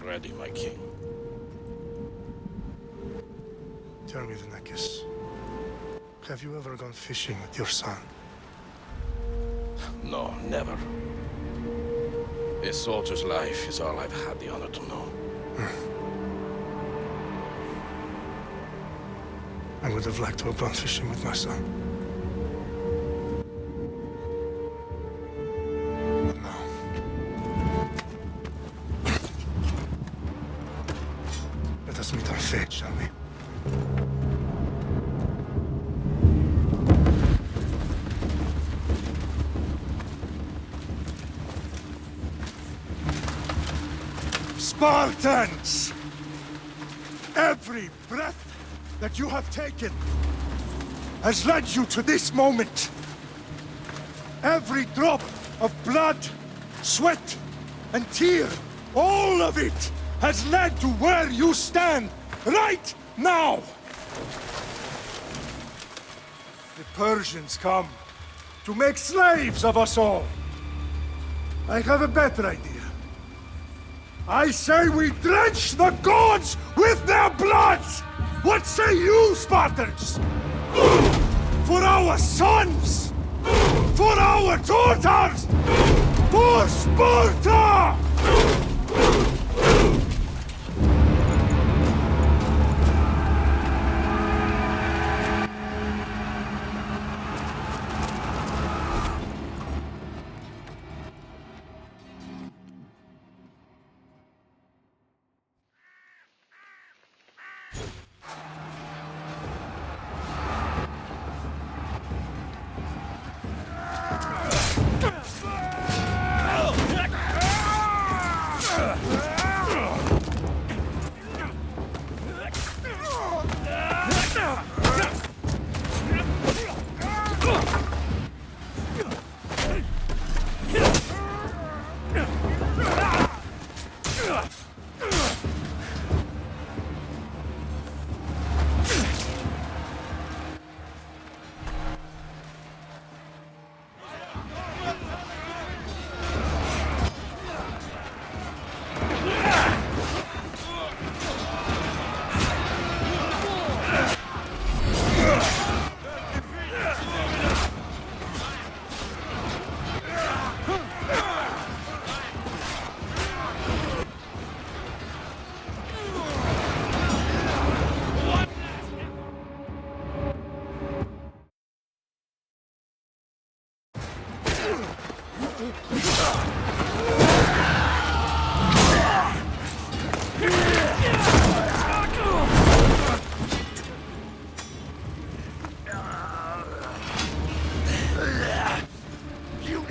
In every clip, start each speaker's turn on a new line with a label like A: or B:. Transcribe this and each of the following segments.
A: already, my king.
B: Tell me, Venomous, have you ever gone fishing with your son?
A: No, never. A soldier's life is all I've had the honor to know.
B: I would have liked to have gone fishing with my son. But no. Let us meet our fate, shall we? Spartans! Every breath that you have taken has led you to this moment. Every drop of blood, sweat, and tear, all of it has led to where you stand right now. The Persians come to make slaves of us all. I have a better idea. I say we drench the gods with their bloods! What say you, Spartans? For our sons! For our daughters! For Sparta!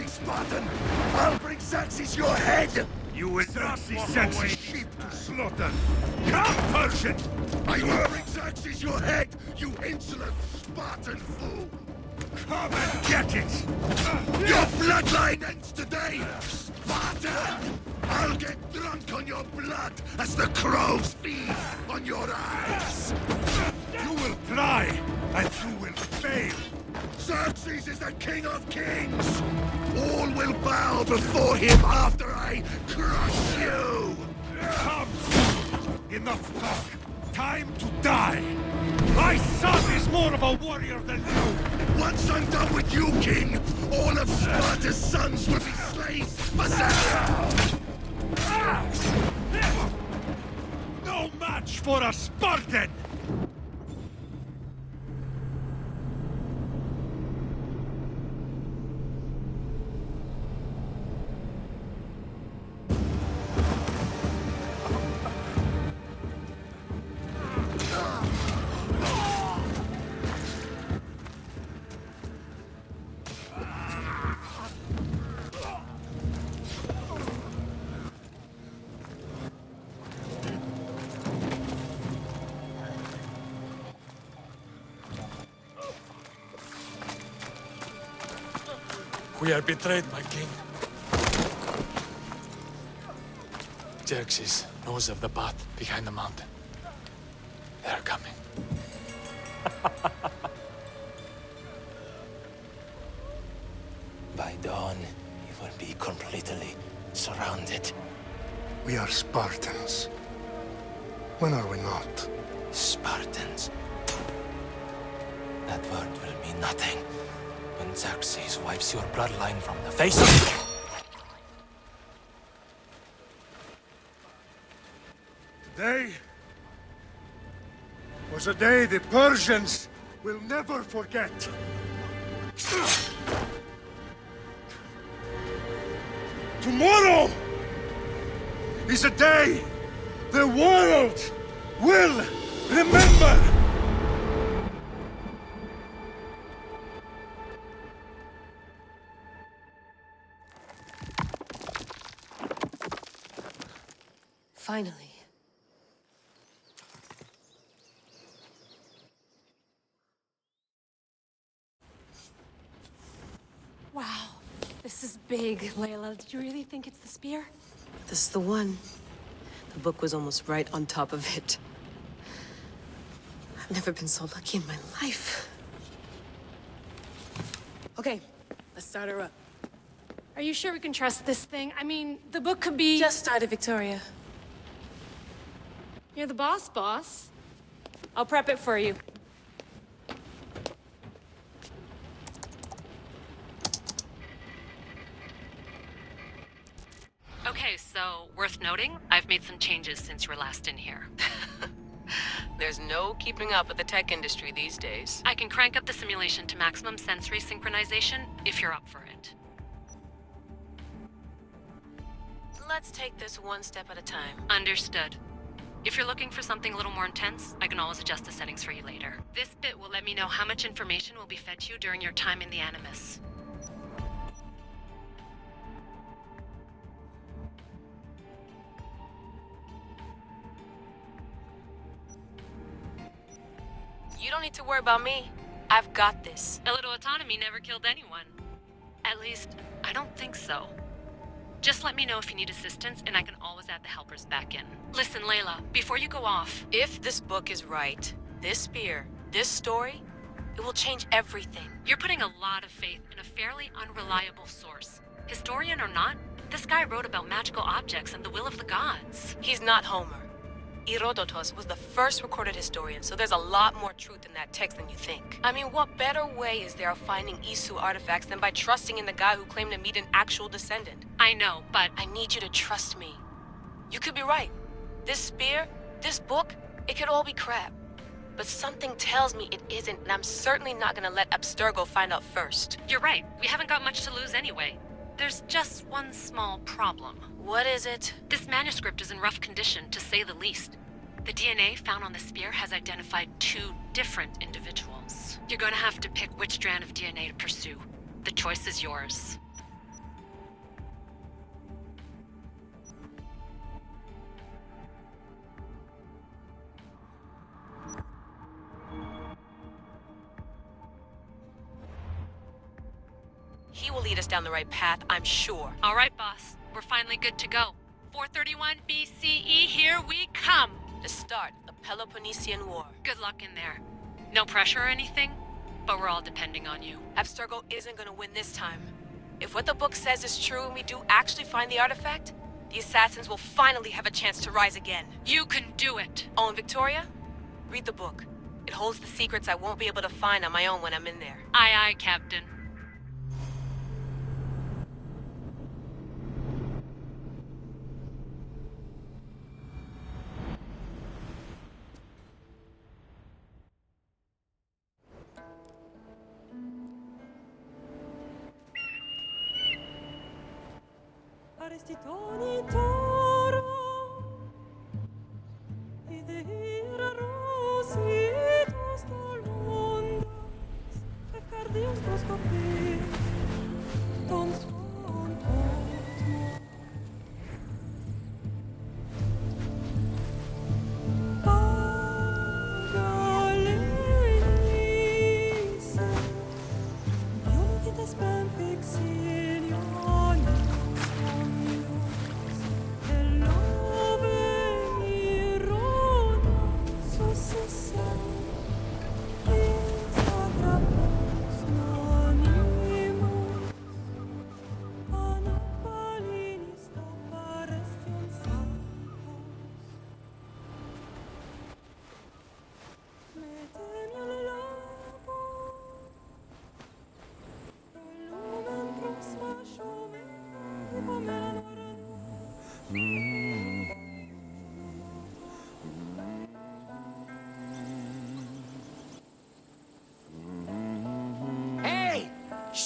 C: Spartan! I'll bring Xerxes your head! You will not send sheep to slaughter! Come, Persian! I will bring Xerxes your head, you insolent Spartan fool! Come and get it! Your bloodline ends today, Spartan! I'll get drunk on your blood as the crows feed on your eyes! You will try, and you will fail! Xerxes is the king of kings! All will bow before him after I crush you! Come! Enough talk! Time to die! My son is more of a warrior than you! Once I'm done with you, king, all of Sparta's sons will be slaves for Xerxes! No match for a Spartan!
D: We are betrayed, my king. Xerxes knows of the path behind the mountain. They are coming.
E: By dawn, you will be completely surrounded.
B: We are Spartans. When are we not?
D: Spartans. That word will mean nothing when Xerxes wipes your bloodline from the face of...
B: Today was a day the Persians will never forget. Tomorrow is a day the world will remember.
E: Finally.
F: Wow, this is big, Layla. Did you really think it's the spear?
E: This is the one. The book was almost right on top of it. I've never been so lucky in my life.
F: Okay, let's start her up. Are you sure we can trust this thing? I mean, the book could be...
E: Just started, Victoria.
F: You're the boss. I'll prep it for you.
G: Okay, so worth noting, I've made some changes since you were last in here.
E: There's no keeping up with the tech industry these days.
G: I can crank up the simulation to maximum sensory synchronization if you're up for it.
E: Let's take this one step at a time.
G: Understood. If you're looking for something a little more intense, I can always adjust the settings for you later. This bit will let me know how much information will be fed to you during your time in the Animus.
E: You don't need to worry about me. I've got this.
G: A little autonomy never killed anyone. At least, I don't think so. Just let me know if you need assistance, and I can always add the helpers back in. Listen, Layla, before you go off...
E: If this book is right, this spear, this story, it will change everything.
G: You're putting a lot of faith in a fairly unreliable source. Historian or not, this guy wrote about magical objects and the will of the gods.
E: He's not Homer. Herodotus was the first recorded historian, so there's a lot more truth in that text than you think. I mean, what better way is there of finding Isu artifacts than by trusting in the guy who claimed to meet an actual descendant?
G: I know, but...
E: I need you to trust me. You could be right. This spear, this book, it could all be crap. But something tells me it isn't, and I'm certainly not gonna let Abstergo find out first.
G: You're right. We haven't got much to lose anyway. There's just one small problem.
E: What is it?
G: This manuscript is in rough condition, to say the least. The DNA found on the spear has identified 2 different individuals. You're gonna have to pick which strand of DNA to pursue. The choice is yours.
E: He will lead us down the right path, I'm sure.
G: All right, boss. We're finally good to go. 431 BCE, here we come!
E: The start of the Peloponnesian War.
G: Good luck in there. No pressure or anything, but we're all depending on you.
E: Abstergo isn't gonna win this time. If what the book says is true and we do actually find the artifact, the assassins will finally have a chance to rise again.
G: You can do it!
E: Oh, and Victoria? Read the book. It holds the secrets I won't be able to find on my own when I'm in there.
G: Aye, aye, Captain.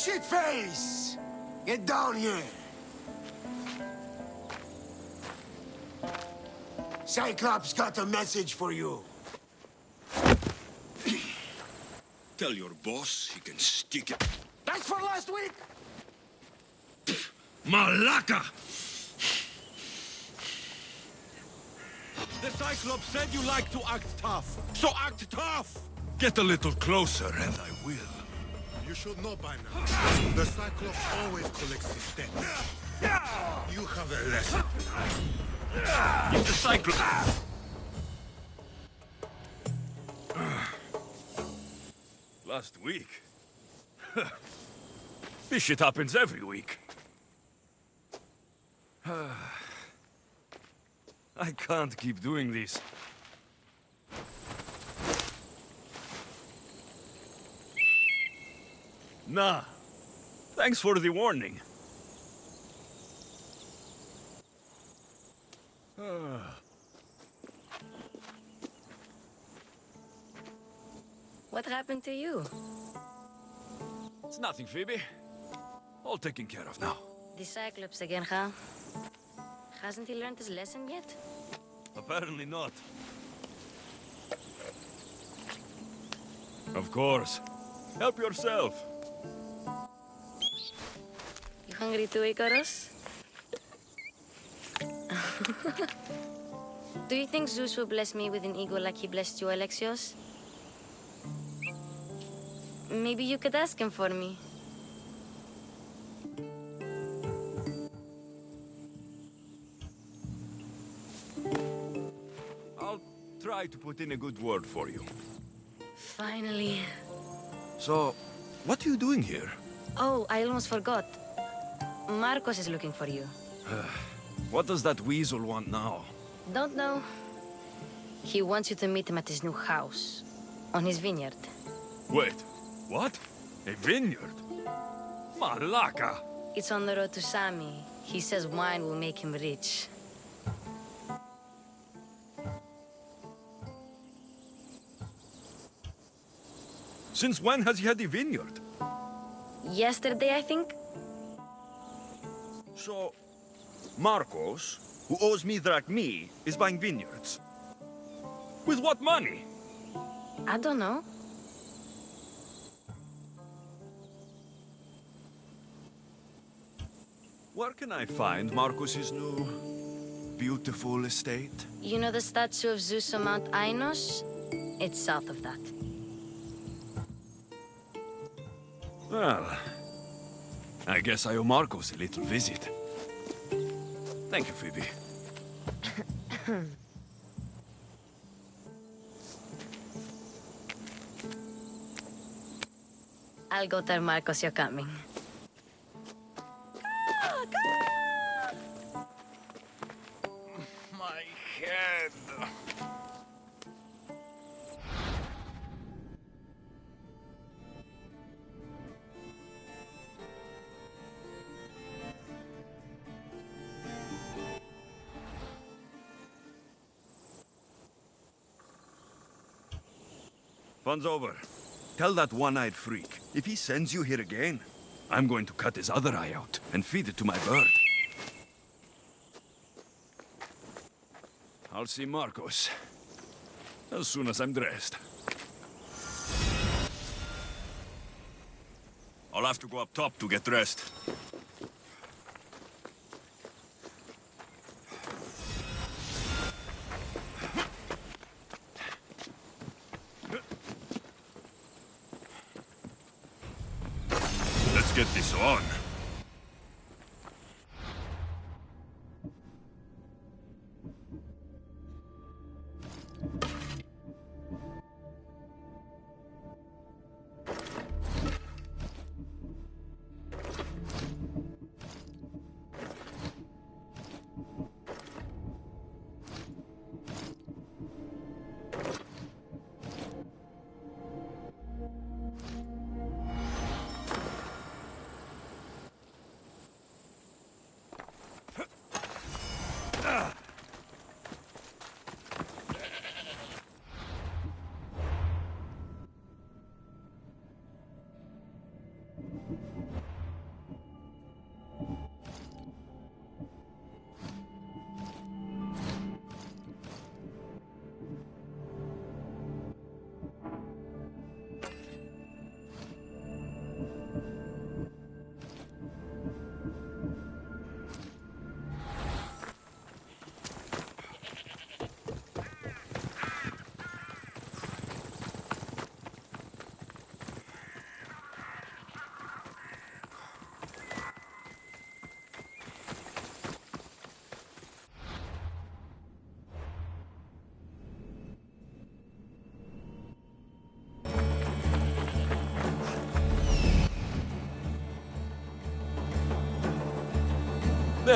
C: Shitface! Get down here! Cyclops got a message for you.
H: Tell your boss he can stick it.
C: That's for last week!
H: Malaka! The Cyclops said you like to act tough, so act tough! Get a little closer and I will.
C: You should know by now. The Cyclops always collects his debts. You have a lesson.
H: If the Cyclops... Last week? This shit happens every week. I can't keep doing this. Nah. Thanks for the warning.
I: What happened to you?
H: It's nothing, Phoebe. All taken care of now.
I: The Cyclops again, huh? Hasn't he learned his lesson yet?
H: Apparently not. Of course. Help yourself.
I: You hungry too, Icarus? Do you think Zeus will bless me with an ego like he blessed you, Alexios? Maybe you could ask him for me.
H: I'll try to put in a good word for you.
I: Finally.
H: So, what are you doing here?
I: Oh, I almost forgot. Marcos is looking for you.
H: What does that weasel want now?
I: Don't know. He wants you to meet him at his new house. On his vineyard.
H: Wait, what? A vineyard? Malaka!
I: It's on the road to Sami. He says wine will make him rich.
H: Since when has he had a vineyard?
I: Yesterday, I think?
H: So, Marcos, who owes me drachmi, is buying vineyards. With what money?
I: I don't know.
H: Where can I find Marcos's new, beautiful estate?
I: You know the statue of Zeus on Mount Ainos? It's south of that.
H: Well, I guess I owe Marcos a little visit. Thank you, Phoebe.
I: I'll go tell Marcos you're coming.
A: My head.
H: Fun's over. Tell that one-eyed freak, if he sends you here again, I'm going to cut his other eye out and feed it to my bird. I'll see Marcos as soon as I'm dressed. I'll have to go up top to get dressed. Let's get this on.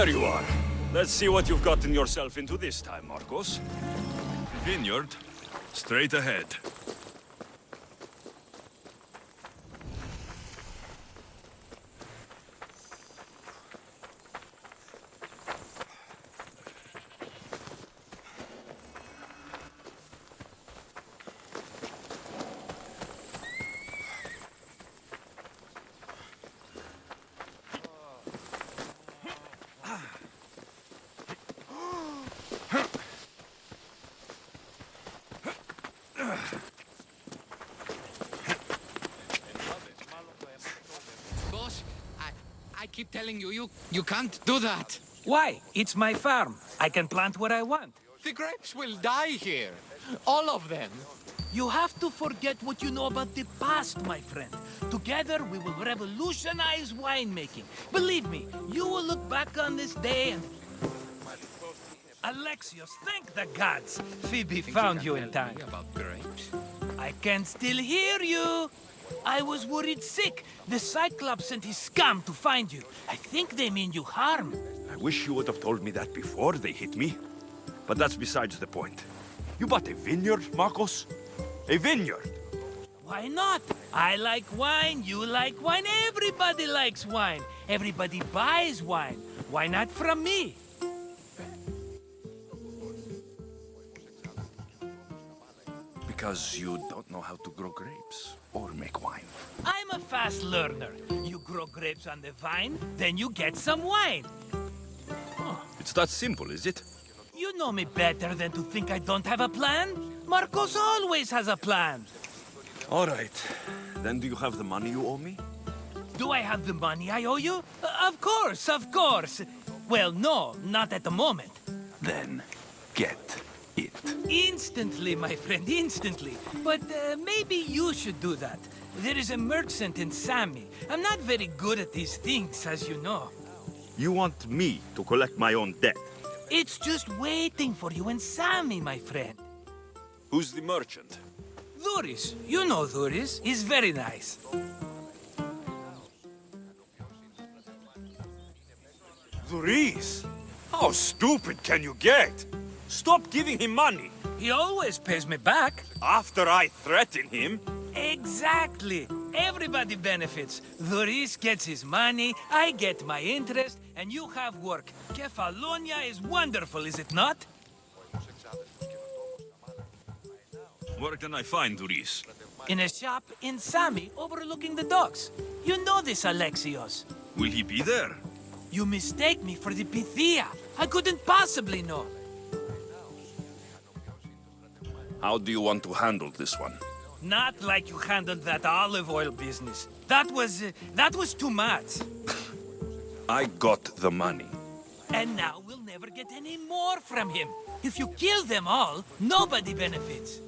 H: There you are. Let's see what you've gotten yourself into this time, Marcos. Vineyard, straight ahead.
J: Boss, I keep telling you, you can't do that.
K: Why? It's my farm. I can plant what I want.
J: The grapes will die here. All of them.
K: You have to forget what you know about the past, my friend. Together, we will revolutionize winemaking. Believe me, you will look back on this day and... Alexios, thank the gods! Phoebe found you in time.
J: About grapes?
K: I can still hear you! I was worried sick. The Cyclops sent his scum to find you. I think they mean you harm.
H: I wish you would have told me that before they hit me. But that's besides the point. You bought a vineyard, Marcos? A vineyard?
K: Why not? I like wine, you like wine, everybody likes wine. Everybody buys wine. Why not from me?
H: Because you don't know how to grow grapes or make wine.
K: I'm a fast learner. You grow grapes on the vine, then you get some wine.
H: It's that simple, is it?
K: You know me better than to think I don't have a plan. Marcos always has a plan.
H: All right. Then do you have the money you owe me?
K: Do I have the money I owe you? Of course, of course. Well, no, not at the moment.
H: Then get it.
K: Instantly, my friend, instantly. But maybe you should do that. There is a merchant in Sami. I'm not very good at these things, as you know.
H: You want me to collect my own debt?
K: It's just waiting for you in Sami, my friend.
H: Who's the merchant?
K: Dhuris. You know Dhuris. He's very nice.
H: Dhuris? How stupid can you get? Stop giving him money.
K: He always pays me back.
H: After I threaten him?
K: Exactly. Everybody benefits. Dhuris gets his money, I get my interest, and you have work. Kefalonia is wonderful, is it not?
H: Where can I find Dhuris?
K: In a shop in Sami, overlooking the docks. You know this, Alexios.
H: Will he be there?
K: You mistake me for the Pythia. I couldn't possibly know.
H: How do you want to handle this one?
K: Not like you handled that olive oil business. That was too much.
H: I got the money.
K: And now we'll never get any more from him. If you kill them all, nobody benefits.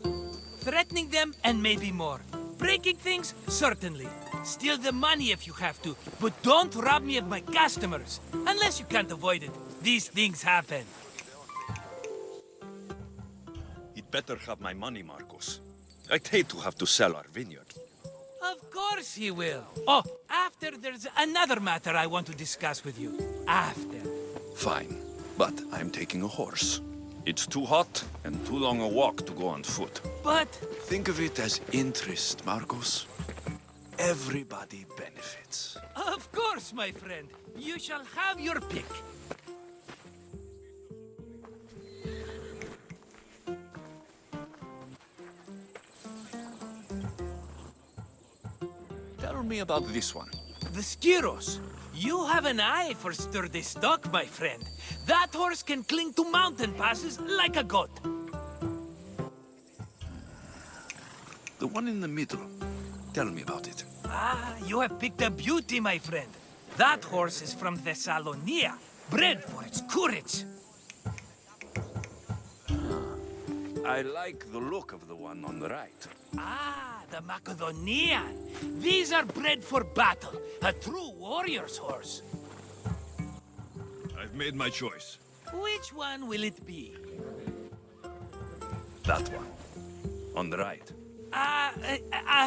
K: Threatening them, and maybe more. Breaking things, certainly. Steal the money if you have to, but don't rob me of my customers. Unless you can't avoid it. These things happen.
H: He'd better have my money, Marcos. I'd hate to have to sell our vineyard.
K: Of course he will. Oh, after there's another matter I want to discuss with you. After.
H: Fine, but I'm taking a horse. It's too hot and too long a walk to go on foot.
K: But...
H: Think of it as interest, Marcos. Everybody benefits.
K: Of course, my friend. You shall have your pick.
H: Tell me about this one.
K: The Skiros. You have an eye for sturdy stock, my friend. That horse can cling to mountain passes like a goat.
H: The one in the middle. Tell me about it.
K: Ah, you have picked a beauty, my friend. That horse is from Thessalonia, bred for its courage.
H: I like the look of the one on the right.
K: Ah, the Macedonian. These are bred for battle, a true warrior's horse.
H: I've made my choice.
K: Which one will it be?
H: That one. On the right.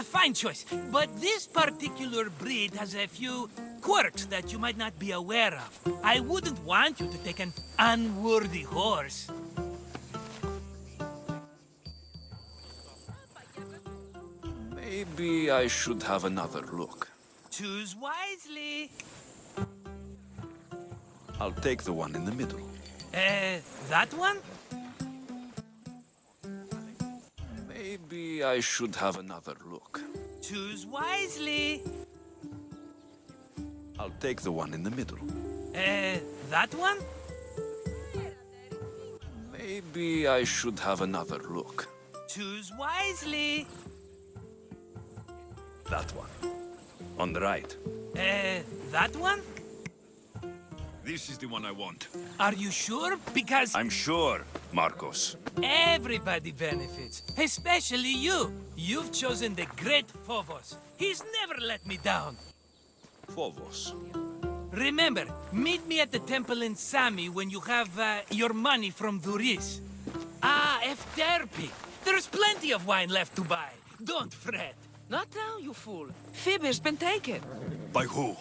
K: Fine choice. But this particular breed has a few quirks that you might not be aware of. I wouldn't want you to take an unworthy horse.
H: Maybe I should have another look.
K: Choose wisely.
H: I'll take the one in the middle.
K: That one?
H: Maybe I should have another look.
K: Choose wisely.
H: I'll take the one in the middle.
K: That one?
H: Maybe I should have another look.
K: Choose wisely.
H: That one. On the right.
K: That one?
H: This is the one I want.
K: Are you sure? Because
H: I'm sure, Marcos.
K: everybody benefits, especially you. You've chosen the great Phobos. He's never let me down.
H: Phobos.
K: Remember, meet me at the temple in Sami when you have your money from Duris. Ah, Efterpi. There's plenty of wine left to buy. Don't fret.
L: Not now, you fool. Phoebe's been taken.
H: By who?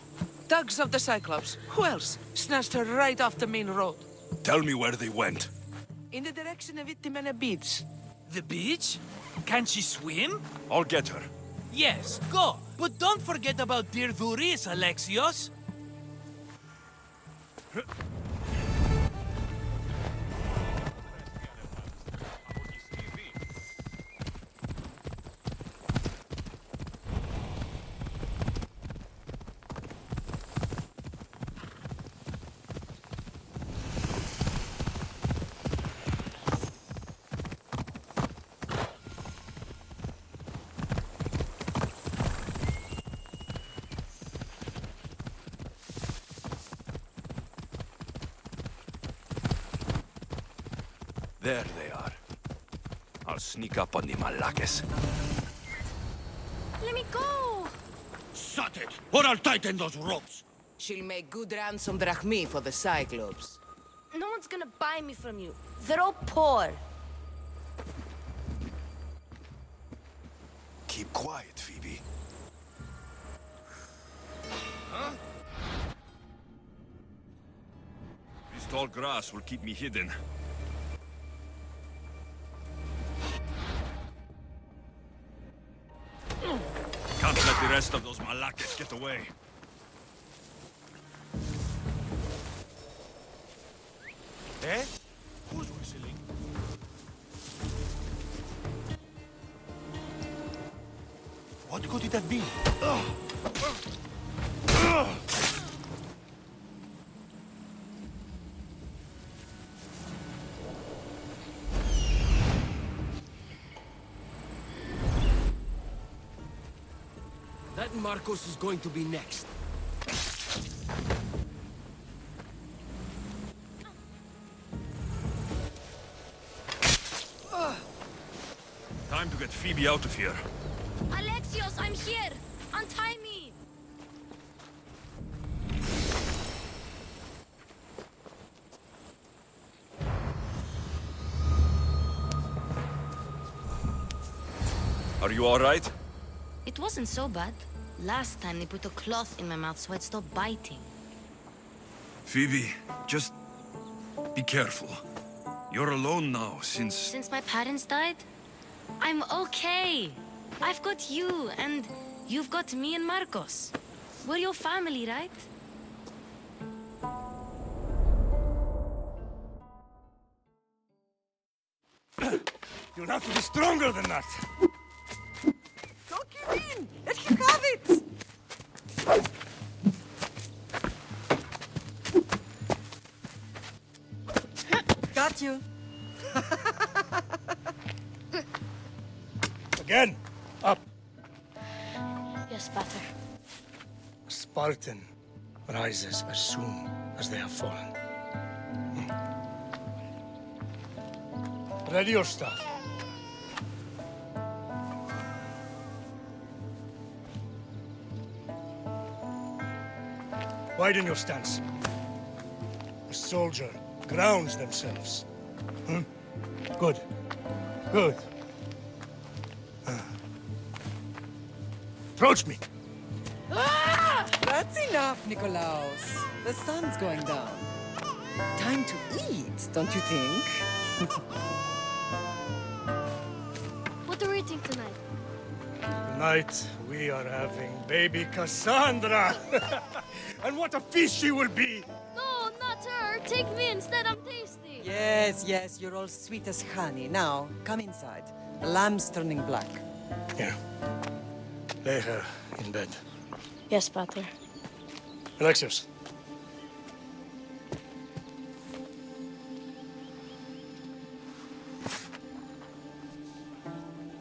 L: Thugs of the Cyclops. Who else? Snatched her right off the main road.
H: Tell me where they went.
L: In the direction of Itimena Beach.
K: The beach? Can she swim?
H: I'll get her.
K: Yes, go. But don't forget about dear Duris, Alexios.
H: There they are. I'll sneak up on the Malakes.
I: Let me go!
C: Shut it, or I'll tighten those ropes!
L: She'll make good ransom drachmi for the Cyclops.
I: No one's gonna buy me from you. They're all poor.
H: Keep quiet, Phoebe.
C: Huh?
H: This tall grass will keep me hidden. Can't let the rest of those Malakes get away.
C: Eh? Who's whistling? What could it have been?
L: That Marcos is going to be next.
H: Time to get Phoebe out of here.
I: Alexios, I'm here! Untie me!
H: Are you all right?
I: It wasn't so bad. Last time they put a cloth in my mouth so I'd stop biting.
H: Phoebe, just be careful. You're alone now since...
I: Since my parents died? I'm okay. I've got you, and you've got me and Marcos. We're your family, right?
B: You'll have to be stronger than that.
L: Don't give in! Let him have it! Got you.
B: Again, up.
I: Yes, Pater.
B: A Spartan rises as soon as they have fallen. Ready your staff. Widen your stance. A soldier grounds themselves. Good. Good. Approach me.
M: That's enough, Nikolaos. The sun's going down. Time to eat, don't you think?
N: What are we eating tonight?
B: Tonight, we are having baby Cassandra! And what a feast she will be!
N: No, not her. Take me instead. I'm tasty.
M: Yes, you're all sweet as honey. Now, come inside. The lamb's turning black.
B: Here. Lay her in bed.
N: Yes, Pater.
B: Alexios.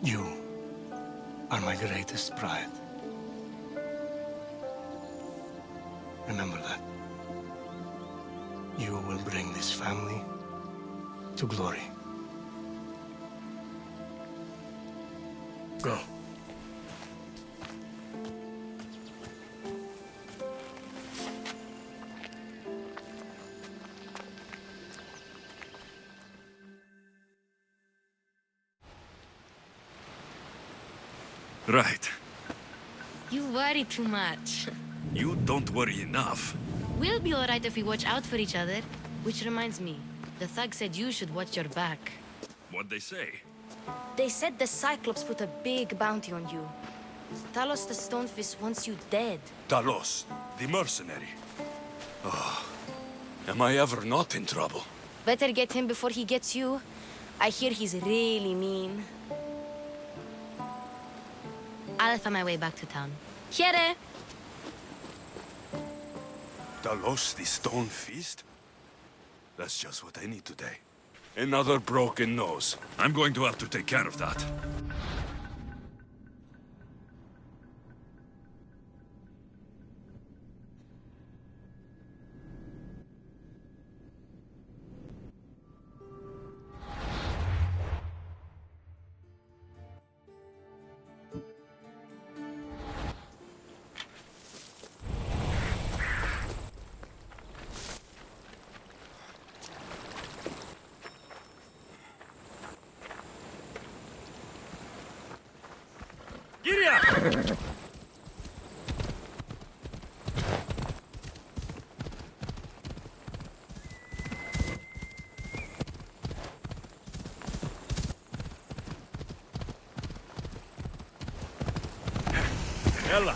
B: You are my greatest pride. Remember that. You will bring this family to glory. Go.
H: Right.
I: You worry too much.
H: You don't worry enough.
I: We'll be alright if we watch out for each other. Which reminds me, the thug said you should watch your back.
H: What'd they say?
I: They said the Cyclops put a big bounty on you. Talos the Stonefist wants you dead.
H: Talos, the mercenary. Oh, am I ever not in trouble?
I: Better get him before he gets you. I hear he's really mean. I'll find my way back to town. Here!
H: Talos, the stone feast? That's just what I need today. Another broken nose. I'm going to have to take care of that.
B: Ella.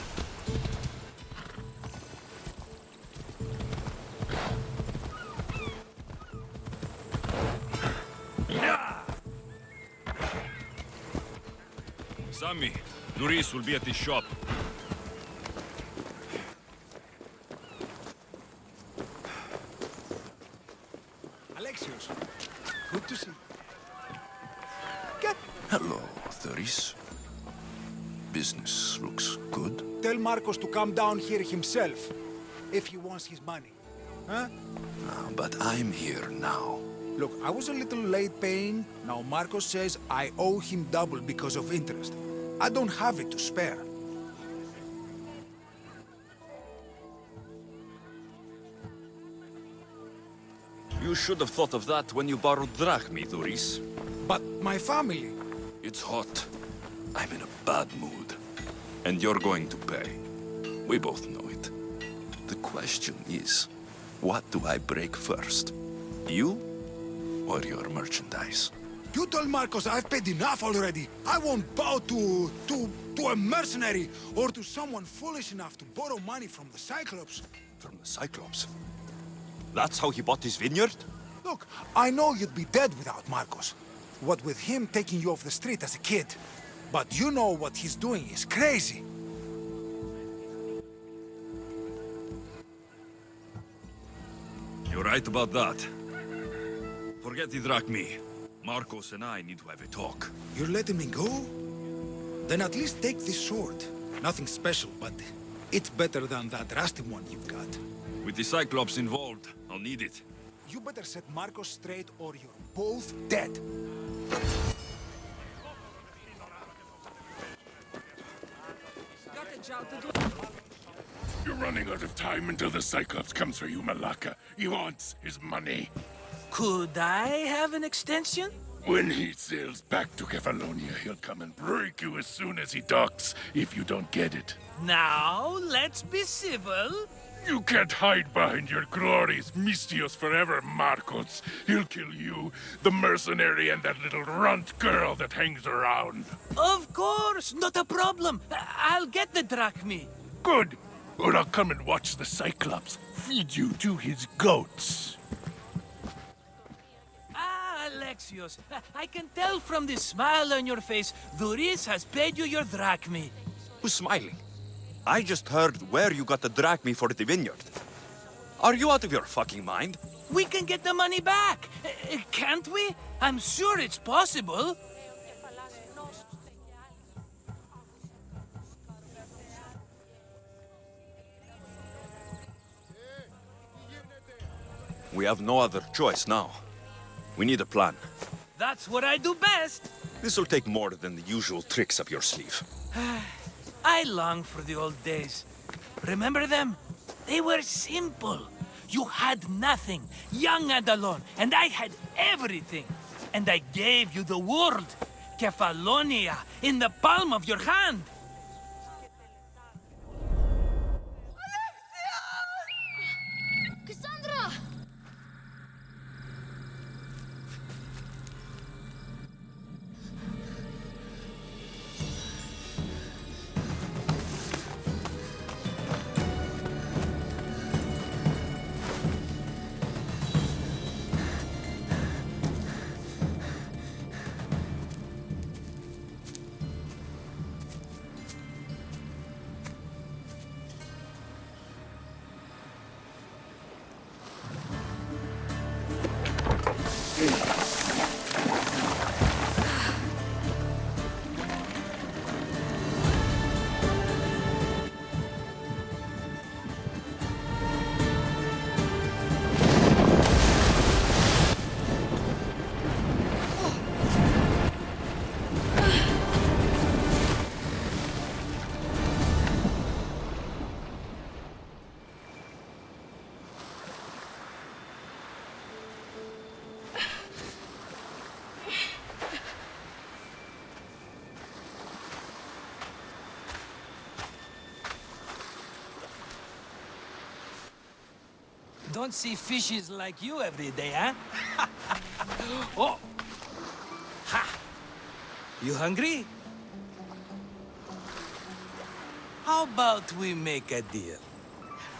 H: Sammy, Nuris will be at the shop.
C: Alexios, good to see you.
H: Hello, Thuris. Business looks good.
C: Tell Marcos to come down here himself, if he wants his money. Huh?
H: But I'm here now.
C: Look, I was a little late paying. Now Marcos says I owe him double because of interest. I don't have it to spare.
H: You should have thought of that when you borrowed drachmi, Thuris.
C: But my family...
H: It's hot. I'm in a bad mood. And you're going to pay. We both know it. The question is, what do I break first? You or your merchandise?
C: You told Marcos I've paid enough already. I won't bow to a mercenary or to someone foolish enough to borrow money from the Cyclops.
H: From the Cyclops? That's how he bought his vineyard?
C: Look, I know you'd be dead without Marcos. What with him taking you off the street as a kid. But you know what he's doing is crazy.
H: You're right about that. Forget the drachmi. Marcos and I need to have a talk.
C: You're letting me go? Then at least take this sword. Nothing special, but it's better than that rusty one you've got.
H: With the Cyclops involved, I'll need it.
C: You better set Marcos straight or you're both dead.
O: You're running out of time until the Cyclops comes for you, Malaka. He wants his money.
K: Could I have an extension?
O: When he sails back to Kefalonia, he'll come and break you as soon as he docks, if you don't get it.
K: Now, let's be civil.
O: You can't hide behind your glories, Mystios forever, Marcos. He'll kill you, the mercenary, and that little runt girl that hangs around.
K: Of course, not a problem. I'll get the drachmi.
O: Good. Or I'll come and watch the Cyclops feed you to his goats.
K: Alexios, I can tell from the smile on your face, Duris has paid you your drachmi.
P: Who's smiling? I just heard where you got the drachmi for the vineyard. Are you out of your fucking mind?
K: We can get the money back, can't we? I'm sure it's possible.
P: We have no other choice now. We need a plan.
K: That's what I do best.
P: This'll take more than the usual tricks up your sleeve.
K: I long for the old days. Remember them? They were simple. You had nothing, young and alone, and I had everything. And I gave you the world, Kefalonia, in the palm of your hand.
N: Cassandra!
K: Don't see fishes like you every day, huh? Oh! Ha! You hungry? How about we make a deal?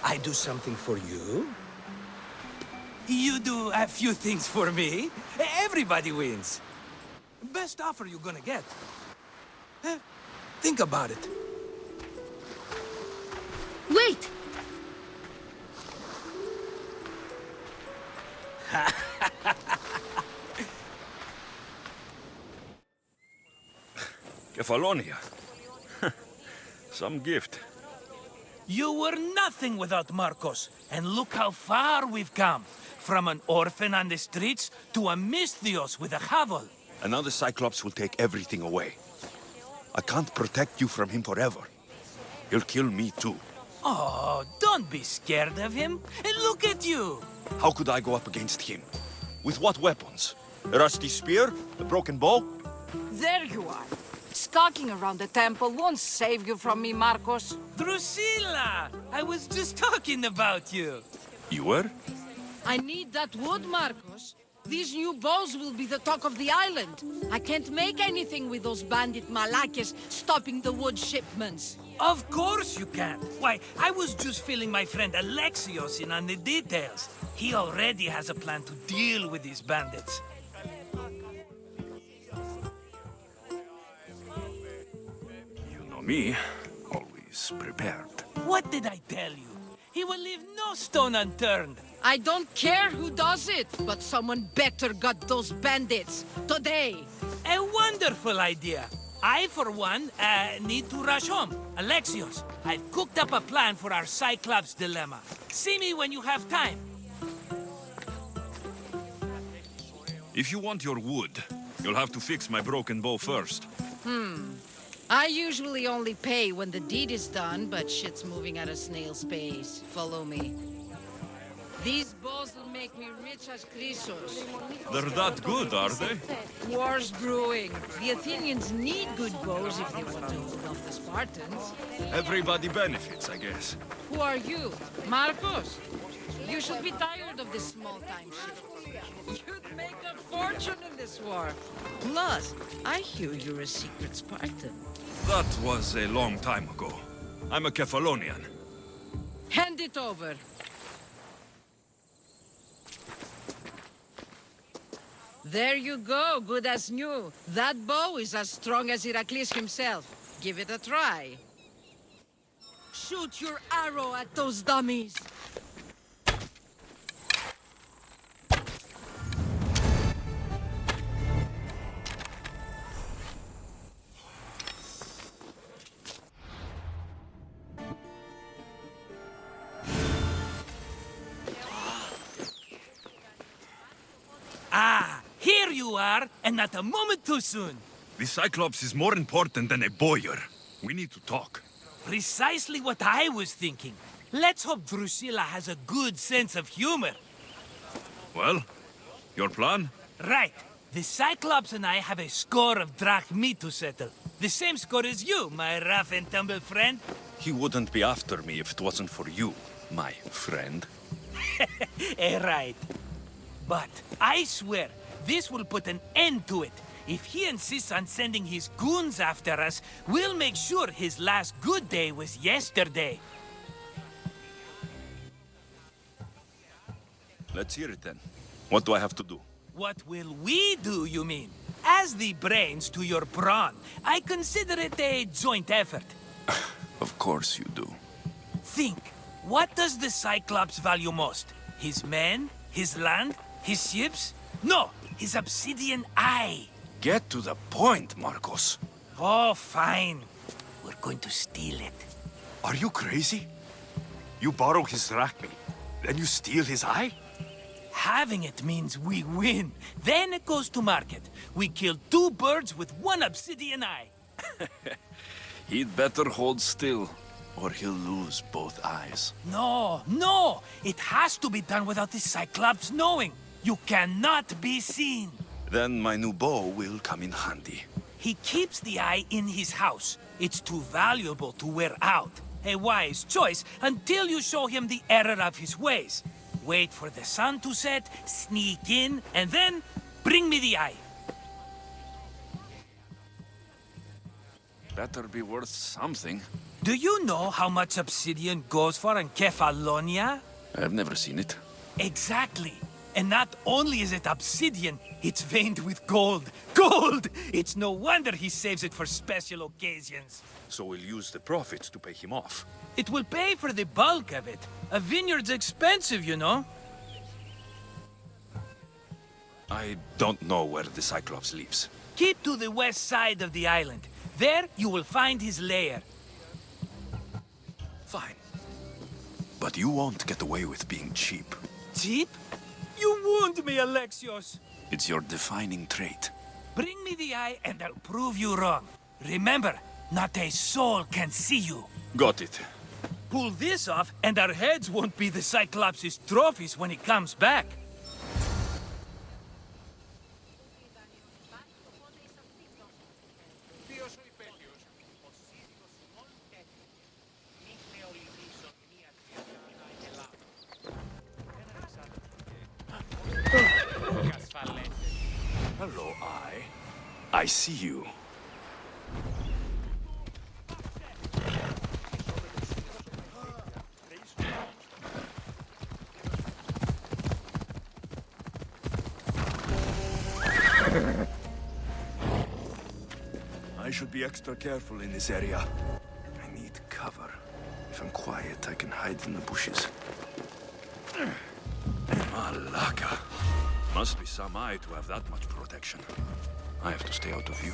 K: I do something for you. You do a few things for me. Everybody wins. Best offer you're gonna get. Think about it.
N: Wait!
P: Kefalonia. Some gift.
K: You were nothing without Marcos, and look how far we've come. From an orphan on the streets to a Mystios with a hovel.
P: And now the Cyclops will take everything away. I can't protect you from him forever. He'll kill me too.
K: Oh, don't be scared of him. And look at you.
P: How could I go up against him? With what weapons? A rusty spear? A broken bow?
Q: There you are. Skulking around the temple won't save you from me, Marcos.
K: Drusilla! I was just talking about you.
P: You were?
Q: I need that wood, Marcos. These new bows will be the talk of the island. I can't make anything with those bandit malakes stopping the wood shipments.
K: Of course you can. Why, I was just filling my friend Alexios in on the details. He already has a plan to deal with these bandits.
H: You know me, always prepared.
K: What did I tell you? He will leave no stone unturned.
Q: I don't care who does it, but someone better got those bandits. Today.
K: A wonderful idea. I, for one, need to rush home. Alexios, I've cooked up a plan for our Cyclops dilemma. See me when you have time.
H: If you want your wood, you'll have to fix my broken bow first.
Q: I usually only pay when the deed is done, but shit's moving at a snail's pace. Follow me. These bows will make me rich as Chrysos.
H: They're that good, are they?
Q: War's brewing. The Athenians need good bows if they want to hold off the Spartans.
H: Everybody benefits, I guess.
Q: Who are you? Marcos? You should be tired of this small-time shit. You'd make a fortune in this war. Plus, I hear you're a secret Spartan.
H: That was a long time ago. I'm a Kephalonian.
Q: Hand it over. There you go, good as new. That bow is as strong as Heracles himself. Give it a try. Shoot your arrow at those dummies.
K: Ah, here you are, and not a moment too soon.
H: The Cyclops is more important than a boyar. We need to talk.
K: Precisely what I was thinking. Let's hope Drusilla has a good sense of humor.
H: Well, your plan?
K: Right. The Cyclops and I have a score of drachmi to settle. The same score as you, my rough and tumble friend.
H: He wouldn't be after me if it wasn't for you, my friend.
K: Right. But I swear, this will put an end to it. If he insists on sending his goons after us, we'll make sure his last good day was yesterday.
H: Let's hear it then. What do I have to do?
K: What will we do, you mean? As the brains to your brawn, I consider it a joint effort.
H: Of course you do.
K: Think, what does the Cyclops value most? His men? His land? His ships? No, his obsidian eye.
H: Get to the point, Marcos.
K: Oh, fine. We're going to steal it.
H: Are you crazy? You borrow his drachmi, then you steal his eye?
K: Having it means we win. Then it goes to market. We kill 2 birds with 1 obsidian eye.
H: He'd better hold still, or he'll lose both eyes.
K: No! It has to be done without the Cyclops knowing. You cannot be seen.
H: Then my new bow will come in handy.
K: He keeps the eye in his house. It's too valuable to wear out. A wise choice until you show him the error of his ways. Wait for the sun to set, sneak in, and then bring me the eye.
H: Better be worth something.
K: Do you know how much obsidian goes for in Kefalonia?
H: I've never seen it.
K: Exactly. And not only is it obsidian, it's veined with gold. Gold! It's no wonder he saves it for special occasions.
H: So we'll use the profits to pay him off.
K: It will pay for the bulk of it. A vineyard's expensive, you know.
H: I don't know where the Cyclops lives.
K: Keep to the west side of the island. There you will find his lair.
H: Fine. But you won't get away with being cheap.
K: Cheap? You wound me, Alexios.
H: It's your defining trait.
K: Bring me the eye and I'll prove you wrong. Remember, not a soul can see you.
H: Got it.
K: Pull this off and our heads won't be the Cyclops' trophies when he comes back.
H: Hello, Eye. I see you. I should be extra careful in this area. I need cover. If I'm quiet, I can hide in the bushes. Malaka. Must be some eye to have that much protection. I have to stay out of view.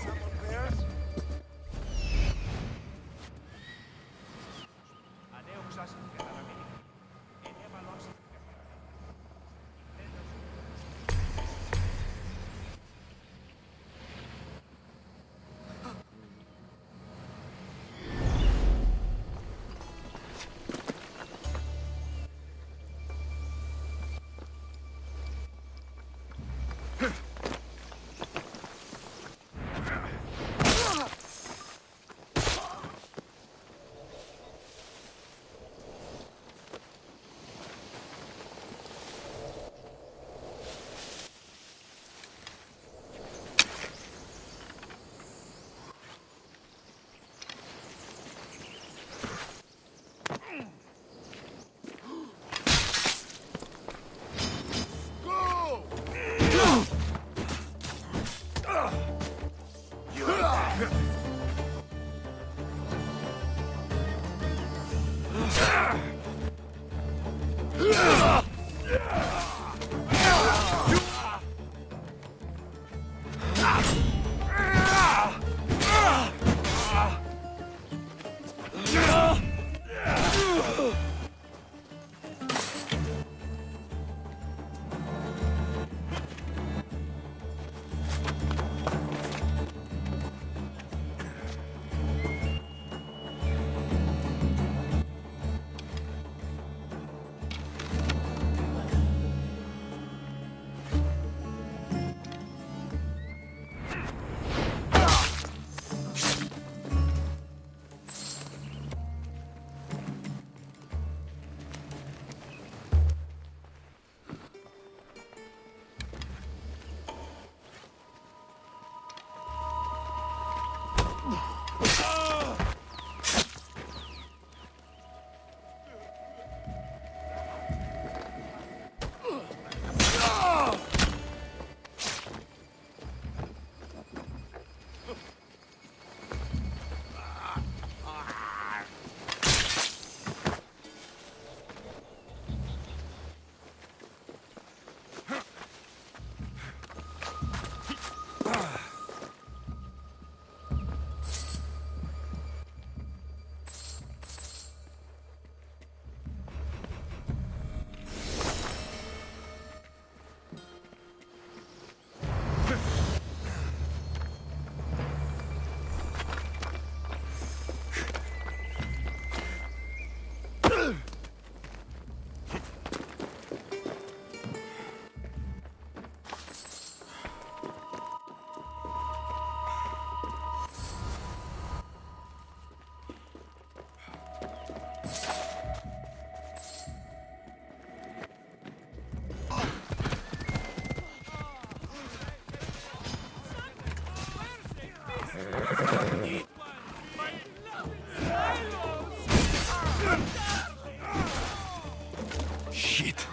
H: Shit.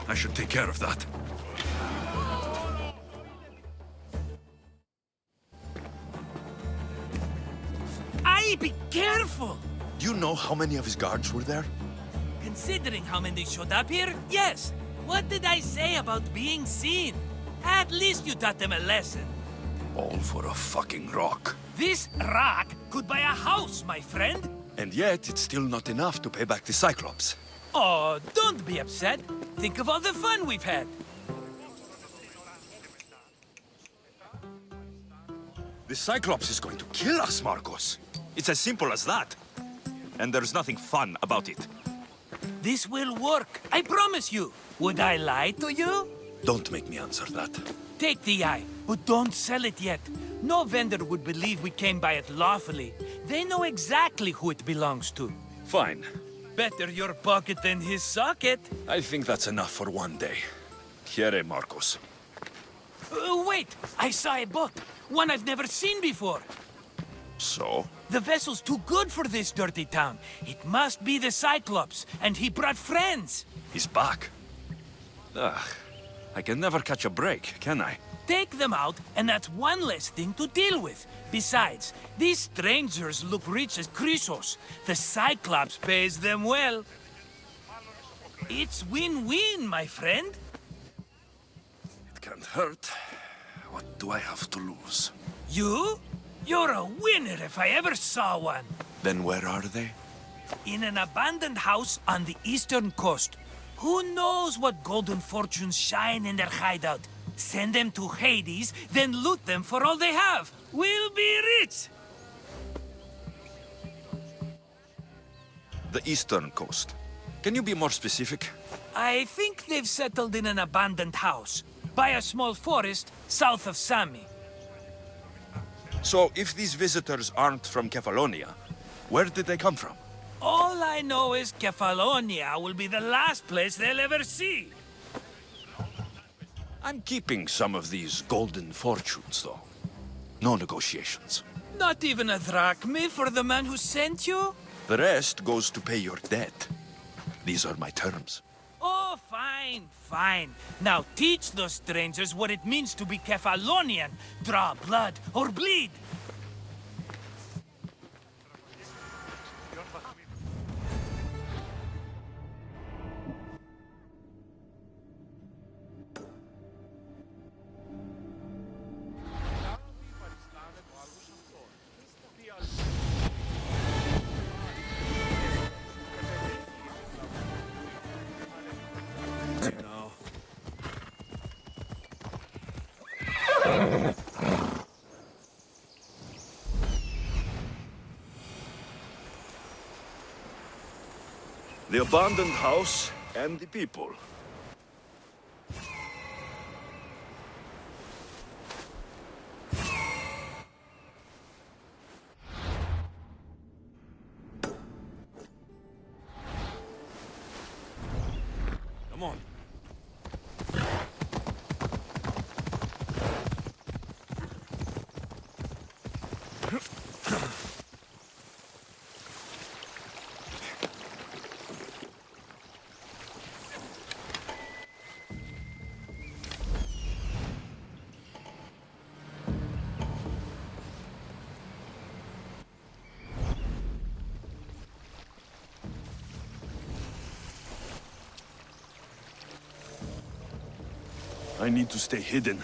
H: I should take care of that.
K: Aye, be careful!
P: Do you know how many of his guards were there?
K: Considering how many showed up here, yes. What did I say about being seen? At least you taught them a lesson.
H: All for a fucking rock.
K: This rock could buy a house, my friend.
P: And yet, it's still not enough to pay back the Cyclops.
K: Oh, don't be upset. Think of all the fun we've had.
P: The Cyclops is going to kill us, Marcos. It's as simple as that. And there's nothing fun about it.
K: This will work, I promise you. Would I lie to you?
P: Don't make me answer that.
K: Take the eye, but don't sell it yet. No vendor would believe we came by it lawfully. They know exactly who it belongs to.
P: Fine.
K: Better your pocket than his socket.
P: I think that's enough for one day. Here, Marcos.
K: Wait! I saw a boat. One I've never seen before.
P: So?
K: The vessel's too good for this dirty town. It must be the Cyclops, and he brought friends.
P: He's back. Ugh. I can never catch a break, can I?
K: Take them out, and that's one less thing to deal with. Besides, these strangers look rich as Chrysos. The Cyclops pays them well. It's win-win, my friend.
H: It can't hurt. What do I have to lose?
K: You? You're a winner if I ever saw one.
P: Then where are they?
K: In an abandoned house on the eastern coast. Who knows what golden fortunes shine in their hideout? Send them to Hades, then loot them for all they have. We'll be rich!
P: The eastern coast. Can you be more specific?
K: I think they've settled in an abandoned house, by a small forest south of Sami.
P: So, if these visitors aren't from Kefalonia, where did they come from?
K: All I know is Kefalonia will be the last place they'll ever see.
P: I'm keeping some of these golden fortunes, though. No negotiations.
K: Not even a drachme for the man who sent you?
P: The rest goes to pay your debt. These are my terms.
K: Oh, fine, fine. Now teach those strangers what it means to be Kefalonian. Draw blood or bleed.
H: The abandoned house and the people. Come on. I need to stay hidden.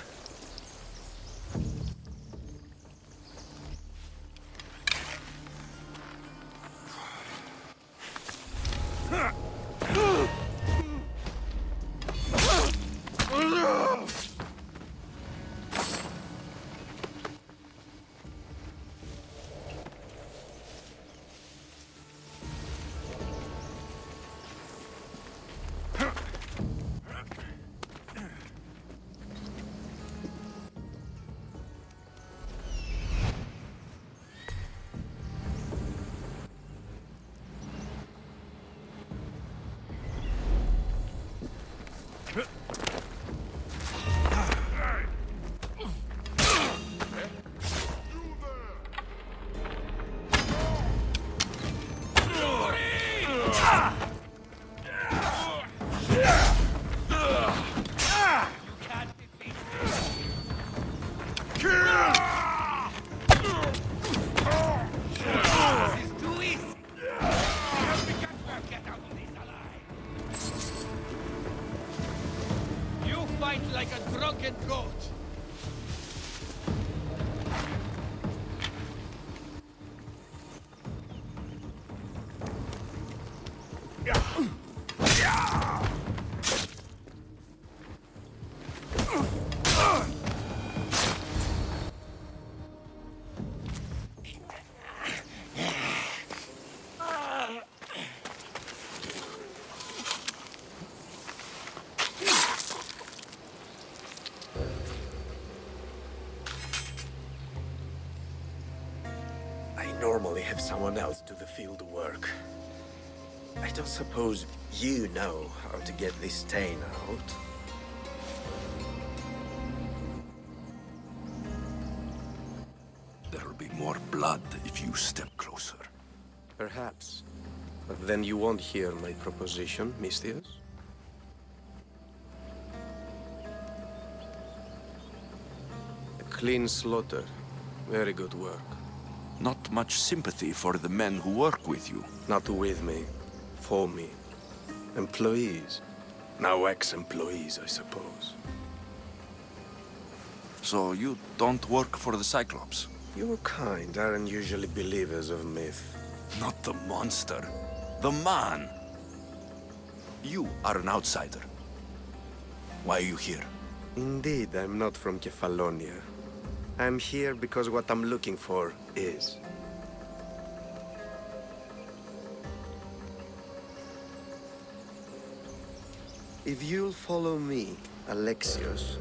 R: Normally have someone else do the field work. I don't suppose you know how to get this stain out.
H: There'll be more blood if you step closer.
R: Perhaps. But then you won't hear my proposition, Misthios. A clean slaughter. Very good work.
H: Not much sympathy for the men who work with you.
R: Not with me. For me. Employees. Now ex-employees, I suppose.
H: So you don't work for the Cyclops?
R: Your kind aren't usually believers of myth.
H: Not the monster. The man. You are an outsider. Why are you here?
R: Indeed, I'm not from Kefalonia. I'm here because what I'm looking for is. If you'll follow me, Alexios.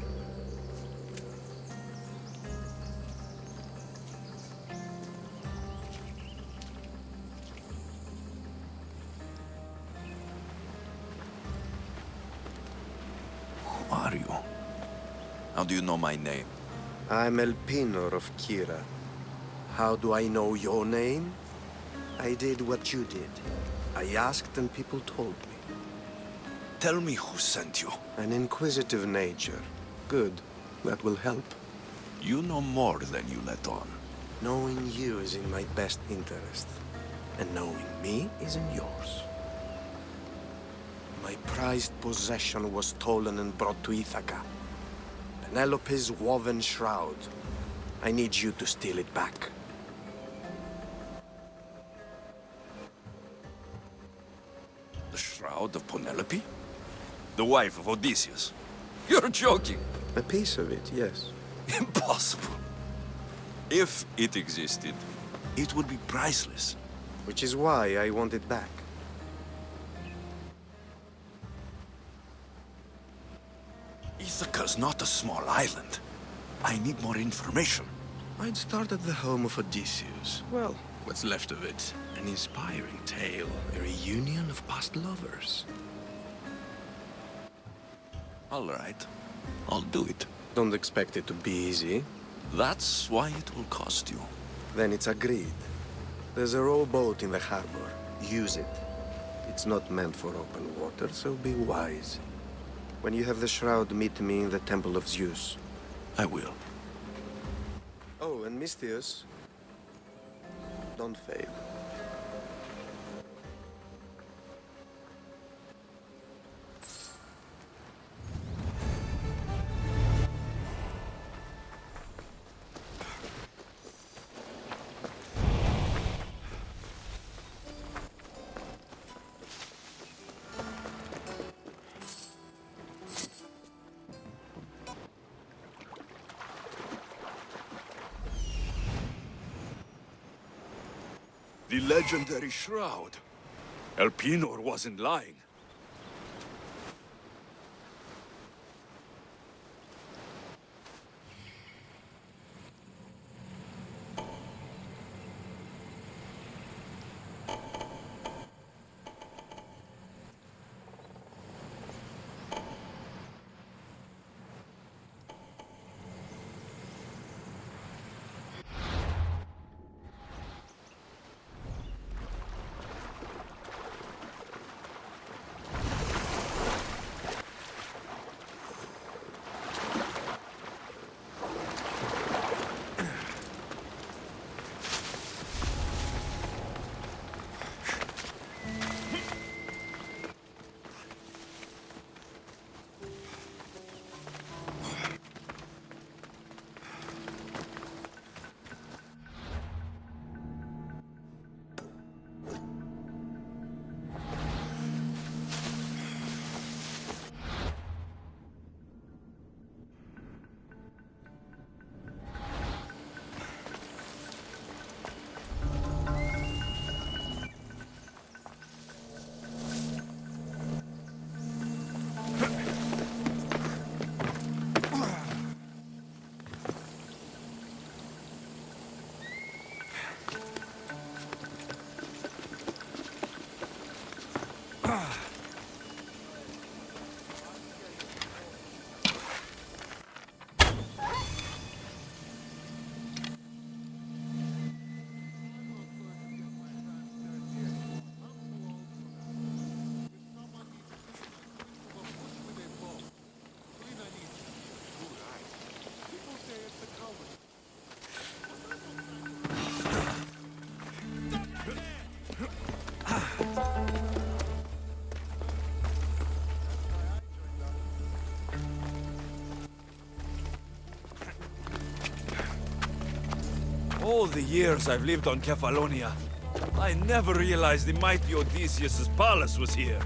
H: Who are you? How do you know my name?
R: I'm Elpinor of Kira. How do I know your name? I did what you did. I asked and people told me.
H: Tell me who sent you.
R: An inquisitive nature. Good. That will help.
H: You know more than you let on.
R: Knowing you is in my best interest. And knowing me is in yours. My prized possession was stolen and brought to Ithaca. Penelope's woven shroud. I need you to steal it back.
H: The shroud of Penelope? The wife of Odysseus? You're joking!
R: A piece of it, yes.
H: Impossible. If it existed, it would be priceless.
R: Which is why I want it back.
H: Ithaca's not a small island. I need more information.
R: I'd start at the home of Odysseus. Well, what's left of it. An inspiring tale, a reunion of past lovers.
H: All right. I'll do it.
R: Don't expect it to be easy.
H: That's why it will cost you.
R: Then it's agreed. There's a rowboat in the harbor. Use it. It's not meant for open water, so be wise. When you have the shroud, meet me in the Temple of Zeus.
H: I will.
R: Oh, and Misthios, don't fail.
H: The legendary Shroud. Elpenor wasn't lying.
P: All the years I've lived on Kefalonia, I never realized the mighty Odysseus' palace was here.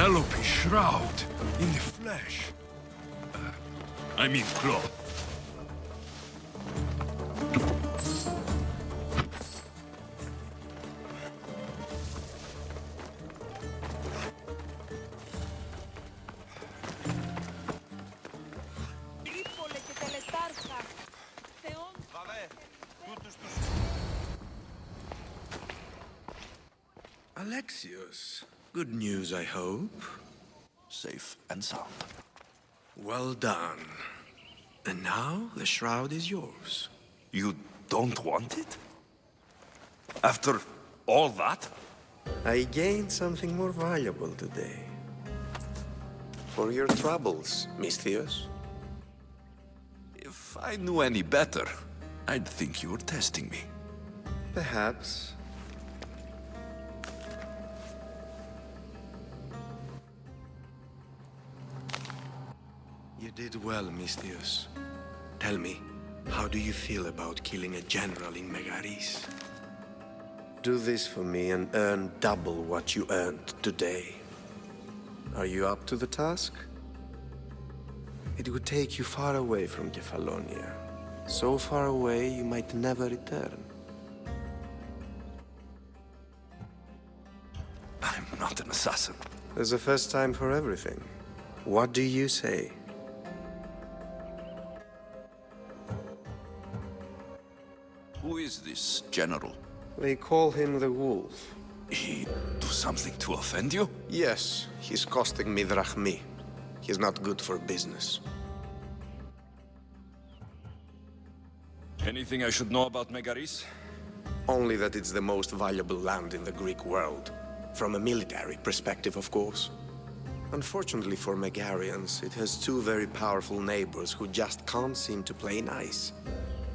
H: Penelope Shroud in the flesh. I mean cloth.
R: Alexios, good news, I hope.
H: Safe and sound.
R: Well done. And now the shroud is yours.
H: You don't want it? After all that?
R: I gained something more valuable today. For your troubles, Misthios.
H: If I knew any better, I'd think you were testing me.
R: Perhaps. You did well, Misthios. Tell me, how do you feel about killing a general in Megaris? Do this for me and earn double what you earned today. Are you up to the task? It would take you far away from Kefalonia. So far away you might never return.
H: I'm not an assassin.
R: There's a first time for everything. What do you say?
H: Who is this general?
R: They call him the Wolf.
H: He do something to offend you?
R: Yes, he's costing me drachmi. He's not good for business.
H: Anything I should know about Megaris?
R: Only that it's the most valuable land in the Greek world. From a military perspective, of course. Unfortunately for Megarians, it has two very powerful neighbors who just can't seem to play nice.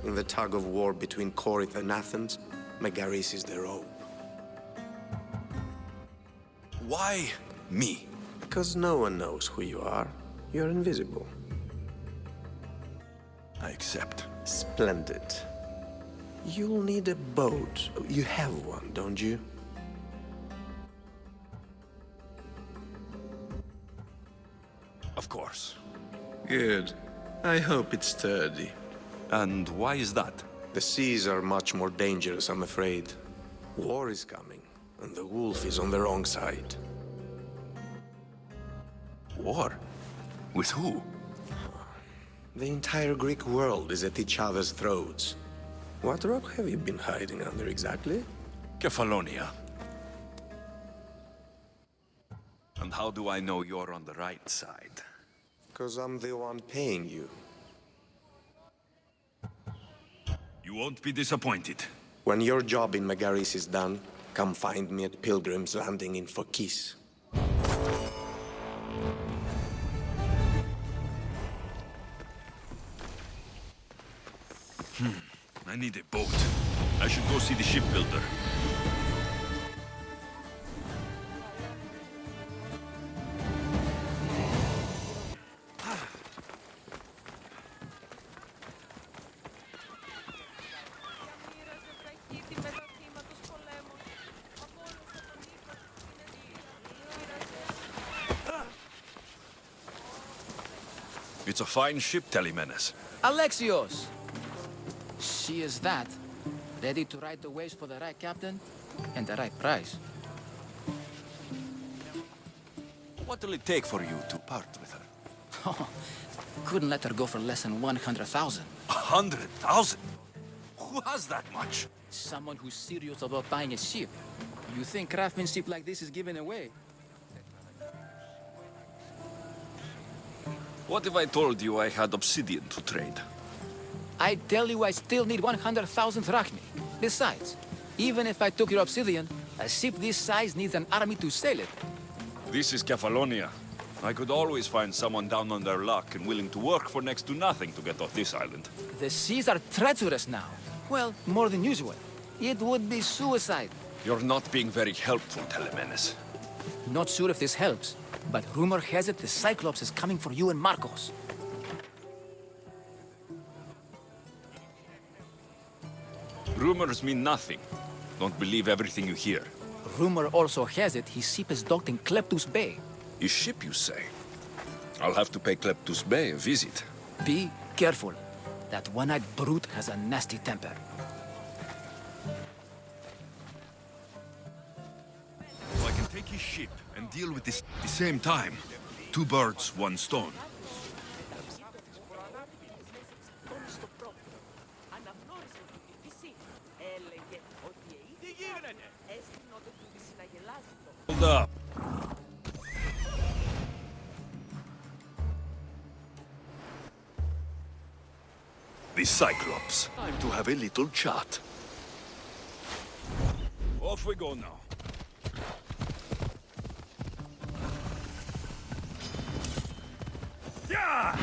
R: In the tug of war between Corinth and Athens, Megaris is their own.
H: Why me?
R: Because no one knows who you are. You're invisible.
H: I accept.
R: Splendid. You'll need a boat. You have one, don't you?
H: Of course.
R: Good. I hope it's sturdy.
H: And why is that?
R: The seas are much more dangerous, I'm afraid. War is coming, and the wolf is on the wrong side.
H: War? With who?
R: The entire Greek world is at each other's throats. What rock have you been hiding under exactly?
H: Kefalonia. And how do I know you're on the right side?
R: Because I'm the one paying you.
H: You won't be disappointed.
R: When your job in Megaris is done, come find me at Pilgrim's Landing in Phokis.
H: I need a boat. I should go see the shipbuilder. It's a fine ship, Telemenes.
J: Alexios! She is that. Ready to ride the waves for the right captain and the right price.
H: What will it take for you to part with her?
J: Oh, couldn't let her go for less than 100,000.
H: 100,000? Who has that much?
J: Someone who's serious about buying a ship. You think craftsmanship like this is given away?
H: What if I told you I had obsidian to trade?
J: I tell you I still need 100,000 drachmi. Besides, even if I took your obsidian, a ship this size needs an army to sail it.
H: This is Kefalonia. I could always find someone down on their luck and willing to work for next to nothing to get off this island.
J: The seas are treacherous now. Well, more than usual. It would be suicide.
H: You're not being very helpful, Telemenes.
J: Not sure if this helps, but rumor has it the Cyclops is coming for you and Marcos.
H: Rumors mean nothing. Don't believe everything you hear.
J: Rumor also has it his ship is docked in Kleptus Bay.
H: His ship, you say? I'll have to pay Kleptus Bey a visit.
J: Be careful. That one-eyed brute has a nasty temper.
H: I can take his ship and deal with this at the same time. 2 birds, 1 stone. Hold up. The Cyclops. Time to have a little chat. Off we go now.
O: Yeah!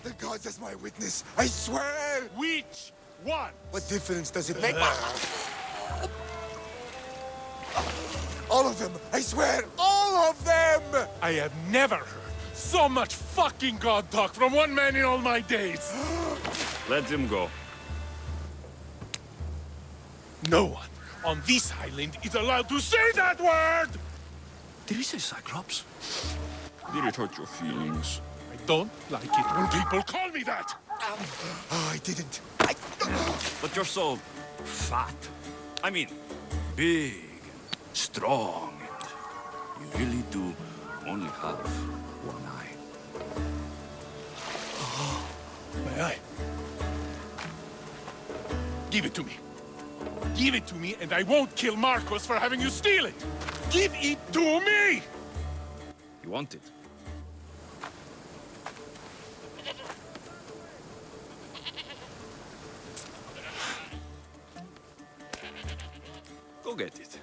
C: The gods as my witness, I swear!
O: Which one?
C: What difference does it make? All of them! I swear, all of them!
O: I have never heard so much fucking god talk from one man in all my days.
H: Let him go.
O: No one on this island is allowed to say that word!
H: Did he say Cyclops? Did it hurt your feelings?
O: I don't like it when people call me that!
C: Oh, I didn't.
H: But you're so fat. I mean, big, strong, and you really do only have one eye.
O: My eye. Give it to me. Give it to me, and I won't kill Marcos for having you steal it! Give it to me!
H: You want it? Go get it.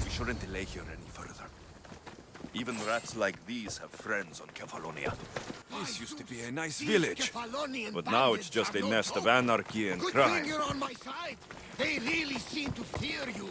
H: Shouldn't delay here any further. Even rats like these have friends on Kefalonia. This used to be a nice village, but now it's just a nest of anarchy and
C: Good
H: crime.
C: thing you're on my side. They really seem to fear you.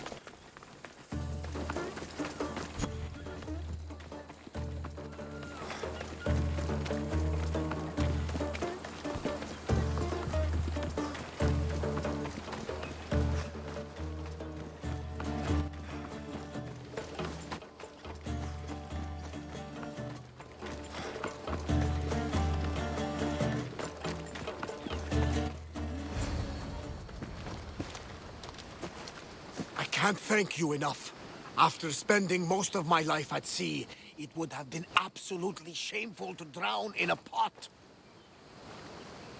C: I can't thank you enough. After spending most of my life at sea, it would have been absolutely shameful to drown in a pot.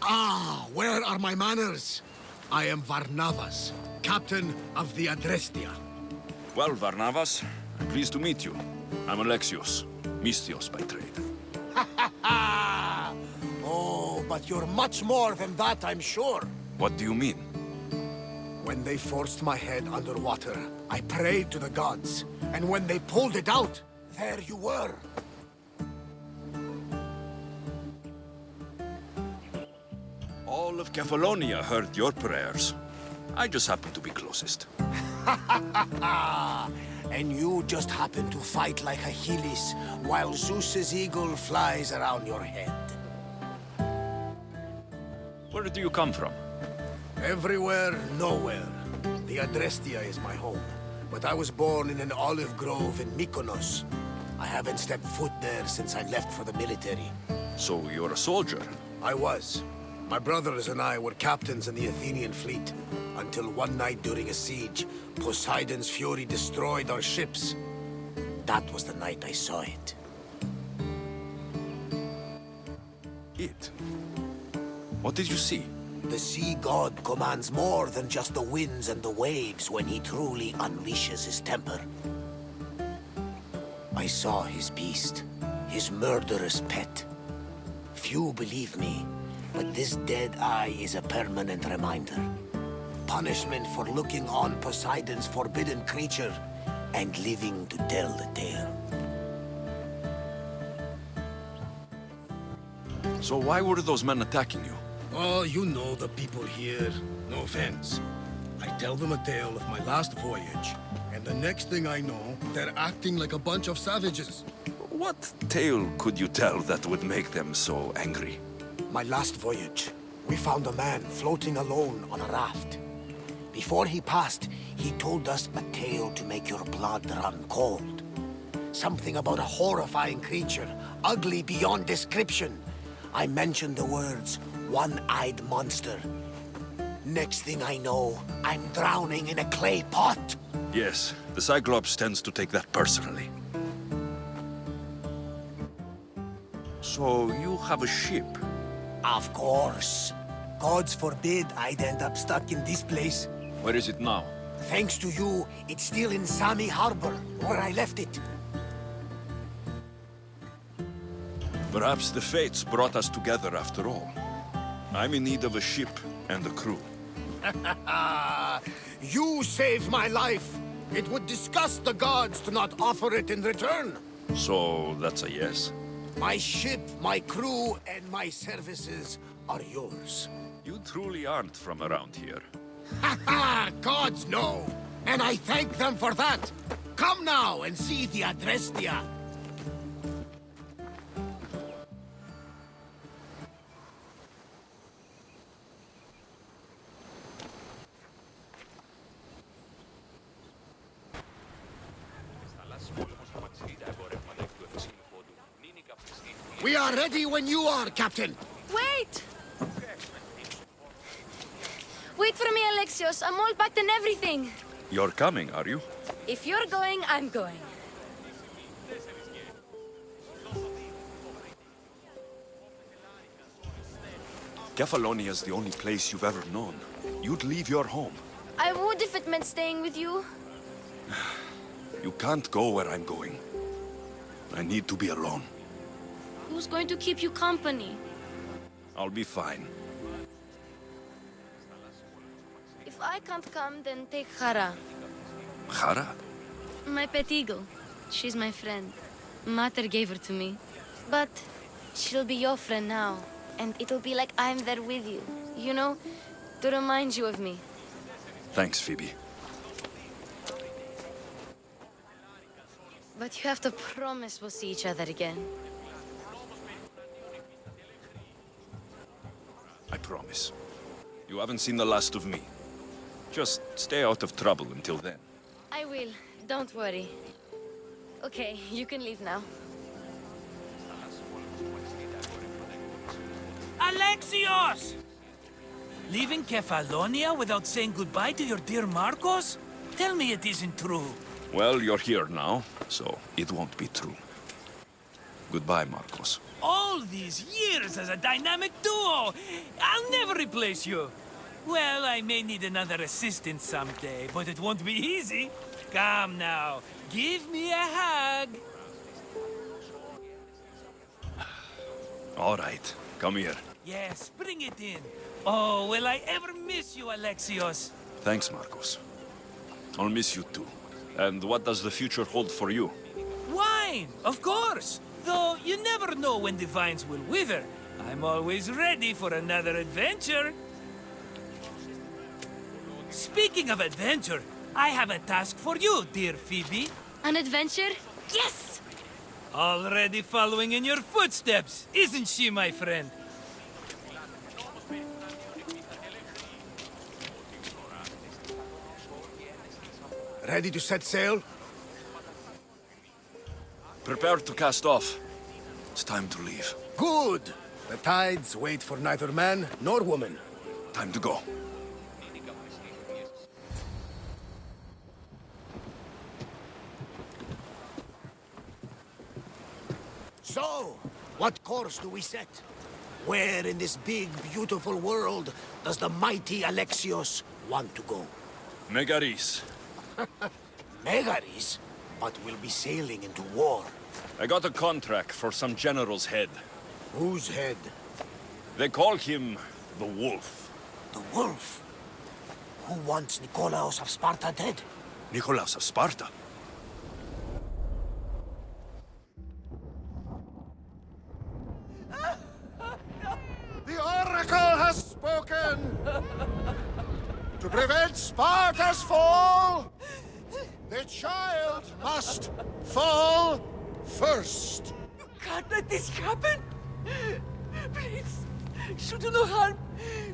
C: Ah, where are my manners? I am Varnavas, captain of the Adrestia.
H: Well, Varnavas, I'm pleased to meet you. I'm Alexios, Mystios by trade.
C: Oh, but you're much more than that, I'm sure.
H: What do you mean?
C: When they forced my head underwater, I prayed to the gods. And when they pulled it out, there you were.
H: All of Kefalonia heard your prayers. I just happen to be closest.
C: And you just happen to fight like Achilles, while Zeus's eagle flies around your head.
H: Where do you come from?
C: Everywhere, nowhere. The Adrestia is my home, but I was born in an olive grove in Mykonos. I haven't stepped foot there since I left for the military.
H: So you're a soldier?
C: I was. My brothers and I were captains in the Athenian fleet, until one night during a siege, Poseidon's fury destroyed our ships. That was the night I saw it.
H: It? What did you see?
C: The sea god commands more than just the winds and the waves when he truly unleashes his temper. I saw his beast, his murderous pet. Few believe me, but this dead eye is a permanent reminder. Punishment for looking on Poseidon's forbidden creature and living to tell the tale.
H: So why were those men attacking you?
C: Oh, you know the people here. No offense. I tell them a tale of my last voyage, and the next thing I know, they're acting like a bunch of savages.
H: What tale could you tell that would make them so angry?
C: My last voyage, we found a man floating alone on a raft. Before he passed, he told us a tale to make your blood run cold. Something about a horrifying creature, ugly beyond description. I mentioned the words, one-eyed monster. Next thing I know, I'm drowning in a clay pot.
H: Yes, the Cyclops tends to take that personally. So you have a ship?
C: Of course. Gods forbid I'd end up stuck in this place.
H: Where is it now?
C: Thanks to you, it's still in Sami Harbor, where I left it.
H: Perhaps the fates brought us together after all. I'm in need of a ship and a crew.
C: You saved my life. It would disgust the gods to not offer it in return.
H: So that's a yes?
C: My ship, my crew, and my services are yours.
H: You truly aren't from around here.
C: Ha ha! Gods know! And I thank them for that! Come now and see the Adrestia! We are ready when you are, Captain!
N: Wait! Wait for me, Alexios. I'm all packed and everything.
H: You're coming, are you?
N: If you're going, I'm going.
H: Kefalonia is the only place you've ever known. You'd leave your home.
N: I would if it meant staying with you.
H: You can't go where I'm going. I need to be alone.
N: Who's going to keep you company?
H: I'll be fine.
N: If I can't come, then take Hara.
H: Hara?
N: My pet eagle. She's my friend. Mater gave her to me. But she'll be your friend now. And it'll be like I'm there with you. You know? To remind you of me.
H: Thanks, Phoebe.
N: But you have to promise we'll see each other again.
H: I promise. You haven't seen the last of me. Just stay out of trouble until then.
N: I will. Don't worry. Okay, you can leave now.
K: Alexios! Leaving Kefalonia without saying goodbye to your dear Marcos? Tell me it isn't true.
H: Well, you're here now, so it won't be true. Goodbye, Marcos.
K: All these years as a dynamic duo! I'll never replace you! Well, I may need another assistant someday, but it won't be easy. Come now, give me a hug.
H: All right, come here.
K: Yes, bring it in. Oh, will I ever miss you, Alexios?
H: Thanks, Marcos. I'll miss you too. And what does the future hold for you?
K: Wine, of course. Though you never know when the vines will wither. I'm always ready for another adventure. Speaking of adventure, I have a task for you, dear Phoebe.
N: An adventure? Yes!
K: Already following in your footsteps, isn't she, my friend?
C: Ready to set sail?
H: Prepare to cast off. It's time to leave.
C: Good! The tides wait for neither man nor woman.
H: Time to go.
C: So, what course do we set? Where in this big, beautiful world does the mighty Alexios want to go?
H: Megaris.
C: Megaris? But we'll be sailing into war.
H: I got a contract for some general's head.
C: Whose head?
H: They call him the Wolf.
C: The Wolf? Who wants Nikolaos of Sparta dead?
H: Nikolaos of Sparta?
B: The Oracle has spoken! To prevent Sparta's fall, the child must fall first.
L: You can't let this happen! Please, she'll do no harm.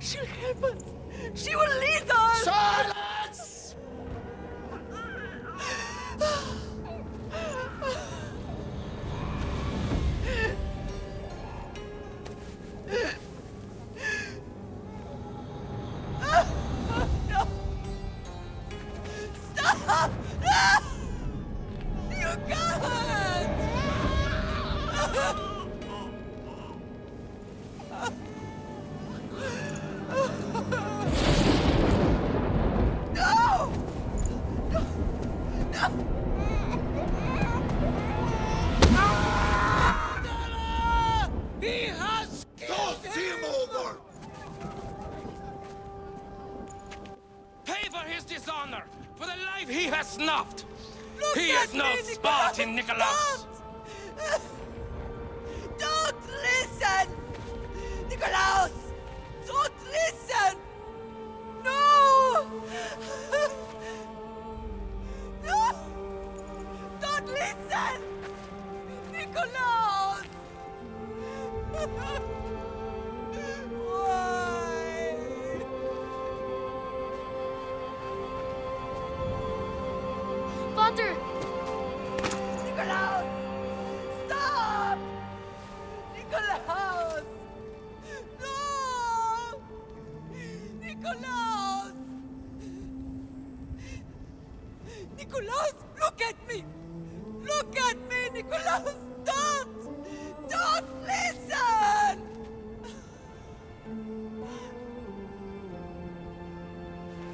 L: She'll help us. She will lead us!
B: Silence!
L: No! Stop! No! You can't! No! No! No! He has killed him over!
A: Pay for his dishonor, for the life he has snuffed.
L: Look
A: He
L: at
A: is no
L: me,
A: Spartan, Nikolaos.
L: Don't listen! Nikolaos! Don't listen! No! No! Don't listen! Nikolaos! Why?
N: Potter!
L: Nikolaos! Stop! Nikolaos! No! Nikolaos! Nikolaos, look at me! Look at me, Nikolaos! Don't! Don't listen!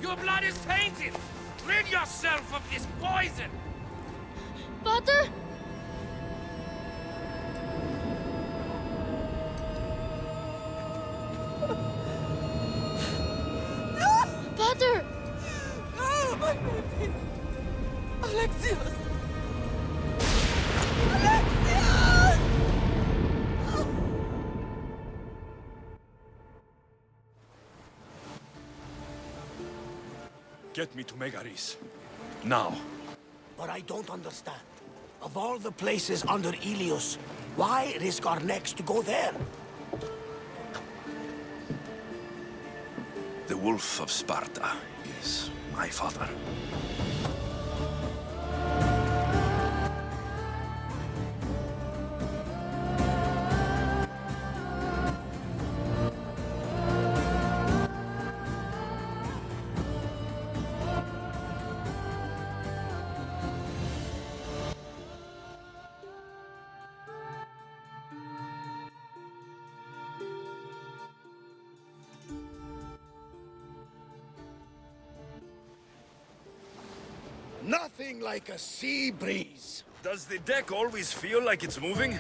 A: Your blood is tainted. Rid yourself of this poison.
N: Potter? Potter!
L: Oh, my baby! Alexios! Alexios!
H: Get me to Megaris. Now.
C: But I don't understand. Of all the places under Ilios, why risk our necks to go there?
H: The Wolf of Sparta is my father.
C: Nothing like a sea breeze.
H: Does the deck always feel like it's moving?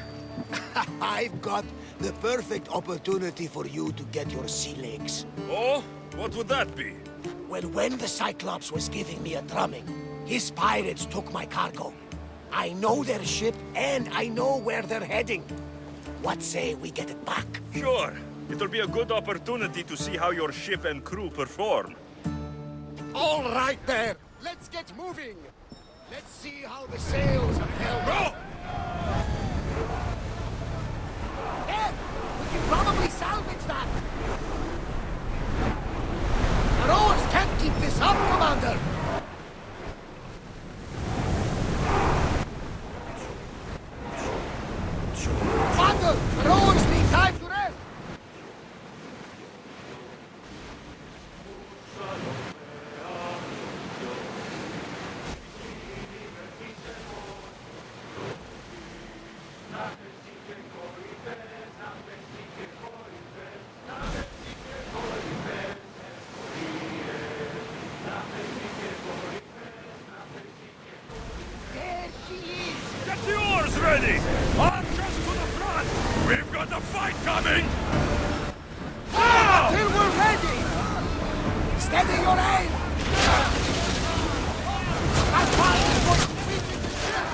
C: I've got the perfect opportunity for you to get your sea legs.
H: Oh? What would that be?
C: Well, when the Cyclops was giving me a drumming, his pirates took my cargo. I know their ship, and I know where they're heading. What say we get it back?
H: Sure. It'll be a good opportunity to see how your ship and crew perform.
C: All right there. Let's get moving. Let's see how the sails have held up. Yeah, we can probably salvage that. The rowers can't keep this up, Commander. Commander, the rowers need time to rest.
H: Get the oars ready! Archers to the front! We've got a fight coming!
C: Until we're ready! Steady your aim! That's why this was sweeping the ship!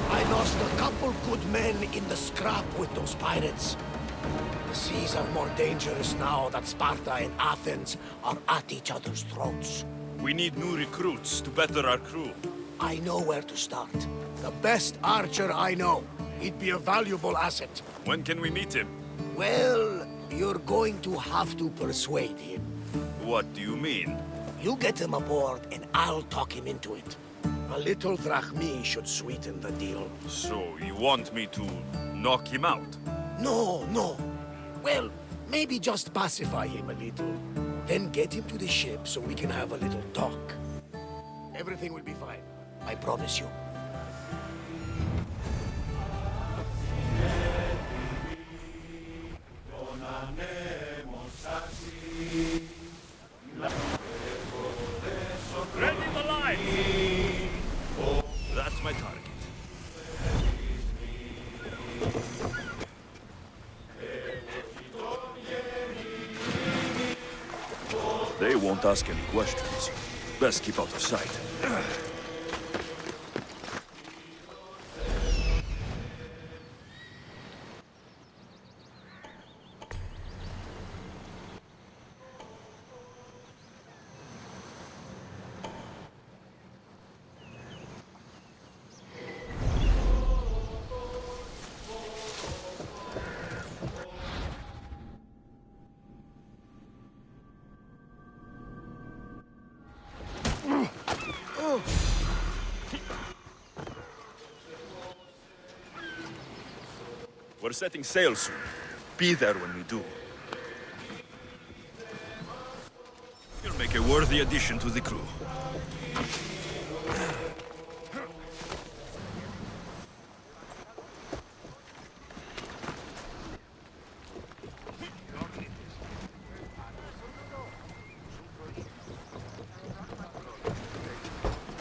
C: I lost a couple good men in the scrap with those pirates. The seas are more dangerous now that Sparta and Athens are at each other's throats.
H: We need new recruits to better our crew.
C: I know where to start. The best archer I know. He'd be a valuable asset.
H: When can we meet him?
C: Well, you're going to have to persuade him.
H: What do you mean?
C: You get him aboard and I'll talk him into it. A little drachmi should sweeten the deal.
H: So you want me to knock him out?
C: No, no. Well, maybe just pacify him a little. Then get him to the ship so we can have a little talk. Everything will be fine. I promise you.
H: Ready the line! That's my target. They won't ask any questions. Best keep out of sight. We're setting sail soon. Be there when we do. You'll make a worthy addition to the crew.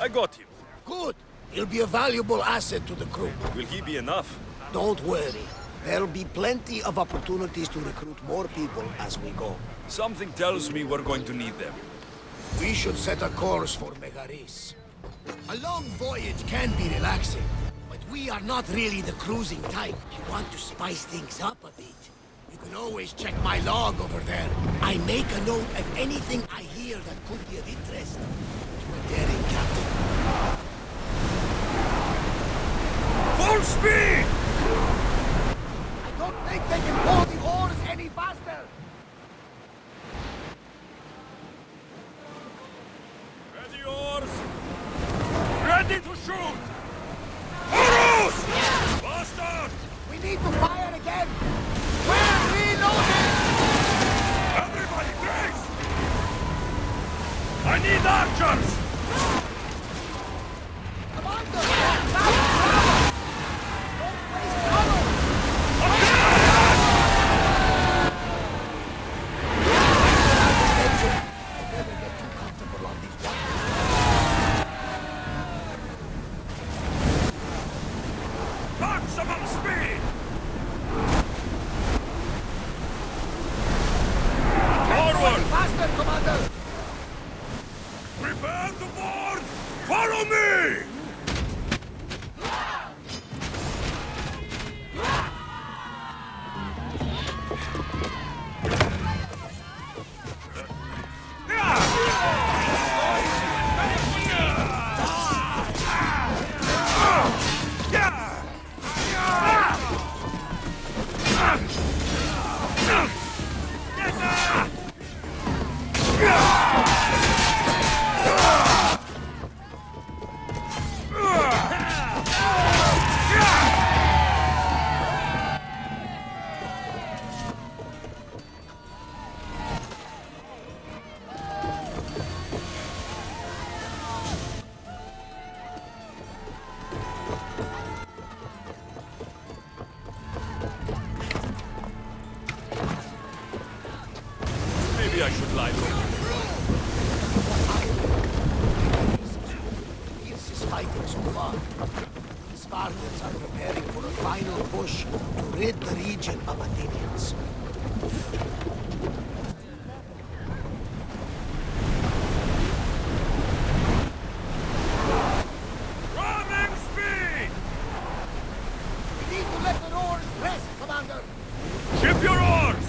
H: I got him.
C: Good. He'll be a valuable asset to the crew.
H: Will he be enough?
C: Don't worry. There'll be plenty of opportunities to recruit more people as we go.
H: Something tells me we're going to need them.
C: We should set a course for Megaris. A long voyage can be relaxing, but we are not really the cruising type. You want to spice things up a bit. You can always check my log over there. I make a note of anything I hear that could be of interest to a daring captain.
H: Full speed!
C: I don't think they can pull the oars any faster!
H: Ready oars! Ready to shoot! Paros! Bastard!
C: We need to fire again! We're reloading!
H: Everybody brace! I need archers!
C: fighting so far. The Spartans are preparing for a final push to rid the region of Athenians.
O: Ramming speed!
C: We need to let the oars rest, Commander!
O: Ship your oars!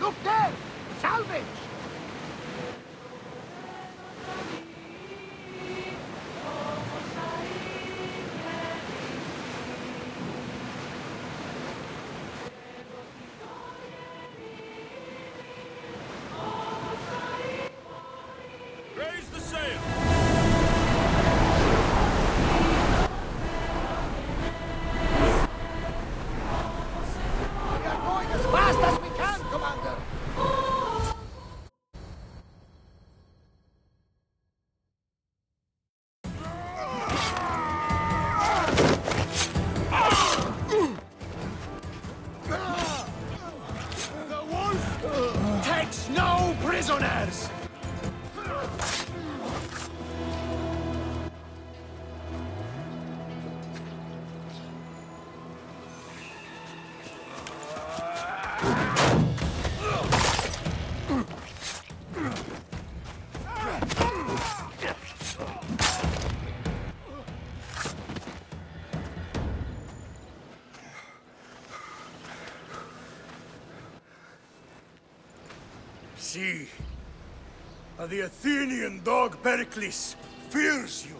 C: Look there! Salvage!
O: Raise the sail!
C: We are going as fast as we can, Commander!
B: The wolf takes no prisoners! See, the Athenian dog Perikles fears you.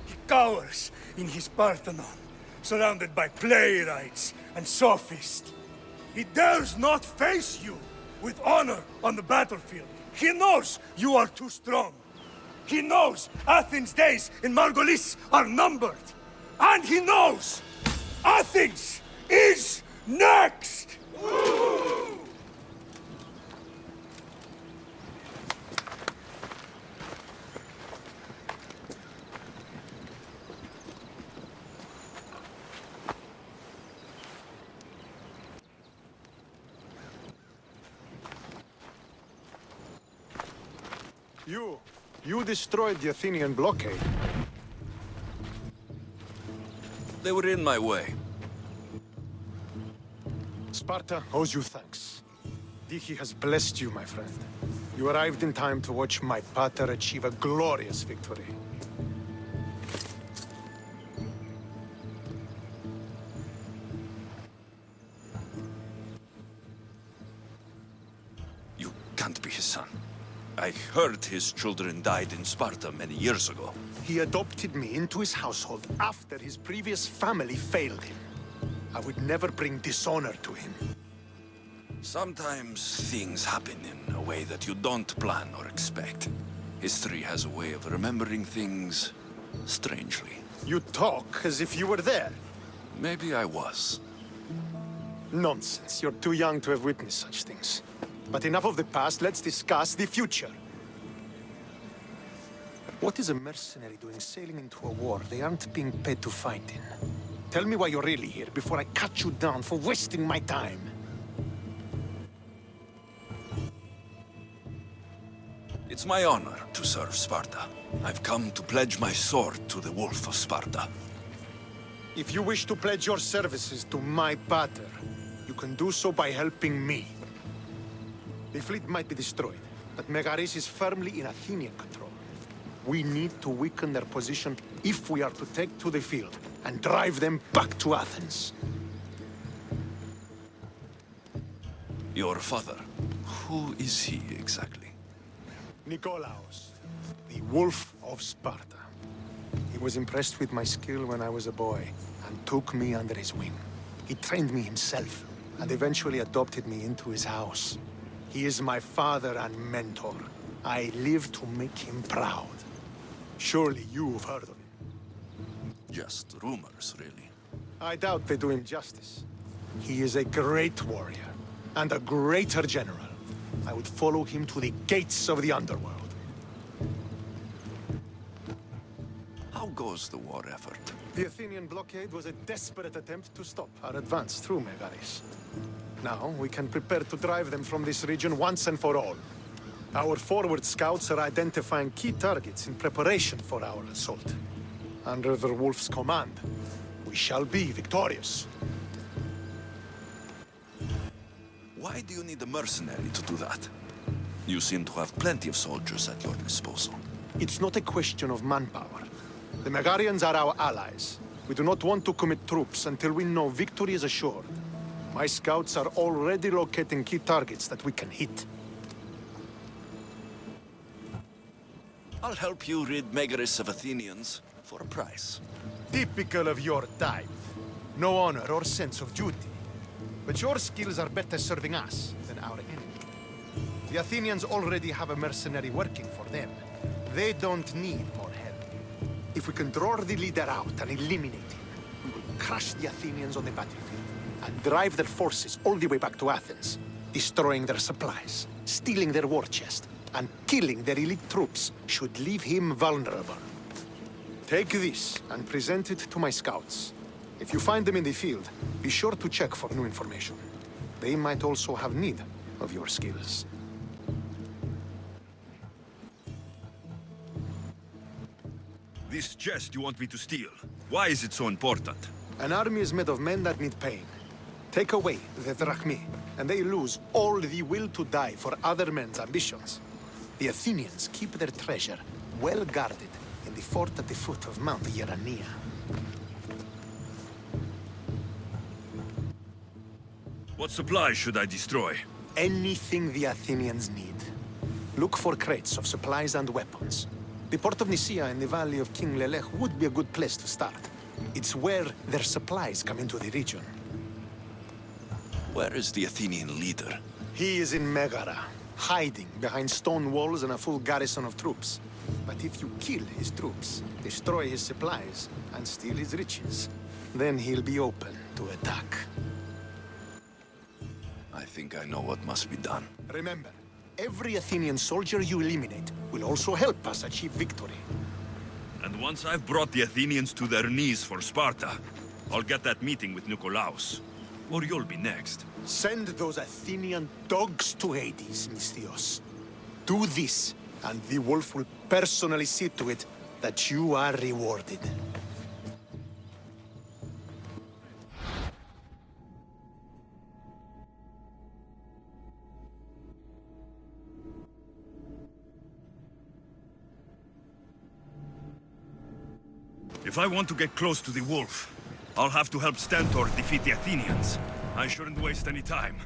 B: He cowers in his Parthenon, surrounded by playwrights and sophists. He dares not face you with honor on the battlefield. He knows you are too strong. He knows Athens' days in Margolis are numbered. And he knows Athens is next! You destroyed the Athenian blockade.
H: They were in my way.
B: Sparta owes you thanks. Dihi has blessed you, my friend. You arrived in time to watch my pater achieve a glorious victory.
H: You can't be his son. I heard his children died in Sparta many years ago.
B: He adopted me into his household after his previous family failed him. I would never bring dishonor to him.
H: Sometimes things happen in a way that you don't plan or expect. History has a way of remembering things strangely.
B: You talk as if you were there.
H: Maybe I was.
B: Nonsense. You're too young to have witnessed such things. But enough of the past, let's discuss the future. What is a mercenary doing sailing into a war they aren't being paid to fight in? Tell me why you're really here before I cut you down for wasting my time.
H: It's my honor to serve Sparta. I've come to pledge my sword to the Wolf of Sparta.
B: If you wish to pledge your services to my pater, you can do so by helping me. The fleet might be destroyed, but Megaris is firmly in Athenian control. We need to weaken their position if we are to take to the field and drive them back to Athens.
H: Your father, who is he exactly?
B: Nikolaos, the Wolf of Sparta. He was impressed with my skill when I was a boy and took me under his wing. He trained me himself and eventually adopted me into his house. He is my father and mentor. I live to make him proud. Surely you've heard of him.
H: Just rumors, really.
B: I doubt they do him justice. He is a great warrior and a greater general. I would follow him to the gates of the underworld.
H: How goes the war effort?
B: The Athenian blockade was a desperate attempt to stop our advance through Megaris. Now we can prepare to drive them from this region once and for all.
S: Our forward scouts are identifying key targets in preparation for our assault. Under the Wolf's command, we shall be victorious.
H: Why do you need a mercenary to do that? You seem to have plenty of soldiers at your disposal.
S: It's not a question of manpower. The Megarians are our allies. We do not want to commit troops until we know victory is assured. My scouts are already locating key targets that we can hit.
H: I'll help you rid Megaris of Athenians for a price.
S: Typical of your type. No honor or sense of duty. But your skills are better serving us than our enemy. The Athenians already have a mercenary working for them. They don't need more help. If we can draw the leader out and eliminate him, we will crush the Athenians on the battlefield and drive their forces all the way back to Athens, destroying their supplies, stealing their war chest, and killing their elite troops should leave him vulnerable. Take this and present it to my scouts. If you find them in the field, be sure to check for new information. They might also have need of your skills.
H: This chest you want me to steal, why is it so important?
S: An army is made of men that need pain. Take away the drachmi, and they lose all the will to die for other men's ambitions. The Athenians keep their treasure well guarded in the fort at the foot of Mount Ierania.
H: What supplies should I destroy?
S: Anything the Athenians need. Look for crates of supplies and weapons. The port of Nicaea in the valley of King Lelech would be a good place to start. It's where their supplies come into the region.
H: Where is the Athenian leader?
S: He is in Megara, hiding behind stone walls and a full garrison of troops. But if you kill his troops, destroy his supplies, and steal his riches, then he'll be open to attack.
H: I think I know what must be done.
S: Remember, every Athenian soldier you eliminate will also help us achieve victory.
H: And once I've brought the Athenians to their knees for Sparta, I'll get that meeting with Nikolaos. Or you'll be next.
S: Send those Athenian dogs to Hades, Misthios. Do this, and the Wolf will personally see to it that you are rewarded.
H: If I want to get close to the Wolf, I'll have to help Stentor defeat the Athenians. I shouldn't waste any time.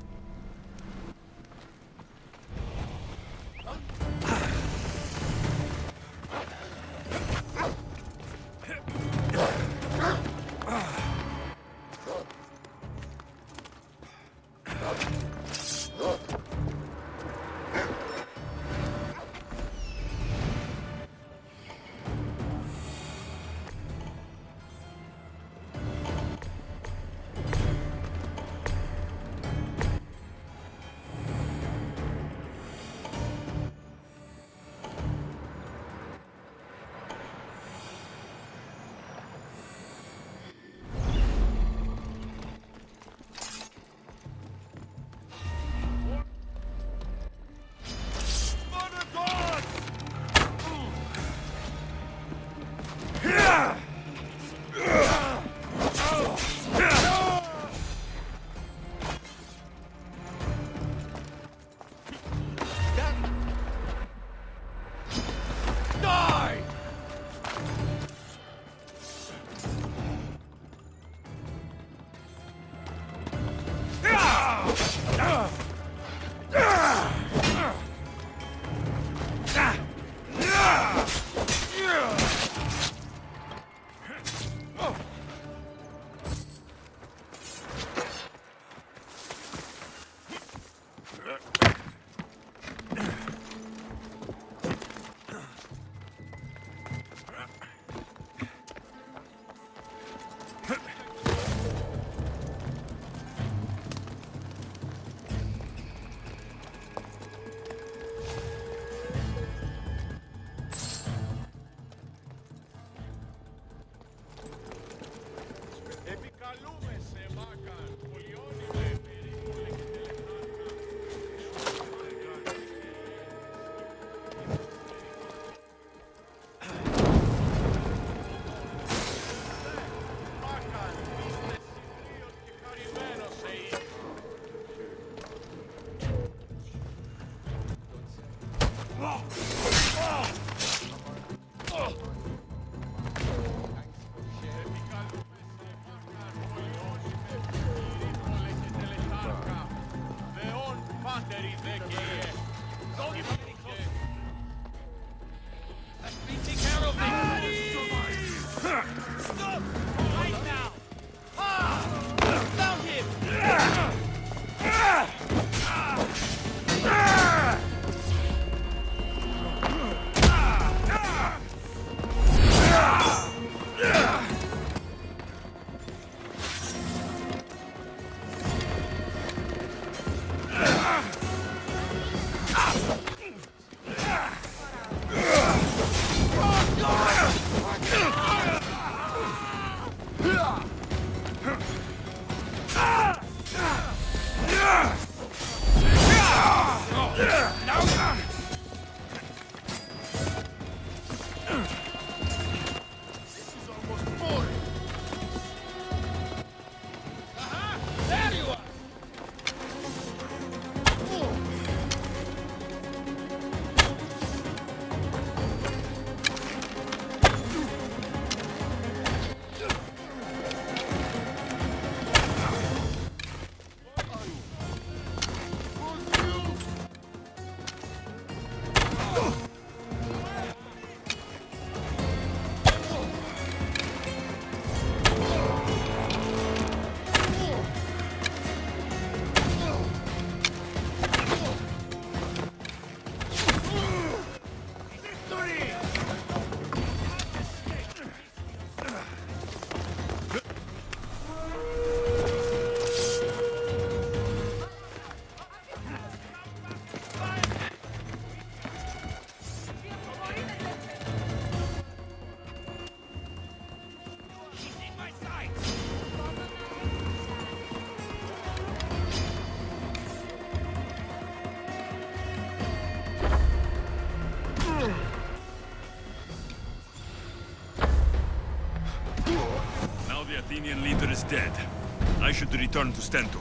H: The Athenian leader is dead. I should return to Stentor.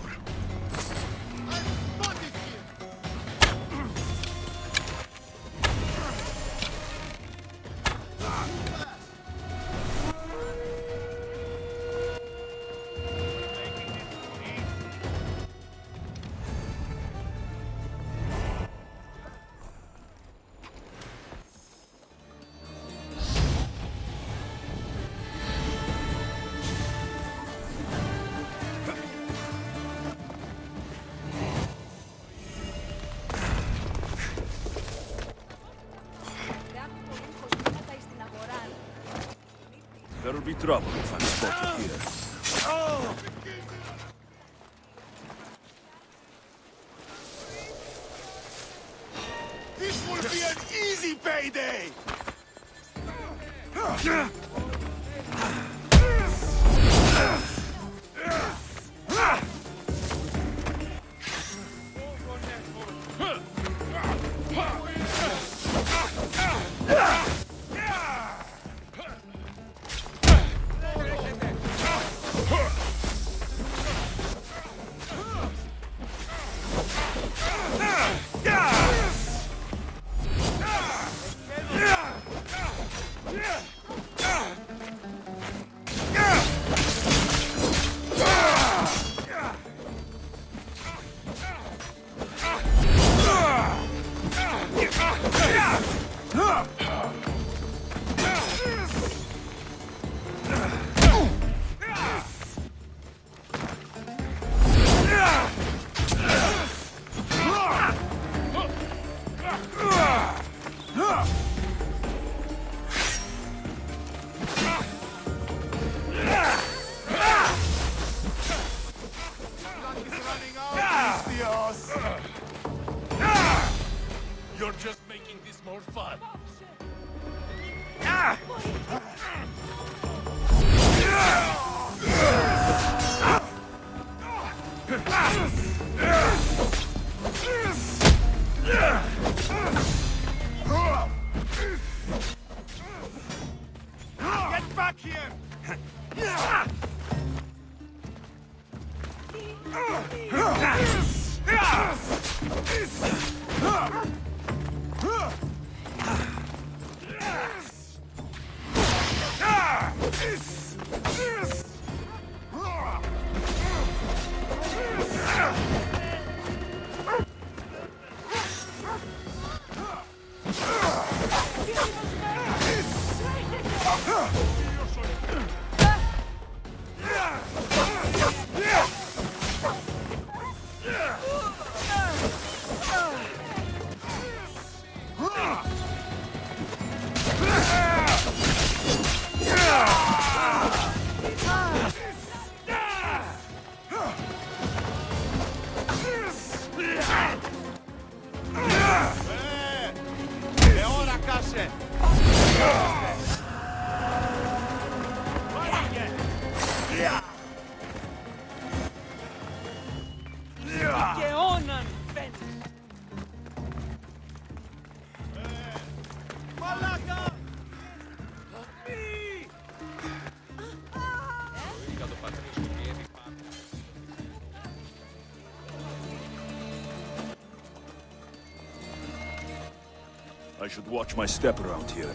H: There'll be trouble if I'm spotted here.
C: This will be an easy payday!
O: You're just making this more fun.
C: Get back here!
H: I should watch my step around here.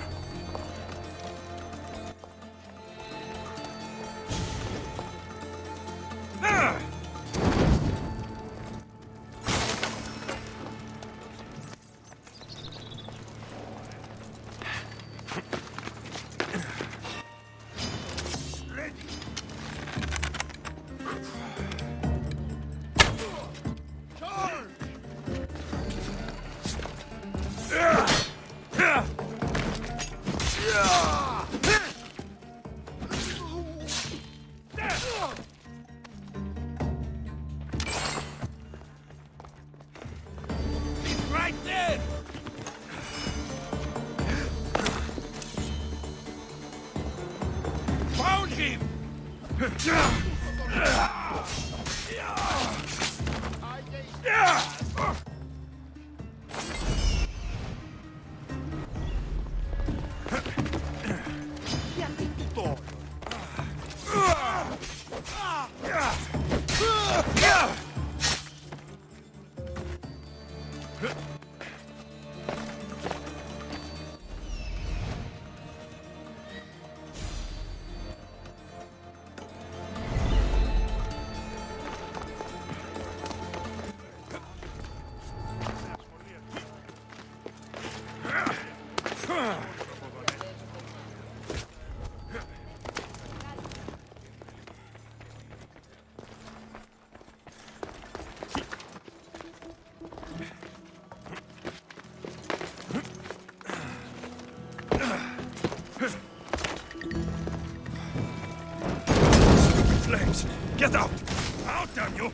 O: Flames! Get out! Out, damn you!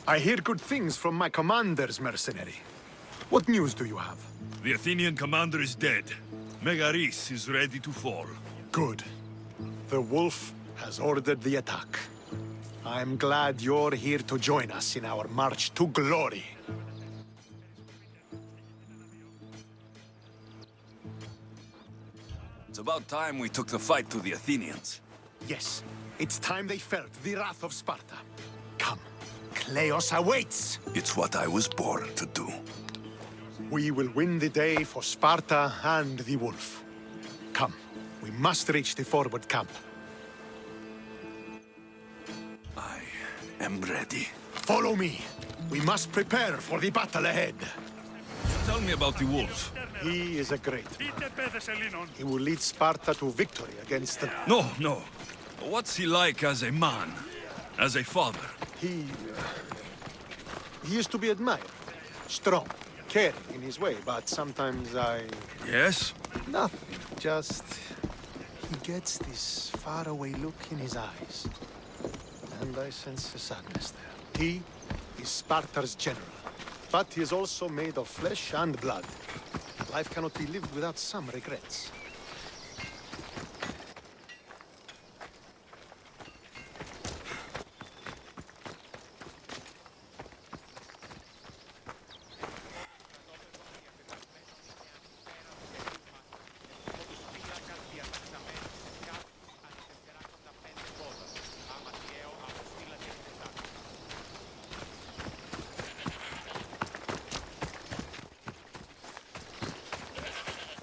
S: I hear good things from my commanders, mercenary. What news do you have?
O: The Athenian commander is dead. Megaris is ready to fall.
S: Good. The Wolf has ordered the attack. I'm glad you're here to join us in our march to glory.
H: It's about time we took the fight to the Athenians.
S: Yes, it's time they felt the wrath of Sparta. Come, Kleos awaits!
H: It's what I was born to do.
S: We will win the day for Sparta and the Wolf. Come, we must reach the forward camp.
H: I am ready.
S: Follow me. We must prepare for the battle ahead.
O: Tell me about the Wolf.
S: He is a great man. He will lead Sparta to victory against the...
O: No. What's he like as a man? As a father?
S: He is to be admired. Strong, caring in his way, but sometimes I...
O: Yes?
S: Nothing, just... He gets this faraway look in his eyes. And I sense a sadness there. He is Sparta's general, but he is also made of flesh and blood. Life cannot be lived without some regrets.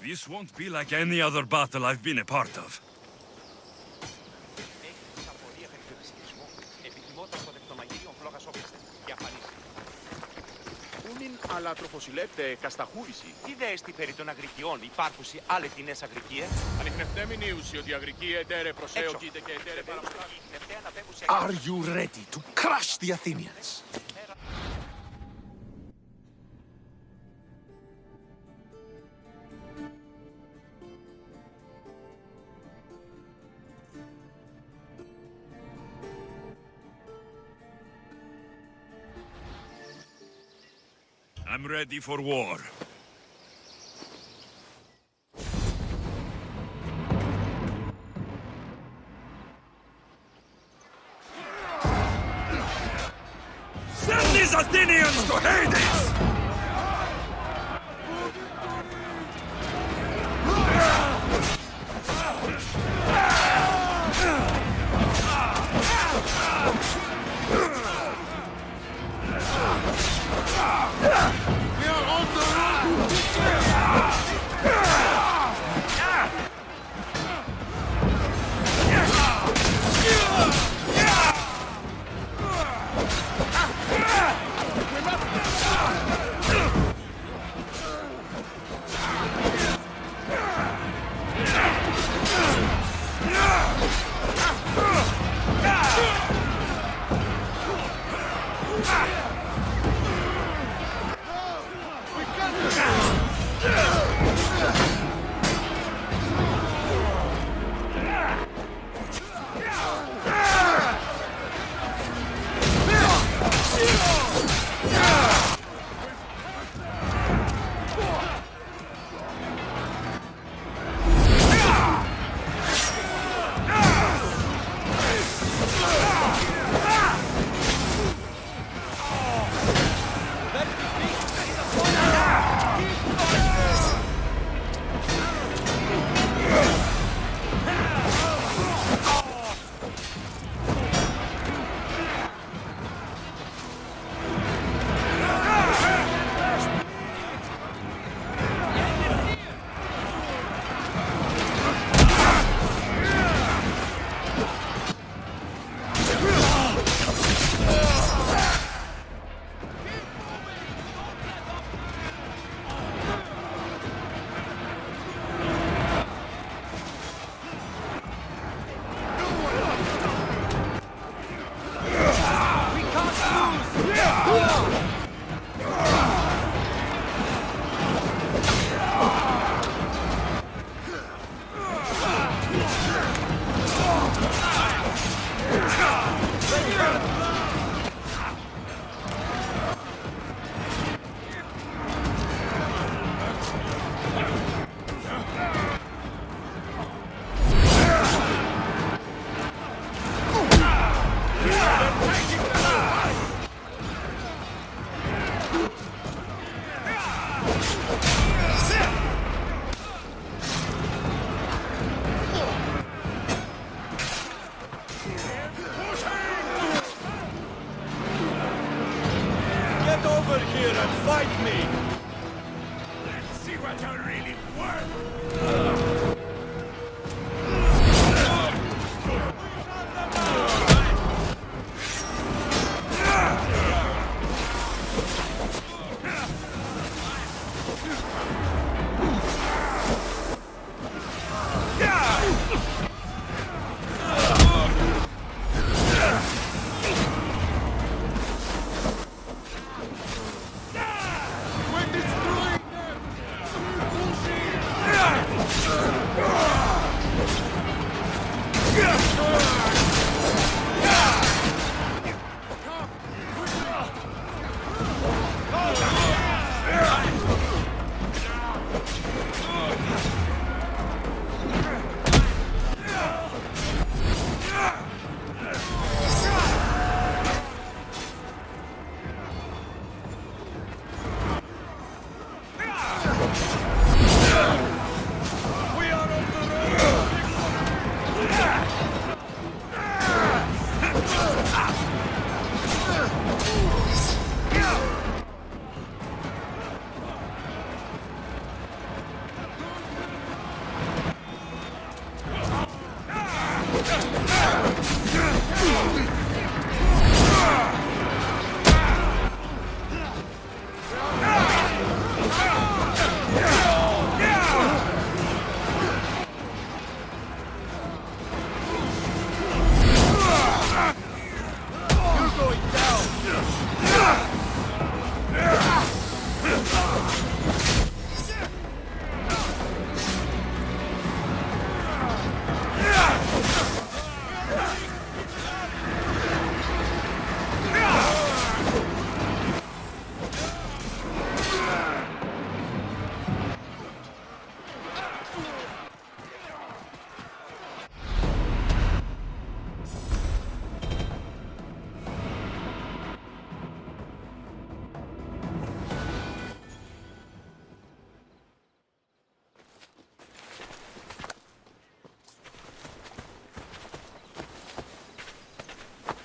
O: This won't be like any other battle I've been a part of.
T: Αλλά τροφοσυλλέπτε κασταχούριση. Τι δέστη περί των Αγρικιών, υπάρχουσι άλλοι τινές Αγρικίες.
O: Ανιχνευτέμινη ουσιο ότι Αγρικοί ετέρε προσέοκειται και ετέρε παρασταγή.
S: Are you ready to crush the Athenians?
O: I'm ready for war. Send these Athenians to Hades!
C: Get over here and fight me! Let's see what you're really worth!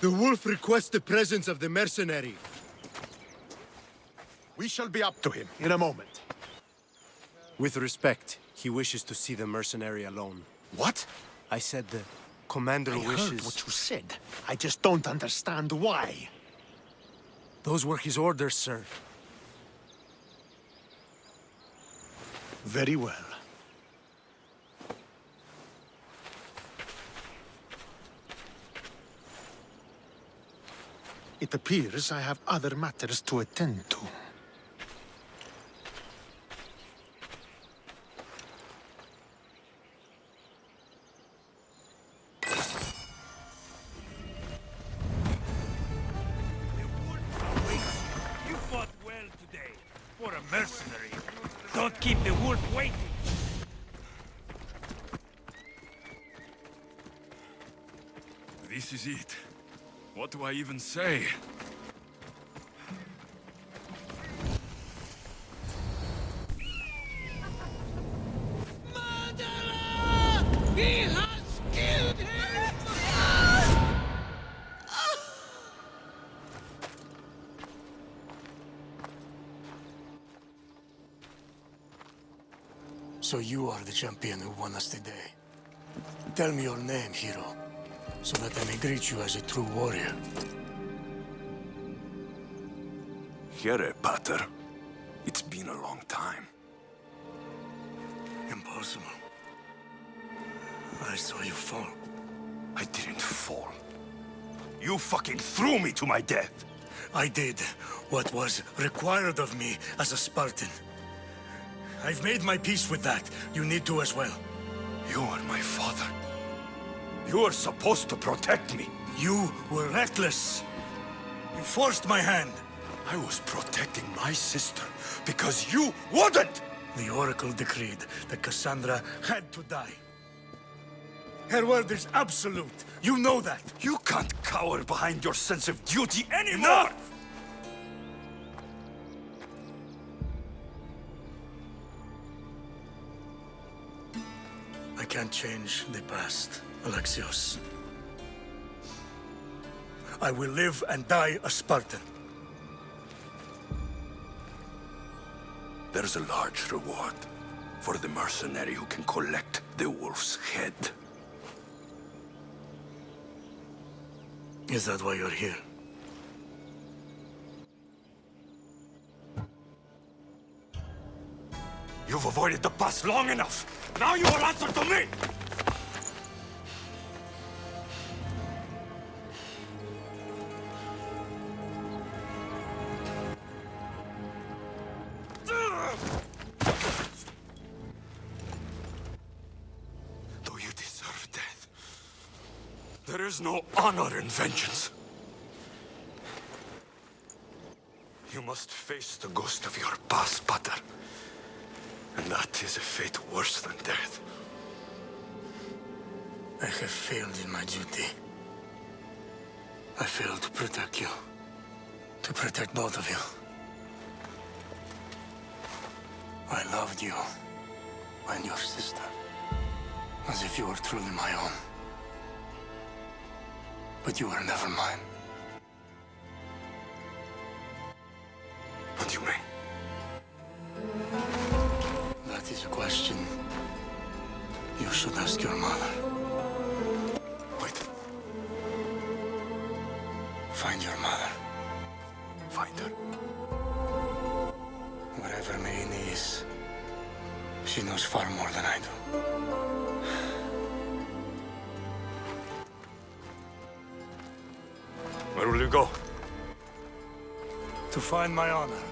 S: The wolf requests the presence of the mercenary. We shall be up to him in a moment.
R: With respect, he wishes to see the mercenary alone.
S: What?
R: I said the commander wishes...
S: I heard what you said. I just don't understand why.
R: Those were his orders, sir.
S: Very well. It appears I have other matters to attend to.
K: You fought well today. For a mercenary. Don't keep the wolf waiting.
H: This is it. What do I even say?
L: He has killed him!
U: So you are the champion who won us today. Tell me your name, hero, so that I may greet you as a true warrior.
H: Here, Pater. It's been a long time.
U: Impossible. I saw you fall.
H: I didn't fall. You fucking threw me to my death!
U: I did what was required of me as a Spartan. I've made my peace with that. You need to as well.
H: You are my father. You are supposed to protect me.
U: You were reckless. You forced my hand.
H: I was protecting my sister because you wouldn't!
U: The Oracle decreed that Cassandra had to die. Her word is absolute. You know that.
H: You can't cower behind your sense of duty anymore!
U: Enough! can't change the past, Alexios. I will live and die a Spartan.
H: There's a large reward for the mercenary who can collect the wolf's head.
U: Is that why you're here?
C: You've avoided the past long enough. Now you will answer to me! Though you deserve death, there is no honor in vengeance. You must face the ghost of your past, Pater. And that is a fate worse than death.
U: I have failed in my duty. I failed to protect you. To protect both of you. I loved you and your sister as if you were truly my own. But you were never mine.
C: What do you mean?
U: That is a question you should ask your mother.
C: Wait.
U: Find your mother.
C: Find her.
U: Wherever Meini is, she knows far more than I do.
C: Where will you go?
U: To find my honor.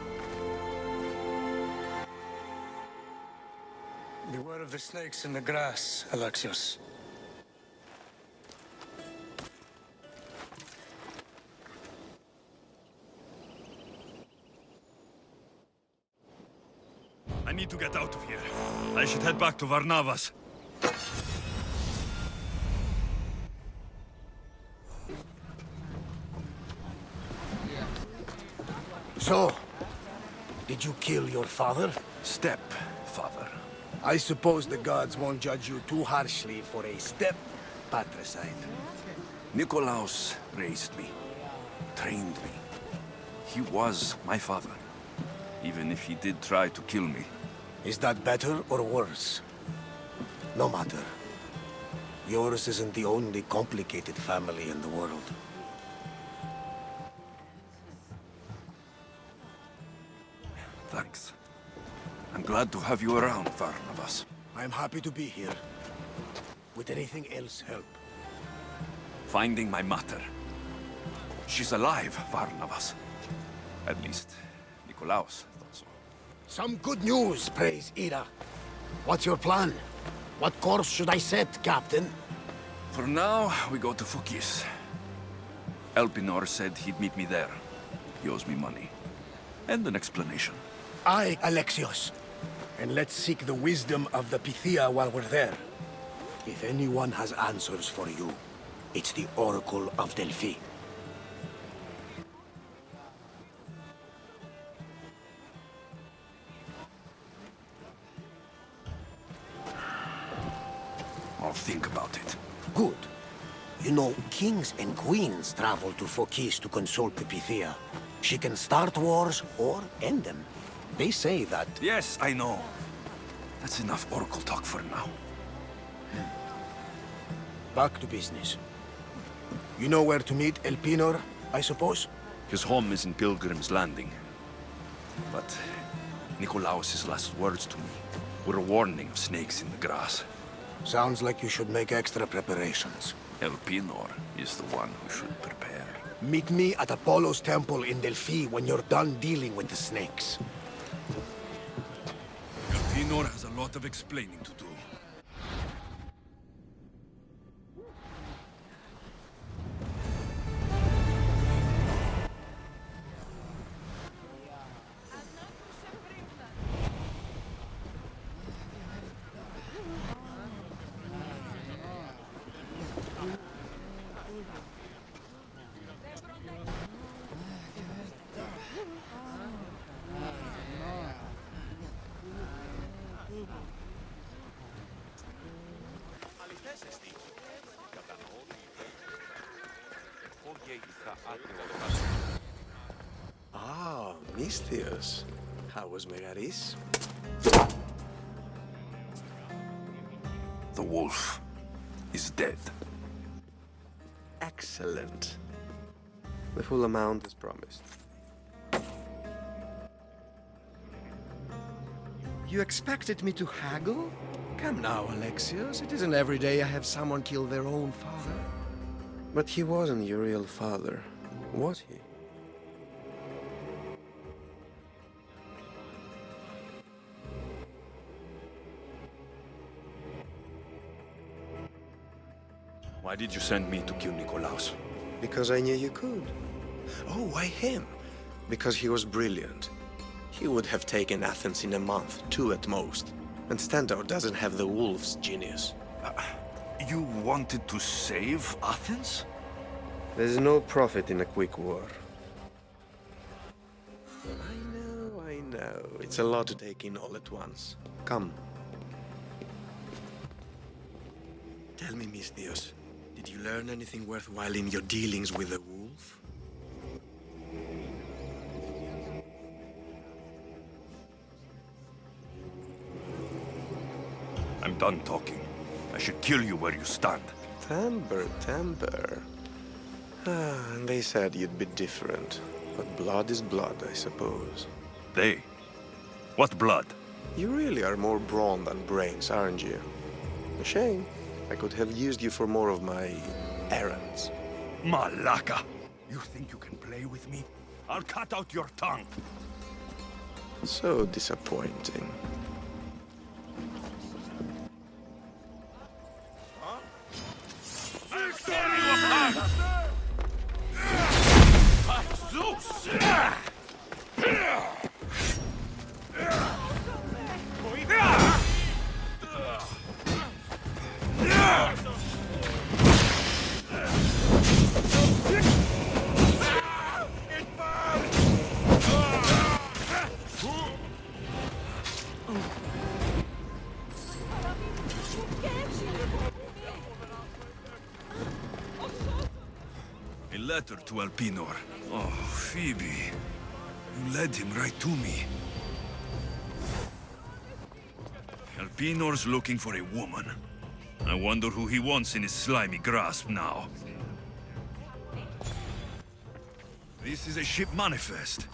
U: Beware of the snakes in the grass, Alexios.
C: I need to get out of here. I should head back to Varnavas.
D: So, did you kill your father?
H: Stepfather.
D: I suppose the gods won't judge you too harshly for a step-patricide.
H: Nikolaos raised me, trained me. He was my father, even if he did try to kill me.
D: Is that better or worse? No matter. Yours isn't the only complicated family in the world.
H: Thanks. I'm glad to have you around, Varnavas.
D: I'm happy to be here. Would anything else help?
H: Finding my mater. She's alive, Varnavas. At least, Nikolaos thought so.
D: Some good news, praise Ira. What's your plan? What course should I set, Captain?
H: For now, we go to Phokis. Elpinor said he'd meet me there. He owes me money. And an explanation.
D: Aye, Alexios. And let's seek the wisdom of the Pythia while we're there. If anyone has answers for you, it's the Oracle of Delphi.
H: I'll think about it.
D: Good. You know, kings and queens travel to Phokis to consult the Pythia. She can start wars or end them. They say that...
H: Yes, I know. That's enough Oracle talk for now.
D: Back to business. You know where to meet Elpinor, I suppose?
H: His home is in Pilgrim's Landing. But Nikolaos' last words to me were a warning of snakes in the grass.
D: Sounds like you should make extra preparations.
H: Elpinor is the one who should prepare.
D: Meet me at Apollo's temple in Delphi when you're done dealing with the snakes.
H: Elpinor has a lot of explaining to do.
R: Ah, Misthios. How was Megaris?
H: The wolf is dead.
R: Excellent. The full amount is promised. You expected me to haggle? Come now, Alexios. It isn't every day I have someone kill their own father. But he wasn't your real father, was he?
P: Why did you send me to kill Nikolaos?
R: Because I knew you could. Oh, why him? Because he was brilliant. He would have taken Athens in a month, 2 at most. And Stentor doesn't have the wolf's genius.
H: You wanted to save Athens?
R: There's no profit in a quick war. I know. It's a lot to take in all at once. Come. Tell me, Misthios, did you learn anything worthwhile in your dealings with the wolf?
H: I'm done talking. I should kill you where you stand.
R: Temper. And they said you'd be different. But blood is blood, I suppose.
H: They? What blood?
R: You really are more brawn than brains, aren't you? A shame. I could have used you for more of my errands.
H: Malaka! You think you can play with me? I'll cut out your tongue.
R: So disappointing.
H: A letter to Alpinor. Oh, Phoebe. You led him right to me. Alpinor's looking for a woman. I wonder who he wants in his slimy grasp now. This is a ship manifest.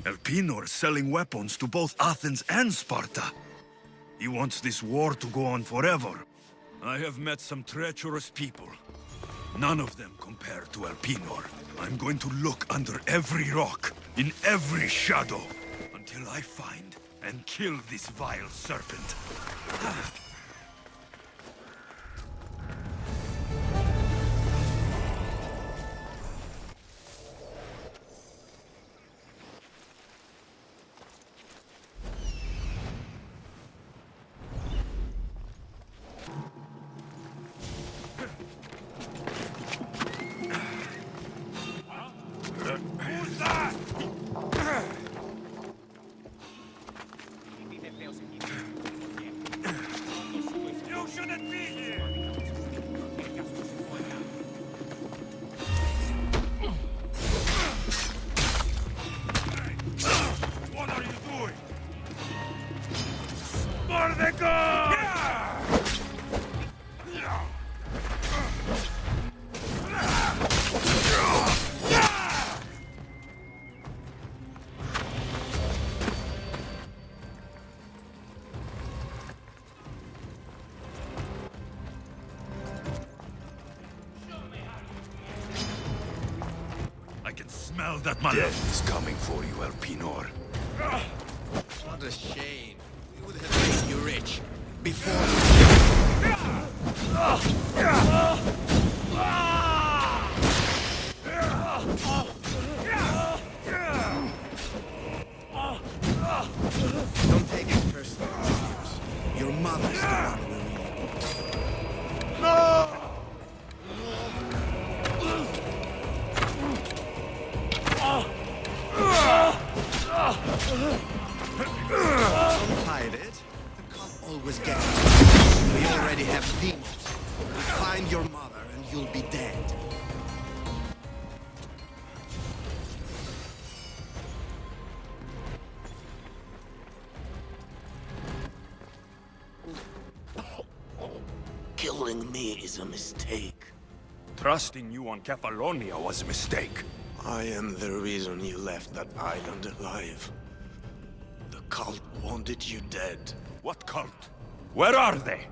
H: Alpinor selling weapons to both Athens and Sparta. He wants this war to go on forever. I have met some treacherous people. None of them compare to Alpinor. I'm going to look under every rock, in every shadow, until I find and kill this vile serpent. Smell that my death is coming for you, Alpinor.
R: What a shame. We would have made you rich before. Don't take it personally. Your mother's the one who will. No! Don't hide it. The cop always gets it. We already have demons. Find your mother and you'll be dead.
D: Killing me is a mistake.
P: Trusting you on Kefalonia was a mistake.
R: I am the reason you left that island alive. The cult wanted you dead.
P: What cult? Where are they?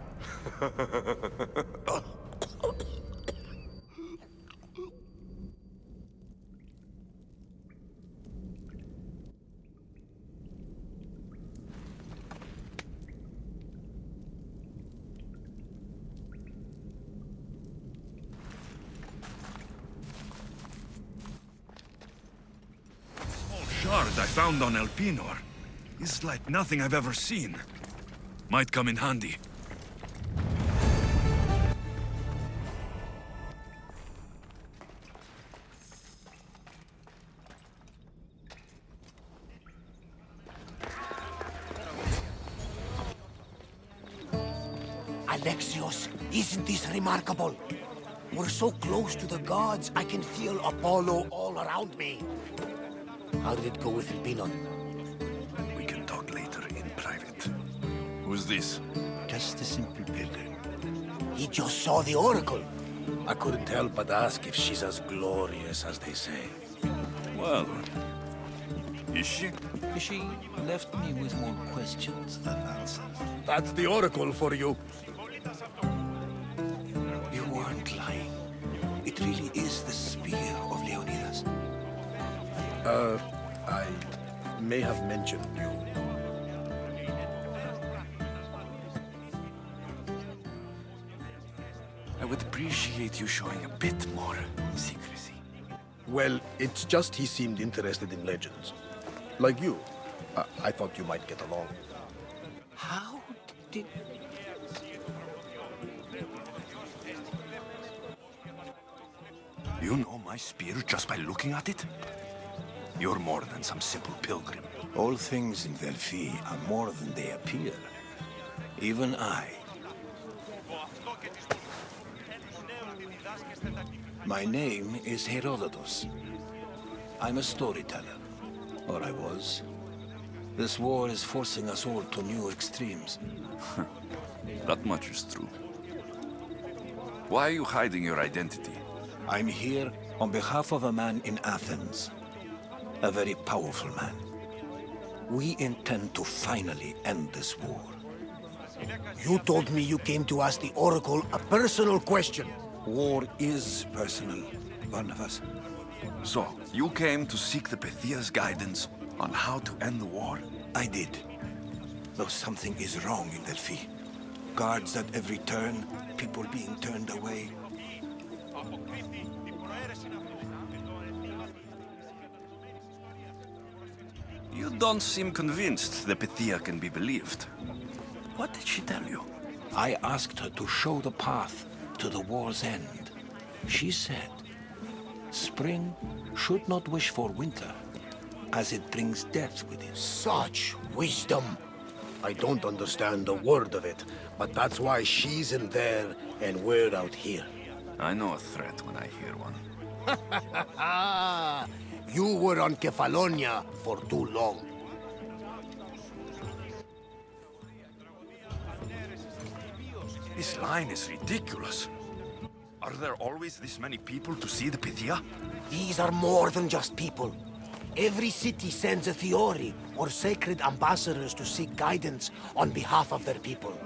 H: Shard I found on Elpinor is like nothing I've ever seen. Might come in handy.
D: Alexios, isn't this remarkable? We're so close to the gods, I can feel Apollo all around me. How did it go with Elpinon?
H: We can talk later in private. Who's this?
D: Just a simple pilgrim. He just saw the oracle. I couldn't help but ask if she's as glorious as they say.
H: Well, is she?
J: She left me with more questions than answers.
D: That's the oracle for you.
J: You weren't lying. It really is the spear of Leonidas.
D: I may have mentioned you.
H: I would appreciate you showing a bit more secrecy.
D: Well, it's just he seemed interested in legends. Like you. I thought you might get along.
J: How did...
H: You know my spear just by looking at it? You're more than some simple pilgrim.
J: All things in Delphi are more than they appear. Even I. My name is Herodotus. I'm a storyteller. Or I was. This war is forcing us all to new extremes.
H: That much is true. Why are you hiding your identity?
J: I'm here on behalf of a man in Athens. A very powerful man. We intend to finally end this war.
D: You told me you came to ask the oracle a personal question.
J: War is personal, Barnabas.
H: So, you came to seek the Pythia's guidance on how to end the war?
J: I did. Though something is wrong in Delphi. Guards at every turn, people being turned away.
H: You don't seem convinced the Pythia can be believed. What did she tell you?
J: I asked her to show the path to the war's end. She said, spring should not wish for winter, as it brings death with it.
D: Such wisdom! I don't understand a word of it, but that's why she's in there and we're out here.
H: I know a threat when I hear one.
D: You were on Kefalonia for too long.
H: This line is ridiculous. Are there always this many people to see the Pythia?
D: These are more than just people. Every city sends a Fiori or sacred ambassadors to seek guidance on behalf of their people.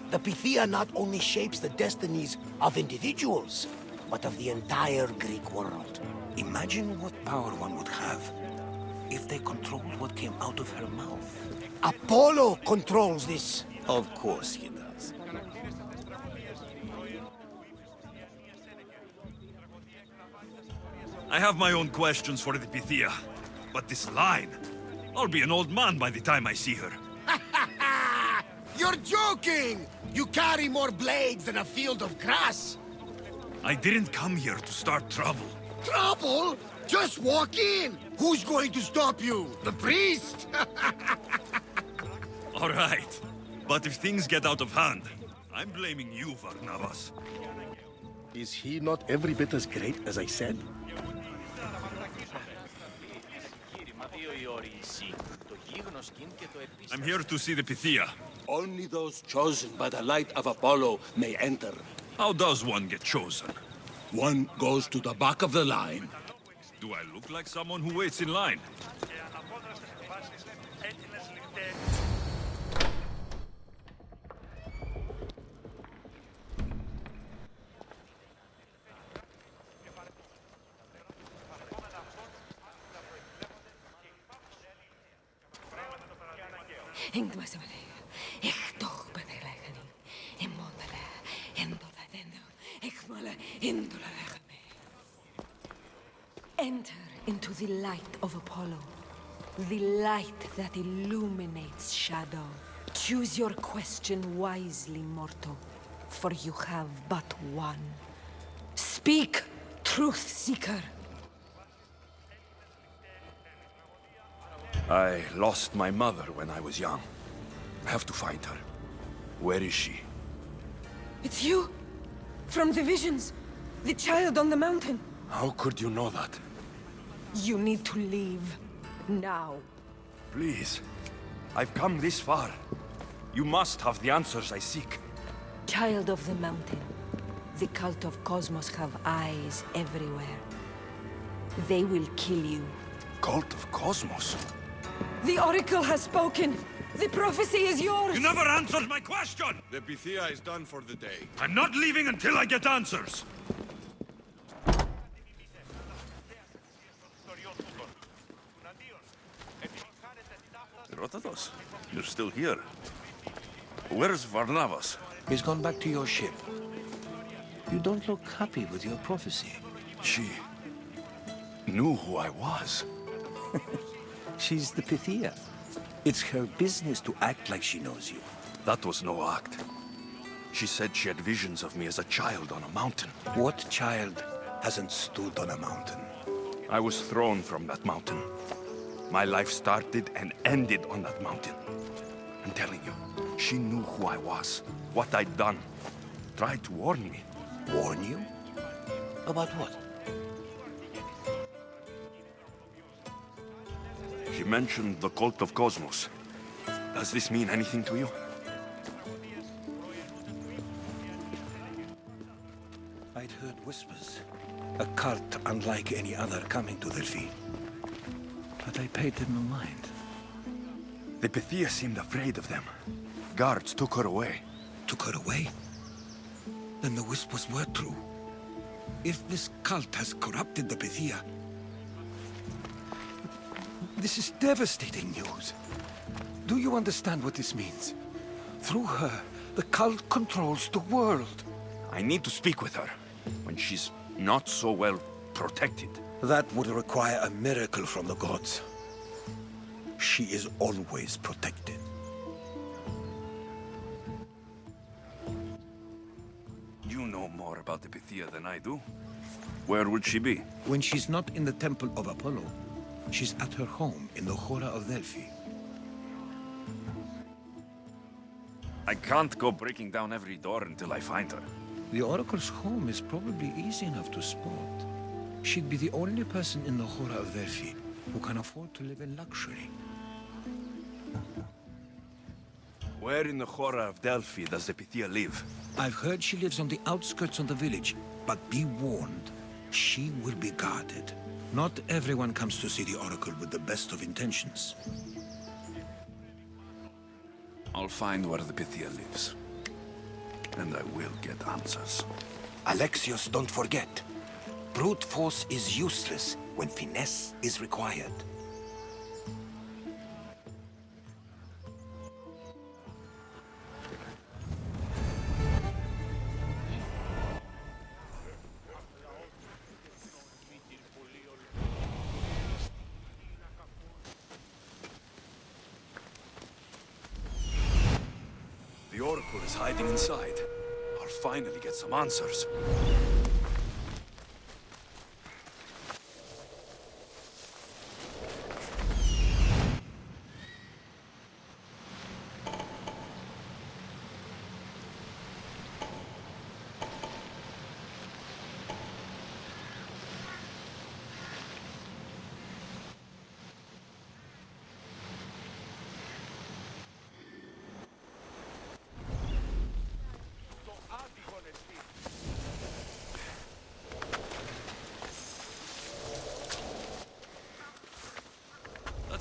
D: The Pythia not only shapes the destinies of individuals, but of the entire Greek world.
J: Imagine what power one would have if they controlled what came out of her mouth.
D: Apollo controls this.
J: Of course he does.
H: I have my own questions for the Pythia, but this line... I'll be an old man by the time I see her.
D: You're joking! You carry more blades than a field of grass!
H: I didn't come here to start trouble.
D: Trouble? Just walk in! Who's going to stop you? The priest?
H: All right. But if things get out of hand, I'm blaming you, Barnabas.
D: Is he not every bit as great as I said?
H: I'm here to see the Pythia.
J: Only those chosen by the light of Apollo may enter.
H: How does one get chosen?
J: One goes to the back of the line.
H: Do I look like someone who waits in line?
L: Enter into the light of Apollo, the light that illuminates shadow. Choose your question wisely, mortal, for you have but one. Speak, truth seeker.
H: I lost my mother when I was young. I have to find her. Where is she?
L: It's you! From the visions! The child on the mountain!
H: How could you know that?
L: You need to leave. Now.
H: Please. I've come this far. You must have the answers I seek.
L: Child of the mountain. The cult of Cosmos have eyes everywhere. They will kill you.
H: Cult of Cosmos?
L: The Oracle has spoken! The prophecy is yours!
H: You never answered my question!
C: The Pythia is done for the day.
H: I'm not leaving until I get answers! Herodotus, you're still here. Where's Varnavas?
J: He's gone back to your ship. You don't look happy with your prophecy.
H: She knew who I was.
J: She's the Pythia. It's her business to act like she knows you.
H: That was no act. She said she had visions of me as a child on a mountain.
J: What child hasn't stood on a mountain?
H: I was thrown from that mountain. My life started and ended on that mountain. I'm telling you, she knew who I was, what I'd done. Tried to warn me.
J: Warn you? About what?
H: She mentioned the cult of Cosmos. Does this mean anything to you?
J: I'd heard whispers. A cult unlike any other coming to Delphi. But I paid them no mind.
H: The Pythia seemed afraid of them. Guards took her away.
J: Took her away? Then the whispers were true. If this cult has corrupted the Pythia... This is devastating news. Do you understand what this means? Through her, the cult controls the world.
H: I need to speak with her, when she's not so well protected.
J: That would require a miracle from the gods. She is always protected.
H: You know more about the Pythia than I do. Where would she be?
J: When she's not in the temple of Apollo, she's at her home in the Hora of Delphi.
H: I can't go breaking down every door until I find her.
J: The Oracle's home is probably easy enough to spot. She'd be the only person in the Hora of Delphi who can afford to live in luxury.
H: Where in the Hora of Delphi does the Pythia live?
J: I've heard she lives on the outskirts of the village, but be warned, she will be guarded. Not everyone comes to see the Oracle with the best of intentions.
H: I'll find where the Pythia lives. And I will get answers.
J: Alexios, don't forget. Brute force is useless when finesse is required.
H: The Oracle is hiding inside. I'll finally get some answers.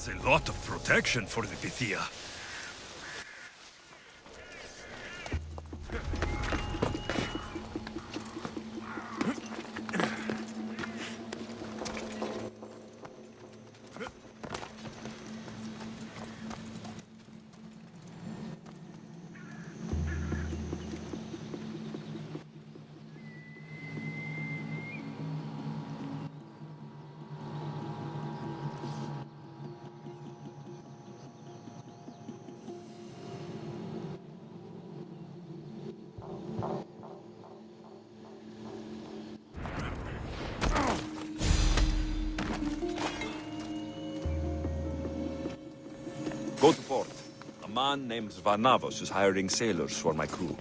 U: That's a lot of protection for the Pythia.
P: Go to port. A man named Vanavos is hiring sailors for my crew.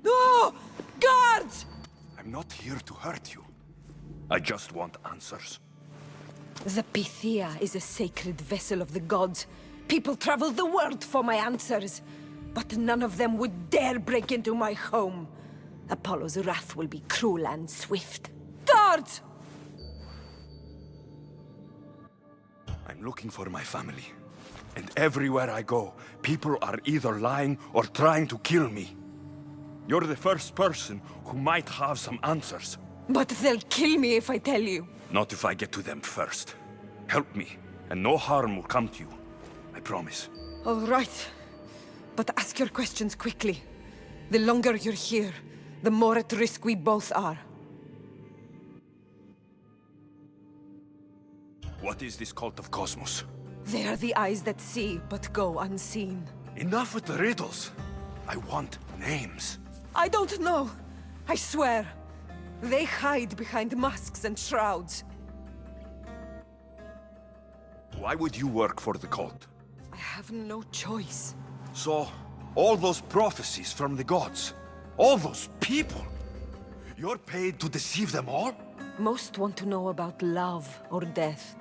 L: No! Guards!
U: I'm not here to hurt you. I just want answers.
L: The Pythia is a sacred vessel of the gods. People travel the world for my answers. But none of them would dare break into my home. Apollo's wrath will be cruel and swift. Guards!
U: I'm looking for my family. And everywhere I go, people are either lying or trying to kill me. You're the first person who might have some answers.
L: But they'll kill me if I tell you.
U: Not if I get to them first. Help me, and no harm will come to you. I promise.
L: All right. But ask your questions quickly. The longer you're here, the more at risk we both are.
U: What is this cult of Cosmos?
L: They are the eyes that see, but go unseen.
U: Enough with the riddles. I want names.
L: I don't know. I swear. They hide behind masks and shrouds.
U: Why would you work for the cult?
L: I have no choice.
U: So, all those prophecies from the gods, all those people, you're paid to deceive them all?
L: Most want to know about love or death.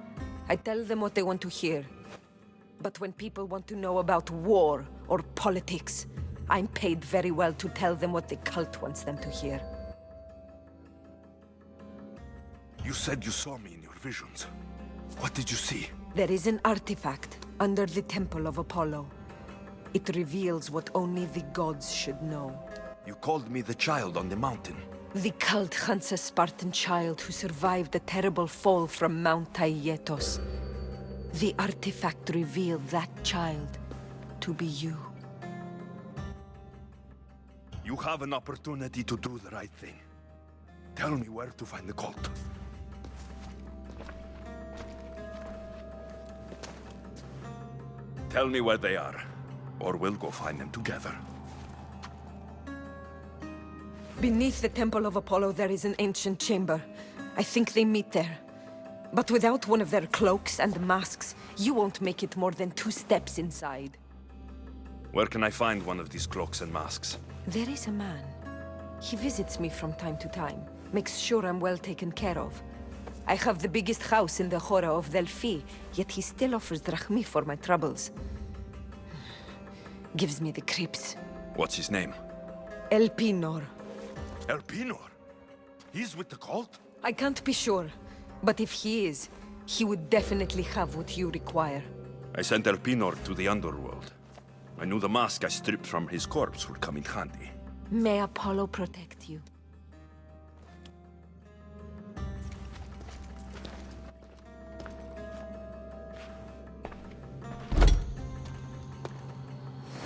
L: I tell them what they want to hear. But when people want to know about war or politics, I'm paid very well to tell them what the cult wants them to hear.
U: You said you saw me in your visions. What did you see?
L: There is an artifact under the Temple of Apollo. It reveals what only the gods should know.
U: You called me the child on the mountain.
L: The cult hunts a Spartan child who survived a terrible fall from Mount Taygetos. The artifact revealed that child to be you.
U: You have an opportunity to do the right thing. Tell me where to find the cult. Tell me where they are, or we'll go find them together.
L: Beneath the Temple of Apollo there is an ancient chamber. I think they meet there. But without one of their cloaks and masks, you won't make it more than 2 steps inside.
U: Where can I find one of these cloaks and masks?
L: There is a man. He visits me from time to time, makes sure I'm well taken care of. I have the biggest house in the Hora of Delphi, yet he still offers drachmi for my troubles. Gives me the creeps.
U: What's his name?
L: Elpinor.
U: Elpinor? He's with the cult?
L: I can't be sure, but if he is, he would definitely have what you require.
U: I sent Elpinor to the underworld. I knew the mask I stripped from his corpse would come in handy.
L: May Apollo protect you.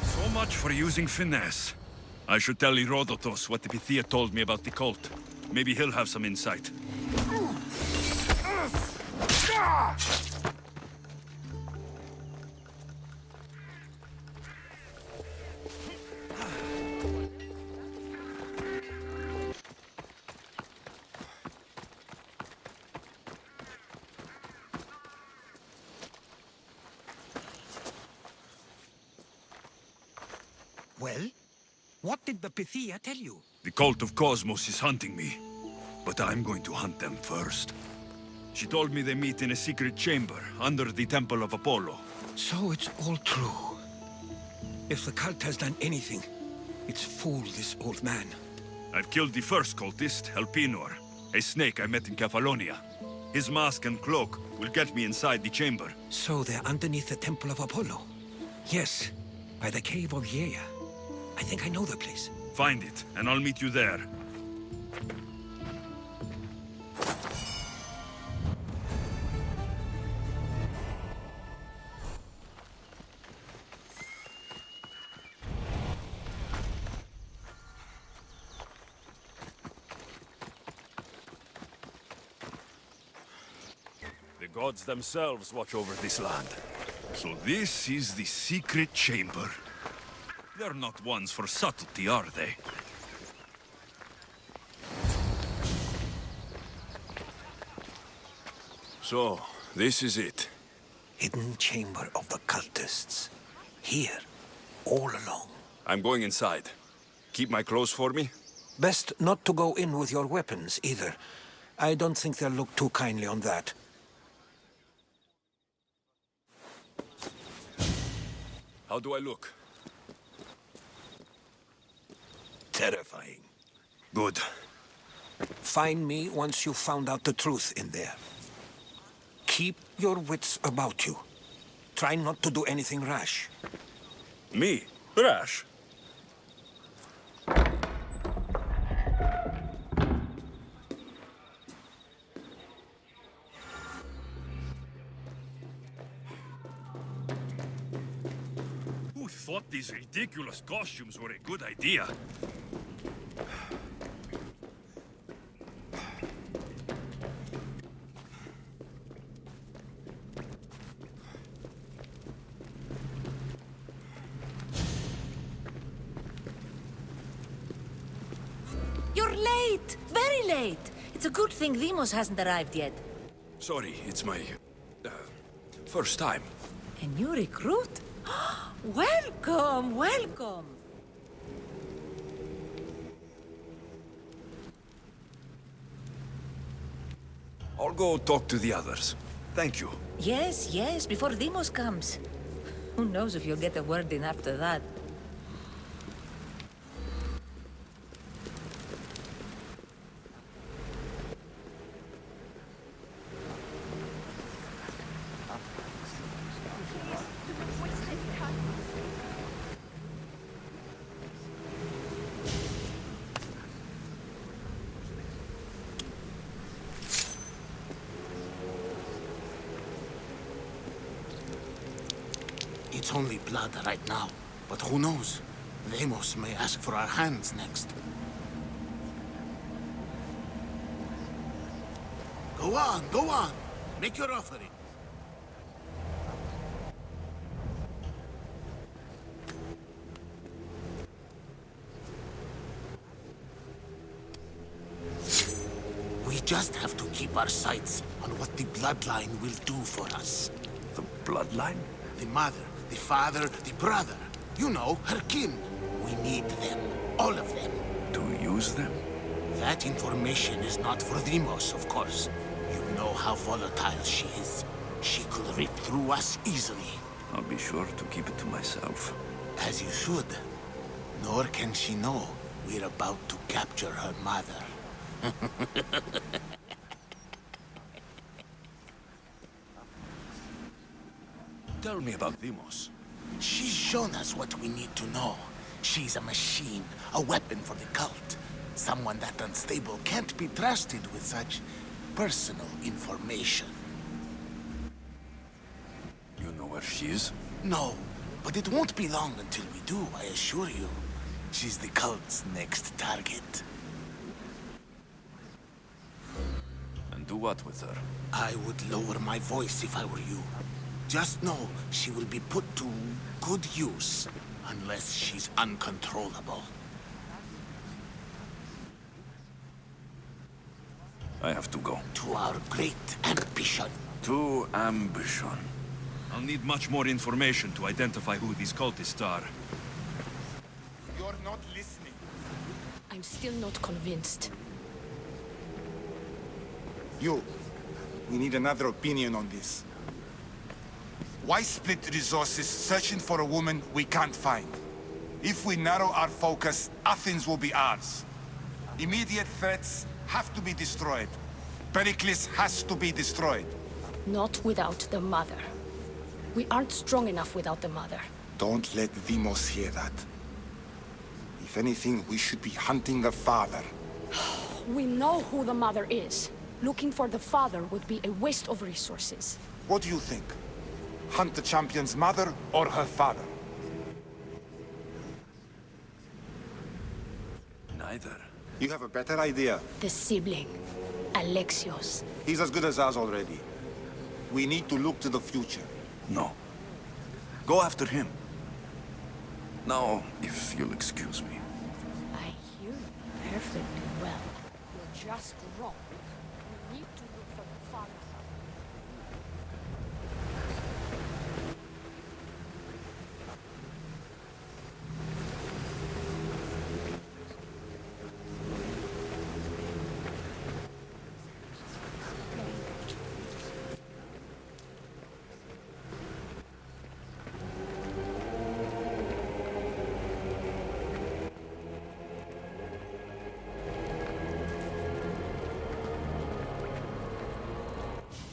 U: So much for using finesse. I should tell Herodotus what the Pythia told me about the cult. Maybe he'll have some insight.
J: Well? What did the Pythia tell you?
U: The cult of Cosmos is hunting me, but I'm going to hunt them first. She told me they meet in a secret chamber under the Temple of Apollo.
J: So it's all true. If the cult has done anything, it's fooled this old man.
U: I've killed the first cultist, Elpinor,
H: A snake I met in Cephalonia. His mask and cloak will get me inside the chamber.
J: So they're underneath the Temple of Apollo? Yes, by the Cave of Yea. I think I know the place.
H: Find it, and I'll meet you there. The gods themselves watch over this land. So this is the secret chamber. They're not ones for subtlety, are they?
U: So, this is it.
J: Hidden chamber of the cultists. Here, all along.
U: I'm going inside. Keep my clothes for me?
J: Best not to go in with your weapons, either. I don't think they'll look too kindly on that.
U: How do I look?
J: Terrifying.
U: Good.
J: Find me once you've found out the truth in there. Keep your wits about you. Try not to do anything rash.
U: Me? Rash?
H: Who thought these ridiculous costumes were a good idea?
F: You're late! Very late! It's a good thing Demos hasn't arrived yet.
U: Sorry, it's my... first time.
F: A new recruit? Welcome, welcome!
U: I'll go talk to the others. Thank you.
F: Yes, yes, before Demos comes. Who knows if you'll get a word in after that.
D: It's only blood right now, but who knows? Demos may ask for our hands next. Go on! Make your offering. We just have to keep our sights on what the bloodline will do for us.
U: The bloodline?
D: The mother, the father, the brother. You know, her kin. We need them. All of them.
U: To use them?
D: That information is not for Demos, of course. You know how volatile she is. She could rip through us easily.
U: I'll be sure to keep it to myself.
D: As you should. Nor can she know we're about to capture her mother.
U: Tell me about Demos.
D: She's shown us what we need to know. She's a machine, a weapon for the cult. Someone that unstable can't be trusted with such personal information.
U: You know where she is?
D: No, but it won't be long until we do, I assure you. She's the cult's next target.
U: And do what with her?
D: I would lower my voice if I were you. Just know she will be put to good use, unless she's uncontrollable.
U: I have to go.
D: To our great ambition.
U: To ambition.
H: I'll need much more information to identify who these cultists are.
C: You're not listening.
E: I'm still not convinced.
C: You. We need another opinion on this. Why split resources searching for a woman we can't find? If we narrow our focus, Athens will be ours. Immediate threats, have to be destroyed. Perikles has to be destroyed.
G: Not without the mother. We aren't strong enough without the mother.
C: Don't let Deimos hear that. If anything, we should be hunting the father.
G: We know who the mother is. Looking for the father would be a waste of resources.
C: What do you think? Hunt the champion's mother or her father?
U: Neither.
C: You have a better idea.
G: The sibling, Alexios.
C: He's as good as ours already. We need to look to the future.
U: No. Go after him. Now, if you'll excuse me.
G: I hear you perfectly well. You're just wrong. We need to look for the father.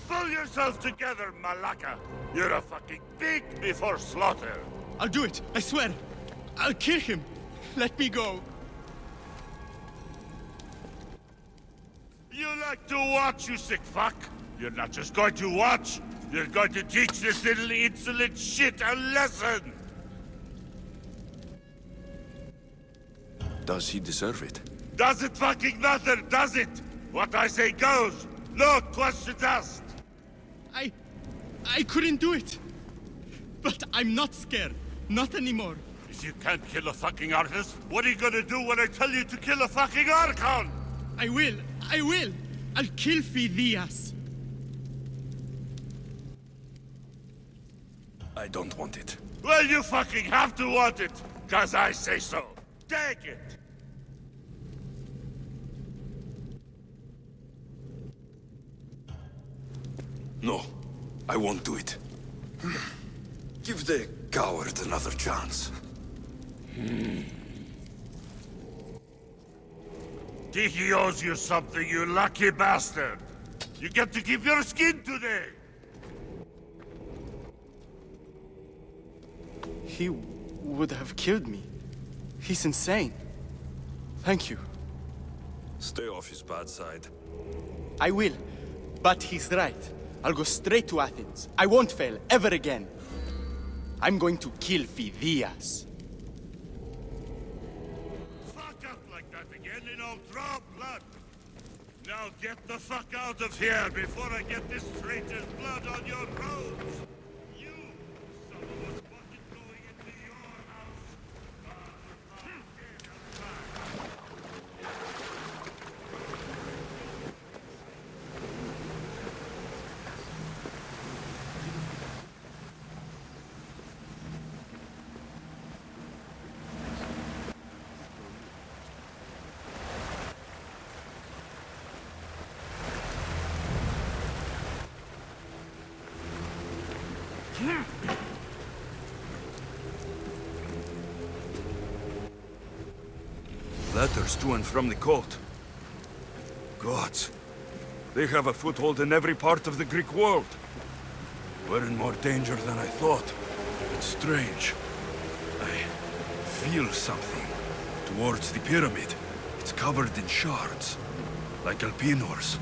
O: Pull yourself together, Malaka! You're a fucking pig before slaughter!
V: I'll do it, I swear! I'll kill him! Let me go!
O: You like to watch, you sick fuck! You're not just going to watch, you're going to teach this little insolent shit a lesson!
U: Does he deserve it?
O: Does it fucking matter, does it? What I say goes! No questions asked!
V: I couldn't do it! But I'm not scared. Not anymore.
O: If you can't kill a fucking artist, what are you gonna do when I tell you to kill a fucking Archon?
V: I will! I'll kill Phidias!
U: I don't want it.
O: Well, you fucking have to want it, 'cause I say so. Take it!
U: No, I won't do it. Give the coward another chance.
O: Tiki owes you something, you lucky bastard! You get to keep your skin today!
V: He would have killed me. He's insane. Thank you.
U: Stay off his bad side.
V: I will. But he's right. I'll go straight to Athens. I won't fail ever again. I'm going to kill Phidias.
O: Fuck up like that again and I'll draw blood! Now get the fuck out of here before I get this traitor's blood on your robes! You, some of us fucking going into your house!
U: Letters to and from the court. Gods, they have a foothold in every part of the Greek world. We're in more danger than I thought. It's strange. I feel something towards the pyramid. It's covered in shards, like Alpinors.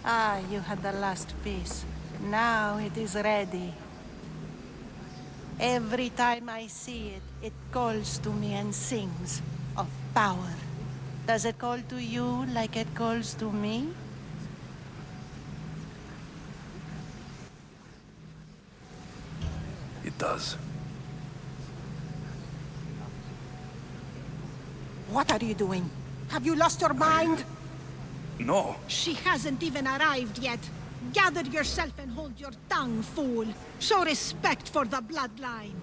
W: Ah, you had the last piece. Now it is ready. Every time I see it, it calls to me and sings of power. Does it call to you like it calls to me?
U: It does.
W: What are you doing?
I: Have you lost your mind?
U: No.
I: She hasn't even arrived yet. Gather yourself and hold your tongue, fool. Show respect for the bloodline.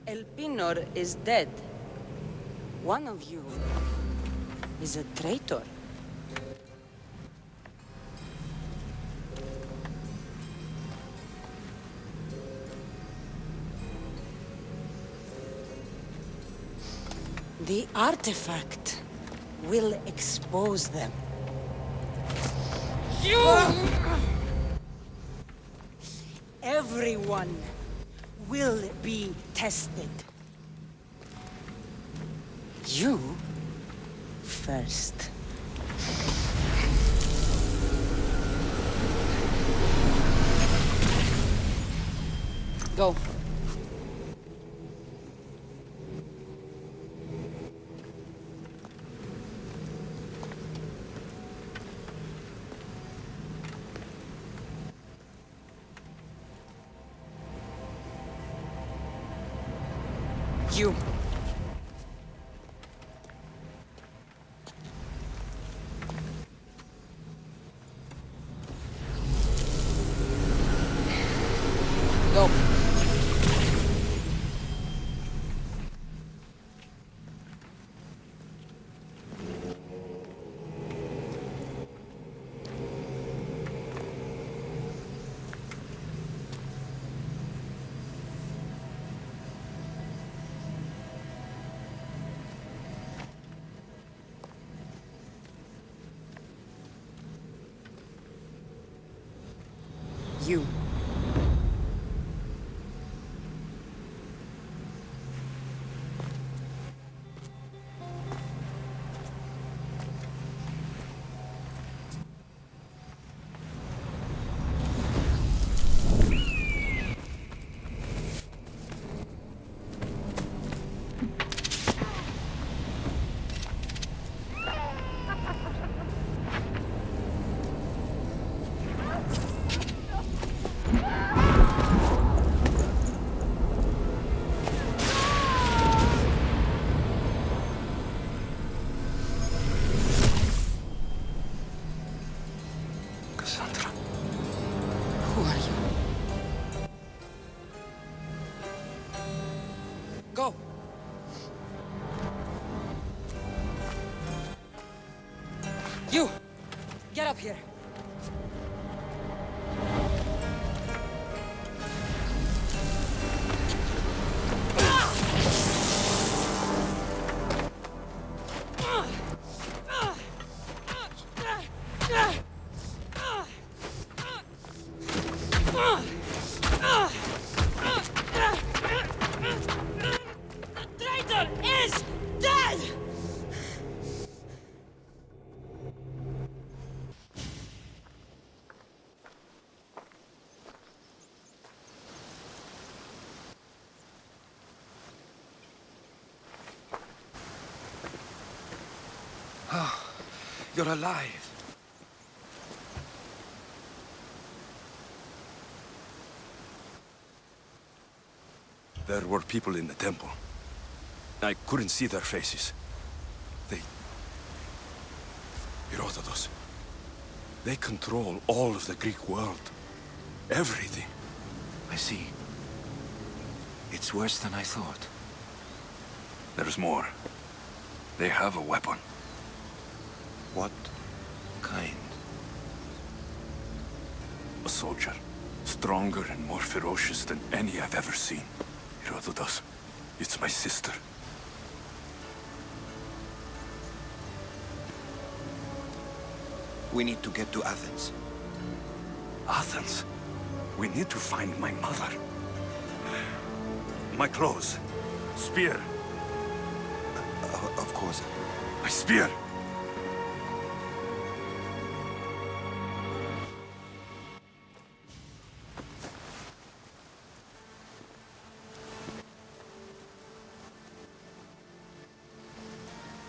M: Elpinor is dead. One of you is a traitor. The artifact will expose them. You! Everyone will be tested. You first. Go. You. Go. You. Go! You! Get up here!
U: You're alive. There were people in the temple. I couldn't see their faces. Herodotus. They control all of the Greek world. Everything.
J: I see. It's worse than I thought.
U: There's more. They have a weapon.
J: What kind?
U: A soldier. Stronger and more ferocious than any I've ever seen. Herodotus. It's my sister.
J: We need to get to Athens.
U: Athens? We need to find my mother. My clothes. Spear.
J: Of course.
U: My spear!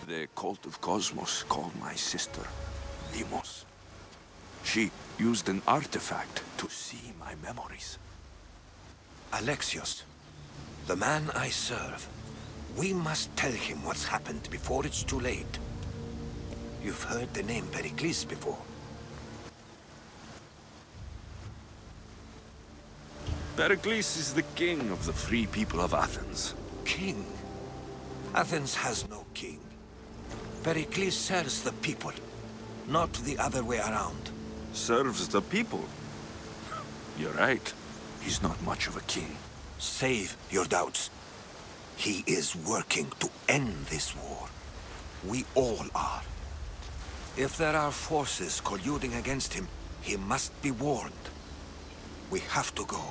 H: The cult of Cosmos called my sister Demos. She used an artifact to see my memories.
J: Alexios, the man I serve. We must tell him what's happened before it's too late. You've heard the name Perikles before.
H: Perikles is the king of the free people of Athens.
J: King? Athens has no king. Perikles serves the people, not the other way around.
H: Serves the people? You're right. He's not much of a king.
J: Save your doubts. He is working to end this war. We all are. If there are forces colluding against him, he must be warned. We have to go.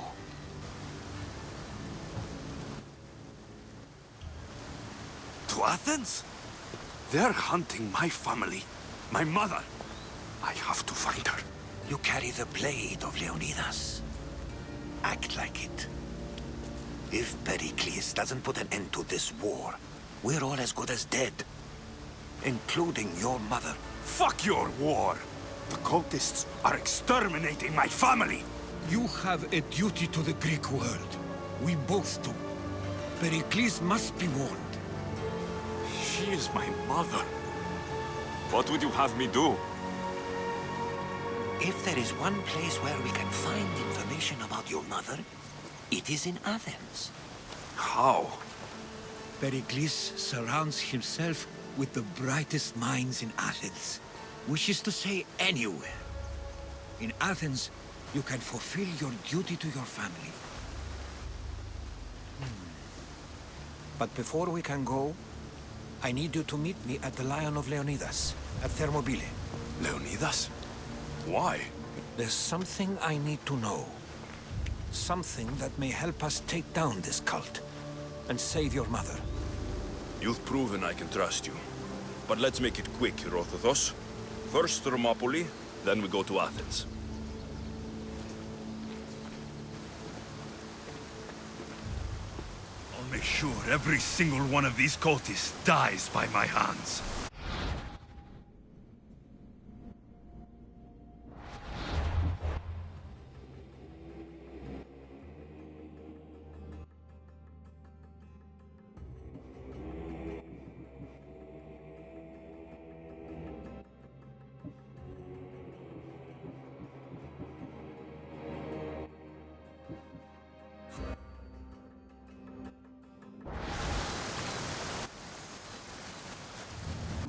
H: To Athens? They're hunting my family, my mother. I have to find her.
J: You carry the blade of Leonidas. Act like it. If Perikles doesn't put an end to this war, we're all as good as dead. Including your mother.
U: Fuck your war! The cultists are exterminating my family!
J: You have a duty to the Greek world. We both do. Perikles must be warned.
U: She is my mother. What would you have me do?
J: If there is one place where we can find information about your mother, it is in Athens.
U: How?
J: Perikles surrounds himself with the brightest minds in Athens. Which is to say, anywhere. In Athens, you can fulfill your duty to your family. But before we can go, I need you to meet me at the Lion of Leonidas, at Thermopylae.
U: Leonidas? Why?
J: There's something I need to know. Something that may help us take down this cult and save your mother.
H: You've proven I can trust you. But let's make it quick, Herodotos. First Thermopylae, then we go to Athens.
U: I'll make sure every single one of these cultists dies by my hands.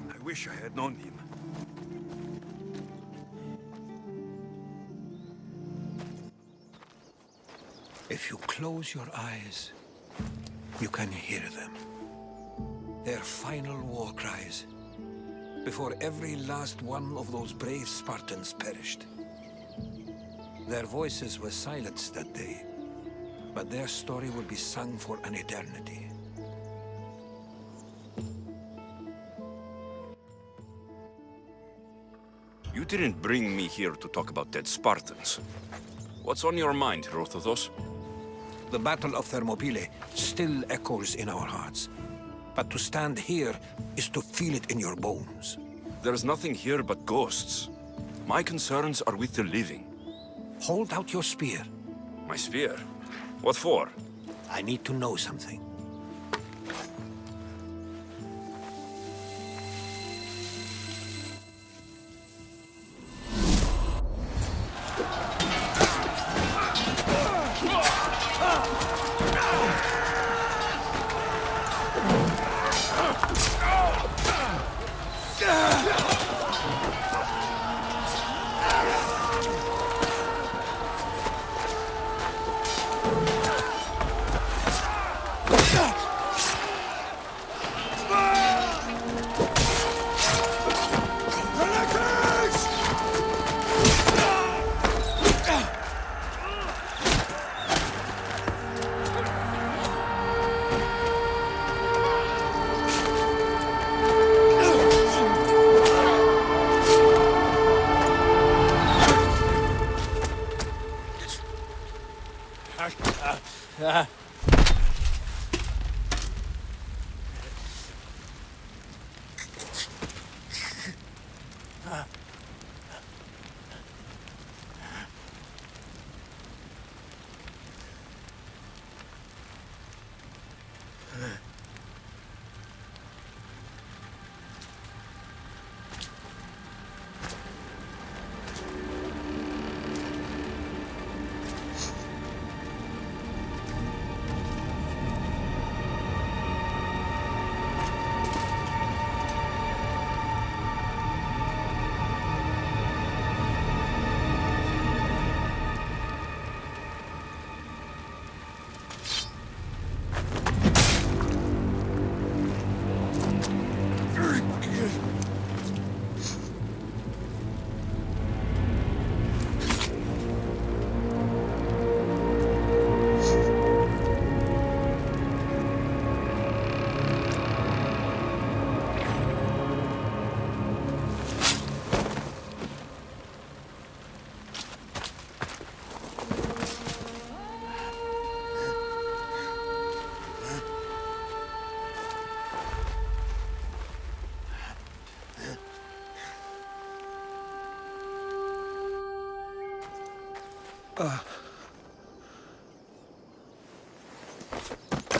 U: I wish I had known him.
J: If you close your eyes, you can hear them. Their final war cries, before every last one of those brave Spartans perished. Their voices were silenced that day, but their story will be sung for an eternity.
H: You didn't bring me here to talk about dead Spartans. What's on your mind, Herodotos?
J: The Battle of Thermopylae still echoes in our hearts. But to stand here is to feel it in your bones.
H: There's nothing here but ghosts. My concerns are with the living.
J: Hold out your spear.
H: My spear? What for?
J: I need to know something.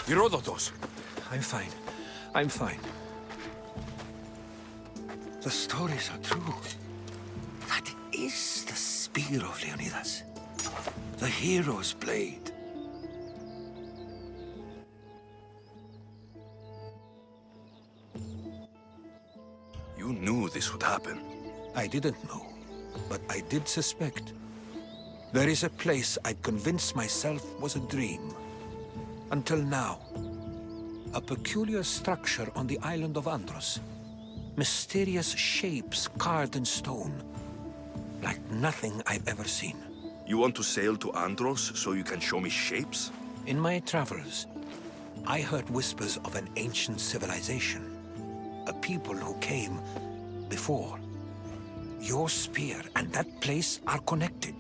H: Herodotus!
J: I'm fine. I'm fine. The stories are true. That is the spear of Leonidas. The hero's blade.
H: You knew this would happen.
J: I didn't know, but I did suspect. There is a place I'd convinced myself was a dream. Until now. A peculiar structure on the island of Andros. Mysterious shapes carved in stone. Like nothing I've ever seen.
H: You want to sail to Andros so you can show me shapes?
J: In my travels, I heard whispers of an ancient civilization. A people who came before. Your spear and that place are connected.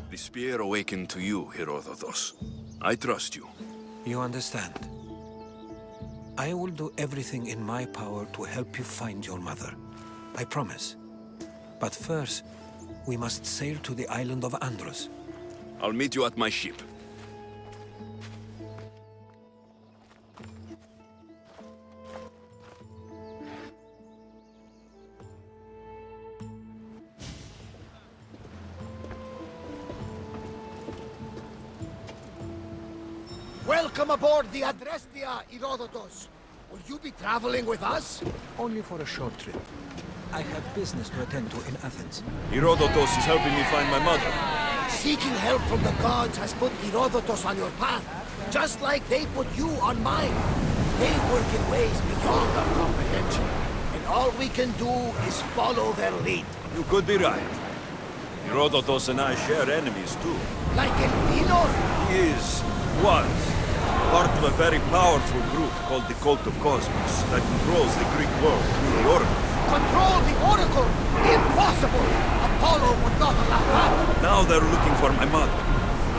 H: The spear awakened to you, Herodotus. I trust you.
J: You understand. I will do everything in my power to help you find your mother. I promise. But first, we must sail to the island of Andros.
H: I'll meet you at my ship.
D: Welcome aboard the Adrestia, Herodotus. Will you be traveling with us?
J: Only for a short trip. I have business to attend to in Athens.
H: Herodotus is helping me find my mother.
D: Seeking help from the gods has put Herodotus on your path, just like they put you on mine. They work in ways beyond our comprehension, and all we can do is follow their lead.
H: You could be right. Herodotus and I share enemies too.
D: Like in Pylos?
H: Was part of a very powerful group called the Cult of Cosmos that controls the Greek world through the Oracle.
D: Control the Oracle? Impossible! Apollo would not allow that.
H: Now they're looking for my mother.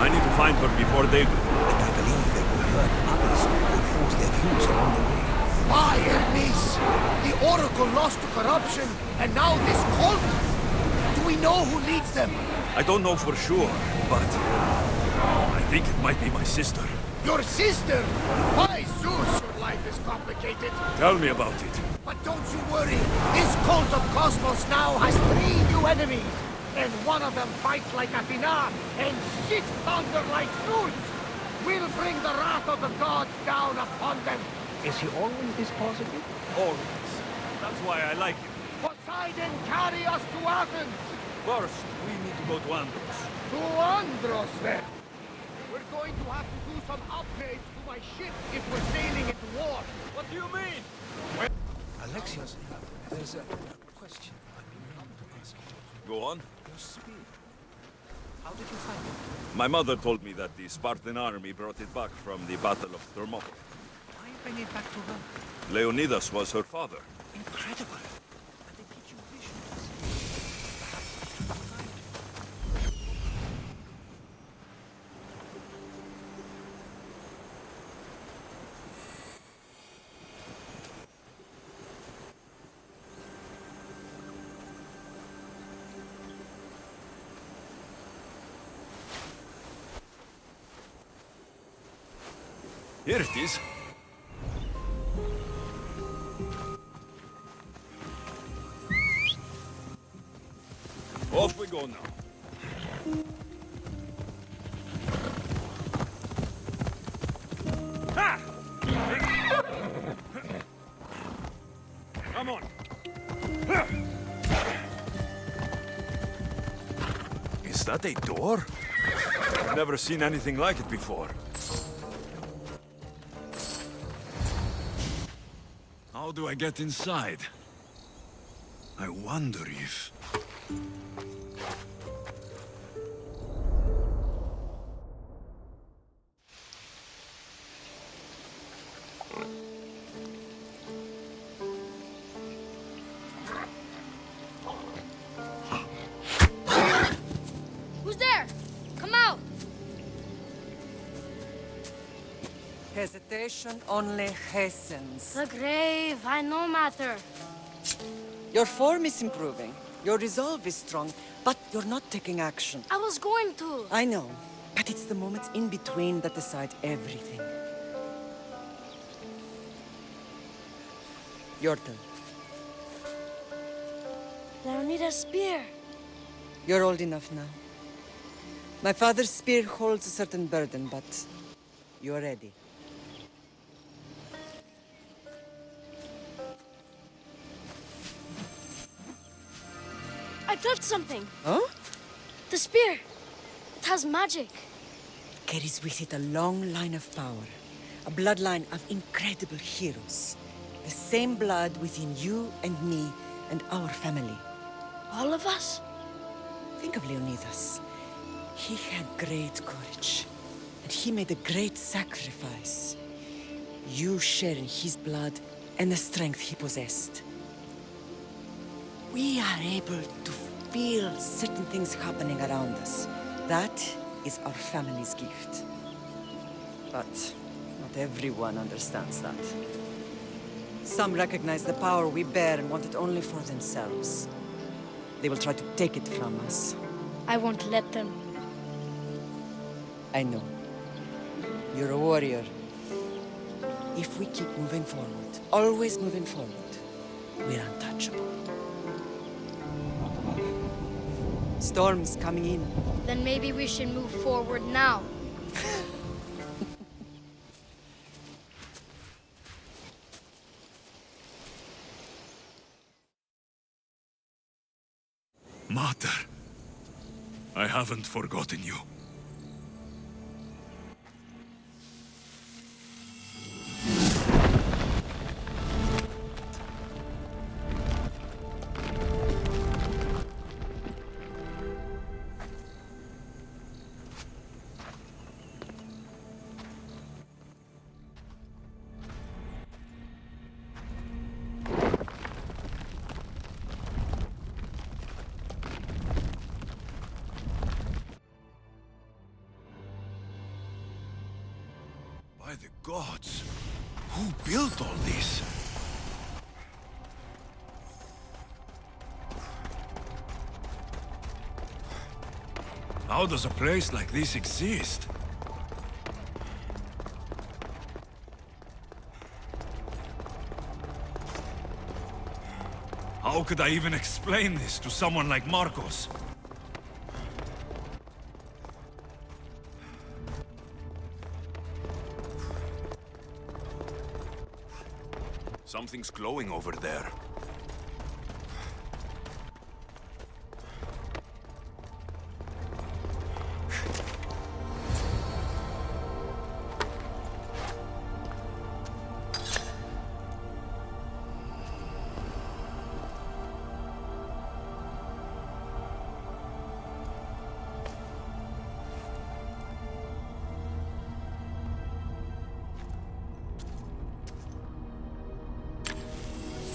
H: I need to find her before they do.
J: And I believe they will hurt others who oppose their views along the way.
D: Why, Hermes? The Oracle lost to corruption, and now this cult? Do we know who leads them?
H: I don't know for sure, but I think it might be my sister.
D: Your sister? Why, Zeus, your life is complicated.
H: Tell me about it.
D: But don't you worry. This cult of Cosmos now has 3 new enemies. And one of them fights like Athena and shits thunder like Zeus. We'll bring the wrath of the gods down upon them.
J: Is he always this positive?
H: Always. That's why I like him.
D: Poseidon, carry us to Athens.
H: First, we need to go to Andros.
D: To Andros, then. We're going to have to do some upgrades to my ship if we're sailing into war.
H: What do you mean?
D: Well,
J: Alexios, there's a question I've been longing to ask you.
H: Go on.
J: Your spear. How did you find it?
H: My mother told me that the Spartan army brought it back from the Battle of Thermopylae.
J: Why bring it back to her?
H: Leonidas was her father.
J: Incredible. And they teach you visions.
H: Here it is. Off we go now. Ha! Come on. Is that a door? I've never seen anything like it before. How do I get inside? I wonder if...
A: Who's there? Come out!
N: Hesitation only hastens.
A: The grave, I no matter.
N: Your form is improving. Your resolve is strong.
M: But you're not taking action.
A: I was going to.
M: I know, but it's the moments in between that decide everything. Your turn.
A: I need a spear.
M: You're old enough now. My father's spear holds a certain burden, but you're ready.
A: I touched something.
M: Huh?
A: The spear. It has magic.
M: Carries with it a long line of power. A bloodline of incredible heroes. The same blood within you and me and our family.
A: All of us?
M: Think of Leonidas. He had great courage. And he made a great sacrifice. You share in his blood and the strength he possessed. We are able to feel certain things happening around us. That is our family's gift. But not everyone understands that. Some recognize the power we bear and want it only for themselves. They will try to take it from us.
A: I won't let them.
M: I know. You're a warrior. If we keep moving forward, always moving forward, we're untouchable. Storm's coming in.
A: Then maybe we should move forward now.
U: Mater, I haven't forgotten you. By the gods, who built all this? How does a place like this exist? How could I even explain this to someone like Marcos? Something's glowing over there.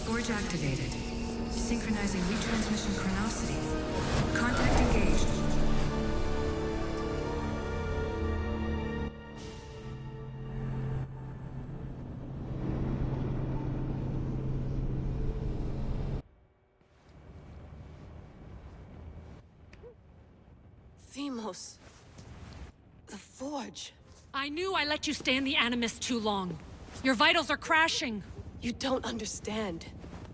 B: Forge activated. Synchronizing retransmission chronicity. Contact engaged.
E: Themos. The Forge.
Q: I knew I let you stay in the Animus too long. Your vitals are crashing.
E: You don't understand.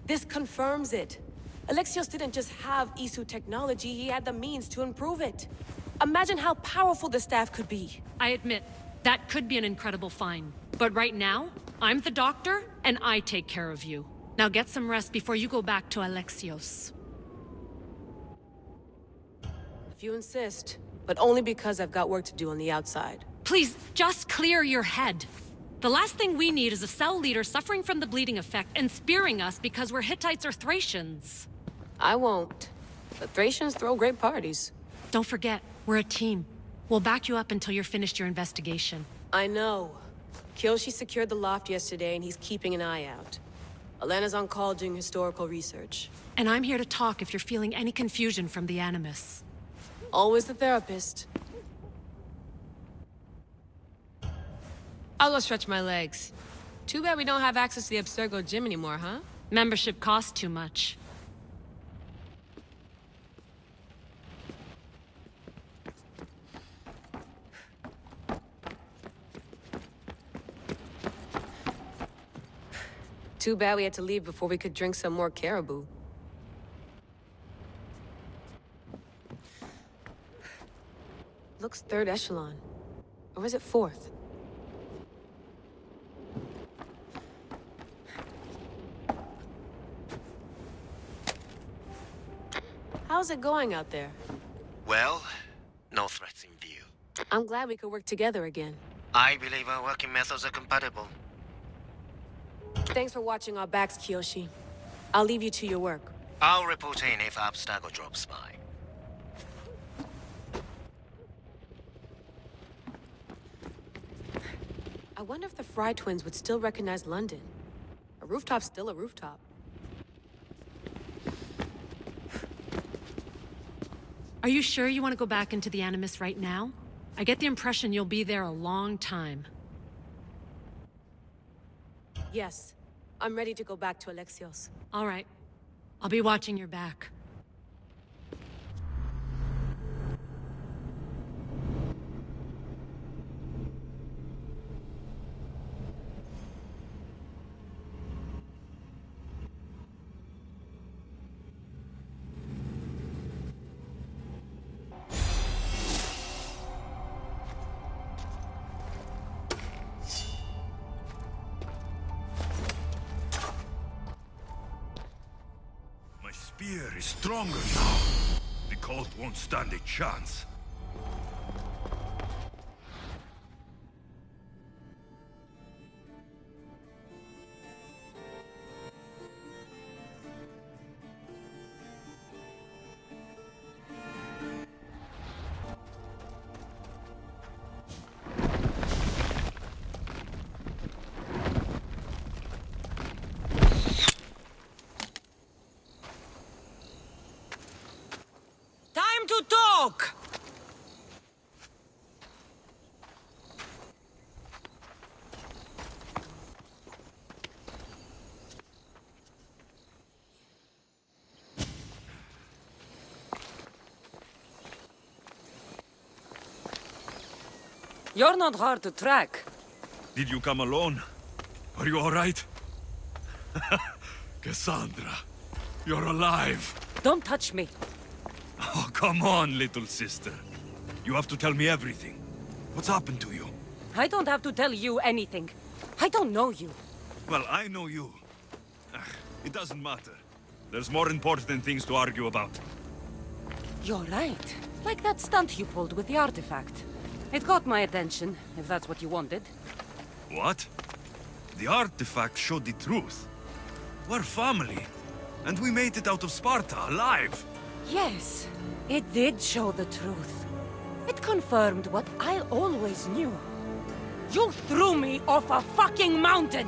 E: This confirms it. Alexios didn't just have Isu technology, he had the means to improve it. Imagine how powerful the staff could be.
Q: I admit, that could be an incredible find. But right now, I'm the doctor, and I take care of you. Now get some rest before you go back to Alexios.
E: If you insist, but only because I've got work to do on the outside.
Q: Please, just clear your head. The last thing we need is a cell leader suffering from the bleeding effect and spearing us because we're Hittites or Thracians.
E: I won't. The Thracians throw great parties.
Q: Don't forget, we're a team. We'll back you up until you're finished your investigation.
E: I know. Kyoshi secured the loft yesterday and he's keeping an eye out. Elena's on call doing historical research.
Q: And I'm here to talk if you're feeling any confusion from the Animus.
E: Always the therapist. I'll go stretch my legs. Too bad we don't have access to the Abstergo gym anymore, huh?
Q: Membership costs too much.
E: Too bad we had to leave before we could drink some more caribou. Looks third echelon. Or is it fourth? How's it going out there?
D: Well, no threats in view.
E: I'm glad we could work together again.
D: I believe our working methods are compatible.
E: Thanks for watching our backs, Kiyoshi. I'll leave you to your work.
D: I'll report in if Abstergo drops by.
E: I wonder if the Fry twins would still recognize London. A rooftop's still a rooftop.
Q: Are you sure you want to go back into the Animus right now? I get the impression you'll be there a long time.
E: Yes. I'm ready to go back to Alexios.
Q: All right. I'll be watching your back.
O: Spear is stronger now. The cult won't stand a chance.
F: You're not hard to track.
U: Did you come alone? Are you all right? Cassandra, you're alive.
F: Don't touch me.
U: Oh, come on, little sister. You have to tell me everything. What's happened to you?
F: I don't have to tell you anything. I don't know you.
U: Well, I know you. It doesn't matter. There's more important things to argue about.
F: You're right. Like that stunt you pulled with the artifact. It got my attention, if that's what you wanted.
U: What? The artifact showed the truth. We're family. And we made it out of Sparta, alive.
F: Yes, it did show the truth. It confirmed what I always knew. You threw me off a fucking mountain!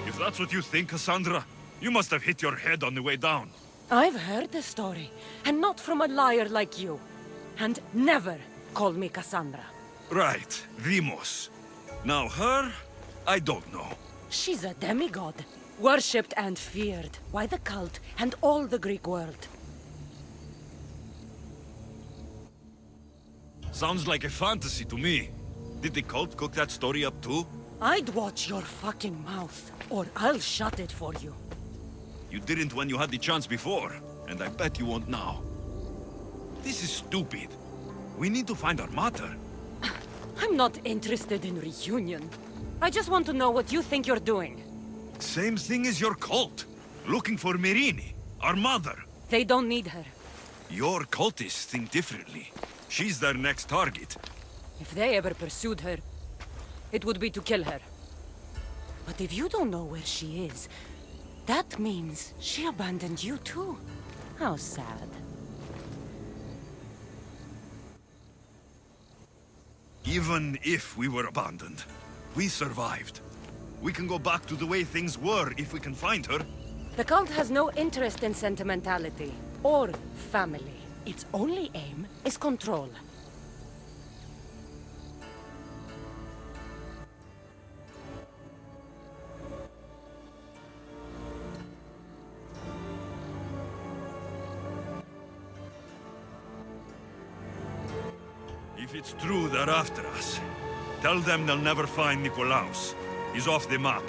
U: If that's what you think, Cassandra, you must have hit your head on the way down.
F: I've heard the story, and not from a liar like you. And never call me Cassandra.
U: Right, Demos. Now her, I don't know.
F: She's a demigod, worshipped and feared by the cult and all the Greek world.
U: Sounds like a fantasy to me. Did the cult cook that story up too?
F: I'd watch your fucking mouth, or I'll shut it for you.
U: You didn't when you had the chance before, and I bet you won't now. This is stupid. We need to find our mater.
F: I'm not interested in reunion. I just want to know what you think you're doing.
U: Same thing as your cult. Looking for Myrrine, our mother.
F: They don't need her.
U: Your cultists think differently. She's their next target.
F: If they ever pursued her, it would be to kill her. But if you don't know where she is, that means she abandoned you too. How sad.
U: Even if we were abandoned, we survived. We can go back to the way things were if we can find her.
F: The cult has no interest in sentimentality or family. Its only aim is control.
O: If it's true they're after us, tell them they'll never find Nikolaos. He's off the map.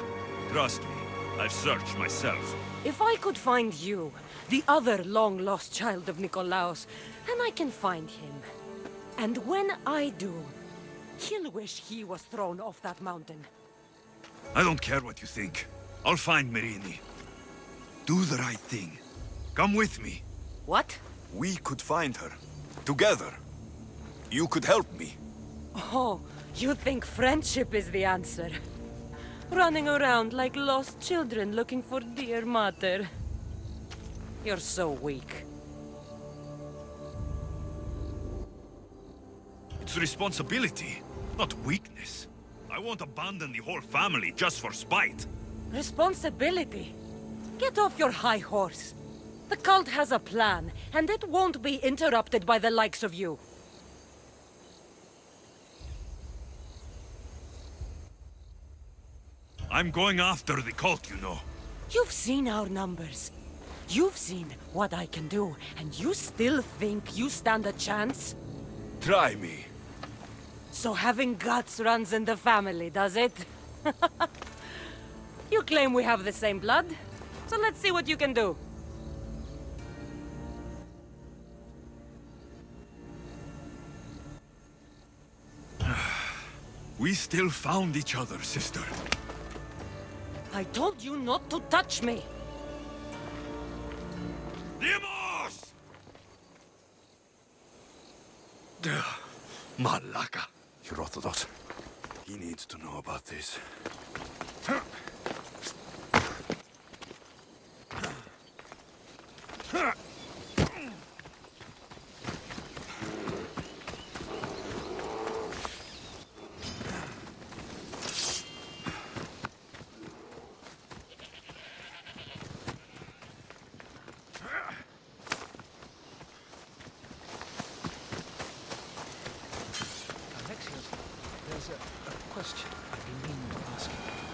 O: Trust me, I've searched myself.
F: If I could find you, the other long-lost child of Nikolaos, then I can find him. And when I do, he'll wish he was thrown off that mountain.
O: I don't care what you think. I'll find Myrrine. Do the right thing. Come with me.
F: What?
U: We could find her. Together. You could help me.
F: Oh, you think friendship is the answer? Running around like lost children looking for dear mother. You're so weak.
O: It's responsibility, not weakness. I won't abandon the whole family just for spite.
F: Responsibility? Get off your high horse. The cult has a plan, and it won't be interrupted by the likes of you.
O: I'm going after the cult, you know.
F: You've seen our numbers. You've seen what I can do, and you still think you stand a chance?
U: Try me.
F: So having guts runs in the family, does it? You claim we have the same blood, so let's see what you can do.
O: We still found each other, sister.
F: I told you not to touch me!
O: Demos!
U: Malaka. Herodotus. He needs to know about this.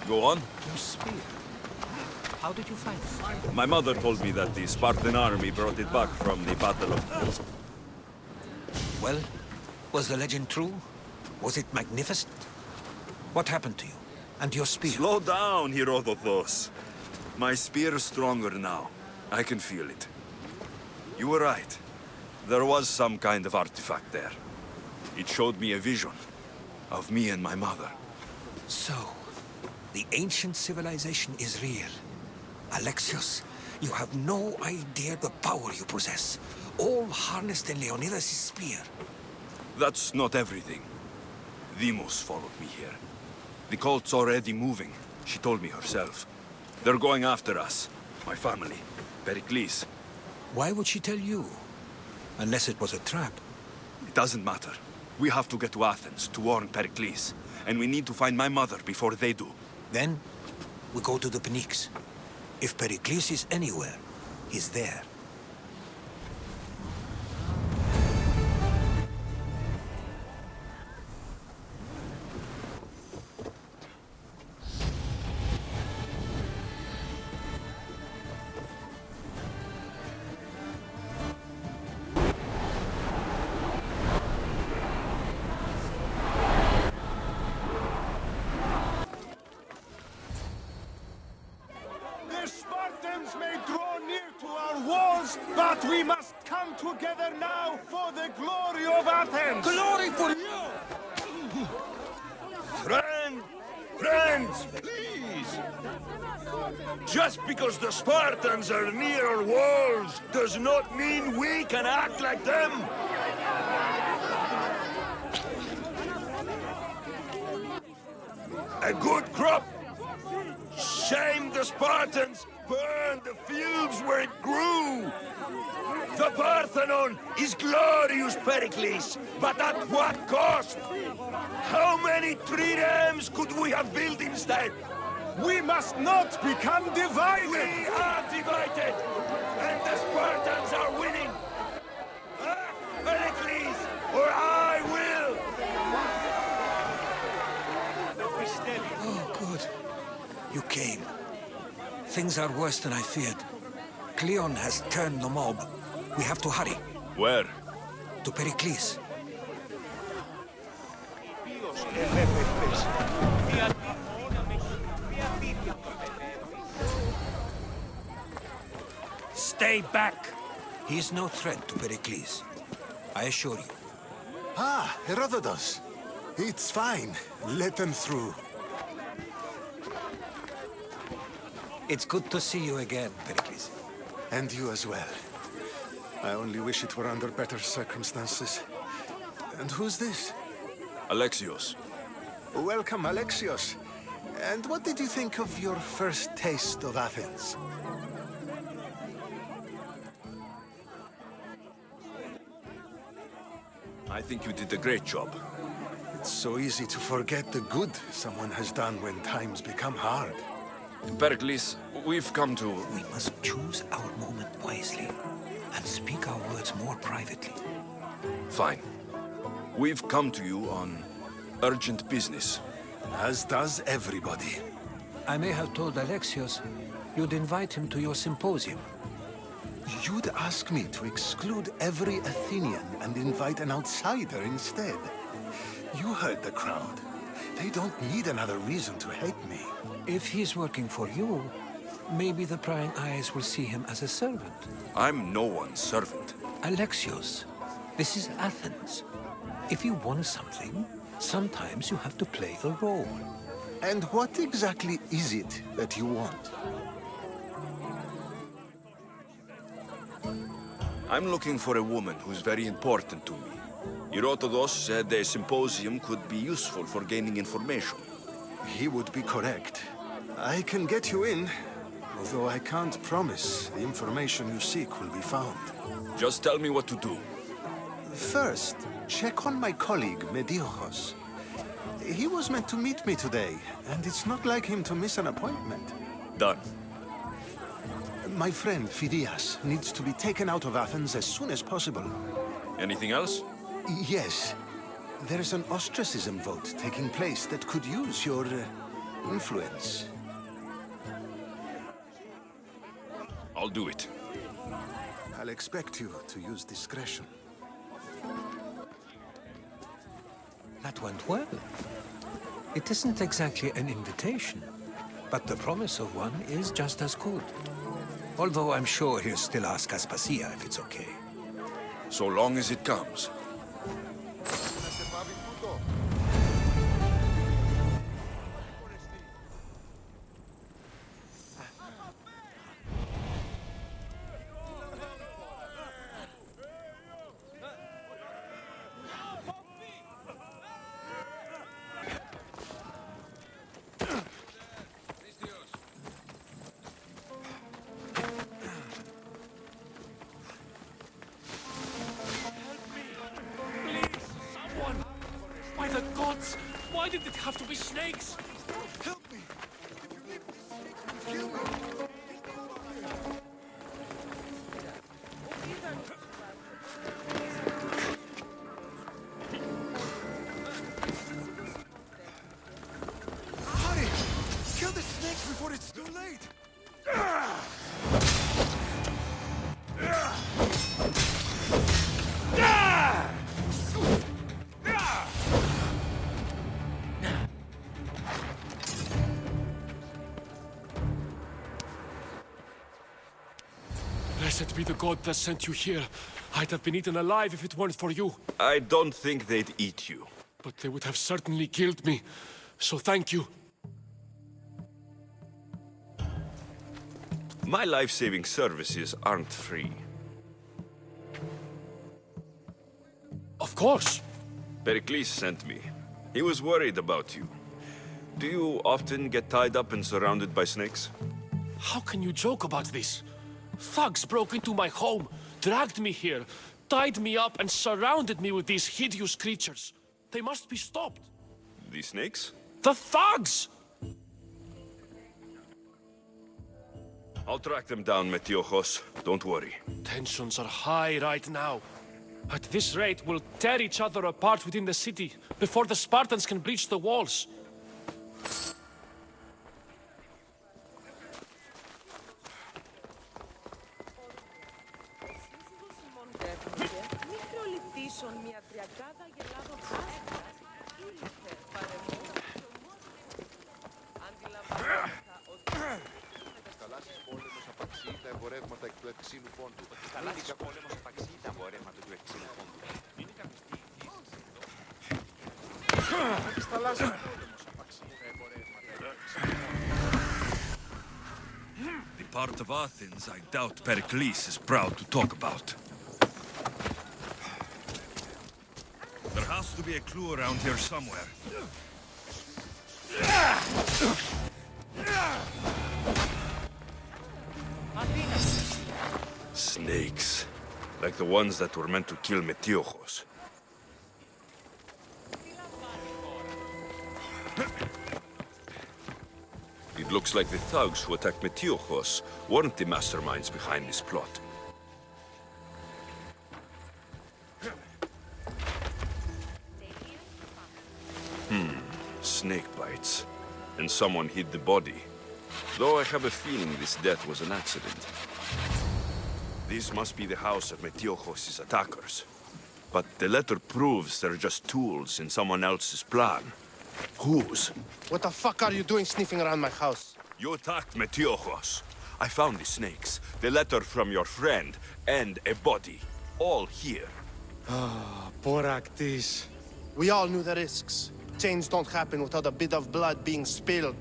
H: Go on.
J: Your spear. How did you find it?
H: My mother told me that the Spartan army brought it back from the Battle of Pylos.
J: Well, was the legend true? Was it magnificent? What happened to you? And your spear?
H: Slow down, Herodotus. My spear is stronger now. I can feel it. You were right. There was some kind of artifact there. It showed me a vision of me and my mother.
J: So, the ancient civilization is real. Alexios, you have no idea the power you possess. All harnessed in Leonidas' spear.
H: That's not everything. Demos followed me here. The cult's already moving. She told me herself. They're going after us. My family. Perikles.
J: Why would she tell you? Unless it was a trap.
H: It doesn't matter. We have to get to Athens to warn Perikles. And we need to find my mother before they do.
J: Then, we go to the Pnyx. If Perikles is anywhere, he's there.
C: The Spartans may draw near to our walls, but we must come together now for the glory of Athens!
J: Glory for you!
C: Friends, please! Just because the Spartans are near our walls does not mean we can act like them! A good crop! Shame the Spartans burned the fields where it grew! The Parthenon is glorious, Perikles, but at what cost? How many triremes could we have built instead? We must not become divided! We are divided! And the Spartans are winning! Perikles, or I will! Be steady.
J: Oh, good. You came. Things are worse than I feared. Cleon has turned the mob. We have to hurry.
H: Where?
J: To Perikles. Stay back! He is no threat to Perikles. I assure you.
C: Ah, Herodotus. It's fine. Let them through.
J: It's good to see you again, Perikles.
C: And you as well. I only wish it were under better circumstances. And who's this?
H: Alexios.
C: Welcome, Alexios. And what did you think of your first taste of Athens?
H: I think you did a great job.
C: It's so easy to forget the good someone has done when times become hard.
H: Perikles, we've come to...
J: We must choose our moment wisely and speak our words more privately.
H: Fine. We've come to you on urgent business.
C: As does everybody.
J: I may have told Alexios you'd invite him to your symposium.
C: You'd ask me to exclude every Athenian and invite an outsider instead. You heard the crowd. They don't need another reason to hate me.
J: If he's working for you, maybe the prying eyes will see him as a servant.
H: I'm no one's servant.
J: Alexios, this is Athens. If you want something, sometimes you have to play a role.
C: And what exactly is it that you want?
H: I'm looking for a woman who's very important to me. Herodotus said a symposium could be useful for gaining information.
C: He would be correct. I can get you in, although I can't promise the information you seek will be found.
H: Just tell me what to do.
C: First, check on my colleague, Mediocos. He was meant to meet me today, and it's not like him to miss an appointment.
H: Done.
C: My friend, Phidias, needs to be taken out of Athens as soon as possible.
H: Anything else?
C: Yes. There's an ostracism vote taking place that could use your influence.
H: I'll do it.
C: I'll expect you to use discretion.
J: That went well. It isn't exactly an invitation, but the promise of one is just as good. Although I'm sure he'll still ask Aspasia if it's okay.
H: So long as it comes.
K: Why did it have to be snakes?
C: Help me! If you leave these snakes, kill me! Hurry! Kill the snakes before it's too late!
K: Blessed be the god that sent you here. I'd have been eaten alive if it weren't for you.
H: I don't think they'd eat you.
K: But they would have certainly killed me. So thank you.
H: My life-saving services aren't free.
K: Of course.
H: Perikles sent me. He was worried about you. Do you often get tied up and surrounded by snakes?
K: How can you joke about this? Thugs broke into my home, dragged me here, tied me up and surrounded me with these hideous creatures. They must be stopped.
H: The snakes?
K: The thugs!
H: I'll track them down, Metiochos. Don't worry.
K: Tensions are high right now. At this rate, we'll tear each other apart within the city before the Spartans can breach the walls.
R: απαξί τα εμπορεύματα εκ του ευξήνου πόντου.
S: Ότι θα λάβεις ο πόλεμος απαξί τα εμπορεύματα του ευξήνου πόντου. Είναι κάποιος
R: Ότι θα λάβεις ο πόλεμος απαξί τα εμπορεύματα εκ του ευξήνου πόντου.
H: The part of Athens I doubt Perikles is proud to talk about. There has to be a clue around here somewhere. Snakes. Like the ones that were meant to kill Metiochos. It looks like the thugs who attacked Metiochos weren't the masterminds behind this plot. Snake bites. And someone hid the body. Though I have a feeling this death was an accident. This must be the house of Metiochos' attackers. But the letter proves they're just tools in someone else's plan. Whose?
T: What the fuck are you doing sniffing around my house?
H: You attacked Metiochos. I found the snakes, the letter from your friend, and a body. All here.
T: Ah, Poraktis. We all knew the risks. Change don't happen without a bit of blood being spilled.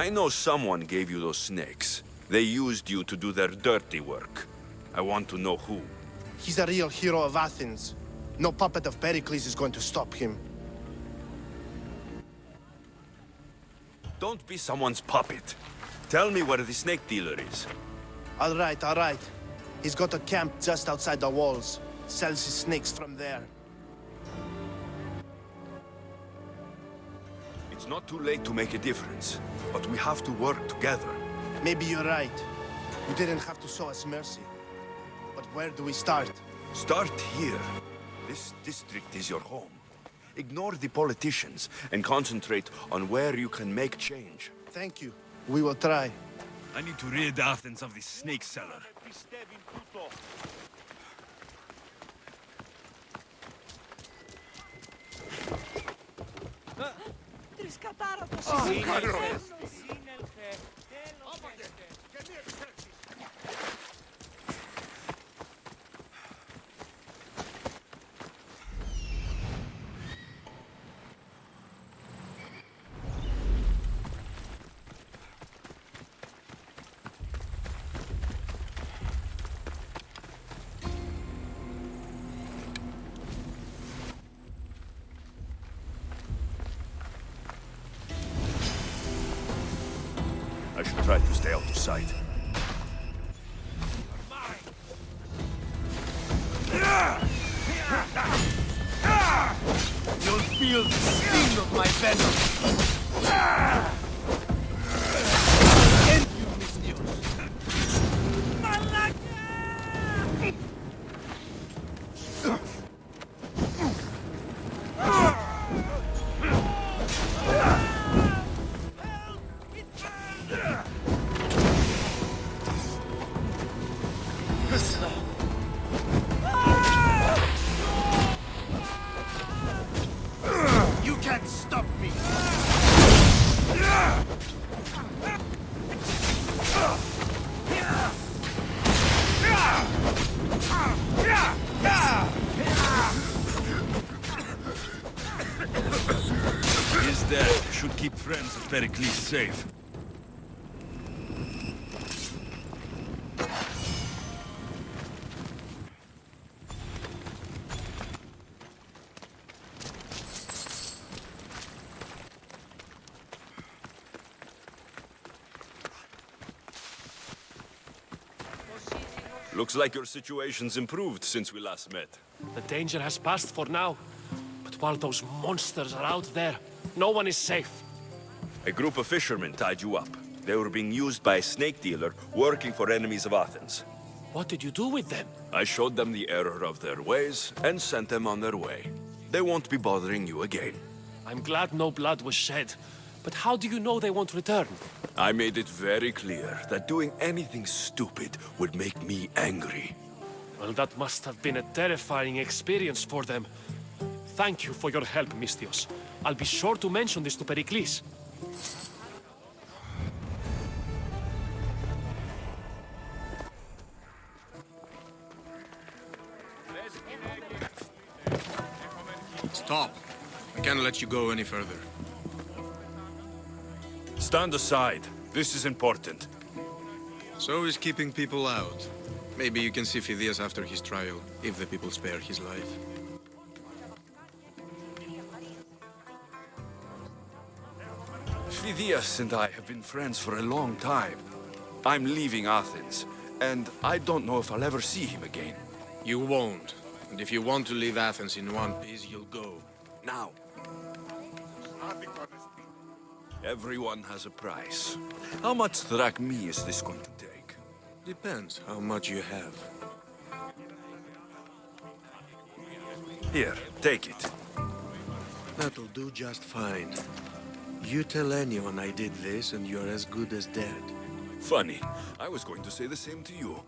H: I know someone gave you those snakes. They used you to do their dirty work. I want to know who.
T: He's a real hero of Athens. No puppet of Perikles is going to stop him.
H: Don't be someone's puppet. Tell me where the snake dealer is.
T: All right. He's got a camp just outside the walls. Sells his snakes from there.
H: It's not too late to make a difference, but we have to work together.
T: Maybe you're right. You didn't have to show us mercy. But where do we start?
H: Start here. This district is your home. Ignore the politicians and concentrate on where you can make change.
T: Thank you. We will try.
H: I need to rid Athens of this snake seller.
W: Τρισκατάρατος
H: I should try to stay out of sight.
T: You'll feel the sting of my venom. End you, Mistios. You can't stop me.
H: His death should keep friends of Perikles safe. Looks like your situation's improved since we last met.
K: The danger has passed for now. But while those monsters are out there, no one is safe.
H: A group of fishermen tied you up. They were being used by a snake dealer working for enemies of Athens.
K: What did you do with them?
H: I showed them the error of their ways and sent them on their way. They won't be bothering you again.
K: I'm glad no blood was shed. But how do you know they won't return?
H: I made it very clear that doing anything stupid would make me angry.
K: Well, that must have been a terrifying experience for them. Thank you for your help, Mistios. I'll be sure to mention this to Perikles.
G: Stop. I can't let you go any further.
H: Stand aside. This is important.
G: So is keeping people out. Maybe you can see Phidias after his trial, if the people spare his life.
H: Phidias and I have been friends for a long time. I'm leaving Athens, and I don't know if I'll ever see him again.
G: You won't. And if you want to leave Athens in one piece, you'll go. Now.
H: Everyone has a price. How much drachmi is this going to take?
G: Depends how much you have.
H: Here, take it.
G: That'll do just fine. You tell anyone I did this, and you're as good as dead.
H: Funny. I was going to say the same to you.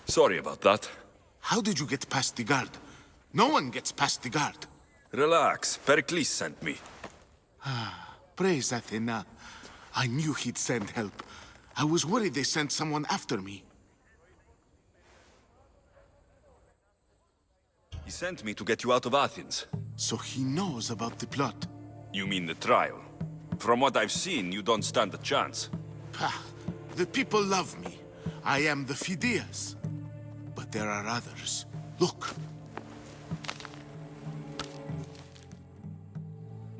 H: Sorry about that.
C: How did you get past the guard? No one gets past the guard.
H: Relax. Perikles sent me.
C: Praise Athena. I knew he'd send help. I was worried they sent someone after me.
H: He sent me to get you out of Athens.
C: So he knows about the plot.
H: You mean the trial? From what I've seen, you don't stand a chance.
C: Pah, the people love me. I am the Phidias. But there are others. Look.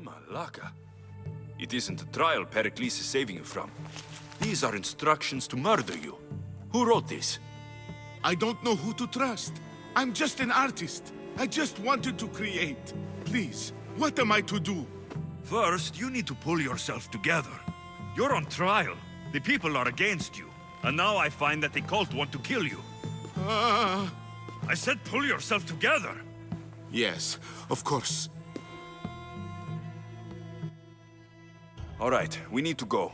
H: Malaka. It isn't a trial Perikles is saving you from. These are instructions to murder you. Who wrote this?
C: I don't know who to trust. I'm just an artist. I just wanted to create. Please, what am I to do?
O: First, you need to pull yourself together. You're on trial. The people are against you. And now I find that the cult want to kill you. I said pull yourself together.
C: Yes, of course.
H: All right, we need to go.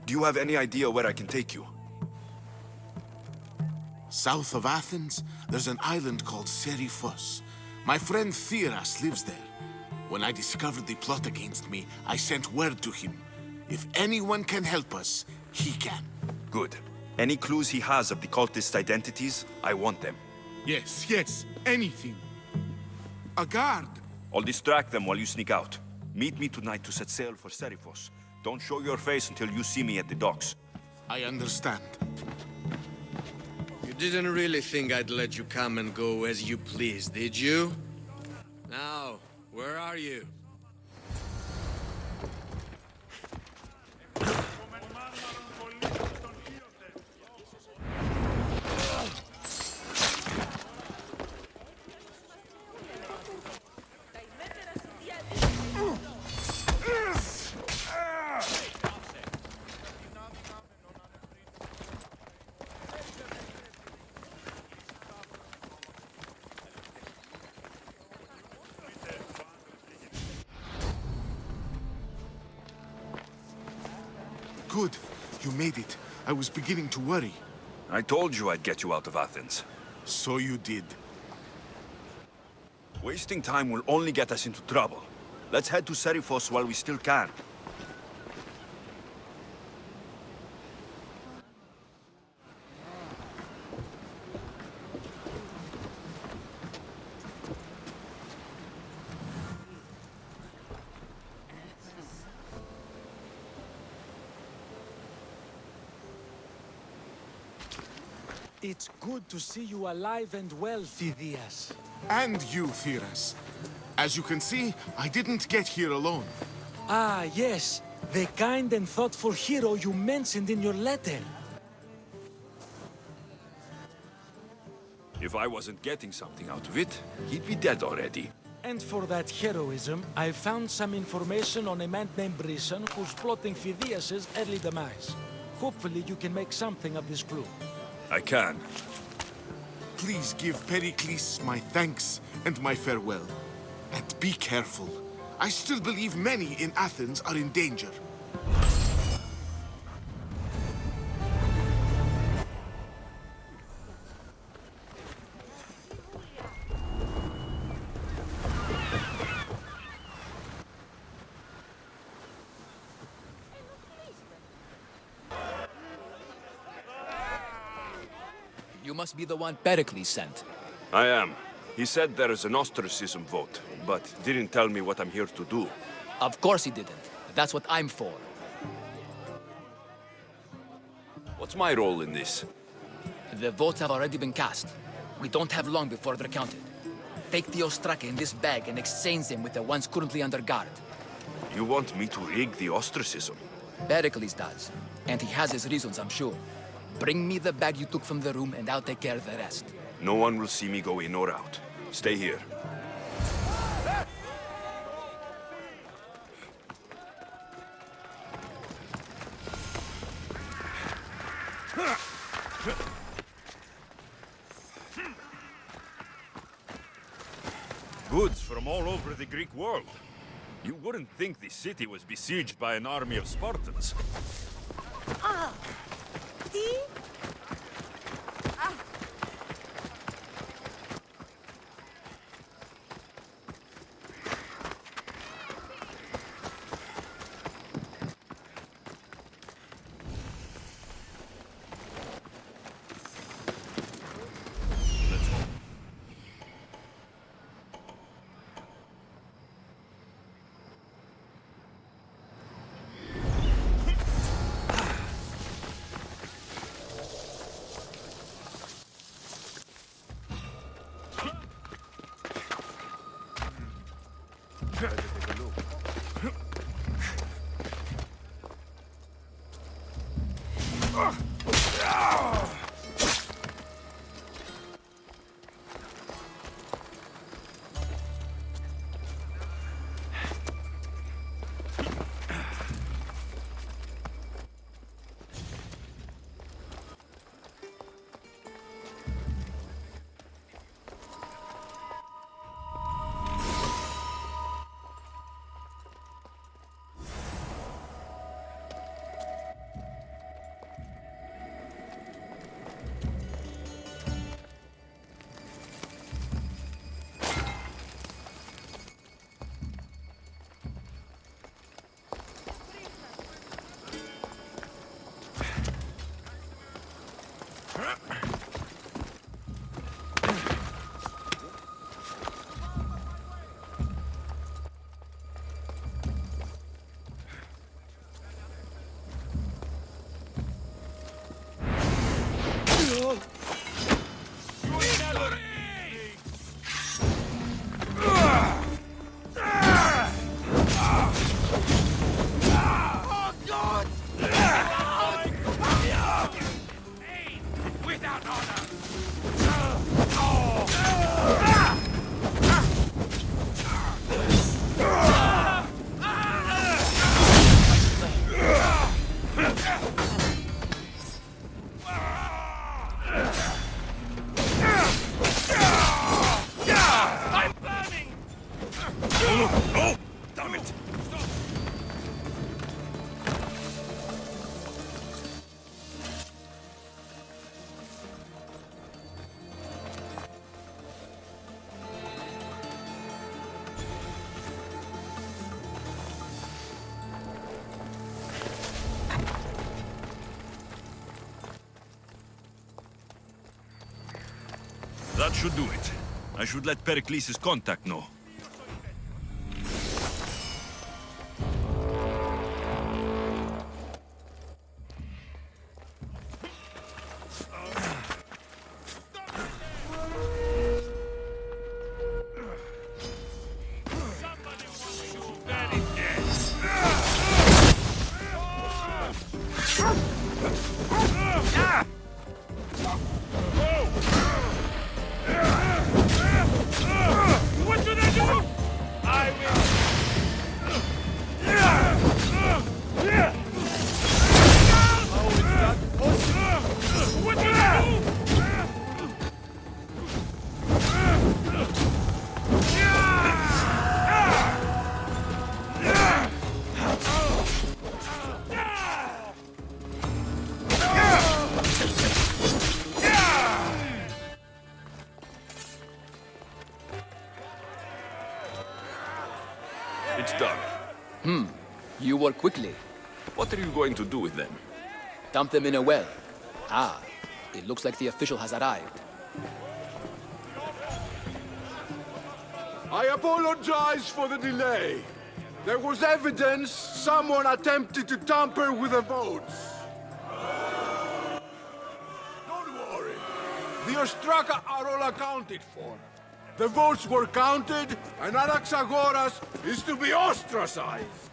H: Do you have any idea where I can take you?
C: South of Athens, there's an island called Serifos. My friend Theras lives there. When I discovered the plot against me, I sent word to him. If anyone can help us, he can.
H: Good. Any clues he has of the cultist identities, I want them.
C: Yes, yes, anything. A guard!
H: I'll distract them while you sneak out. Meet me tonight to set sail for Serifos. Don't show your face until you see me at the docks.
C: I understand.
G: You didn't really think I'd let you come and go as you please, did you? Now, where are you?
C: Good. You made it. I was beginning to worry.
H: I told you I'd get you out of Athens.
C: So you did.
H: Wasting time will only get us into trouble. Let's head to Serifos while we still can.
L: It's good to see you alive and well, Phidias.
C: And you, Theras. As you can see, I didn't get here alone.
L: Ah, yes. The kind and thoughtful hero you mentioned in your letter.
H: If I wasn't getting something out of it, he'd be dead already.
L: And for that heroism, I found some information on a man named Brisson who's plotting Phidias' early demise. Hopefully you can make something of this clue.
H: I can.
C: Please give Perikles my thanks and my farewell. And be careful. I still believe many in Athens are in danger.
I: must be the one Perikles sent.
H: I am. He said there is an ostracism vote, but didn't tell me what I'm here to do.
I: Of course he didn't. That's what I'm for.
H: What's my role in this?
I: The votes have already been cast. We don't have long before they're counted. Take the ostraka in this bag and exchange them with the ones currently under guard.
H: You want me to rig the ostracism?
I: Perikles does. And he has his reasons, I'm sure. Bring me the bag you took from the room and I'll take care of the rest.
H: No one will see me go in or out. Stay here. Goods from all over the Greek world. You wouldn't think the city was besieged by an army of Spartans.
W: Ah! See? Ah!
H: That should do it. I should let Perikles' contact know. It's done.
I: You work quickly.
H: What are you going to do with them?
I: Dump them in a well. Ah, It looks like the official has arrived.
C: I apologize for the delay. There was evidence someone attempted to tamper with the votes. Don't worry. The Ostraka are all accounted for. The votes were counted, and Anaxagoras is to be ostracized.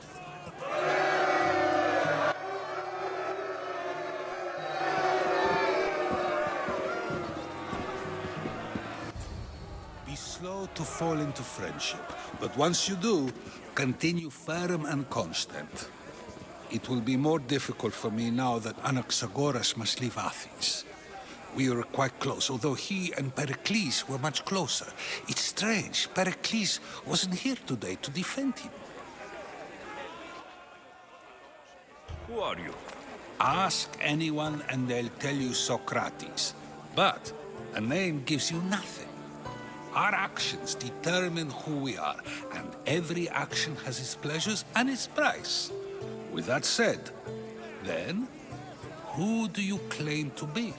N: Be slow to fall into friendship, but once you do, continue firm and constant. It will be more difficult for me now that Anaxagoras must leave Athens. We were quite close, although he and Perikles were much closer. It's strange, Perikles wasn't here today to defend him.
H: Who are you?
N: Ask anyone and they'll tell you Socrates. But a name gives you nothing. Our actions determine who we are, and every action has its pleasures and its price. With that said, then, who do you claim to be?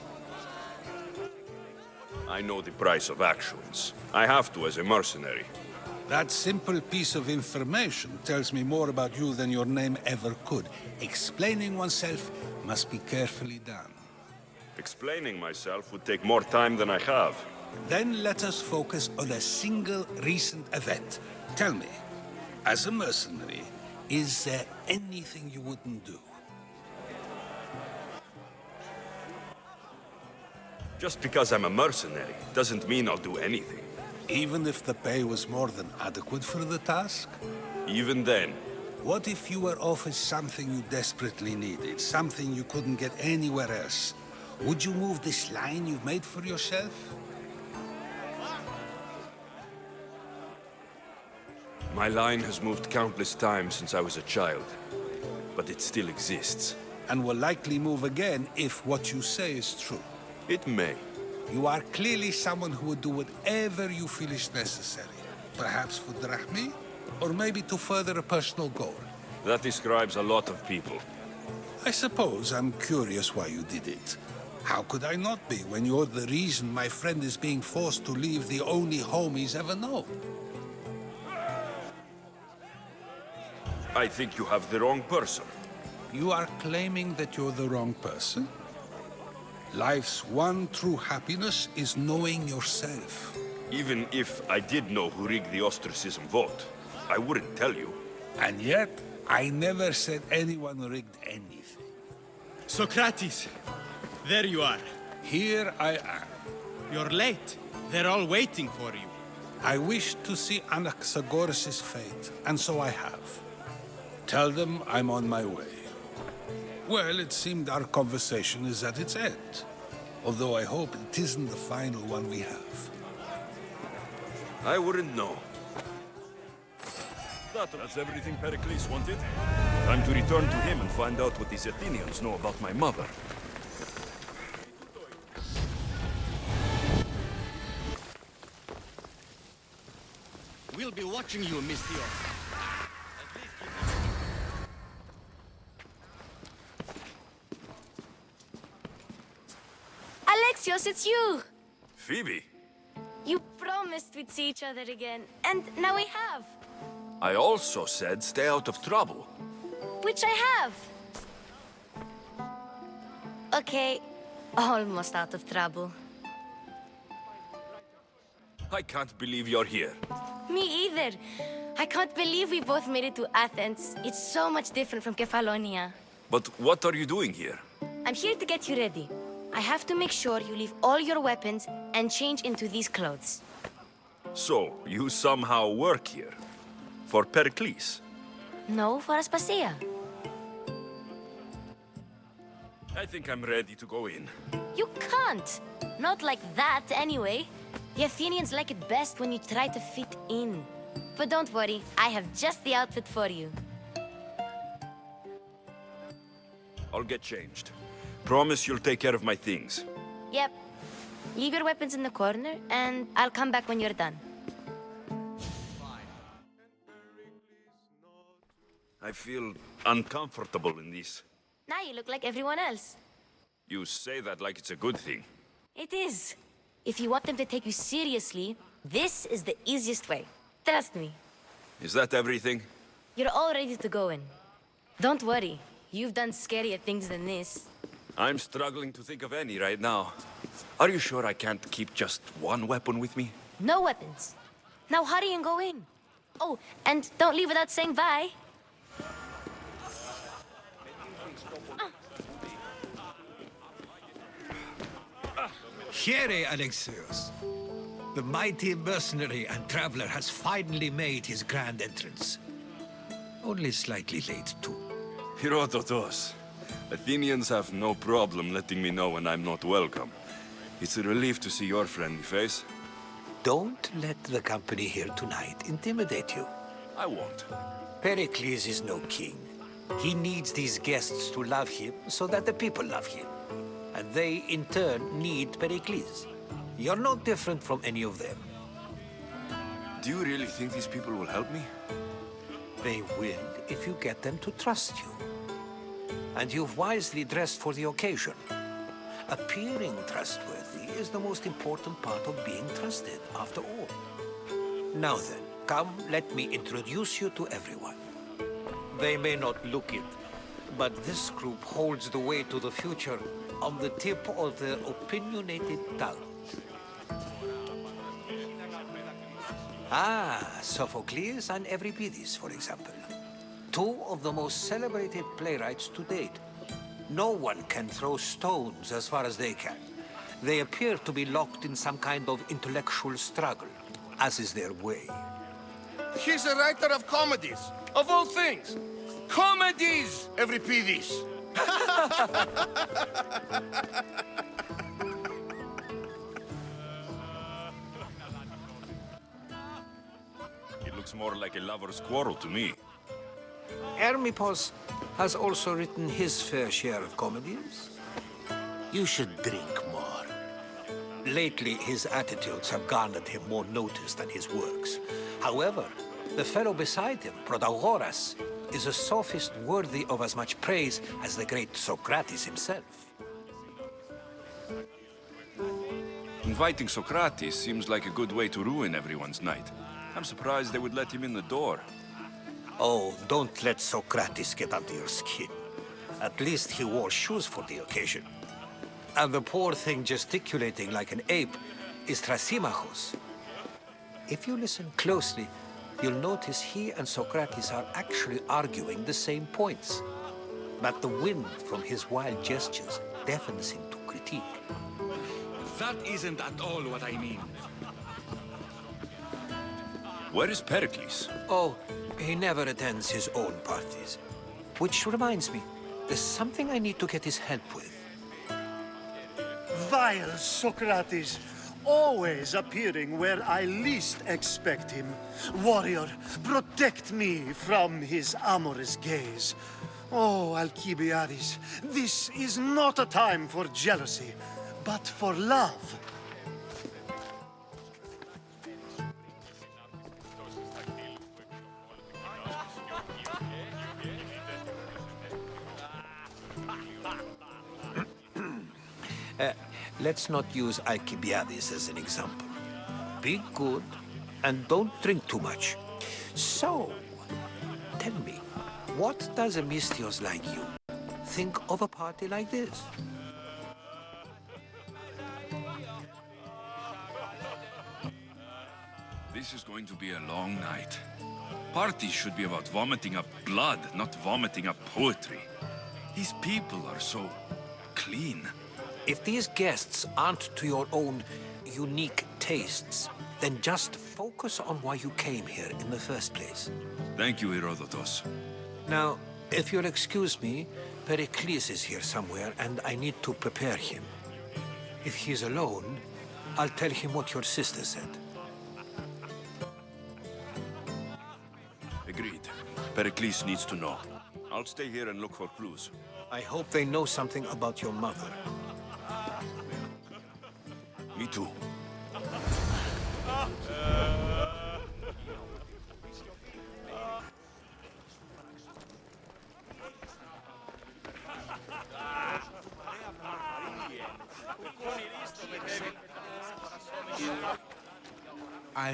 H: I know the price of actions. I have to as a mercenary.
N: That simple piece of information tells me more about you than your name ever could. Explaining oneself must be carefully done.
H: Explaining myself would take more time than I have.
N: Then let us focus on a single recent event. Tell me, as a mercenary, is there anything you wouldn't do?
H: Just because I'm a mercenary doesn't mean I'll do anything.
N: Even if the pay was more than adequate for the task?
H: Even then.
N: What if you were offered something you desperately needed, something you couldn't get anywhere else? Would you move this line you've made for yourself?
H: My line has moved countless times since I was a child, but it still exists.
N: And will likely move again if what you say is true.
H: It may.
N: You are clearly someone who would do whatever you feel is necessary. Perhaps for drachmi, or maybe to further a personal goal.
H: That describes a lot of people.
N: I suppose I'm curious why you did it. How could I not be when you're the reason my friend is being forced to leave the only home he's ever known?
H: I think you have the wrong person.
N: You are claiming that you're the wrong person? Life's one true happiness is knowing yourself.
H: Even if I did know who rigged the ostracism vote, I wouldn't tell you.
N: And yet, I never said anyone rigged anything.
P: Socrates! There you are.
N: Here I am.
P: You're late. They're all waiting for you.
N: I wish to see Anaxagoras' fate, and so I have. Tell them I'm on my way. Well, it seemed our conversation is at its end. Although I hope it isn't the final one we have.
H: I wouldn't know. That's everything Perikles wanted. Time to return to him and find out what these Athenians know about my mother.
P: We'll be watching you, Mistios.
A: Alexios, it's you!
H: Phoebe?
A: You promised we'd see each other again, and now we have.
H: I also said stay out of trouble.
A: Which I have. Okay, almost out of trouble.
H: I can't believe you're here.
A: Me either. I can't believe we both made it to Athens. It's so much different from Kefalonia.
H: But what are you doing here?
A: I'm here to get you ready. I have to make sure you leave all your weapons and change into these clothes.
H: So, you somehow work here? For Perikles?
A: No, for Aspasia.
H: I think I'm ready to go in.
A: You can't. Not like that, anyway. The Athenians like it best when you try to fit in. But don't worry, I have just the outfit for you.
H: I'll get changed. Promise you'll take care of my things.
A: Yep. Leave your weapons in the corner, and I'll come back when you're done.
H: I feel uncomfortable in this.
A: Now you look like everyone else.
H: You say that like it's a good thing.
A: It is. If you want them to take you seriously, this is the easiest way. Trust me.
U: Is that everything?
A: You're all ready to go in. Don't worry. You've done scarier things than this.
U: I'm struggling to think of any right now. Are you sure I can't keep just one weapon with me?
A: No weapons. Now hurry and go in. Oh, and don't leave without saying bye.
J: Here, Alexios. The mighty mercenary and traveler has finally made his grand entrance. Only slightly late, too.
U: Herodotos. Athenians have no problem letting me know when I'm not welcome. It's a relief to see your friendly face.
J: Don't let the company here tonight intimidate you.
U: I won't.
J: Perikles is no king. He needs these guests to love him so that the people love him. And they, in turn, need Perikles. You're no different from any of them.
U: Do you really think these people will help me?
J: They will if you get them to trust you. And you've wisely dressed for the occasion. Appearing trustworthy is the most important part of being trusted, after all. Now then, come, let me introduce you to everyone. They may not look it, but this group holds the way to the future on the tip of their opinionated tongues. Sophocles and Euripides, for example. Two of the most celebrated playwrights to date. No one can throw stones as far as they can. They appear to be locked in some kind of intellectual struggle, as is their way.
T: He's a writer of comedies, of all things. Comedies, Euripides.
U: It looks more like a lover's quarrel to me.
J: Hermippos has also written his fair share of comedies. You should drink more. Lately, his attitudes have garnered him more notice than his works. However, the fellow beside him, Protagoras, is a sophist worthy of as much praise as the great Socrates himself.
U: Inviting Socrates seems like a good way to ruin everyone's night. I'm surprised they would let him in the door.
J: Oh, don't let Socrates get under your skin. At least he wore shoes for the occasion. And the poor thing gesticulating like an ape is Thrasymachos. If you listen closely, you'll notice he and Socrates are actually arguing the same points. But the wind from his wild gestures deafens him to critique.
U: That isn't at all what I mean. Where is Perikles?
J: Oh, he never attends his own parties. Which reminds me, there's something I need to get his help with.
B: Vile Socrates, always appearing where I least expect him. Warrior, protect me from his amorous gaze. Oh, Alcibiades, this is not a time for jealousy, but for love.
J: Let's not use Alcibiades as an example. Be good, and don't drink too much. So, tell me, what does a Mystios like you think of a party like this?
U: This is going to be a long night. Parties should be about vomiting up blood, not vomiting up poetry. These people are so clean.
J: If these guests aren't to your own unique tastes, then just focus on why you came here in the first place.
U: Thank you, Herodotos.
J: Now, if you'll excuse me, Perikles is here somewhere, and I need to prepare him. If he's alone, I'll tell him what your sister said.
U: Agreed. Perikles needs to know. I'll stay here and look for clues.
J: I hope they know something about your mother.
U: Me too.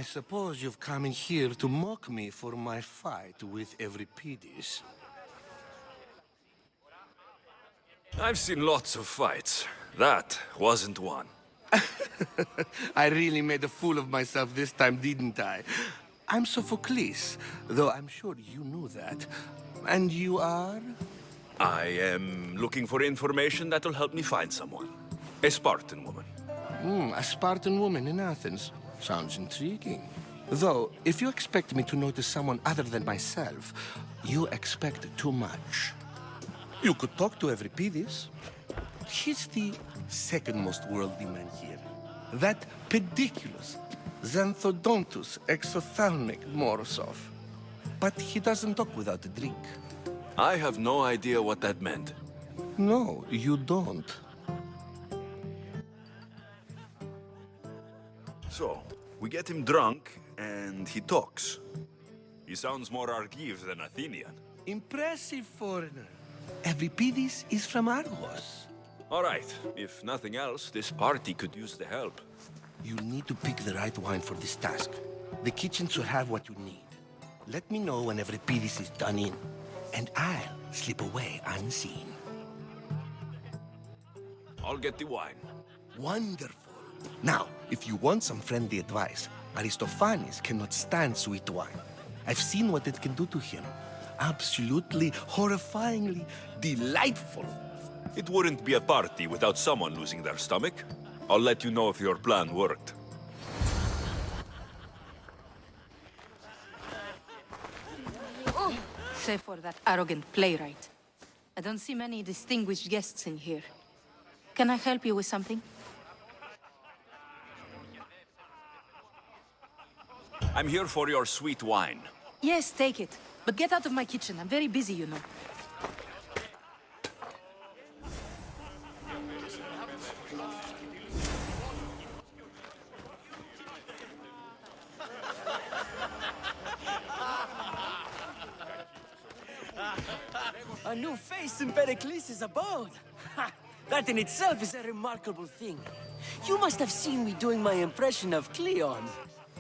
T: I suppose you've come in here to mock me for my fight with Euripides.
H: I've seen lots of fights. That wasn't one.
T: I really made a fool of myself this time, didn't I? I'm Sophocles, though I'm sure you knew that. And you are?
H: I am looking for information that will help me find someone. A Spartan woman.
T: A Spartan woman in Athens. Sounds intriguing. Though, if you expect me to notice someone other than myself, you expect too much. You could talk to Euripides. He's the second most worldly man here. That pediculous, xanthodontus exophthalmic Morosov. But he doesn't talk without a drink.
H: I have no idea what that meant.
T: No, you don't.
H: So, we get him drunk, and he talks. He sounds more Argive than Athenian.
T: Impressive foreigner. Euripides is from Argos.
H: All right, if nothing else, this party could use the help.
T: You need to pick the right wine for this task. The kitchen should have what you need. Let me know when Euripides is done in, and I'll slip away unseen.
H: I'll get the wine.
T: Wonderful. Now, if you want some friendly advice, Aristophanes cannot stand sweet wine. I've seen what it can do to him. Absolutely, horrifyingly delightful.
H: It wouldn't be a party without someone losing their stomach. I'll let you know if your plan worked.
D: Save for that arrogant playwright. I don't see many distinguished guests in here. Can I help you with something?
H: I'm here for your sweet wine.
D: Yes, take it. But get out of my kitchen. I'm very busy, you know.
M: A new face in Perikles' abode. Ha! That in itself is a remarkable thing. You must have seen me doing my impression of Cleon.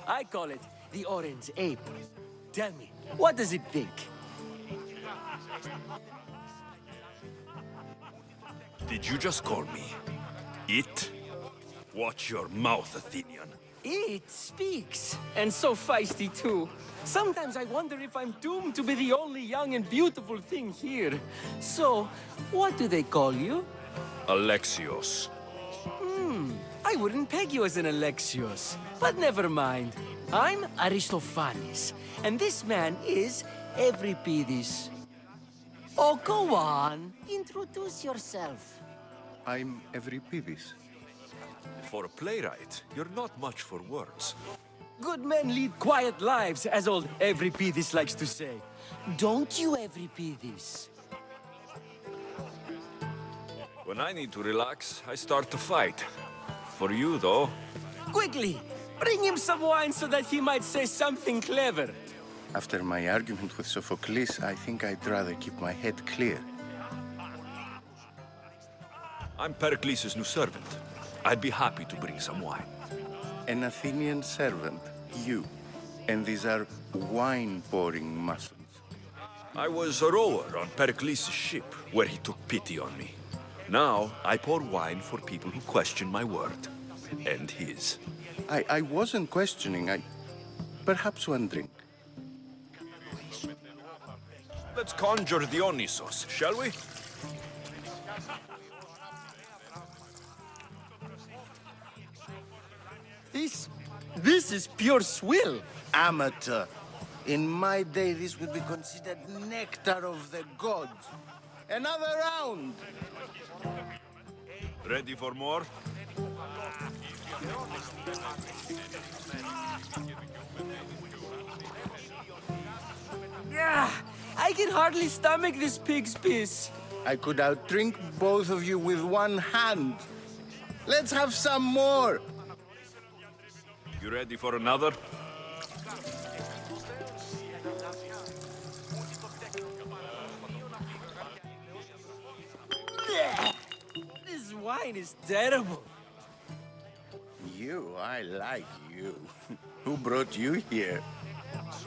M: I call it the Orange Ape. Tell me, what does it think?
H: Did you just call me it? Watch your mouth, Athenian.
M: It speaks, and so feisty too. Sometimes I wonder if I'm doomed to be the only young and beautiful thing here. So, what do they call you?
H: Alexios.
M: I wouldn't peg you as an Alexios, but never mind. I'm Aristophanes, and this man is Euripides. Oh, go on. Introduce yourself.
V: I'm Euripides.
H: For a playwright, you're not much for words.
M: Good men lead quiet lives, as old Euripides likes to say. Don't you, Euripides?
H: When I need to relax, I start to fight. For you, though...
M: Quickly! Bring him some wine so that he might say something clever.
V: After my argument with Sophocles, I think I'd rather keep my head clear.
H: I'm Perikles' new servant. I'd be happy to bring some wine.
V: An Athenian servant, you. And these are wine-pouring muscles.
H: I was a rower on Perikles' ship, where he took pity on me. Now, I pour wine for people who question my word. And his.
V: I wasn't questioning, Perhaps one drink.
H: Let's conjure Dionysos, shall we?
M: This is pure swill.
T: Amateur. In my day, this would be considered nectar of the gods. Another round!
H: Ready for more?
M: Yeah, I can hardly stomach this pig's piss.
T: I could outdrink both of you with one hand. Let's have some more!
H: You ready for another?
M: This wine is terrible.
T: You, I like you.
V: Who brought you here?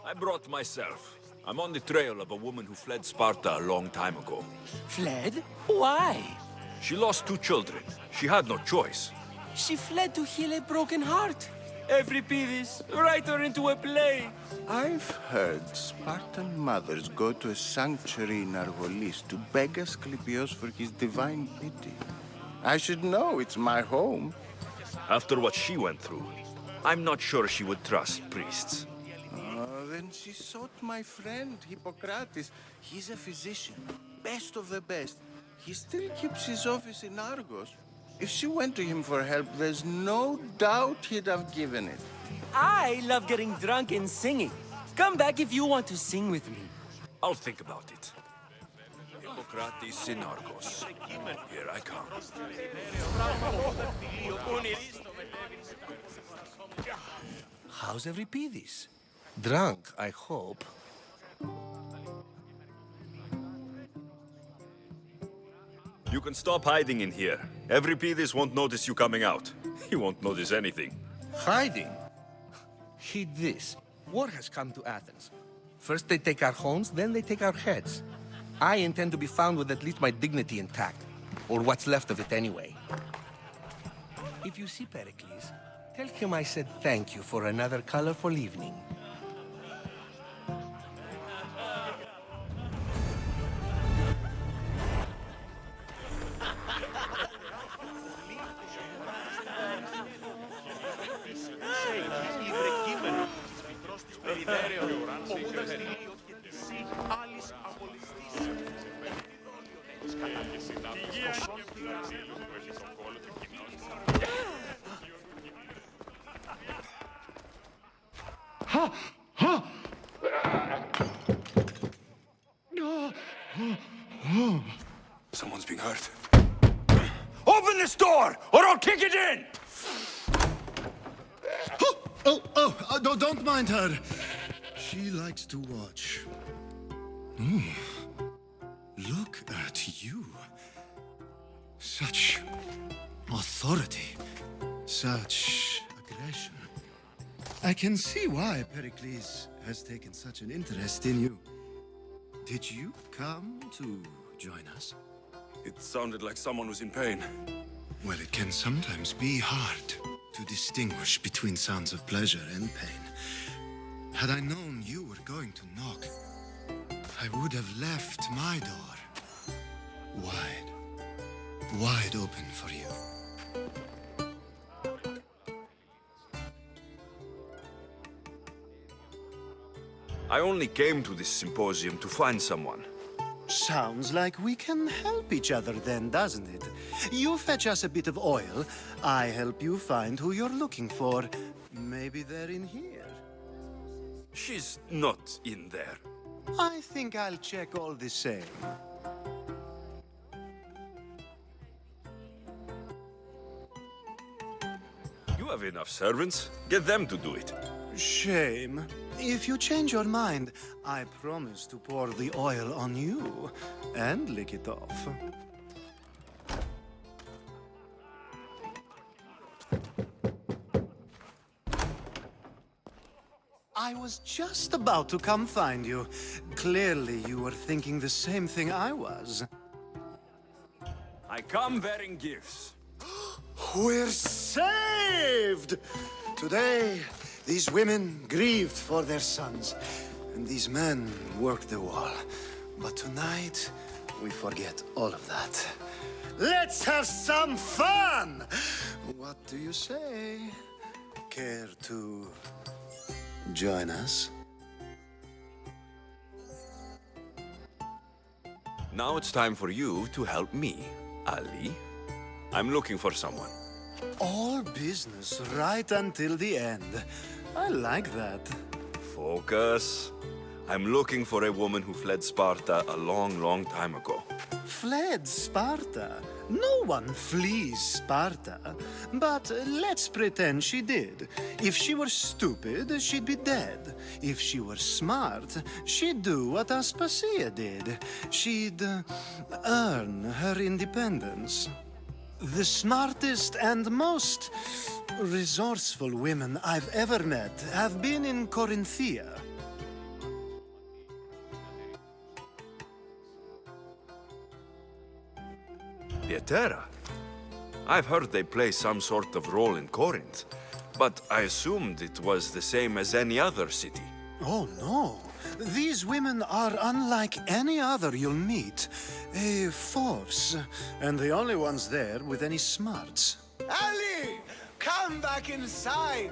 H: I brought myself. I'm on the trail of a woman who fled Sparta a long time ago.
M: Fled? Why?
H: She lost 2 children. She had no choice.
M: She fled to heal a broken heart. Euripides, write her into a play.
V: I've heard Spartan mothers go to a sanctuary in Argolis to beg Asklepios for his divine pity. I should know, it's my home.
H: After what she went through, I'm not sure she would trust priests.
V: Then she sought my friend, Hippocrates. He's a physician, best of the best. He still keeps his office in Argos. If she went to him for help, there's no doubt he'd have given it.
M: I love getting drunk and singing. Come back if you want to sing with me.
H: I'll think about it. Hippocrates in Argos. Here I come.
T: How's Euripides? Drunk, I hope.
H: You can stop hiding in here. Euripides won't notice you coming out. He won't notice anything.
T: Hiding? Heed this. War has come to Athens. First they take our homes, then they take our heads. I intend to be found with at least my dignity intact. Or what's left of it anyway. If you see Perikles, tell him I said thank you for another colorful evening.
U: Someone's being hurt. Open this door, or I'll kick it in!
B: No, don't mind her. She likes to watch. Look at you. Such authority. Such aggression. I can see why Perikles has taken such an interest in you. Did you come to join us?
U: It sounded like someone was in pain.
B: Well, it can sometimes be hard to distinguish between sounds of pleasure and pain. Had I known you were going to knock, I would have left my door wide open for you.
H: I only came to this symposium to find someone.
B: Sounds like we can help each other then, doesn't it? You fetch us a bit of oil, I help you find who you're looking for. Maybe they're in here.
H: She's not in there.
B: I think I'll check all the same.
H: You have enough servants. Get them to do it.
B: Shame. If you change your mind, I promise to pour the oil on you and lick it off. I was just about to come find you. Clearly, you were thinking the same thing I was.
H: I come bearing gifts.
B: We're saved! Today, these women grieved for their sons, and these men worked the wall. But tonight, we forget all of that. Let's have some fun! What do you say? Care to join us?
H: Now it's time for you to help me, Ali. I'm looking for someone.
B: All business right until the end. I like that.
H: Focus. I'm looking for a woman who fled Sparta a long, long time ago.
B: Fled Sparta? No one flees Sparta. But let's pretend she did. If she were stupid, she'd be dead. If she were smart, she'd do what Aspasia did. She'd earn her independence. The smartest and most resourceful women I've ever met have been in Corinthia.
H: Pietera? I've heard they play some sort of role in Corinth, but I assumed it was the same as any other city.
B: Oh, no. These women are unlike any other you'll meet. A force, and the only ones there with any smarts.
V: Ali! Come back inside!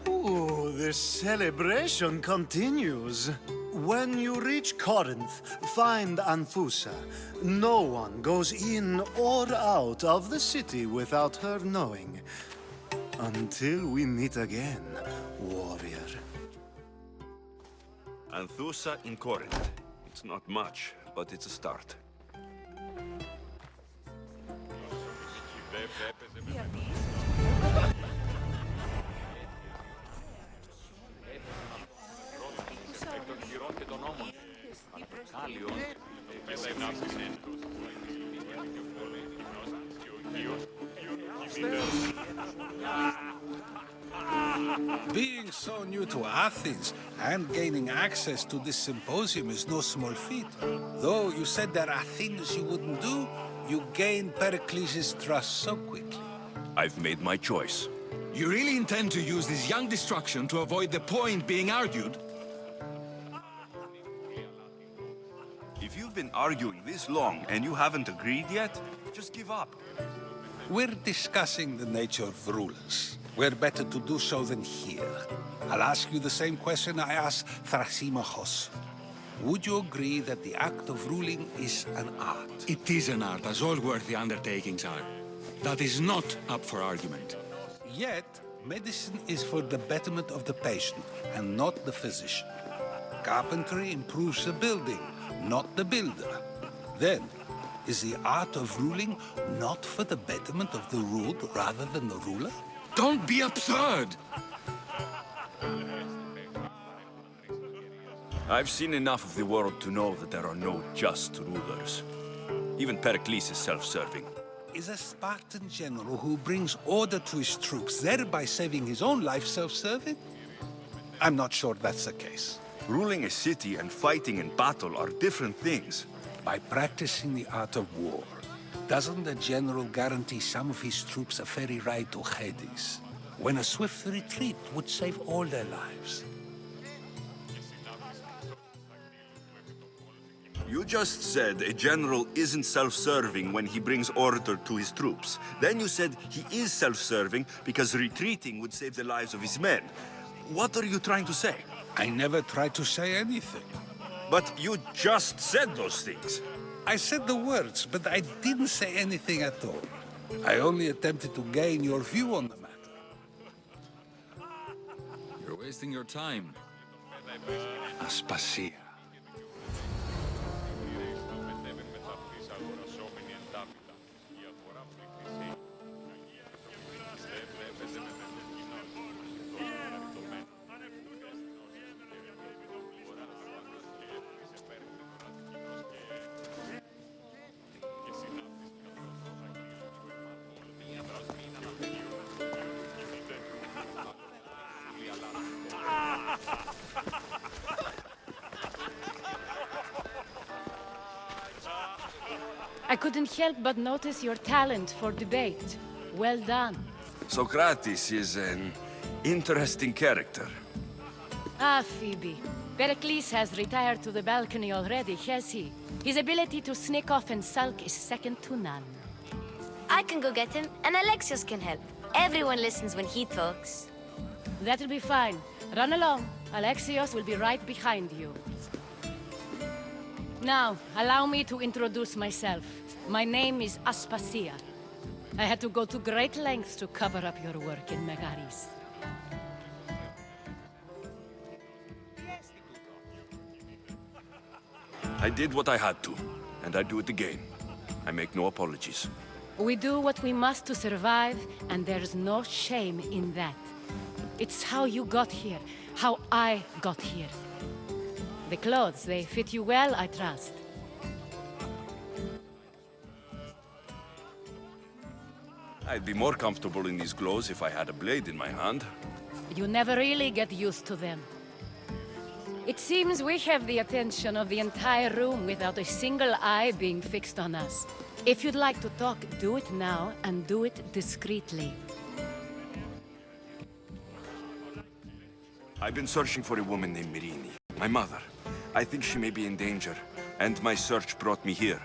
B: Ooh, the celebration continues. When you reach Corinth, find Anfusa. No one goes in or out of the city without her knowing. Until we meet again, warrior.
H: Anthusa in Corinth. It's not much, but it's a start.
N: Being so new to Athens and gaining access to this symposium is no small feat. Though you said there are things you wouldn't do, you gained Perikles' trust so quickly.
H: I've made my choice.
J: You really intend to use this young destruction to avoid the point being argued?
H: If you've been arguing this long and you haven't agreed yet, just give up.
N: We're discussing the nature of rulers. Where better to do so than here? I'll ask you the same question I asked Thrasymachos. Would you agree that the act of ruling is an art?
J: It is an art, as all worthy undertakings are. That is not up for argument.
N: Yet, medicine is for the betterment of the patient, and not the physician. Carpentry improves the building, not the builder. Then, is the art of ruling not for the betterment of the ruled rather than the ruler?
J: Don't be absurd!
H: I've seen enough of the world to know that there are no just rulers. Even Perikles is self-serving.
N: Is a Spartan general who brings order to his troops, thereby saving his own life, self-serving? I'm not sure that's the case.
H: Ruling a city and fighting in battle are different things.
N: By practicing the art of war, doesn't the general guarantee some of his troops a ferry ride to Hades, when a swift retreat would save all their lives?
H: You just said a general isn't self-serving when he brings order to his troops. Then you said he is self-serving because retreating would save the lives of his men. What are you trying to say?
N: I never tried to say anything.
H: But you just said those things.
N: I said the words, but I didn't say anything at all. I only attempted to gain your view on the matter.
J: You're wasting your time.
N: Aspasia.
E: I couldn't help but notice your talent for debate. Well done.
H: Socrates is an interesting character.
E: Ah, Phoebe. Perikles has retired to the balcony already, has he? His ability to sneak off and sulk is second to none.
A: I can go get him, and Alexios can help. Everyone listens when he talks.
E: That'll be fine. Run along. Alexios will be right behind you. Now, allow me to introduce myself. My name is Aspasia. I had to go to great lengths to cover up your work in Megaris.
H: I did what I had to, and I do it again. I make no apologies.
E: We do what we must to survive, and there's no shame in that. It's how you got here, how I got here. The clothes, they fit you well, I trust.
U: I'd be more comfortable in these clothes if I had a blade in my hand.
E: You never really get used to them. It seems we have the attention of the entire room without a single eye being fixed on us. If you'd like to talk, do it now, and do it discreetly.
U: I've been searching for a woman named Mirini, my mother. I think she may be in danger, and my search brought me here.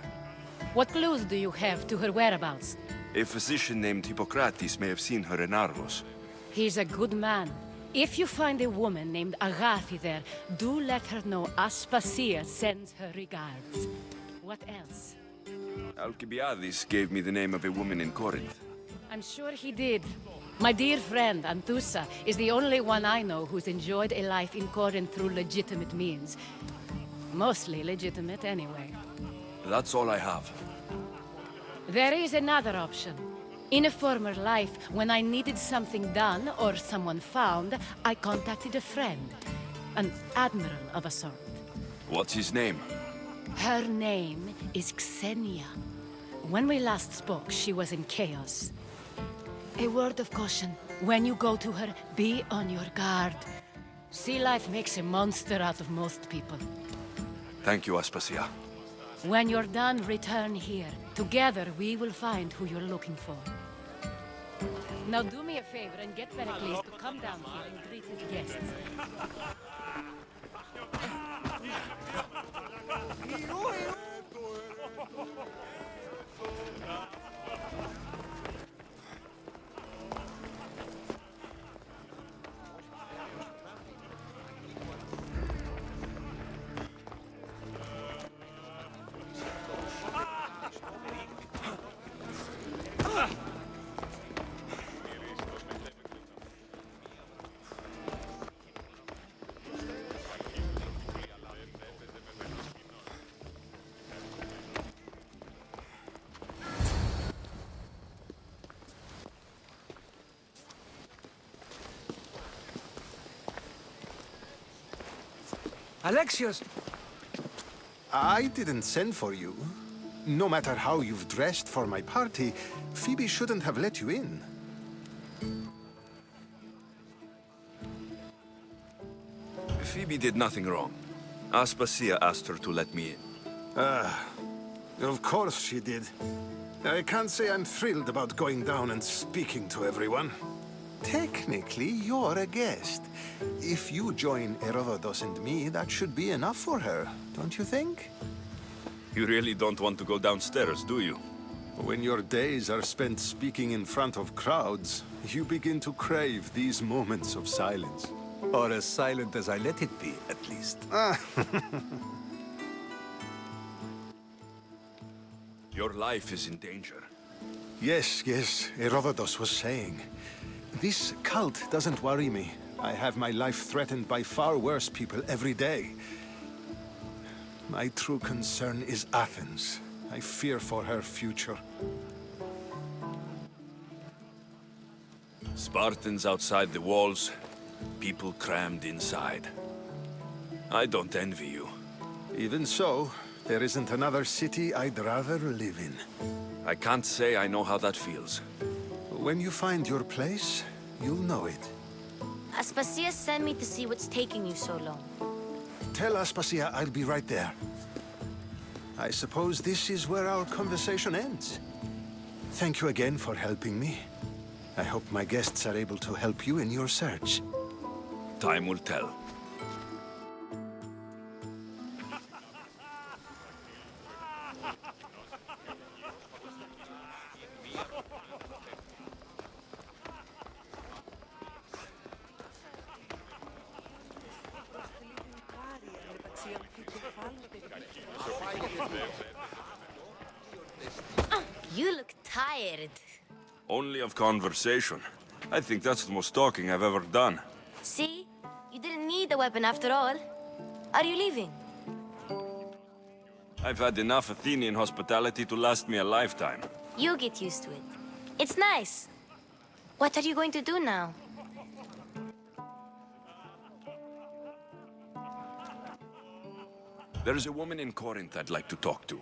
E: What clues do you have to her whereabouts?
U: A physician named Hippocrates may have seen her in Argos.
E: He's a good man. If you find a woman named Agathi there, do let her know Aspasia sends her regards. What else?
U: Alcibiades gave me the name of a woman in Corinth.
E: I'm sure he did. My dear friend, Anthusa, is the only one I know who's enjoyed a life in Corinth through legitimate means. Mostly legitimate, anyway.
U: That's all I have.
E: There is another option. In a former life, when I needed something done or someone found, I contacted a friend. An admiral of a sort.
U: What's his name?
E: Her name is Xenia. When we last spoke, she was in chaos. A word of caution. When you go to her, be on your guard. Sea life makes a monster out of most people.
U: Thank you, Aspasia.
E: When you're done, return here. Together, we will find who you're looking for. Now do me a favor and get Perikles to come down here and greet his guests.
J: Alexios!
F: I didn't send for you. No matter how you've dressed for my party, Phoebe shouldn't have let you in.
U: Phoebe did nothing wrong. Aspasia asked her to let me in.
F: Of course she did. I can't say I'm thrilled about going down and speaking to everyone. Technically, you're a guest. If you join Herodotus and me, that should be enough for her, don't you think?
U: You really don't want to go downstairs, do you?
F: When your days are spent speaking in front of crowds, you begin to crave these moments of silence.
J: Or as silent as I let it be, at least.
U: Your life is in danger.
F: Yes, Herodotus was saying. This cult doesn't worry me. I have my life threatened by far worse people every day. My true concern is Athens. I fear for her future.
U: Spartans outside the walls, people crammed inside. I don't envy you.
F: Even so, there isn't another city I'd rather live in.
U: I can't say I know how that feels.
F: When you find your place, you'll know it.
A: Aspasia sent me to see what's taking you so long.
F: Tell Aspasia I'll be right there. I suppose this is where our conversation ends. Thank you again for helping me. I hope my guests are able to help you in your search.
U: Time will tell.
A: You look tired.
U: Only of conversation. I think that's the most talking I've ever done.
A: See? You didn't need a weapon after all. Are you leaving?
U: I've had enough Athenian hospitality to last me a lifetime.
A: You get used to it. It's nice. What are you going to do now?
U: There is a woman in Corinth I'd like to talk to.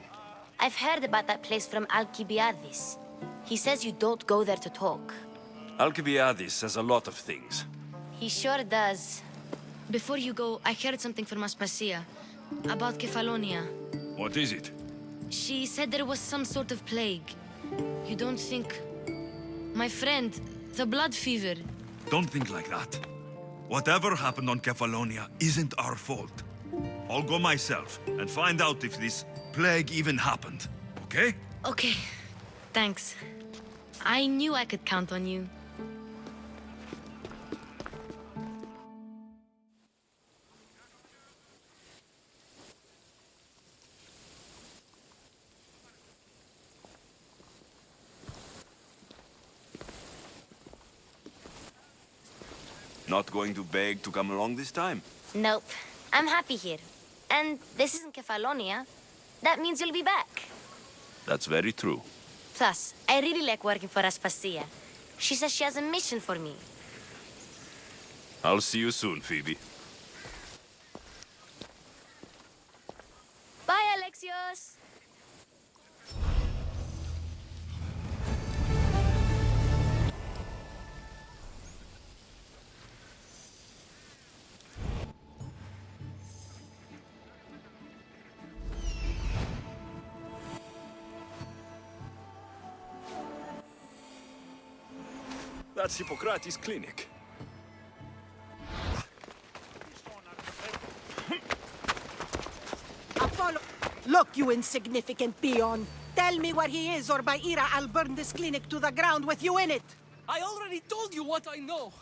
A: I've heard about that place from Alcibiades. He says you don't go there to talk.
U: Alcibiades says a lot of things.
A: He sure does. Before you go, I heard something from Aspasia about Kefalonia.
U: What is it?
A: She said there was some sort of plague. You don't think... My friend, the blood fever.
U: Don't think like that. Whatever happened on Kefalonia isn't our fault. I'll go myself and find out if this plague even happened, okay?
A: Okay, thanks. I knew I could count on you.
U: Not going to beg to come along this time?
A: Nope. I'm happy here. And this isn't Kefalonia. That means you'll be back.
U: That's very true.
A: Plus, I really like working for Aspasia. She says she has a mission for me.
U: I'll see you soon, Phoebe.
A: Bye, Alexios!
U: That's Hippocrates' clinic.
W: Apollo! Look, you insignificant peon! Tell me where he is, or by Ira, I'll burn this clinic to the ground with you in it!
M: I already told you what I know!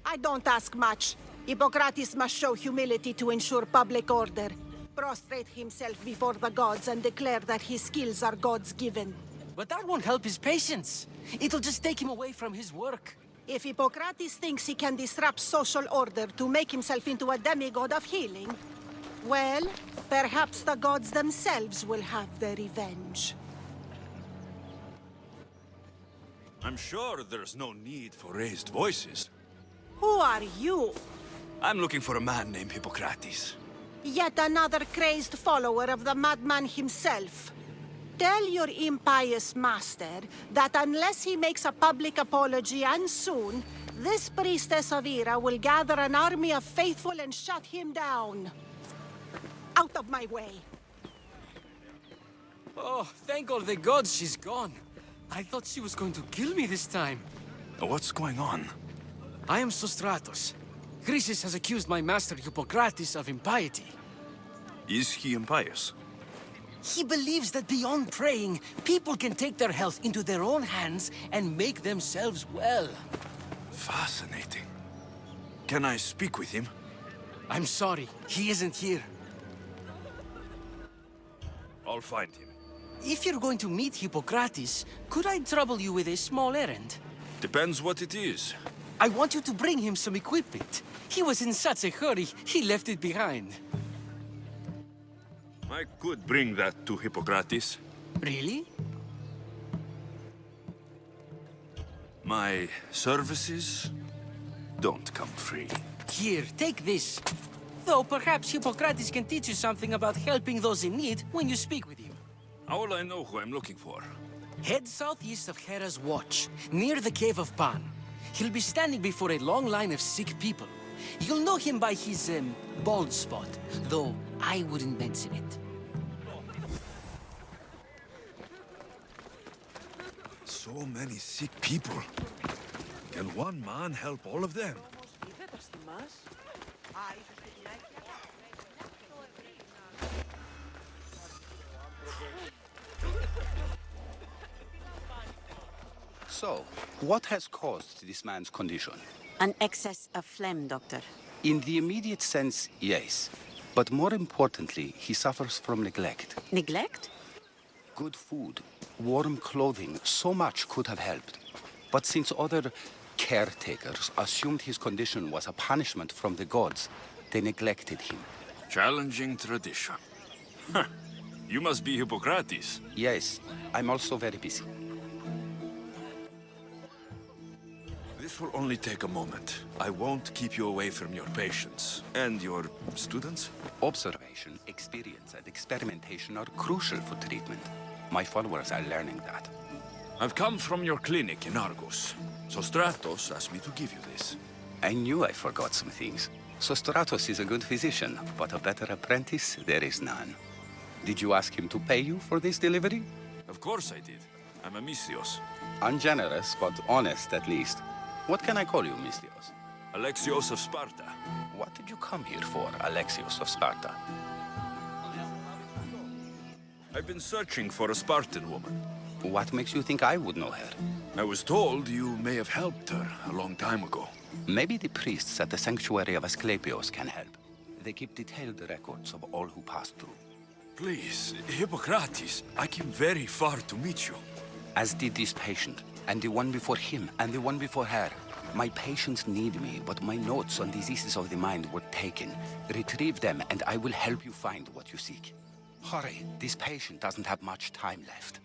W: I don't ask much. Hippocrates must show humility to ensure public order. Prostrate himself before the gods and declare that his skills are gods-given.
M: But that won't help his patients. It'll just take him away from his work.
W: If Hippocrates thinks he can disrupt social order to make himself into a demigod of healing, well, perhaps the gods themselves will have their revenge.
U: I'm sure there's no need for raised voices.
W: Who are you?
U: I'm looking for a man named Hippocrates.
W: Yet another crazed follower of the madman himself. Tell your impious master that unless he makes a public apology, and soon, this priestess of Ira will gather an army of faithful and shut him down. Out of my way!
M: Oh, thank all the gods she's gone. I thought she was going to kill me this time.
U: What's going on?
M: I am Sostratos. Chrysis has accused my master Hippocrates of impiety.
U: Is he impious?
M: He believes that beyond praying, people can take their health into their own hands and make themselves well.
U: Fascinating. Can I speak with him?
M: I'm sorry, he isn't here.
U: I'll find him.
M: If you're going to meet Hippocrates, could I trouble you with a small errand?
U: Depends what it is.
M: I want you to bring him some equipment. He was in such a hurry, he left it behind.
U: I could bring that to Hippocrates.
M: Really?
U: My services don't come free.
M: Here, take this. Though perhaps Hippocrates can teach you something about helping those in need when you speak with him.
U: How will I know who I'm looking for?
M: Head southeast of Hera's Watch, near the Cave of Pan. He'll be standing before a long line of sick people. You'll know him by his, bald spot, though I wouldn't mention it.
U: So many sick people. Can one man help all of them?
Q: So, what has caused this man's condition?
R: An excess of phlegm, Doctor.
Q: In the immediate sense, yes. But more importantly, he suffers from neglect.
R: Neglect?
Q: Good food, warm clothing, so much could have helped. But since other caretakers assumed his condition was a punishment from the gods, they neglected him.
U: Challenging tradition. Huh. You must be Hippocrates.
Q: Yes, I'm also very busy.
U: This will only take a moment. I won't keep you away from your patients. And your students?
Q: Observation, experience, and experimentation are crucial for treatment. My followers are learning that.
H: I've come from your clinic in Argos. So Stratos asked me to give you this.
Q: I knew I forgot some things. So Stratos is a good physician, but a better apprentice there is none. Did you ask him to pay you for this delivery?
H: Of course I did. I'm a Mystios.
Q: Ungenerous, but honest at least. What can I call you, Mystios?
H: Alexios of Sparta.
Q: What did you come here for, Alexios of Sparta?
H: I've been searching for a Spartan woman.
Q: What makes you think I would know her?
H: I was told you may have helped her a long time ago.
Q: Maybe the priests at the sanctuary of Asklepios can help. They keep detailed records of all who passed through.
H: Please, Hippocrates, I came very far to meet you.
Q: As did this patient, and the one before him, and the one before her. My patients need me, but my notes on diseases of the mind were taken. Retrieve them, and I will help you find what you seek. Hurry, this patient doesn't have much time left.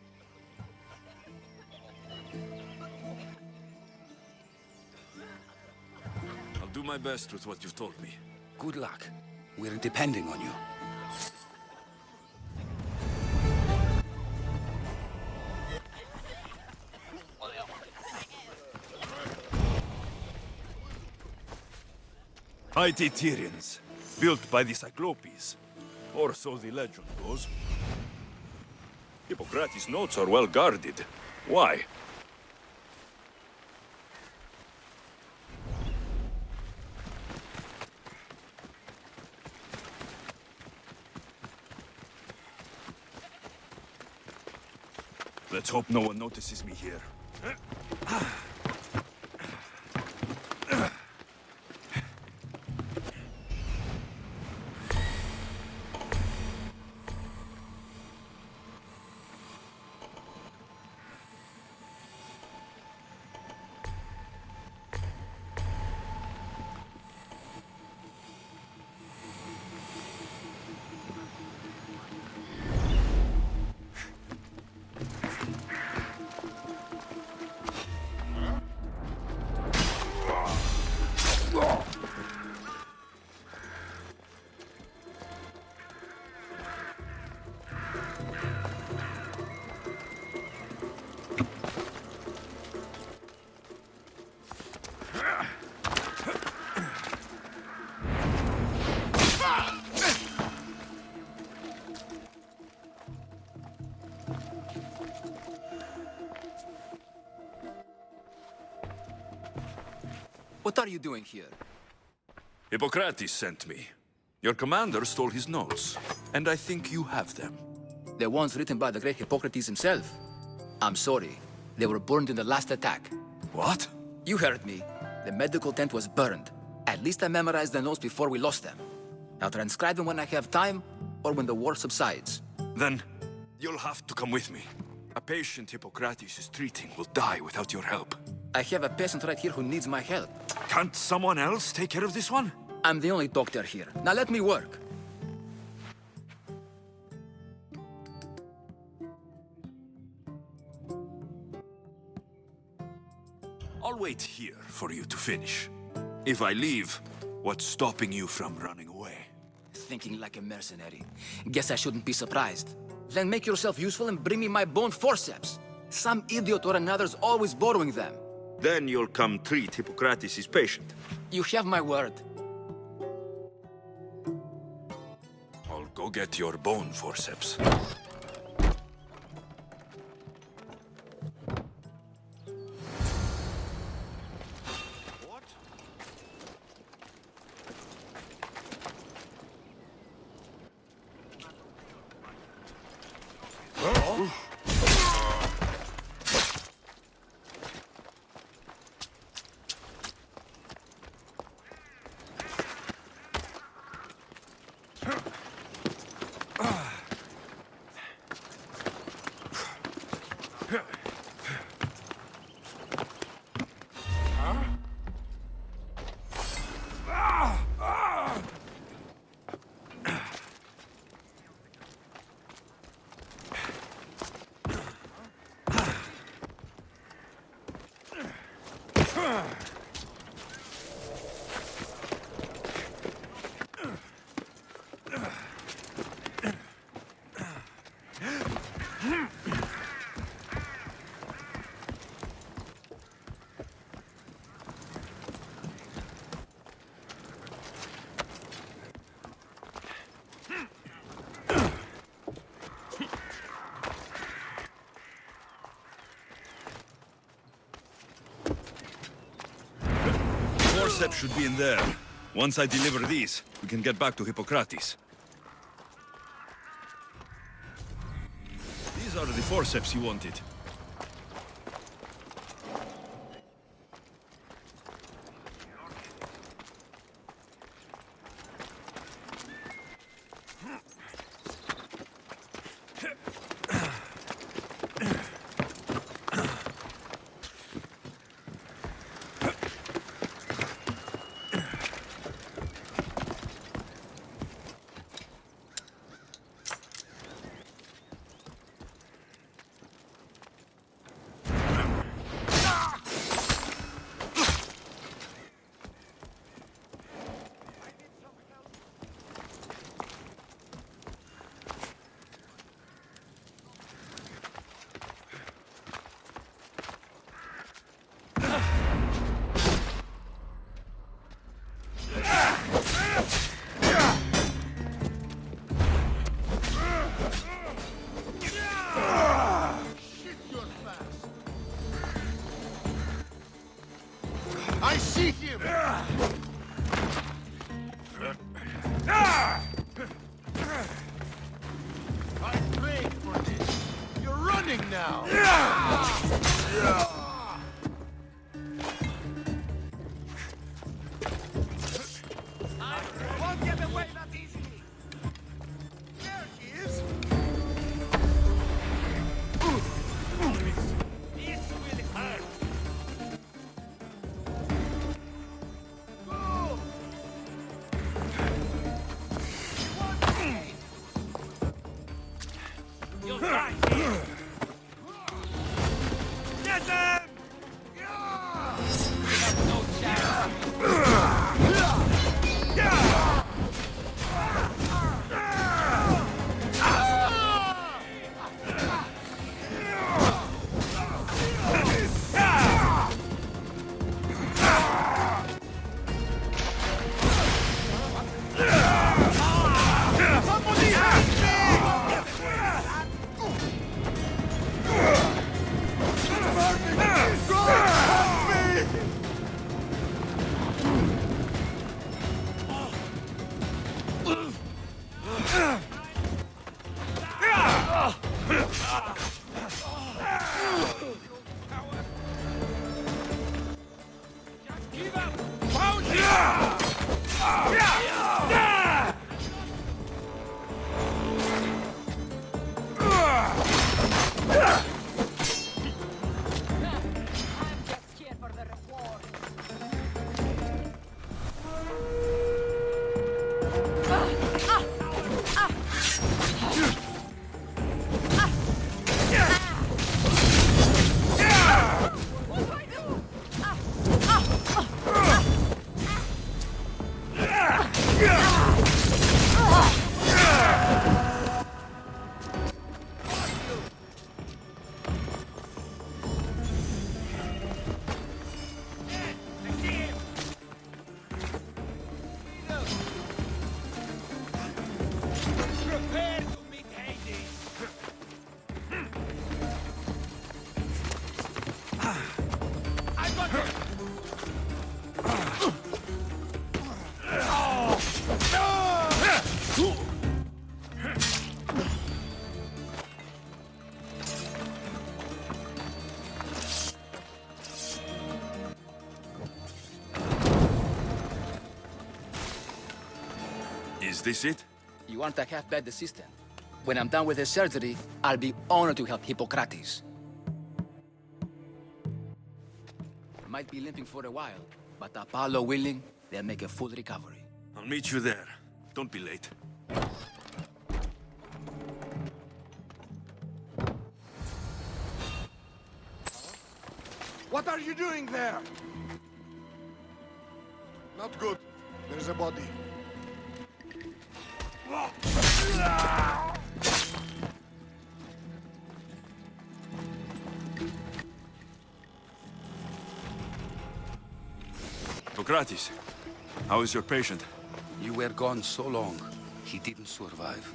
H: I'll do my best with what you've told me.
Q: Good luck. We're depending on you.
H: Mighty Tyrians, built by the Cyclopes, or so the legend goes. Hippocrates' notes are well guarded. Why? Let's hope no one notices me here.
I: What are you doing here?
H: Hippocrates sent me. Your commander stole his notes, and I think you have them.
I: The ones written by the great Hippocrates himself. I'm sorry. They were burned in the last attack.
H: What?
I: You heard me. The medical tent was burned. At least I memorized the notes before we lost them. I'll transcribe them when I have time, or when the war subsides.
H: Then, you'll have to come with me. A patient Hippocrates is treating will die without your help.
I: I have a patient right here who needs my help.
H: Can't someone else take care of this one?
I: I'm the only doctor here. Now let me work.
H: I'll wait here for you to finish. If I leave, what's stopping you from running away?
I: Thinking like a mercenary. Guess I shouldn't be surprised. Then make yourself useful and bring me my bone forceps. Some idiot or another's always borrowing them.
H: Then you'll come treat Hippocrates' patient.
I: You have my word.
H: I'll go get your bone forceps.
U: forceps should be in there. Once I deliver these, we can get back to Hippocrates. These are the forceps you wanted.
C: I see him! I prayed for this. You're running now!
K: I won't get away that easily! There she is! This will hurt! You'll die here! Get them! You have no chance!
C: Somebody help me!
K: Give up! I'm just here for the reward. What do I do? Prepare to meet Hades. I got it.
U: Is this it?
I: You aren't a half-bad assistant. When I'm done with the surgery, I'll be honored to help Hippocrates. Might be limping for a while, but Apollo willing, they'll make a full recovery.
U: I'll meet you there. Don't be late.
C: What are you doing there? Not good. There's a body.
U: Hippocrates, how is your patient?
Q: You were gone so long, he didn't survive.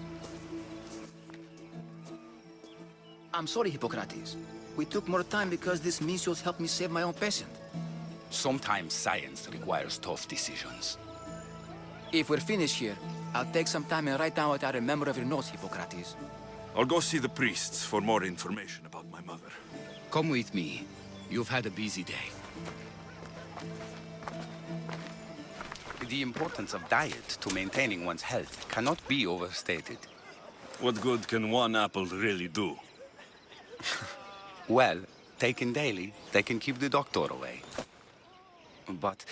I: I'm sorry, Hippocrates. We took more time because this Misios helped me save my own patient.
Q: Sometimes science requires tough decisions.
I: If we're finished here, I'll take some time and write down what I remember of your notes, Hippocrates.
H: I'll go see the priests for more information about my mother.
Q: Come with me. You've had a busy day. The importance of diet to maintaining one's health cannot be overstated.
H: What good can one apple really do?
Q: Well, taken daily, they can keep the doctor away. But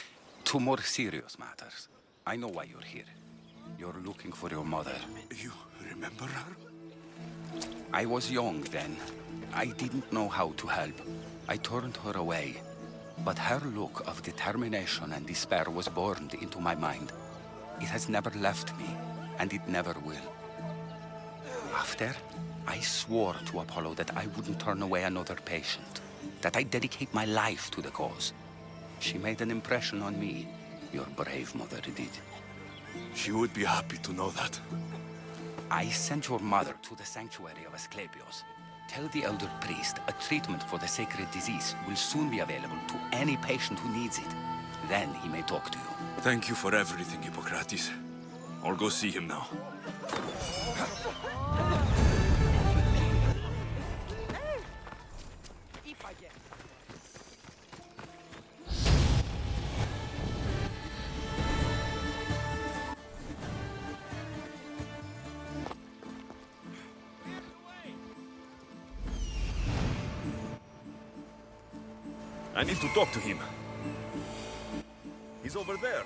Q: to more serious matters, I know why you're here. You're looking for your mother.
H: You remember her?
Q: I was young then. I didn't know how to help. I turned her away. But her look of determination and despair was burned into my mind. It has never left me, and it never will. After, I swore to Apollo that I wouldn't turn away another patient, that I'd dedicate my life to the cause. She made an impression on me. Your brave mother did.
H: She would be happy to know that.
Q: I sent your mother to the sanctuary of Asklepios. Tell the elder priest a treatment for the sacred disease will soon be available to any patient who needs it. Then he may talk to you.
H: Thank you for everything, Hippocrates. I'll go see him now. I need to talk to him. He's over there.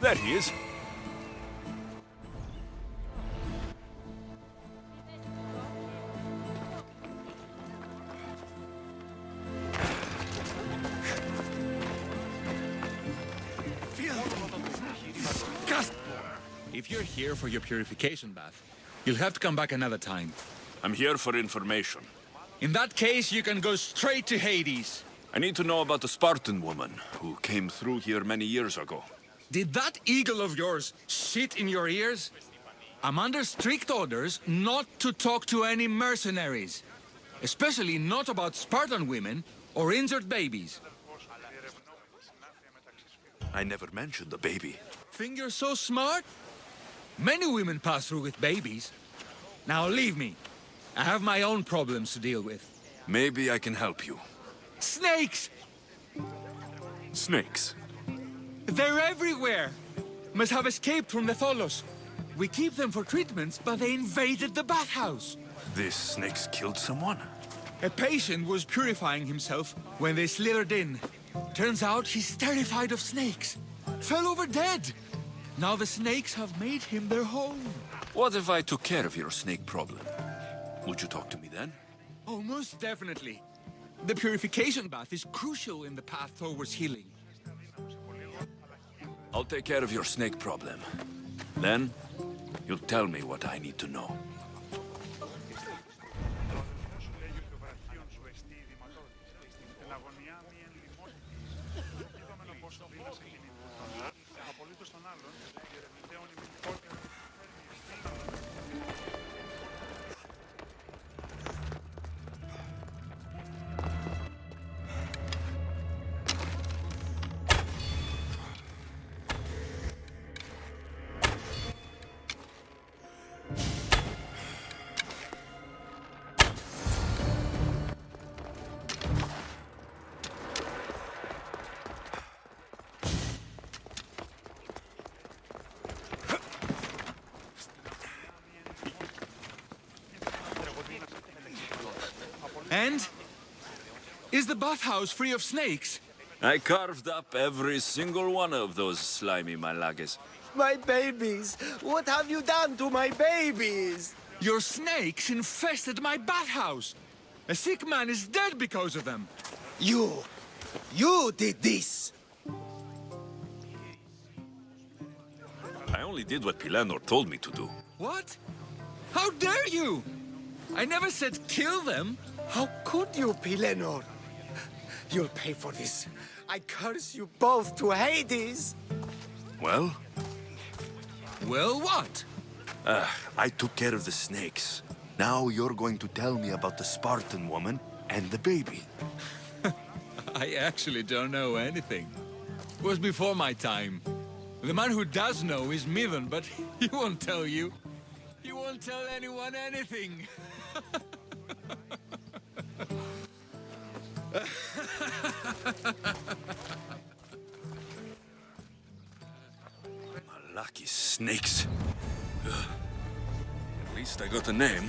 H: There he is.
G: If you're here for your purification bath, you'll have to come back another time.
H: I'm here for information.
G: In that case, you can go straight to Hades.
H: I need to know about the Spartan woman who came through here many years ago.
G: Did that eagle of yours shit in your ears? I'm under strict orders not to talk to any mercenaries. Especially not about Spartan women or injured babies.
H: I never mentioned a baby.
G: Think you're so smart? Many women pass through with babies. Now leave me. I have my own problems to deal with.
H: Maybe I can help you.
G: Snakes!
H: Snakes?
G: They're everywhere! Must have escaped from the Tholos. We keep them for treatments, but they invaded the bathhouse.
H: These snakes killed someone?
G: A patient was purifying himself when they slithered in. Turns out he's terrified of snakes. Fell over dead. Now the snakes have made him their home.
H: What if I took care of your snake problem? Would you talk to me then?
G: Oh, most definitely. The purification bath is crucial in the path towards healing.
H: I'll take care of your snake problem. Then, you'll tell me what I need to know.
G: And? Is the bathhouse free of snakes?
H: I carved up every single one of those slimy malagas.
M: My babies! What have you done to my babies?
G: Your snakes infested my bathhouse! A sick man is dead because of them!
M: You did this!
H: I only did what Pilenor told me to do.
G: What? How dare you! I never said kill them!
M: How could you, Pilenor? You'll pay for this. I curse you both to Hades!
H: Well?
G: Well, what?
H: I took care of the snakes. Now you're going to tell me about the Spartan woman
U: and the baby.
G: I actually don't know anything. It was before my time. The man who does know is Mivan, but he won't tell you. He won't tell anyone anything.
U: Lucky snakes. At least I got a name.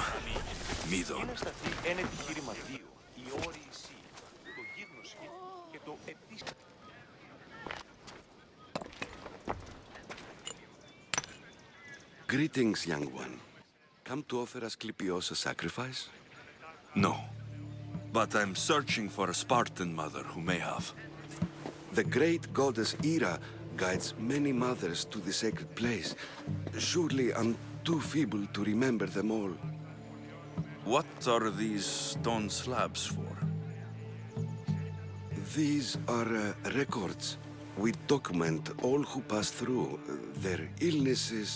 U: Midon.
L: Είναι σταθή εν επιχειρηματίου, η Odyssey, το γίγνωση και το επίσης.
O: Greetings, young one. Come to offer Asklepios a sacrifice?
H: No. But I'm searching for a Spartan mother who may have.
O: The great goddess Ira guides many mothers to the sacred place. Surely I'm too feeble to remember them all.
H: What are these stone slabs for?
O: These are records. We document all who pass through, their illnesses,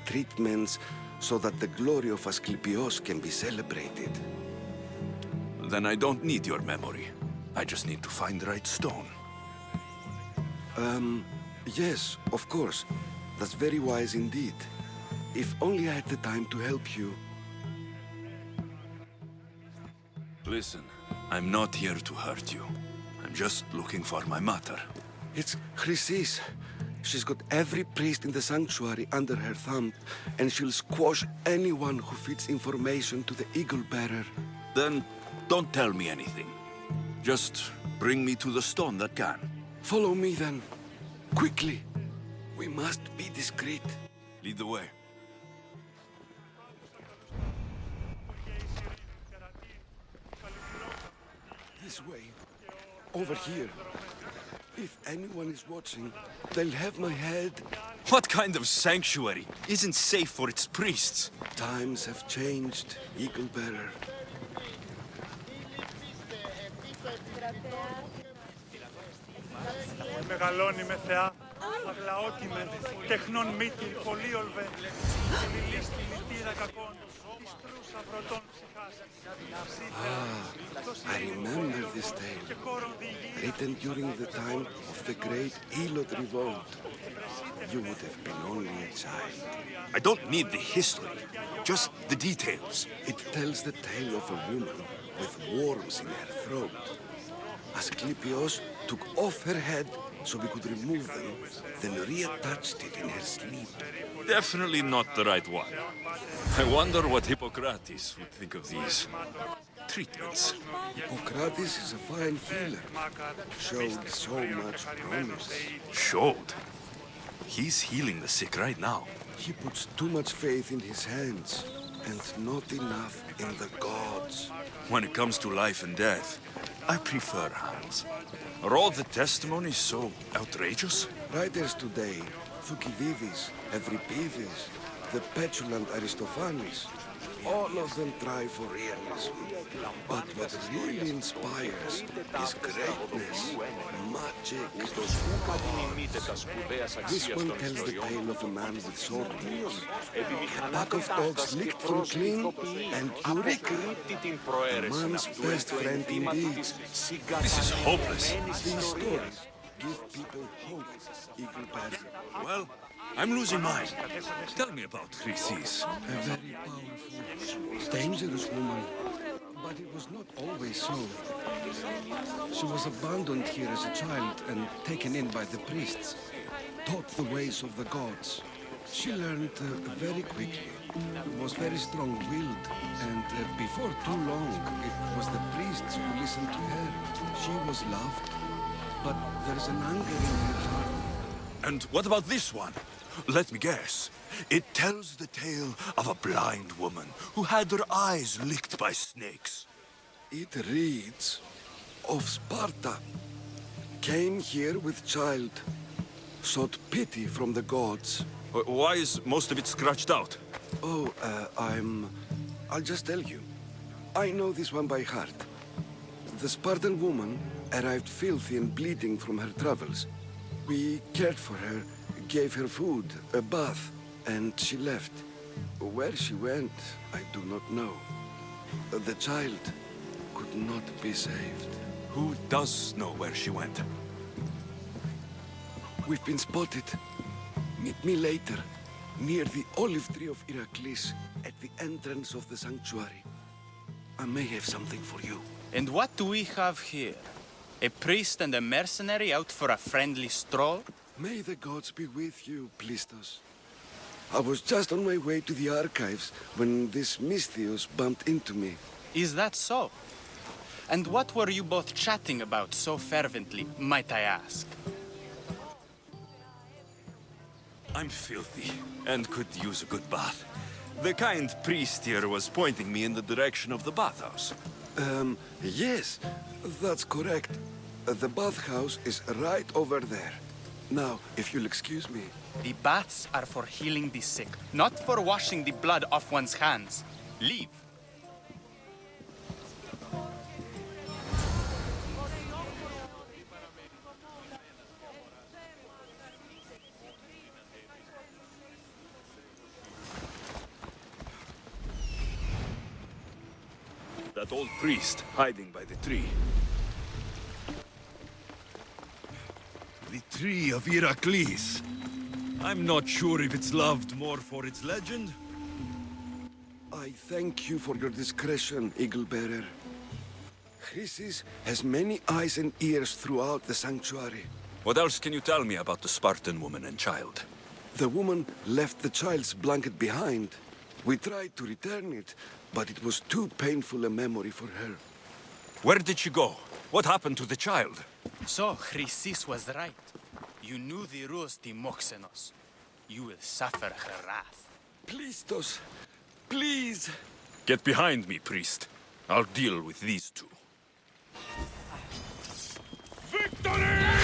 O: treatments, so that the glory of Asklepios can be celebrated.
H: Then I don't need your memory. I just need to find the right stone.
O: Yes, of course. That's very wise indeed. If only I had the time to help you.
H: Listen, I'm not here to hurt you. I'm just looking for my mother.
O: It's Chrysis. She's got every priest in the sanctuary under her thumb, and she'll squash anyone who feeds information to the Eagle Bearer.
H: Then don't tell me anything. Just bring me to the stone that can.
O: Follow me then. Quickly. We must be discreet.
H: Lead the way.
O: This way. Over here. If anyone is watching, they'll have my head.
H: What kind of sanctuary isn't safe for its priests?
O: Times have changed, Eagle Bearer.
S: Μεγαλώνει με θεά, αγλαόκυμε, τεχνών μύτη, πολύολβε, και μιλεί στη λυτήρα κακών, της τρούσα βρωτών ψυχάς.
O: I remember this tale, written during the time of the great Elot revolt. You would have been only a child.
H: I don't need the history, just the details.
O: It tells the tale of a woman with worms in her throat. Asklepios took off her head so we could remove them, then reattached it in her sleep.
H: Definitely not the right one. I wonder what Hippocrates would think of these treatments.
O: Hippocrates is a fine healer. Showed so much promise.
H: Showed? He's healing the sick right now.
O: He puts too much faith in his hands, and not enough in the gods.
H: When it comes to life and death, I prefer hands. Are all the testimonies so outrageous?
O: Writers today, Thucydides, Euripides, the petulant Aristophanes, all of them try for realism. But what really inspires is greatness, magic. This one tells the tale of a man with sword wounds. A pack of dogs licked him clean, and Eureka, a man's best friend indeed.
H: This is hopeless.
O: These stories give people hope, Eagle Bearer.
H: Well, I'm losing mine. Tell me about Chrysis.
O: A very powerful, dangerous woman. But it was not always so. She was abandoned here as a child and taken in by the priests, taught the ways of the gods. She learned very quickly, was very strong-willed, and before too long, it was the priests who listened to her. She was loved, but there's an anger in her heart.
H: And what about this one? Let me guess. It tells the tale of a blind woman who had her eyes licked by snakes.
O: It reads of Sparta. Came here with child, sought pity from the gods.
H: Why is most of it scratched out?
O: Oh, I'll just tell you. I know this one by heart. The Spartan woman arrived filthy and bleeding from her travels. We cared for her, gave her food, a bath, and she left. Where she went, I do not know. The child, could not be saved.
U: Who does know where she went?
O: We've been spotted. Meet me later, near the olive tree of Perikles, at the entrance of the sanctuary. I may have something for you.
D: And what do we have here? A priest and a mercenary out for a friendly stroll?
O: May the gods be with you, Plistos. I was just on my way to the archives when this Misthios bumped into me.
D: Is that so? And what were you both chatting about so fervently, might I ask?
U: I'm filthy and could use a good bath. The kind priest here was pointing me in the direction of the bathhouse.
O: Yes, that's correct. The bathhouse is right over there. Now, if you'll excuse me.
D: The baths are for healing the sick, not for washing the blood off one's hands. Leave.
U: That old priest hiding by the tree. The tree of Perikles. I'm not sure if it's loved more for its legend.
O: I thank you for your discretion, Eagle-Bearer. Chrysis has many eyes and ears throughout the sanctuary.
U: What else can you tell me about the Spartan woman and child?
O: The woman left the child's blanket behind. We tried to return it, but it was too painful a memory for her.
U: Where did she go? What happened to the child?
D: So, Chrysis was right. You knew the rules, Timoxenos. You will suffer her wrath.
O: Plistos, please!
U: Get behind me, priest. I'll deal with these two.
C: Victory!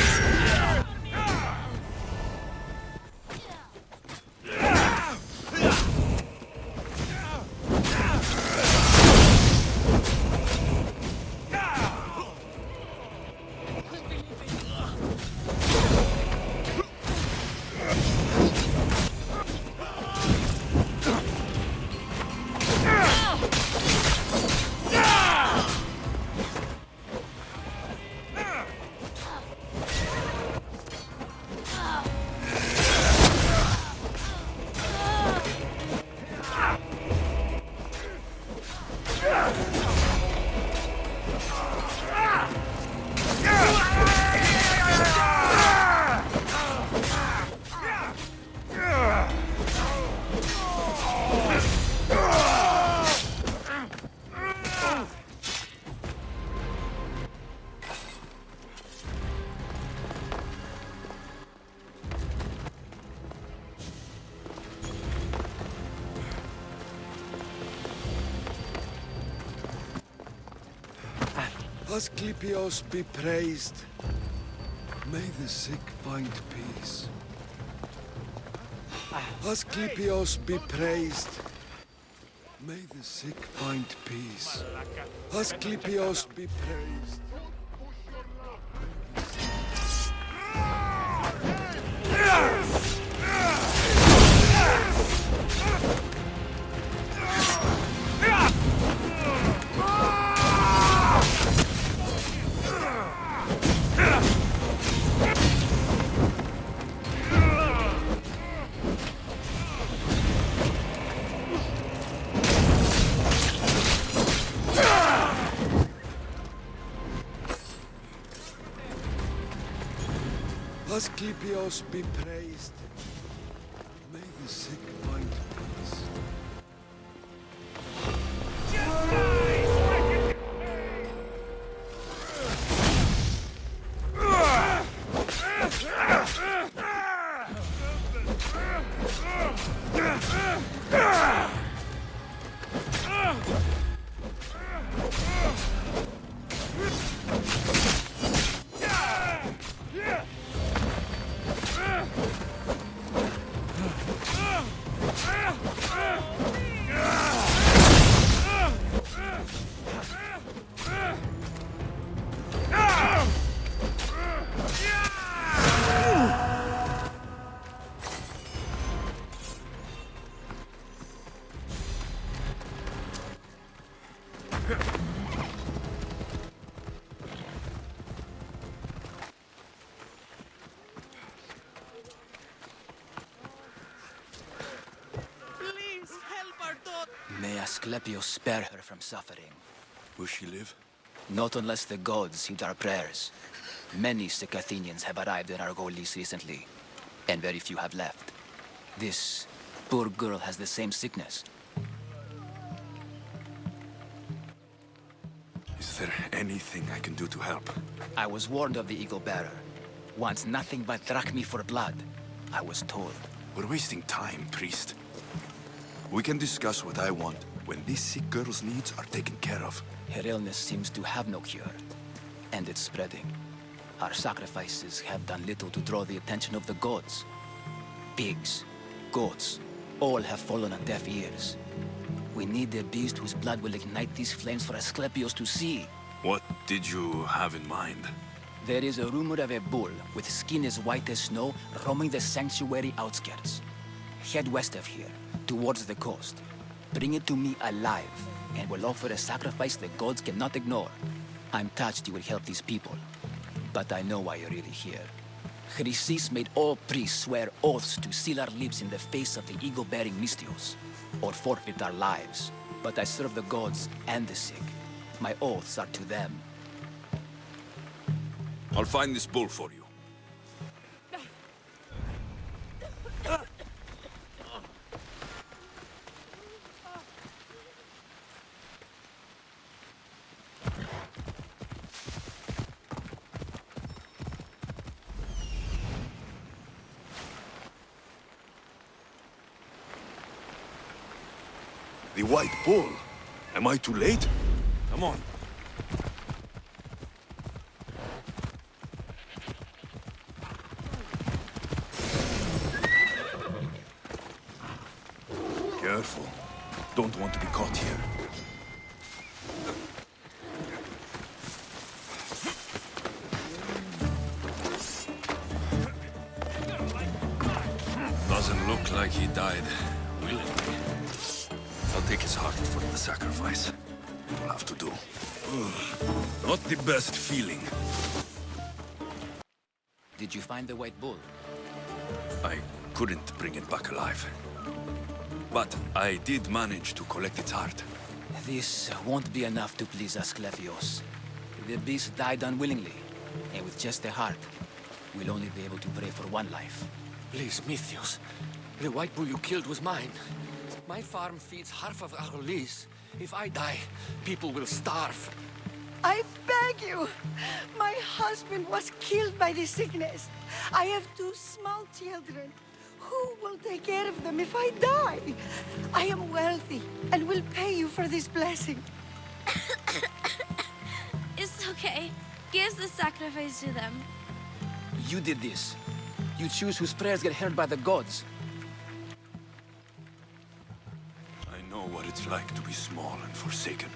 O: Asklepios be praised. May the sick find peace. Asklepios be praised. May the sick find peace. Asklepios be praised. Asklepios be praised. May the sick find peace.
I: May Asklepios spare her from suffering.
H: Will she live?
I: Not unless the gods heed our prayers. Many sick Athenians have arrived in Argolis recently, and very few have left. This poor girl has the same sickness.
H: Is there anything I can do to help?
I: I was warned of the Eagle Bearer. Wants nothing but drachmi for blood, I was told.
H: We're wasting time, priest. We can discuss what I want when this sick girl's needs are taken care of.
I: Her illness seems to have no cure, and it's spreading. Our sacrifices have done little to draw the attention of the gods. Pigs, goats, all have fallen on deaf ears. We need a beast whose blood will ignite these flames for Asklepios to see.
H: What did you have in mind?
I: There is a rumor of a bull with skin as white as snow roaming the sanctuary outskirts. Head west of here, towards the coast. Bring it to me alive, and we'll offer a sacrifice the gods cannot ignore. I'm touched you will help these people, but I know why you're really here. Chrysis made all priests swear oaths to seal our lips in the face of the eagle-bearing Mystios, or forfeit our lives. But I serve the gods and the sick. My oaths are to them.
H: I'll find this bull for you. The white bull. Am I too late? Come on. Careful. Don't want to be caught here. Doesn't look like he died willingly. I'll take his heart for the sacrifice. It'll have to do. Not the best feeling.
I: Did you find the white bull?
H: I couldn't bring it back alive. But I did manage to collect its heart.
I: This won't be enough to please Asklepios. The beast died unwillingly, and with just the heart, we'll only be able to pray for one life.
M: Please, Mythios. The white bull you killed was mine. My farm feeds half of Argolis. If I die, people will starve.
P: I beg you! My husband was killed by this sickness. I have 2 small children. Who will take care of them if I die? I am wealthy and will pay you for this blessing.
T: It's okay. Give the sacrifice to them.
I: You did this. You choose whose prayers get heard by the gods.
H: I know what it's like to be small and forsaken.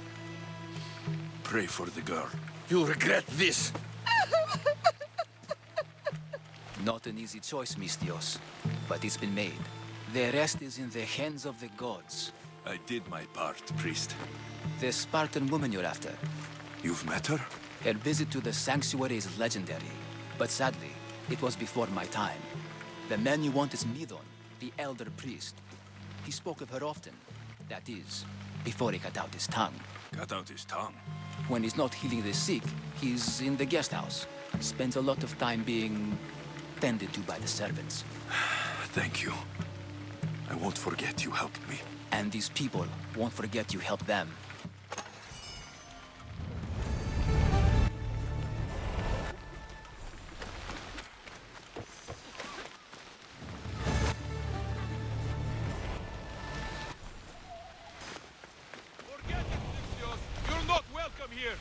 H: Pray for the girl.
M: You'll regret this.
I: Not an easy choice, Mystios, but it's been made. The rest is in the hands of the gods.
H: I did my part, priest.
I: The Spartan woman you're after.
H: You've met her?
I: Her visit to the sanctuary is legendary, but sadly, it was before my time. The man you want is Midon, the elder priest. He spoke of her often. That is, before he cut out his tongue.
H: Cut out his tongue?
I: When he's not healing the sick, he's in the guest house. Spends a lot of time being tended to by the servants.
H: Thank you. I won't forget you helped me.
I: And these people won't forget you helped them.
K: Forget it, Mythios. You're not welcome here.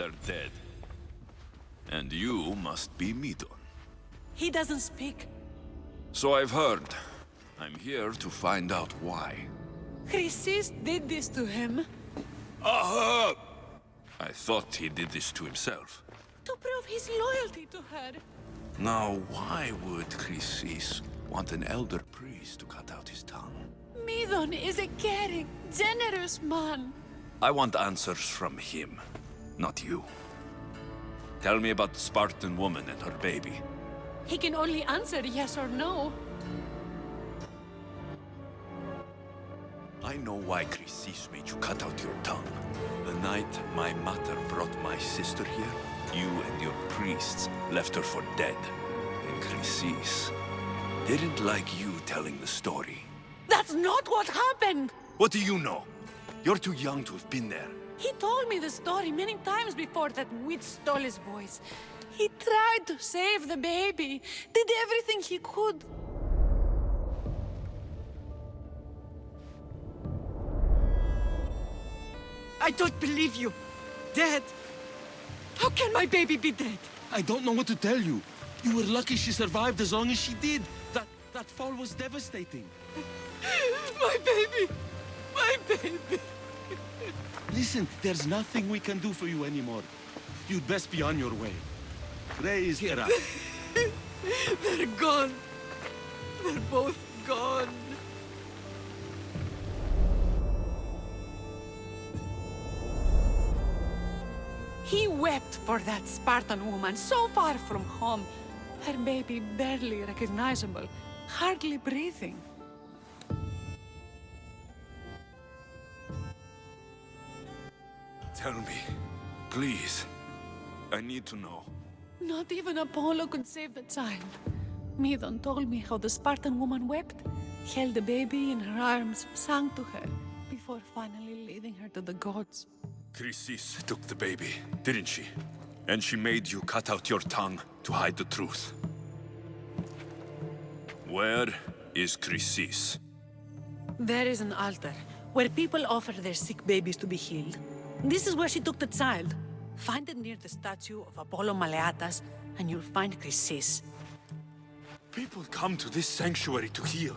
H: They're dead. And you must be Medon.
E: He doesn't speak.
H: So I've heard. I'm here to find out why.
E: Chrysis did this to him.
H: Aha! I thought he did this to himself.
E: To prove his loyalty to her.
H: Now, why would Chrysis want an elder priest to cut out his tongue?
E: Medon is a caring, generous man.
H: I want answers from him, not you. Tell me about the Spartan woman and her baby.
E: He can only answer yes or no.
H: I know why Chrysis made you cut out your tongue. The night my mother brought my sister here, you and your priests left her for dead. And Chrysis didn't like you telling the story.
E: That's not what happened!
H: What do you know? You're too young to have been there.
E: He told me the story many times before that witch stole his voice. He tried to save the baby, did everything he could.
M: I don't believe you. Dead? How can my baby be dead?
O: I don't know what to tell you. You were lucky she survived as long as she did. That fall was devastating.
M: My baby! My baby!
O: Listen, there's nothing we can do for you anymore. You'd best be on your way. Raise here up.
M: They're gone. They're both gone.
E: He wept for that Spartan woman so far from home. Her baby barely recognizable, hardly breathing.
H: Tell me, please. I need to know.
E: Not even Apollo could save the child. Medon told me how the Spartan woman wept, held the baby in her arms, sang to her, before finally leading her to the gods.
H: Chrysis took the baby, didn't she? And she made you cut out your tongue to hide the truth. Where is Chrysis?
E: There is an altar, where people offer their sick babies to be healed. This is where she took the child. Find it near the statue of Apollo Maleatas, and you'll find Chrysis.
H: People come to this sanctuary to heal.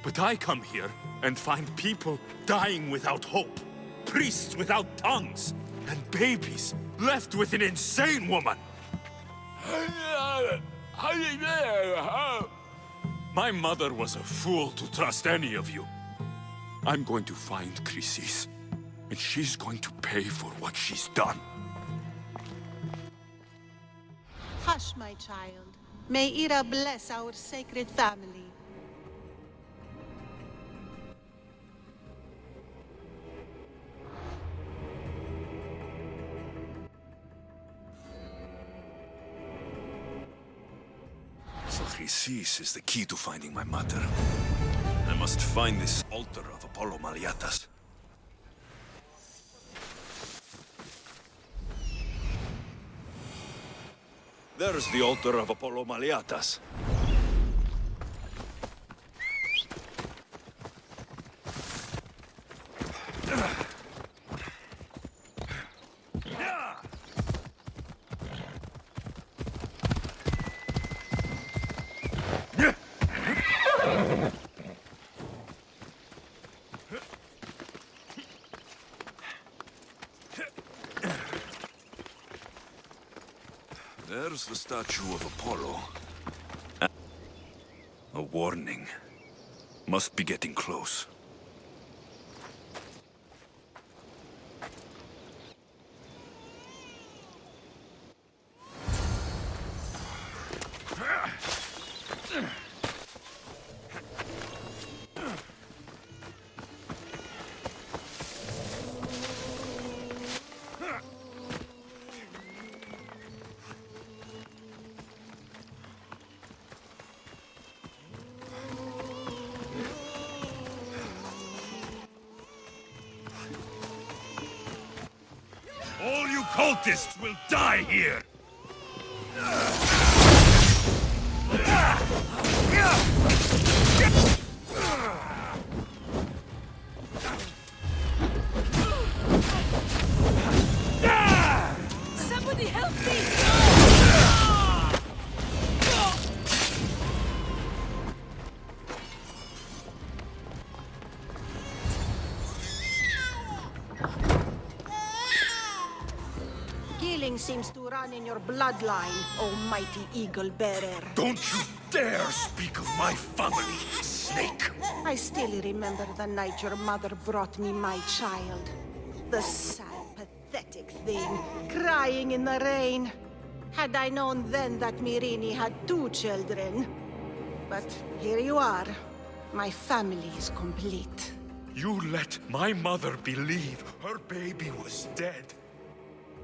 H: But I come here and find people dying without hope. Priests without tongues. And babies left with an insane woman. My mother was a fool to trust any of you. I'm going to find Chrysis, and she's going to pay for what she's done.
W: Hush, my child. May Ira bless our sacred family.
H: So Chrysis is the key to finding my mother. I must find this altar of Apollo Maleatas. There's the altar of Apollo Maleatas. There's the statue of Apollo. A warning. Must be getting close.
C: All you cultists will die here!
T: Help me!
W: Killing seems to run in your bloodline, oh mighty eagle-bearer.
C: Don't you dare speak of my family, snake!
W: I still remember the night your mother brought me my child. The sad, pathetic thing, crying in the rain. Had I known then that Myrini had 2 children. But here you are. My family is complete.
C: You let my mother believe her baby was dead.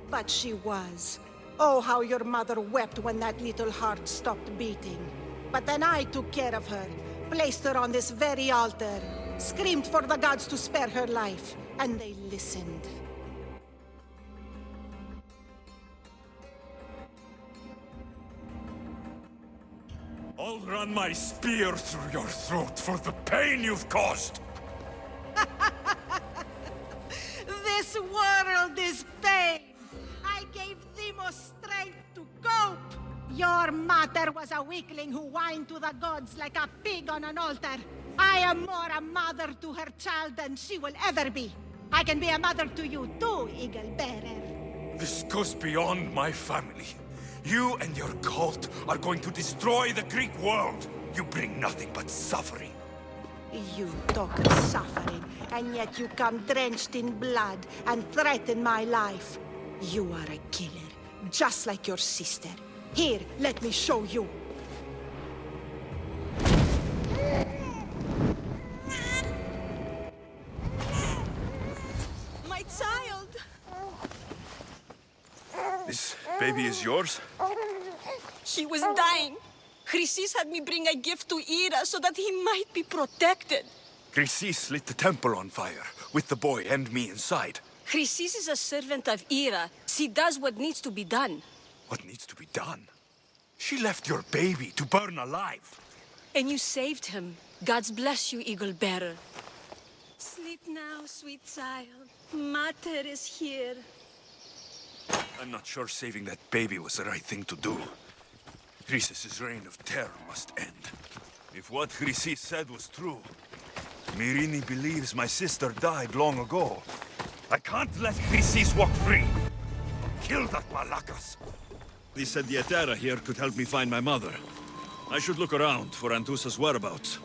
W: But she was. Oh, how your mother wept when that little heart stopped beating. But then I took care of her, placed her on this very altar, screamed for the gods to spare her life, and they listened.
C: I'll run my spear through your throat for the pain you've caused!
W: This world is pain! I gave Demos strength to cope! Your mother was a weakling who whined to the gods like a pig on an altar. I am more a mother to her child than she will ever be. I can be a mother to you too, Eagle-Bearer.
C: This goes beyond my family. You and your cult are going to destroy the Greek world. You bring nothing but suffering.
W: You talk of suffering, and yet you come drenched in blood and threaten my life. You are a killer, just like your sister. Here, let me show you.
P: My child!
U: This baby is yours?
P: He was dying. Chrysis had me bring a gift to Ira so that he might be protected.
U: Chrysis lit the temple on fire, with the boy and me inside.
P: Chrysis is a servant of Ira. She does what needs to be done.
U: What needs to be done? She left your baby to burn alive.
P: And you saved him. Gods bless you, Eagle-Bearer. Sleep now, sweet child. Mater is here.
U: I'm not sure saving that baby was the right thing to do. Chrysis' reign of terror must end. If what Chrysis said was true, Myrini believes my sister died long ago. I can't let Chrysis walk free. Kill that Malakas. They said the Etera here could help me find my mother. I should look around for Anthusa's whereabouts.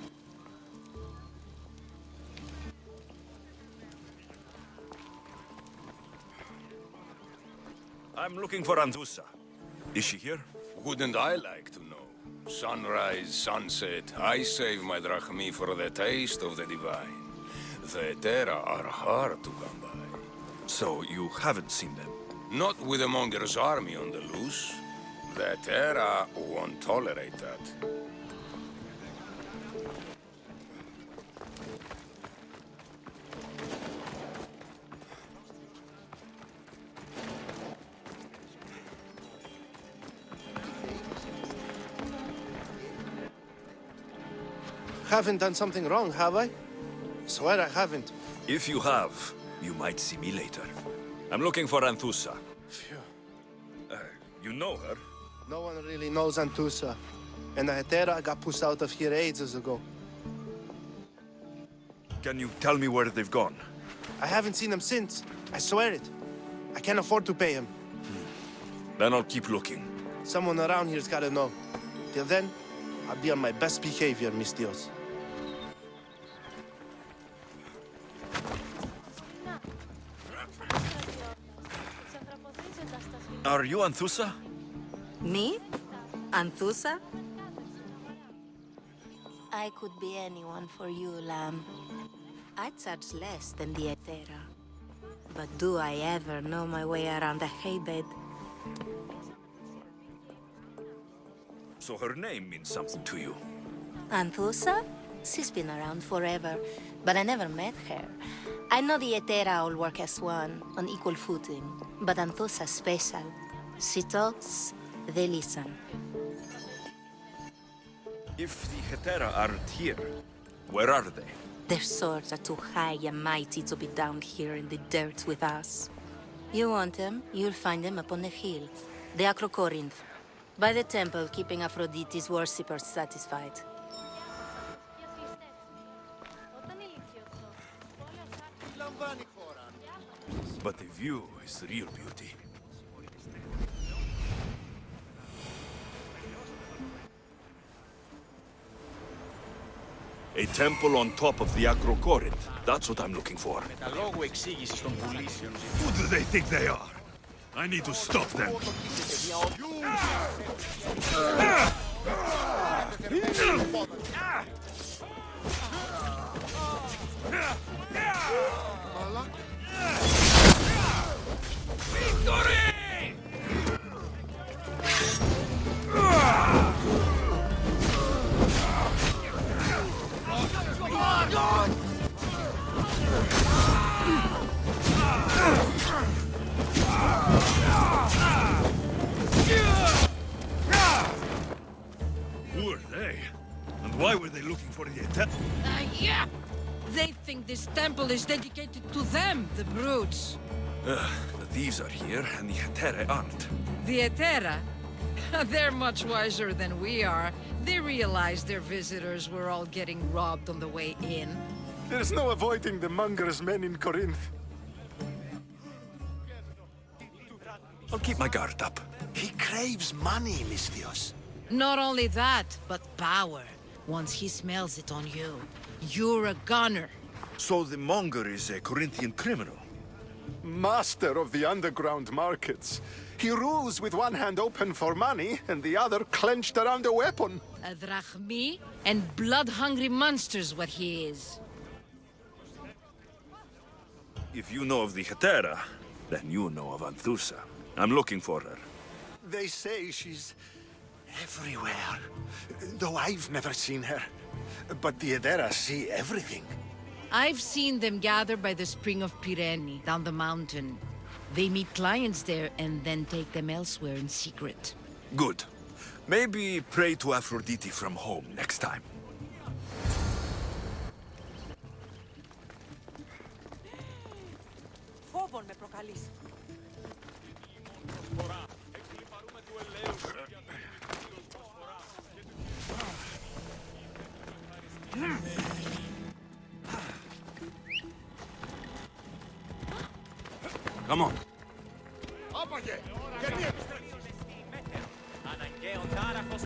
U: I'm looking for Anthusa. Is she here?
B: Wouldn't I like to know? Sunrise, sunset, I save my drachmi for the taste of the divine. The Etera are hard to come by.
U: So you haven't seen them?
B: Not with the Monger's army on the loose. The Etera won't tolerate that.
N: Haven't done something wrong, have I? Swear I haven't.
U: If you have, you might see me later. I'm looking for Anthusa.
N: Phew.
U: You know her?
N: No one really knows Anthusa. And the Hetera got pushed out of here ages ago.
U: Can you tell me where they've gone?
N: I haven't seen him since. I swear it. I can't afford to pay him.
U: Then I'll keep looking.
N: Someone around here's gotta know. Till then, I'll be on my best behavior, mis Dios.
U: Are you Anthusa?
R: Me? Anthusa?
A: I could be anyone for you, Lamb.
R: I charge less than the Etera. But do I ever know my way around a haybed?
U: So her name means something to you?
A: Anthusa? She's been around forever, but I never met her. I know the Etera all work as one, on equal footing, but Anthusa's special. She talks, they listen.
U: If the Hetera aren't here, where are they?
R: Their swords are too high and mighty to be down here in the dirt with us. You want them, you'll find them up on the hill.
A: The Acrocorinth. By the temple, keeping Aphrodite's worshippers satisfied.
U: But the view is the real beauty. A temple on top of the Acrocorinth. That's what I'm looking for. Who do they think they are? I need to stop them. Who are they? And why were they looking for the temple?
F: Yeah! They think this temple is dedicated to them, the brutes.
U: The thieves are here, and the Heterae aren't.
F: The Hetera? They're much wiser than we are. They realized their visitors were all getting robbed on the way in.
C: There's no avoiding the Monger's men in Corinth.
U: I'll keep my guard up.
C: He craves money, Misthios.
F: Not only that, but power. Once he smells it on you, you're a gunner.
U: So the Monger is a Corinthian criminal?
C: Master of the underground markets. He rules with one hand open for money and the other clenched around a weapon.
F: A drachmi and blood-hungry monster's what he is.
U: If you know of the Hetera, then you know of Anthusa. I'm looking for her.
C: They say she's everywhere, though I've never seen her. But the Edera see everything.
F: I've seen them gather by the spring of Pyrene, down the mountain. They meet clients there and then take them elsewhere in secret.
U: Good. Maybe pray to Aphrodite from home next time.
J: Φόβον με προκαλείς.
U: Come on.
C: Άπαγε! Γιατί
K: Αναγκαίων τάραχος.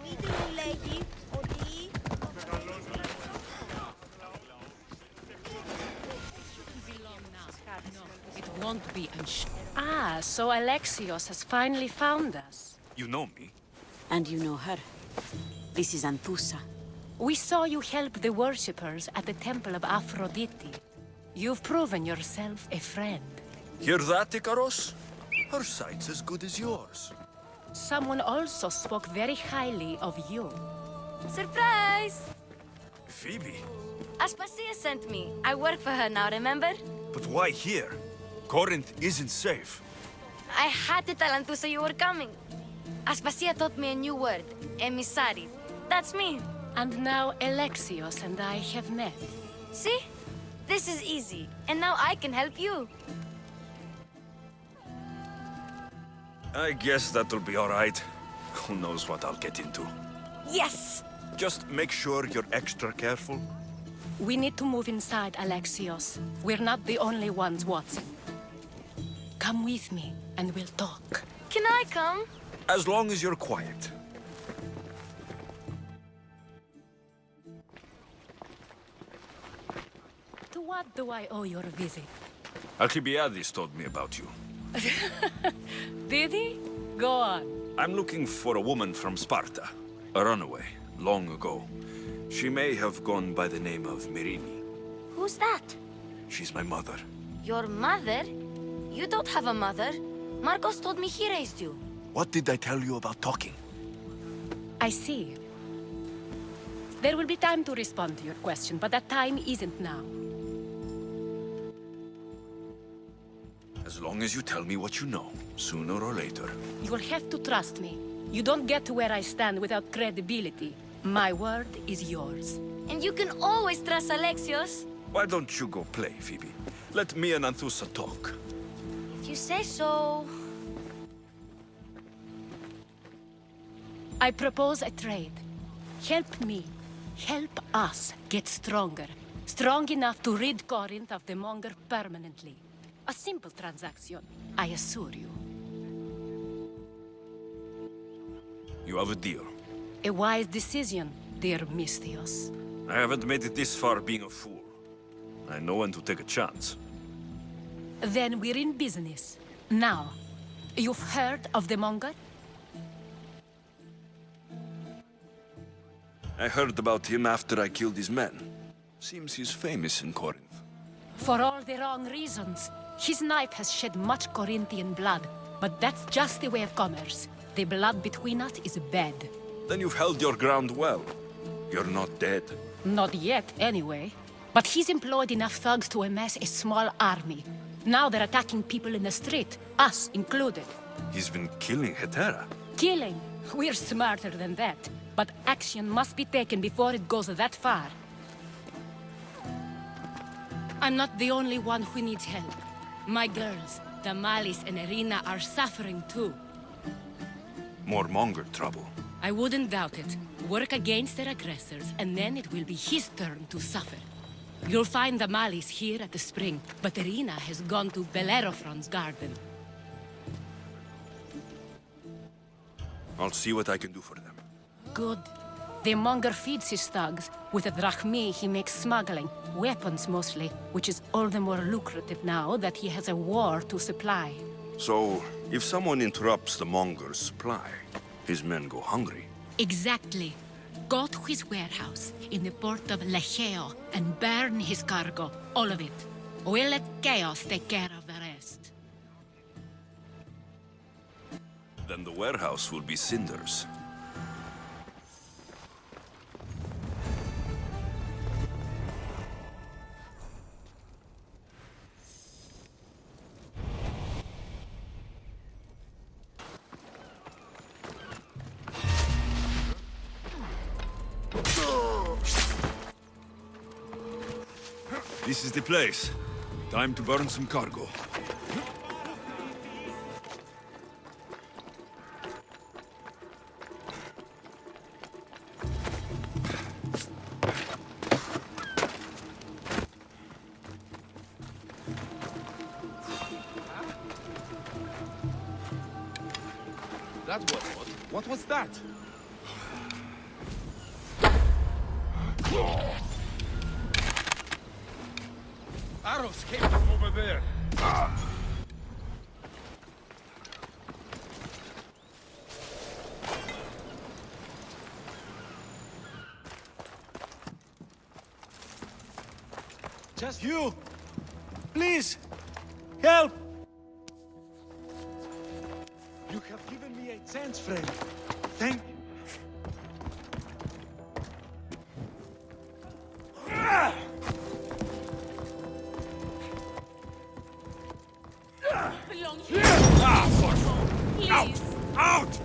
T: Μήτη μου λέγει ότι...
E: It won't be Ah, so Alexios has finally found us.
U: You know me.
J: And you know her. This is Anthusa.
E: We saw you help the worshippers at the temple of Aphrodite. You've proven yourself a friend.
U: Hear that, Ikaros? Her sight's as good as yours.
E: Someone also spoke very highly of you.
T: Surprise!
U: Phoebe?
T: Aspasia sent me. I work for her now, remember?
U: But why here? Corinth isn't safe.
T: I had to tell Anthusa you were coming. Aspasia taught me a new word, emissary. That's me.
E: And now Alexios and I have met.
T: See? This is easy. And now I can help you.
U: I guess that'll be all right. Who knows what I'll get into.
T: Yes!
U: Just make sure you're extra careful.
E: We need to move inside, Alexios. We're not the only ones watching. Come with me, and we'll talk.
T: Can I come?
U: As long as you're quiet.
E: To what do I owe your visit?
U: Alcibiades told me about you.
E: Did he? Go on.
U: I'm looking for a woman from Sparta. A runaway, long ago. She may have gone by the name of Myrine.
T: Who's that?
U: She's my mother.
T: Your mother? You don't have a mother. Marcos told me he raised you.
U: What did I tell you about talking?
E: I see. There will be time to respond to your question, but that time isn't now.
U: As long as you tell me what you know, sooner or later.
E: You will have to trust me. You don't get to where I stand without credibility. My word is yours.
T: And you can always trust Alexios.
U: Why don't you go play, Phoebe?
H: Let me and Anthusa talk.
T: If you say so.
E: I propose a trade. Help me. Help us get stronger. Strong enough to rid Corinth of the Monger permanently. A simple transaction, I assure you.
H: You have a deal.
E: A wise decision, dear Misthios.
H: I haven't made it this far being a fool. I know when to take a chance.
E: Then we're in business. Now, you've heard of the Monger?
H: I heard about him after I killed his men. Seems he's famous in Corinth.
E: For all the wrong reasons. His knife has shed much Corinthian blood, but that's just the way of commerce. The blood between us is bad.
H: Then you've held your ground well. You're not dead.
E: Not yet, anyway. But he's employed enough thugs to amass a small army. Now they're attacking people in the street, us included.
H: He's been killing Hetera.
E: Killing? We're smarter than that. But action must be taken before it goes that far. I'm not the only one who needs help. My girls, Damalis and Irina, are suffering too.
H: More Monger trouble.
E: I wouldn't doubt it. Work against their aggressors, and then it will be his turn to suffer. You'll find Damalis here at the spring, but Irina has gone to Bellerophon's garden.
H: I'll see what I can do for them.
E: Good. The Monger feeds his thugs. With a drachmi, he makes smuggling. Weapons, mostly, which is all the more lucrative now that he has a war to supply.
H: So, if someone interrupts the Monger's supply, his men go hungry.
E: Exactly. Go to his warehouse in the port of Lecheo and burn his cargo, all of it. We'll let chaos take care of the rest.
H: Then the warehouse will be cinders.
U: This is the place. Time to burn some cargo.
L: That was odd. What was that? Arrows came from over there.
S: Just you! Please! Help! You have given me a chance, friend. Thank you.
U: Out!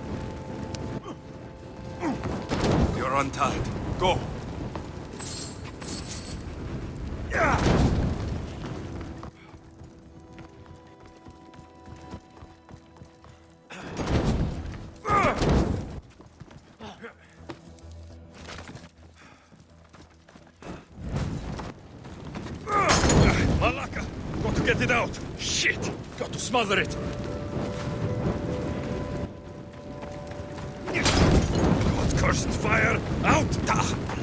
U: You're untied. Go. Malaka! Got to get it out! Shit! Got to smother it! Cursed fire! Out!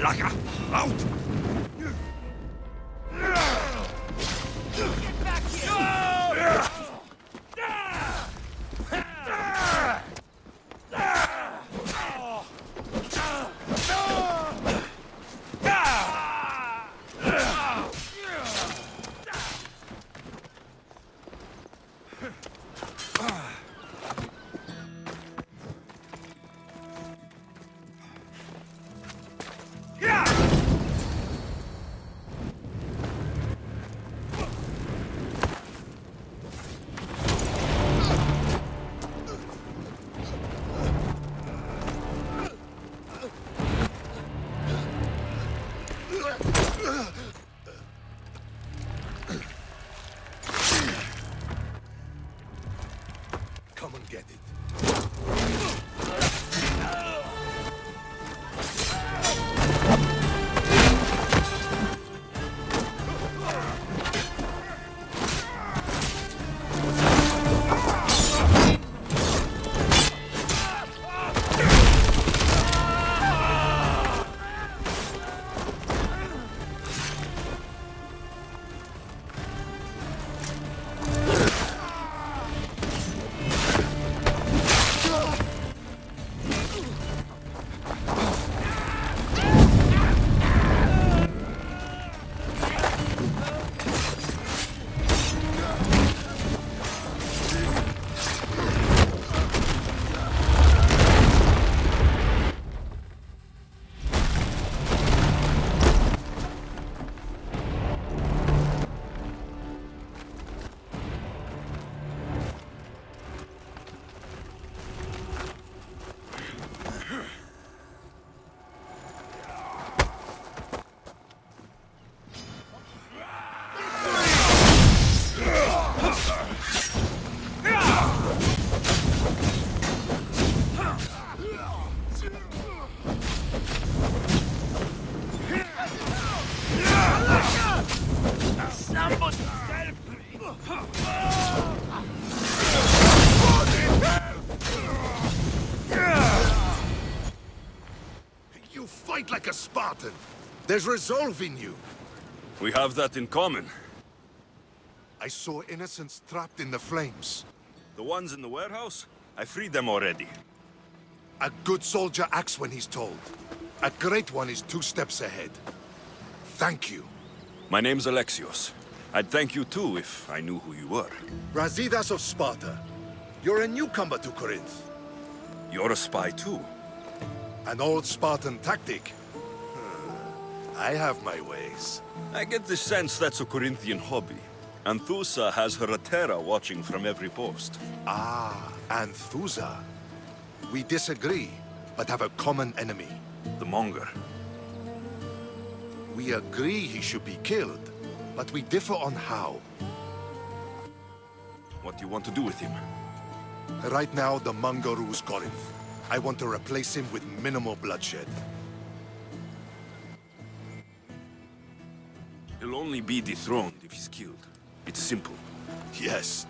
U: Laka! Out!
K: Get back here!
C: Come and get it. You fight like a Spartan. There's resolve in you.
U: We have that in common.
C: I saw innocents trapped in the flames.
U: The ones in the warehouse? I freed them already.
C: A good soldier acts when he's told. A great one is 2 steps ahead. Thank you.
U: My name's Alexios. I'd thank you too if I knew who you were.
C: Brasidas of Sparta. You're a newcomer to Corinth.
U: You're a spy too.
C: An old Spartan tactic. I have my ways.
U: I get the sense that's a Corinthian hobby. Anthusa has her Atera watching from every post.
C: Ah, Anthusa. We disagree, but have a common enemy.
U: The Monger.
C: We agree he should be killed, but we differ on how.
U: What do you want to do with him?
C: Right now, the Monger rules Corinth. I want to replace him with minimal bloodshed.
U: He'll only be dethroned if he's killed. It's simple.
C: Yes.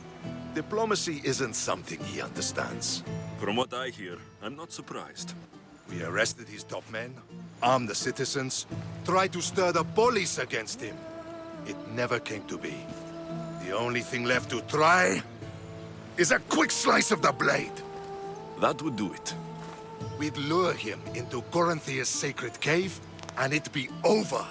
C: Diplomacy isn't something he understands.
U: From what I hear, I'm not surprised.
C: We arrested his top men, armed the citizens, tried to stir the police against him. It never came to be. The only thing left to try is a quick slice of the blade.
U: That would do it.
C: We'd lure him into Corinthia's sacred cave, and it'd be over.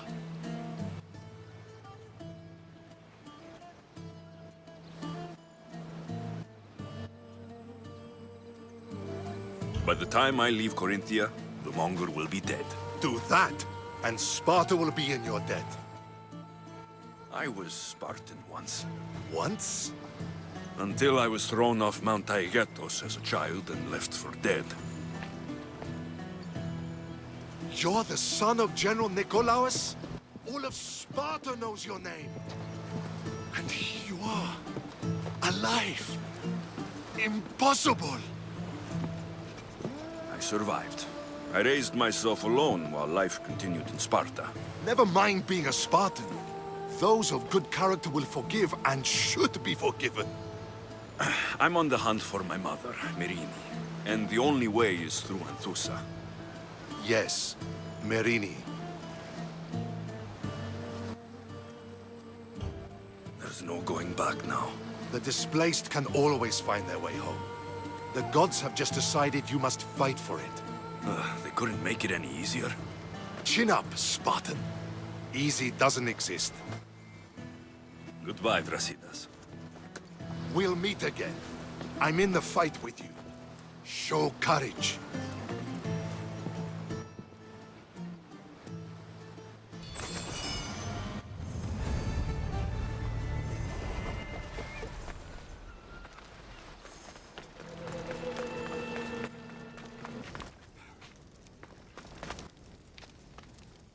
U: By the time I leave Corinthia, the Monger will be dead.
C: Do that, and Sparta will be in your debt.
U: I was Spartan once.
C: Once?
U: Until I was thrown off Mount Taygetos as a child and left for dead.
C: You're the son of General Nikolaos? All of Sparta knows your name. And here you are, alive. Impossible!
U: I survived. I raised myself alone while life continued in Sparta.
C: Never mind being a Spartan. Those of good character will forgive and should be forgiven.
U: I'm on the hunt for my mother, Merini. And the only way is through Anthusa.
C: Yes, Merini.
U: There's no going back now.
C: The displaced can always find their way home. The gods have just decided you must fight for it.
U: They couldn't make it any easier.
C: Chin up, Spartan. Easy doesn't exist.
U: Goodbye, Brasidas.
C: We'll meet again. I'm in the fight with you. Show courage.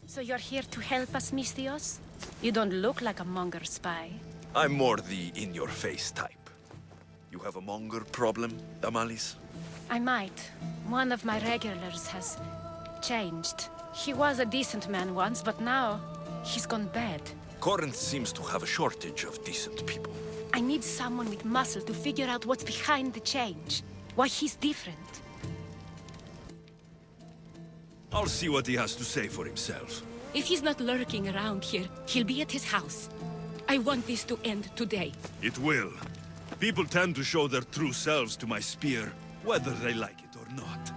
E: So you're here to help us, Misthios? You don't look like a Monger spy.
U: I'm more the in-your-face type.
H: You have a monger problem, Damalis?
E: I might. One of my regulars has changed. He was a decent man once, but now he's gone bad.
H: Corinth seems to have a shortage of decent people.
E: I need someone with muscle to figure out what's behind the change. Why he's different.
U: I'll see what he has to say for himself.
E: If he's not lurking around here, he'll be at his house. I want this to end today.
U: It will. People tend to show their true selves to my spear, whether they like it or not.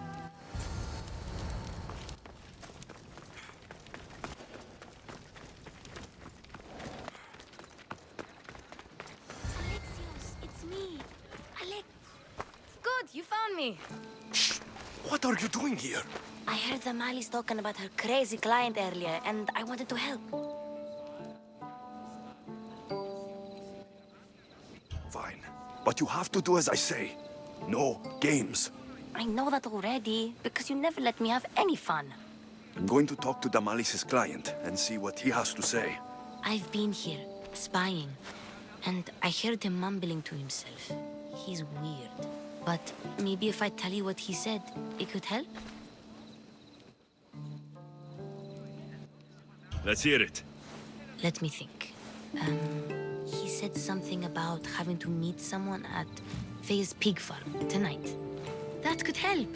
T: It's me. Alec. Good, you found me.
H: Shh! What are you doing here?
T: I heard the Mali's talking about her crazy client earlier, and I wanted to help.
H: Fine. But you have to do as I say. No games.
T: I know that already, because you never let me have any fun.
H: I'm going to talk to Damalis' client and see what he has to say.
T: I've been here, spying, and I heard him mumbling to himself. He's weird. But maybe if I tell you what he said, it could help?
U: Let's hear it.
T: Let me think. He said something about having to meet someone at Faye's pig farm tonight. That could help.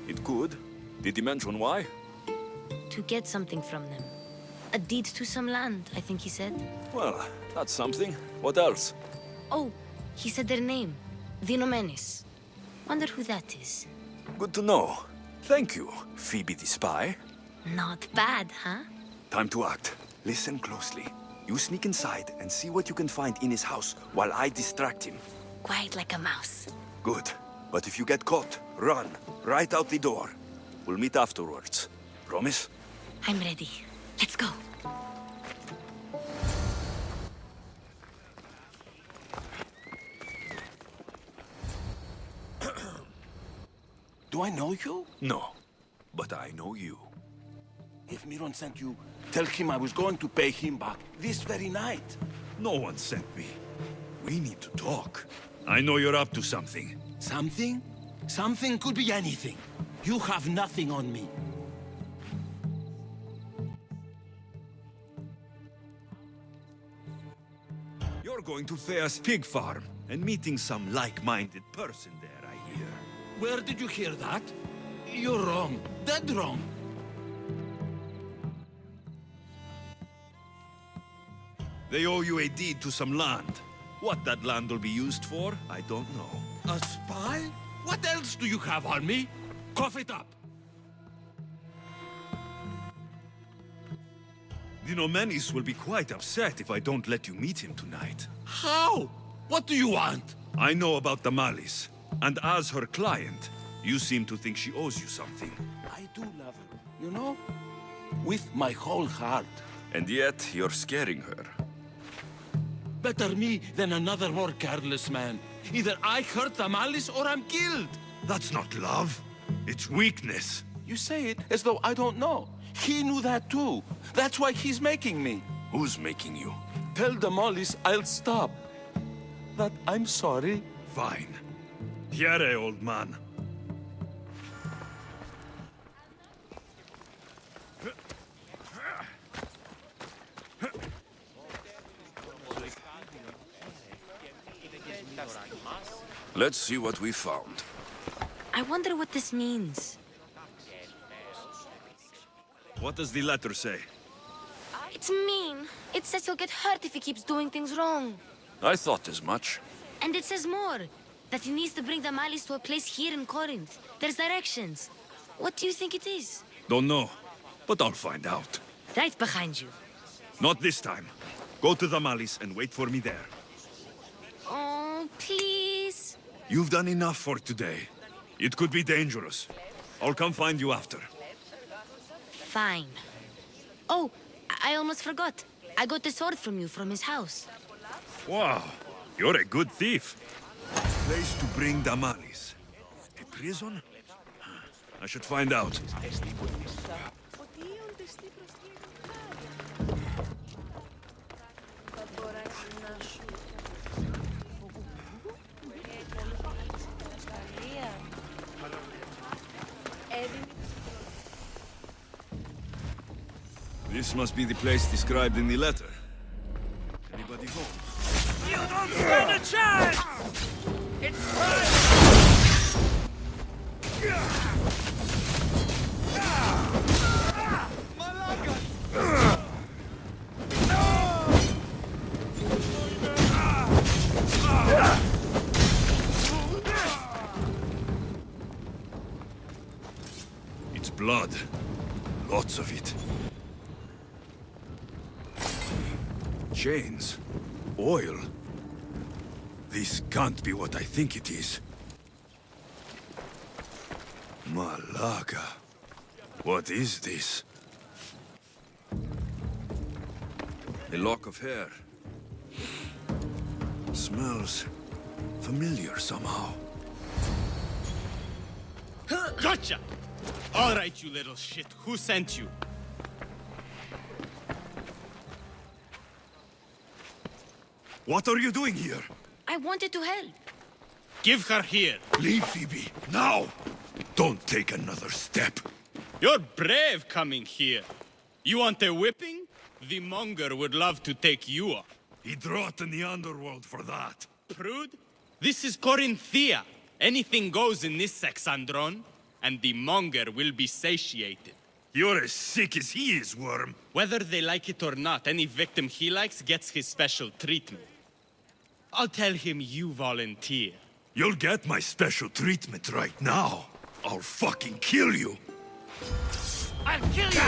H: It could. Did he mention why?
T: To get something from them. A deed to some land, I think he said.
H: Well, that's something. What else?
T: Oh, he said their name. Venomous. Wonder who that is.
H: Good to know. Thank you, Phoebe the spy.
T: Not bad, huh?
H: Time to act. Listen closely. You sneak inside and see what you can find in his house while I distract him.
T: Quiet like a mouse.
H: Good. But if you get caught, run. Right out the door. We'll meet afterwards. Promise?
T: I'm ready. Let's go.
C: Do I know you?
H: No. But I know you.
C: If Miron sent you, tell him I was going to pay him back this very night.
U: No one sent me. We need to talk. I know you're up to something.
C: Something? Something could be anything. You have nothing on me.
U: You're going to Thea's pig farm and meeting some like-minded person there, I hear.
C: Where did you hear that? You're wrong. Dead wrong.
U: They owe you a deed to some land. What that land will be used for, I don't know.
C: A spy? What else do you have on me? Cough it up.
U: The Nomenis will be quite upset if I don't let you meet him tonight.
C: How? What do you want?
U: I know about Damalis, and as her client, you seem to think she owes you something.
C: I do love her, you know? With my whole heart.
H: And yet, you're scaring her.
C: Better me than another more careless man. Either I hurt Damalis or I'm killed.
U: That's not love. It's weakness.
C: You say it as though I don't know. He knew that too. That's why he's making me.
H: Who's making you?
C: Tell Damalis I'll stop. That I'm sorry.
U: Fine. Here, old man.
H: Let's see what we found.
T: I wonder what this means.
U: What does the letter say?
T: It's mean. It says he'll get hurt if he keeps doing things wrong.
H: I thought as much.
T: And it says more. That he needs to bring the Malis to a place here in Corinth. There's directions. What do you think it is?
U: Don't know, but I'll find out.
T: Right behind you.
U: Not this time. Go to the Malis and wait for me there.
T: Oh, please.
U: You've done enough for today. It could be dangerous. I'll come find you after.
T: Fine. Oh, I almost forgot. I got the sword from you from his house.
U: Wow, you're a good thief. Place to bring Damalis. A prison? I should find out. This must be the place described in the letter. Anybody home?
K: You don't stand a chance! It's time!
U: It's blood. Lots of it. Chains. Oil. This can't be what I think it is. Malaga. What is this? A lock of hair. Smells familiar somehow.
D: Gotcha! All right, you little shit. Who sent you?
U: What are you doing here?
T: I wanted to help.
D: Give her here.
U: Leave, Phoebe, now! Don't take another step.
D: You're brave coming here. You want a whipping? The Monger would love to take you up.
U: He'd rot in the underworld for that.
D: Prude? This is Corinthia. Anything goes in this Sexandron, and the Monger will be satiated.
U: You're as sick as he is, Worm.
D: Whether they like it or not, any victim he likes gets his special treatment. I'll tell him you volunteer.
U: You'll get my special treatment right now. I'll fucking kill you.
K: I'll kill you!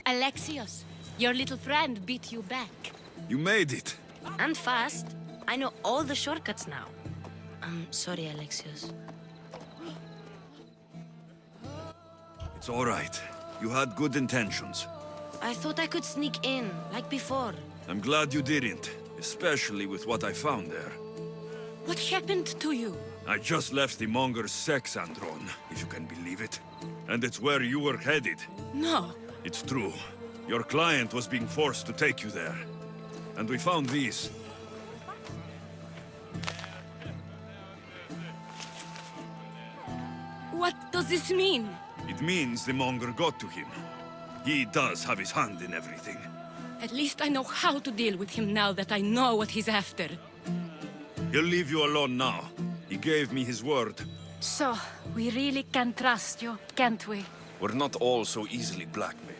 E: Alexios, your little friend beat you back.
U: You made it.
T: And fast. I know all the shortcuts now. I'm sorry, Alexios.
U: It's all right. You had good intentions.
T: I thought I could sneak in, like before.
U: I'm glad you didn't, especially with what I found there.
E: What happened to you?
U: I just left the Monger's Sexandron, if you can believe it. And it's where you were headed.
E: No.
U: It's true. Your client was being forced to take you there. And we found these.
E: What does this mean?
U: It means the Monger got to him. He does have his hand in everything.
E: At least I know how to deal with him now that I know what he's after.
U: He'll leave you alone now. He gave me his word.
E: So, we really can trust you, can't we?
U: We're not all so easily blackmailed.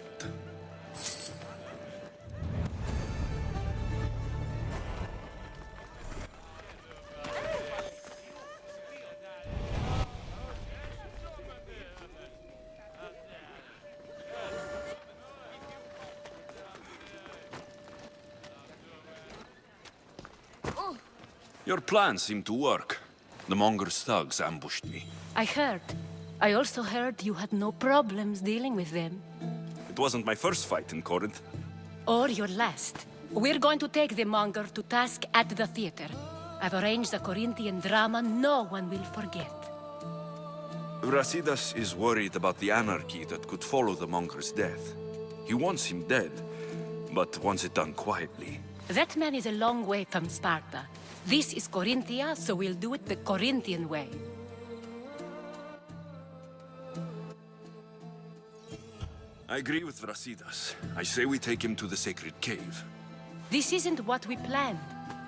U: Your plan seemed to work. The Monger's thugs ambushed me.
E: I heard. I also heard you had no problems dealing with them.
U: It wasn't my first fight in Corinth.
E: Or your last. We're going to take the Monger to task at the theater. I've arranged a Corinthian drama no one will forget.
U: Brasidas is worried about the anarchy that could follow the Monger's death. He wants him dead, but wants it done quietly.
E: That man is a long way from Sparta. This is Corinthia, so we'll do it the Corinthian way.
U: I agree with Brasidas. I say we take him to the sacred cave.
E: This isn't what we planned.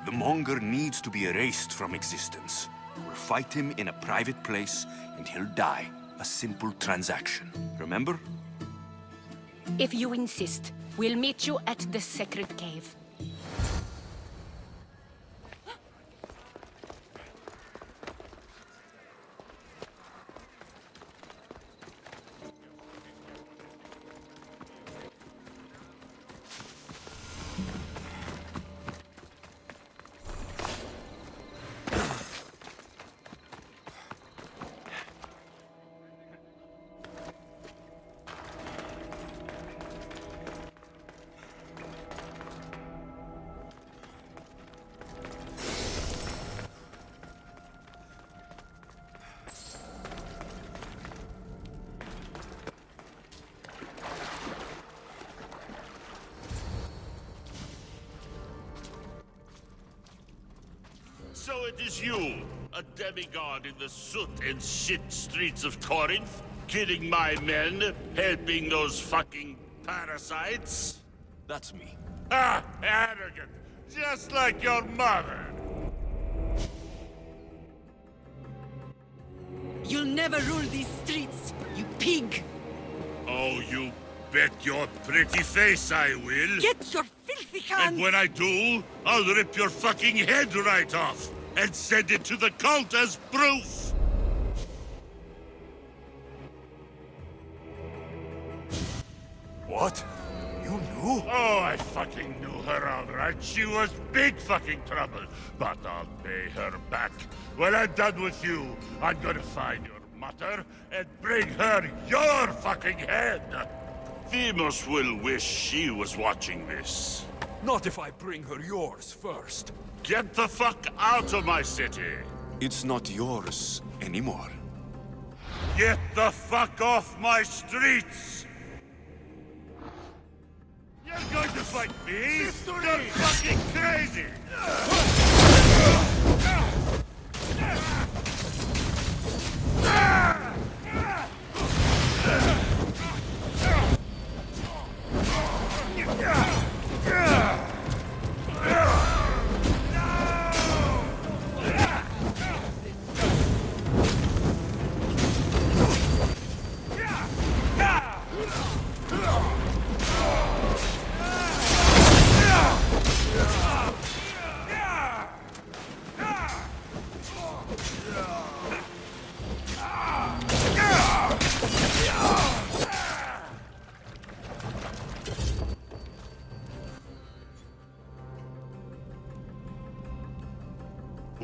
U: The Monger needs to be erased from existence. We'll fight him in a private place, and he'll die. A simple transaction. Remember?
E: If you insist, we'll meet you at the sacred cave.
G: it is you, a demigod in the soot and shit streets of Corinth, killing my men, helping those fucking parasites?
H: That's me.
G: Ah, arrogant, just like your mother.
F: You'll never rule these streets, you pig!
G: Oh, you bet your pretty face I will.
F: Get your filthy hands!
G: And when I do, I'll rip your fucking head right off and send it to the cult as proof!
U: What? You knew?
G: Oh, I fucking knew her all right. She was big fucking trouble. But I'll pay her back. When I'm done with you, I'm gonna find your mother and bring her your fucking head. Deimos will wish she was watching this.
U: Not if I bring her yours first.
G: Get the fuck out of my city!
U: It's not yours anymore.
G: Get the fuck off my streets! You're going to fight me? You're fucking crazy!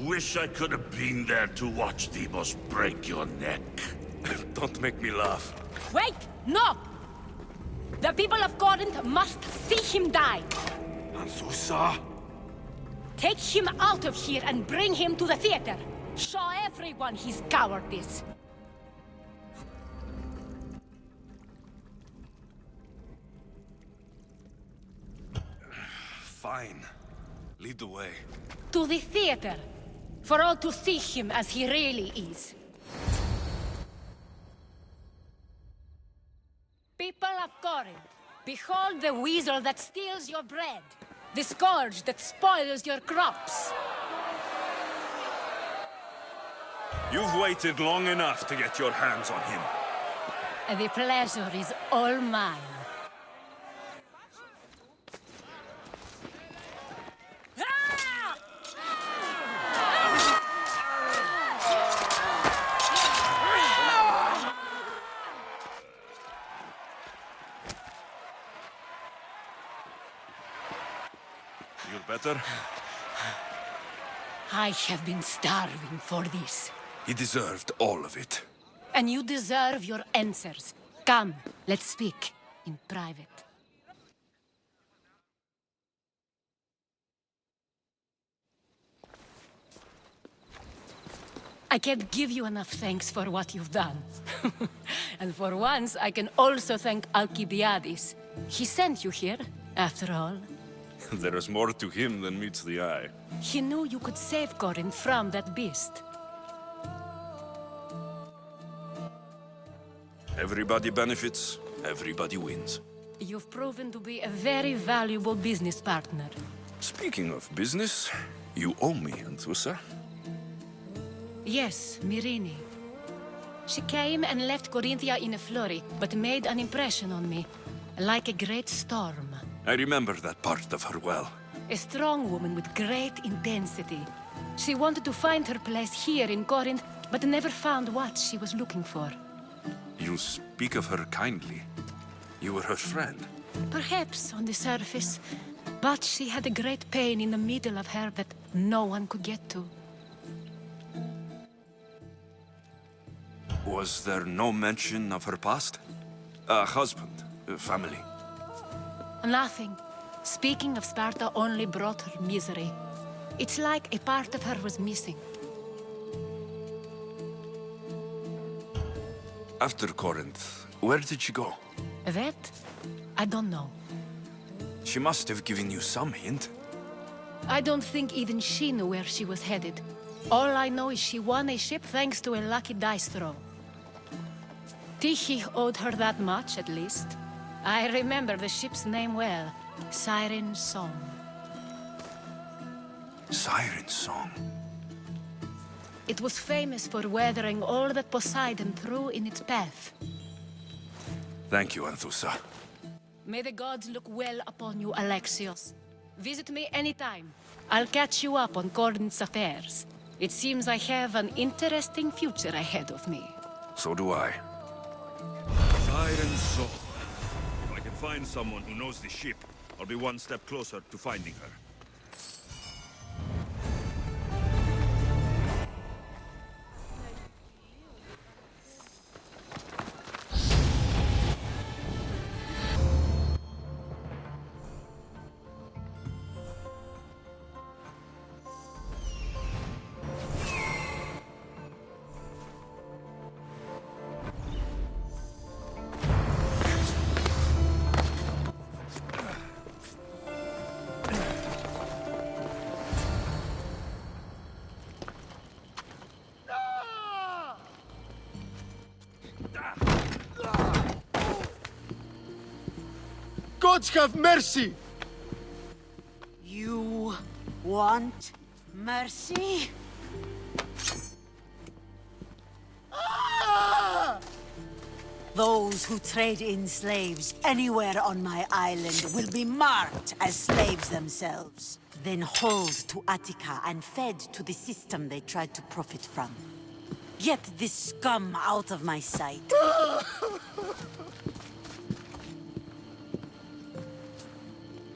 G: Wish I could have been there to watch Deimos break your neck.
U: Don't make me laugh.
E: Wait! No! The people of Corinth must see him die!
U: Anthusa?
E: Take him out of here and bring him to the theater! Show everyone his cowardice!
U: Fine. Lead the way.
E: To the theater! For all to see him as he really is. People of Corinth, behold the weasel that steals your bread, the scourge that spoils your crops.
U: You've waited long enough to get your hands on him.
E: The pleasure is all mine.
U: Better?
E: I have been starving for this.
U: He deserved all of it.
E: And you deserve your answers. Come, let's speak in private. I can't give you enough thanks for what you've done. And for once, I can also thank Alcibiades. He sent you here, after all.
U: There is more to him than meets the eye.
E: He knew you could save Corinth from that beast.
U: Everybody benefits, everybody wins.
E: You've proven to be a very valuable business partner.
U: Speaking of business, you owe me, Anthusa.
E: Yes, Myrine. She came and left Corinthia in a flurry, but made an impression on me, like a great storm.
U: I remember that part of her well.
E: A strong woman with great intensity. She wanted to find her place here in Corinth, but never found what she was looking for.
U: You speak of her kindly. You were her friend.
E: Perhaps on the surface, but she had a great pain in the middle of her that no one could get to.
U: Was there no mention of her past? A husband, a family?
E: Nothing. Speaking of Sparta only brought her misery. It's like a part of her was missing.
U: After Corinth, where did she go?
E: That? I don't know.
U: She must have given you some hint.
E: I don't think even she knew where she was headed. All I know is she won a ship thanks to a lucky dice throw. Tyche owed her that much, at least. I remember the ship's name well. Siren Song.
H: Siren Song?
E: It was famous for weathering all that Poseidon threw in its path.
H: Thank you, Anthusa.
E: May the gods look well upon you, Alexios. Visit me anytime. I'll catch you up on Corinth's affairs. It seems I have an interesting future ahead of me.
H: So do I.
U: Siren Song. If I can find someone who knows the ship, I'll be one step closer to finding her.
N: Gods have mercy!
J: You want mercy? Those who trade in slaves anywhere on my island will be marked as slaves themselves, then hauled to Attica and fed to the system they tried to profit from. Get this scum out of my sight.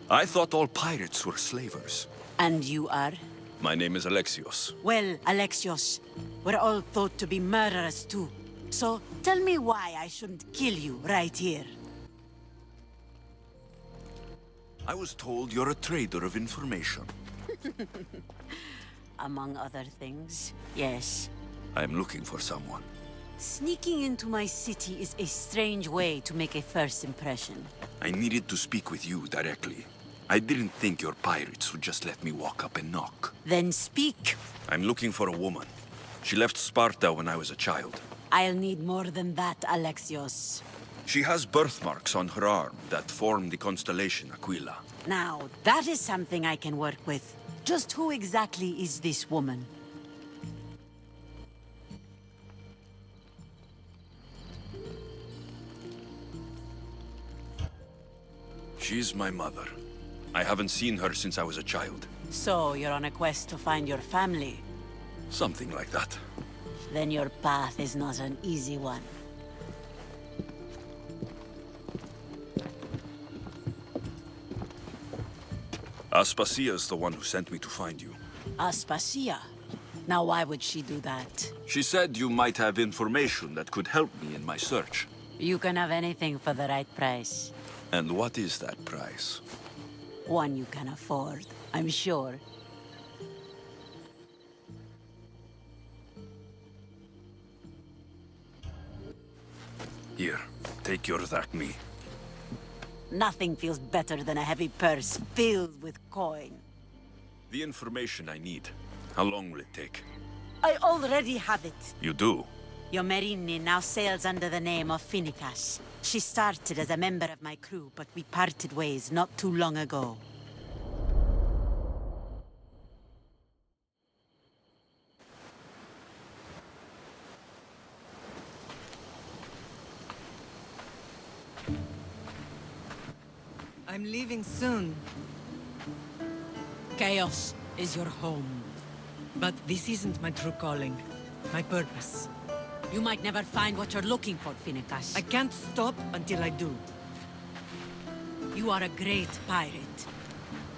H: I thought all pirates were slavers.
J: And you are?
H: My name is Alexios.
J: Well, Alexios, we're all thought to be murderers too. So tell me why I shouldn't kill you right here.
H: I was told you're a trader of information.
J: Among other things, yes.
H: I'm looking for someone.
J: Sneaking into my city is a strange way to make a first impression.
H: I needed to speak with you directly. I didn't think your pirates would just let me walk up and knock.
J: Then speak.
H: I'm looking for a woman. She left Sparta when I was a child.
J: I'll need more than that, Alexios.
H: She has birthmarks on her arm that form the constellation Aquila.
J: Now, that is something I can work with. Just who exactly is this woman?
H: She's my mother. I haven't seen her since I was a child.
J: So, you're on a quest to find your family?
H: Something like that.
J: Then your path is not an easy one.
H: Aspasia's the one who sent me to find you.
J: Aspasia? Now why would she do that?
H: She said you might have information that could help me in my search.
J: You can have anything for the right price.
H: And what is that price?
J: One you can afford, I'm sure.
H: Here, take your drachmi.
J: Nothing feels better than a heavy purse filled with coin.
H: The information I need. How long will it take?
J: I already have it.
H: You do?
J: Your Merini now sails under the name of Phokis. She started as a member of my crew, but we parted ways not too long ago.
F: I'm leaving soon. Chaos is your home. But this isn't my true calling. My purpose.
J: You might never find what you're looking for, Phokis.
F: I can't stop until I do.
J: You are a great pirate.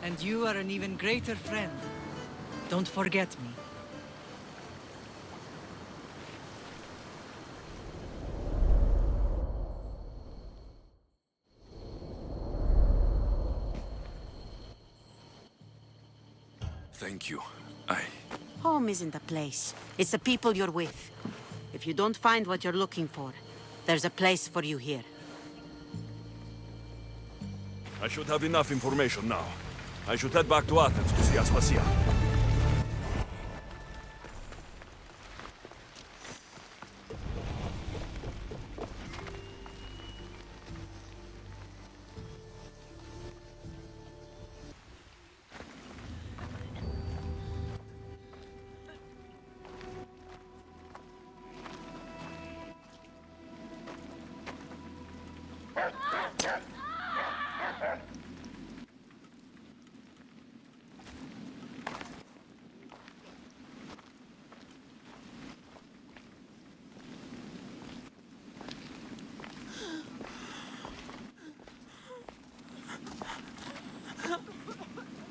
F: And you are an even greater friend. Don't forget me.
H: Thank you.
J: Home isn't a place. It's the people you're with. If you don't find what you're looking for, there's a place for you here.
U: I should have enough information now. I should head back to Athens to see Aspasia.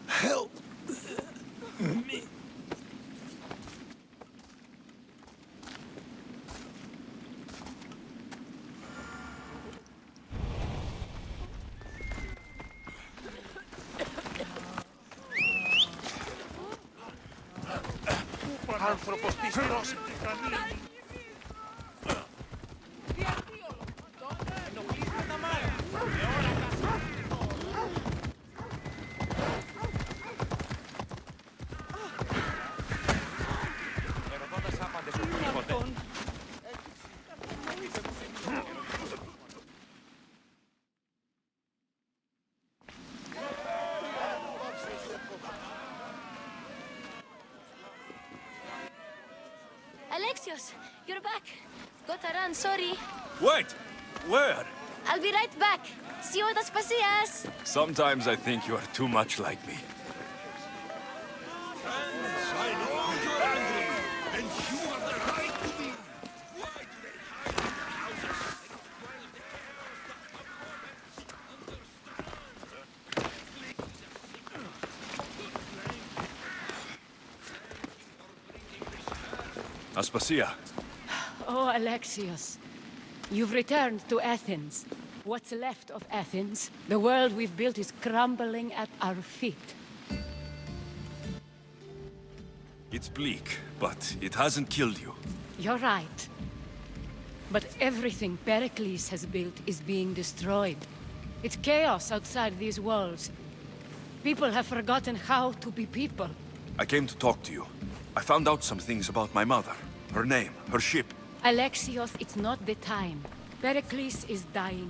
C: Help me.
K: Άνθρωπος πιστός.
L: Ερωτώντας άπαντες οτιδήποτε.
T: Alexios, you're back. Gotta run, sorry.
H: Wait! Where?
T: I'll be right back. See you at Aspasias.
H: Sometimes I think you are too much like me.
C: I know you're angry, and you have the right to be. Why do they hide in their houses?
H: Aspasia.
E: Oh, Alexios. You've returned to Athens. What's left of Athens? The world we've built is crumbling at our feet.
H: It's bleak, but it hasn't killed you.
E: You're right. But everything Perikles has built is being destroyed. It's chaos outside these walls. People have forgotten how to be people.
H: I came to talk to you. I found out some things about my mother. Her name, her ship.
E: Alexios, it's not the time. Perikles is dying.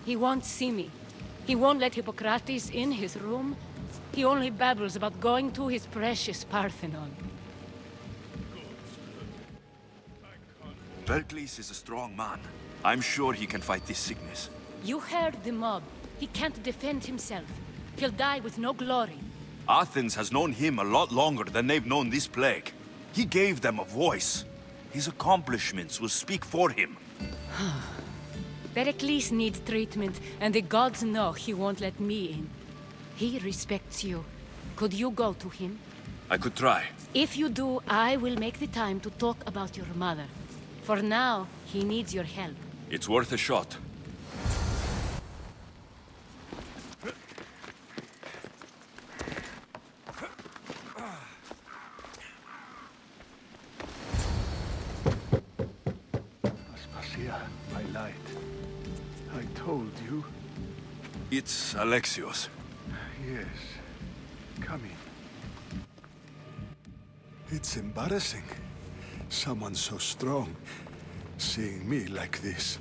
E: He won't see me. He won't let Hippocrates in his room. He only babbles about going to his precious Parthenon.
H: Perikles is a strong man. I'm sure he can fight this sickness.
E: You heard the mob. He can't defend himself. He'll die with no glory.
H: Athens has known him a lot longer than they've known this plague. He gave them a voice. His accomplishments will speak for him.
E: Perikles needs treatment, and the gods know he won't let me in. He respects you. Could you go to him?
H: I could try.
E: If you do, I will make the time to talk about your mother. For now, he needs your help.
H: It's worth a shot.
O: Aspasia, I lied. I told you.
H: It's Alexios.
O: Yes. Come in.
C: It's embarrassing. Someone so strong, seeing me like this.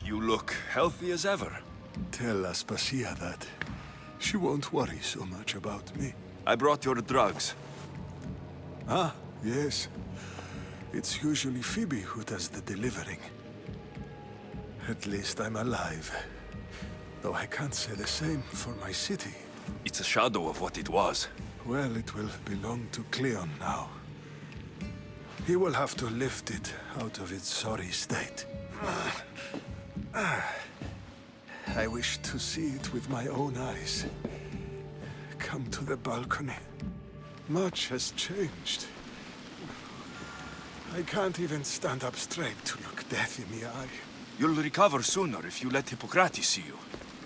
H: You look healthy as ever.
C: Tell Aspasia that. She won't worry so much about me.
H: I brought your drugs.
C: Ah, yes. It's usually Phoebe who does the delivering. At least I'm alive. Though I can't say the same for my city.
H: It's a shadow of what it was.
C: Well, it will belong to Cleon now. He will have to lift it out of its sorry state. I wish to see it with my own eyes. Come to the balcony. Much has changed. I can't even stand up straight to look death in the eye.
H: You'll recover sooner if you let Hippocrates see you.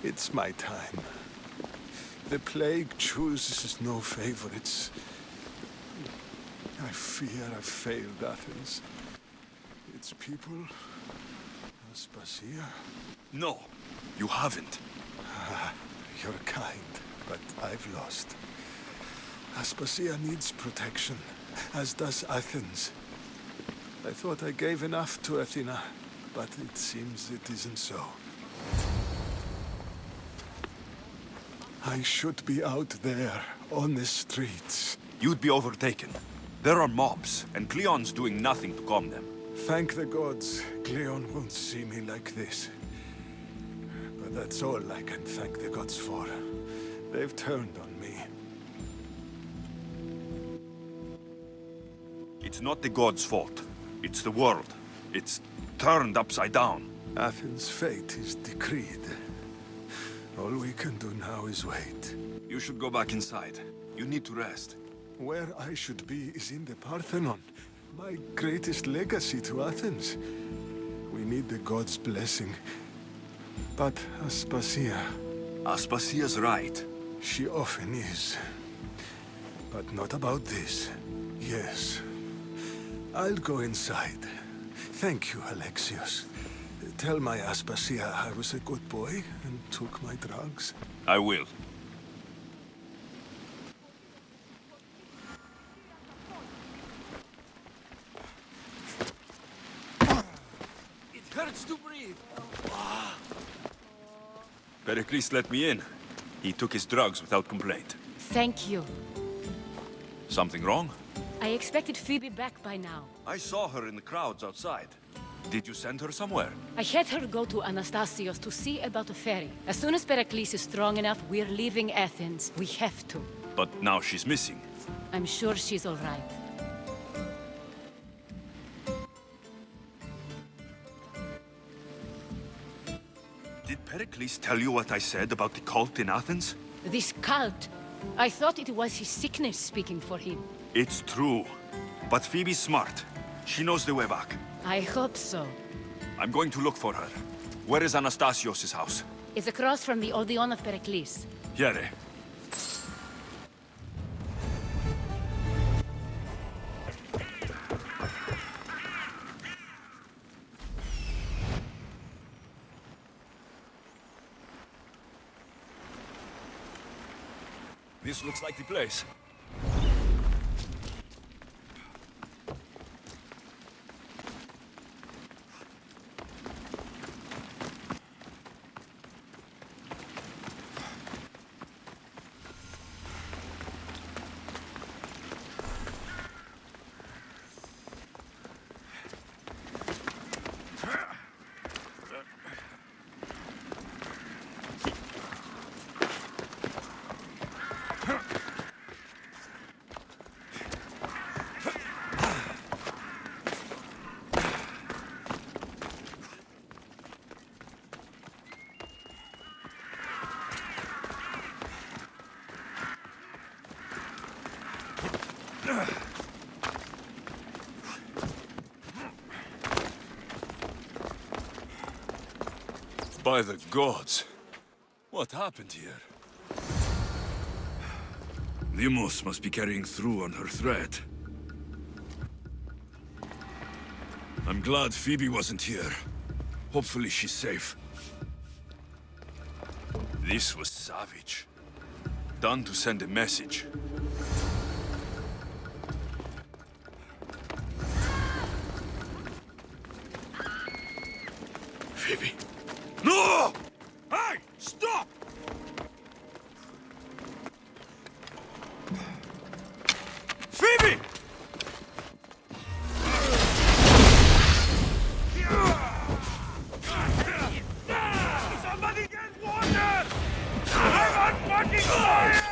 C: It's my time. The plague chooses no favorites. I fear I've failed Athens. Its people... Aspasia?
H: No, you haven't.
C: You're kind, but I've lost. Aspasia needs protection, as does Athens. I thought I gave enough to Athena, but it seems it isn't so. I should be out there, on the streets.
H: You'd be overtaken. There are mobs, and Cleon's doing nothing to calm them.
C: Thank the gods, Cleon won't see me like this. But that's all I can thank the gods for. They've turned on me.
H: It's not the gods' fault. It's the world. It's turned upside down.
C: Athens' fate is decreed. All we can do now is wait.
H: You should go back inside. You need to rest.
C: Where I should be is in the Parthenon. My greatest legacy to Athens. We need the gods' blessing. But Aspasia...
H: Aspasia's right.
C: She often is. But not about this. Yes. I'll go inside. Thank you, Alexios. Tell my Aspasia I was a good boy and took my drugs.
H: I will.
M: It hurts to breathe.
H: Perikles let me in. He took his drugs without complaint.
E: Thank you.
H: Something wrong?
E: I expected Phoebe back by now.
H: I saw her in the crowds outside. Did you send her somewhere?
E: I had her go to Anastasios to see about a ferry. As soon as Perikles is strong enough, we're leaving Athens. We have to.
H: But now she's missing.
E: I'm sure she's all right.
H: Did Perikles tell you what I said about the cult in Athens?
E: This cult. I thought it was his sickness speaking for him.
H: It's true. But Phoebe's smart. She knows the way back.
E: I hope so.
H: I'm going to look for her. Where is Anastasios' house?
E: It's across from the Odeon of Perikles.
H: Here. This looks like the place. By the gods! What happened here? Deimos must be carrying through on her threat. I'm glad Phoebe wasn't here. Hopefully she's safe. This was savage. Done to send a message. Phoebe. No! Hey! Stop! Phoebe!
K: Somebody get water! I'm on fucking fire!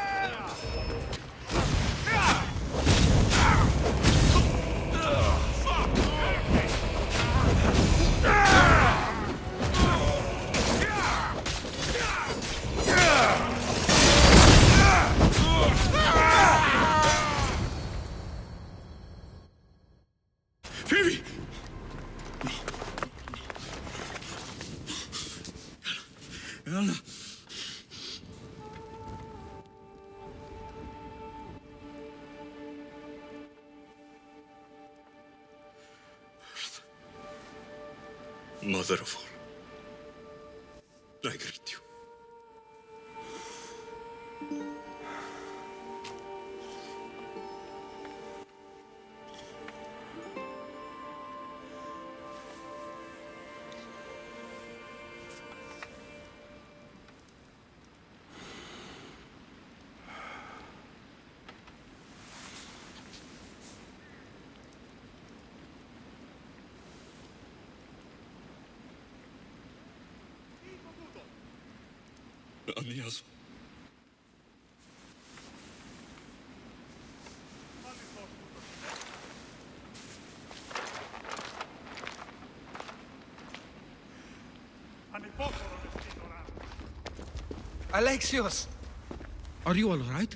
H: Phoebe! Anna. Mother of all, I greet you. Aeneas.
O: Alexios! Are you all right?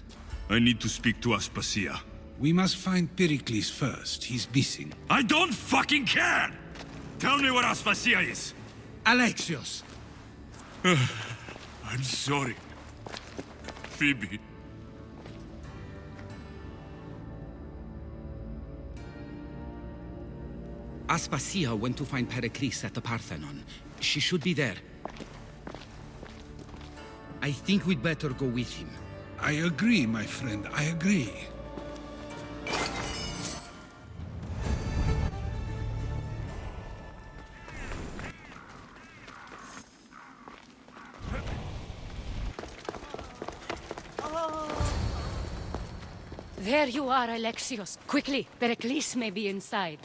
U: I need to speak to Aspasia.
O: We must find Perikles first. He's missing.
U: I don't fucking care! Tell me where Aspasia is!
O: Alexios!
U: I'm sorry. Phoebe.
O: Aspasia went to find Perikles at the Parthenon. She should be there. I think we'd better go with him. I agree, my friend. I agree.
E: There you are, Alexios. Quickly, Perikles may be inside.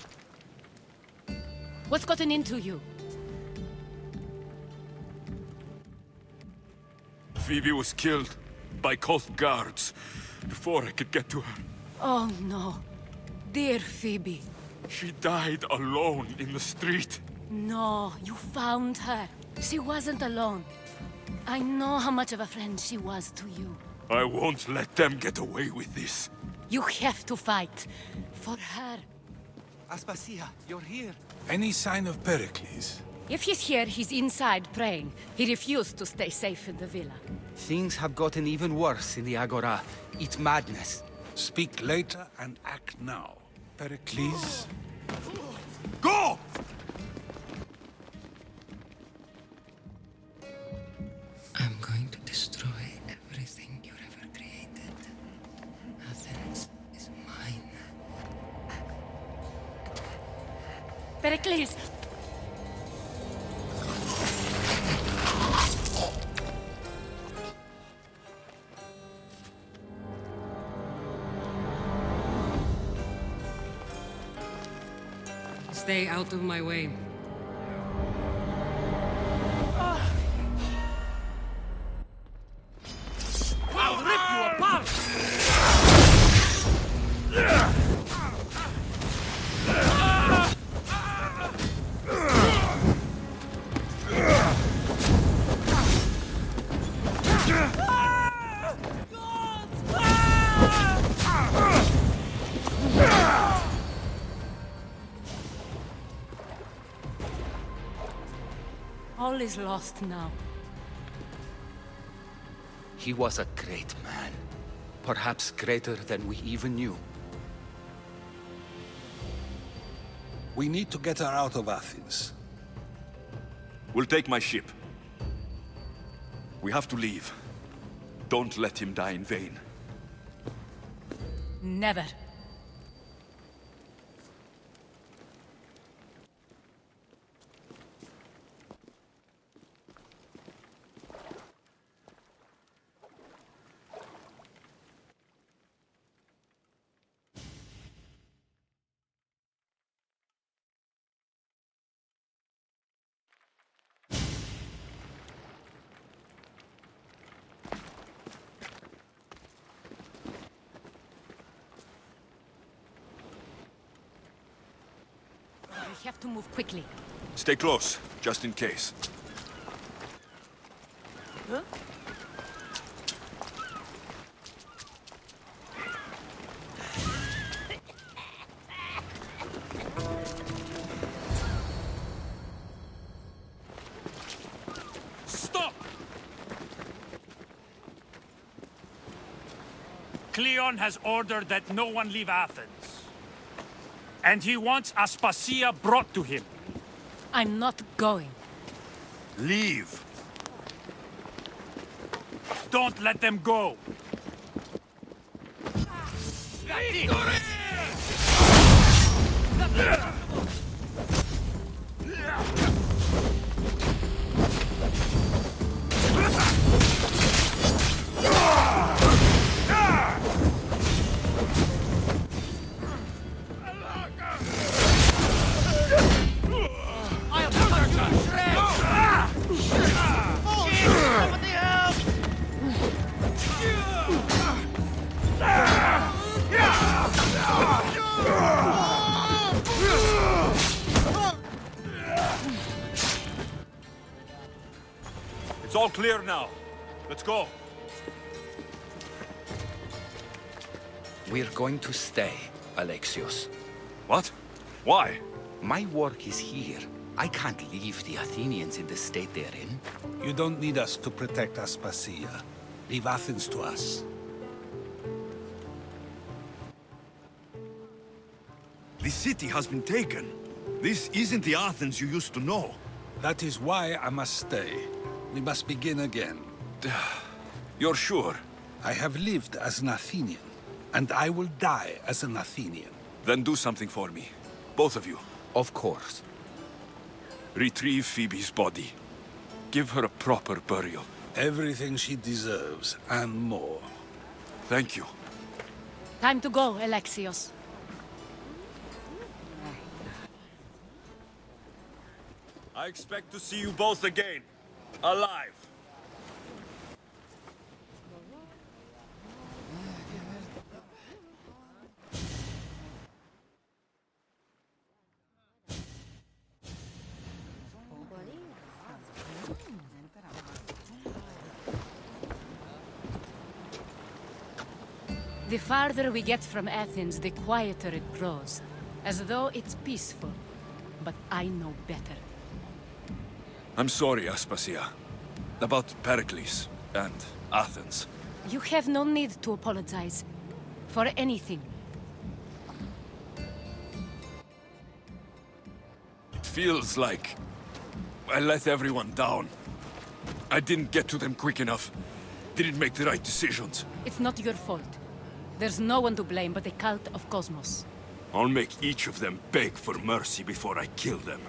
E: What's gotten into you?
U: Phoebe was killed by Koth guards before I could get to her.
E: Oh no. Dear Phoebe.
U: She died alone in the street.
E: No, you found her. She wasn't alone. I know how much of a friend she was to you.
U: I won't let them get away with this.
E: You have to fight. For her.
O: Aspasia, you're here. Any sign of Perikles?
E: If he's here, he's inside praying. He refused to stay safe in the villa.
O: Things have gotten even worse in the Agora. It's madness. Speak later and act now. Perikles?
U: Go!
M: I'm going to destroy everything you've ever created. Athens is mine.
E: Perikles!
M: Stay out of my way.
K: I'll rip you apart!
E: All is lost now.
O: He was a great man. Perhaps greater than we even knew.
U: We need to get her out of Athens.
H: We'll take my ship. We have to leave. Don't let him die in vain.
E: Never. We have to move quickly.
H: Stay close, just in case.
E: Huh?
S: Stop! Cleon has ordered that no one leave Athens. And he wants Aspasia brought to him.
E: I'm not going.
S: Leave. Don't let them go.
U: It's all clear now. Let's go.
I: We're going to stay, Alexios.
U: What? Why?
I: My work is here. I can't leave the Athenians in the state they're in.
Q: You don't need us to protect Aspasia. Leave Athens to us.
U: The city has been taken. This isn't the Athens you used to know.
Q: That is why I must stay. We must begin again.
U: You're sure?
Q: I have lived as an Athenian, and I will die as an Athenian.
U: Then do something for me. Both of you.
I: Of course.
U: Retrieve Phoebe's body. Give her a proper burial.
Q: Everything she deserves, and more.
U: Thank you.
E: Time to go, Alexios.
U: I expect to see you both again. Alive.
E: The farther we get from Athens, the quieter it grows. As though it's peaceful. But I know better.
U: I'm sorry, Aspasia. About Perikles and Athens.
E: You have no need to apologize. For anything.
U: It feels like I let everyone down. I didn't get to them quick enough. Didn't make the right decisions.
E: It's not your fault. There's no one to blame but the cult of Cosmos.
U: I'll make each of them beg for mercy before I kill them.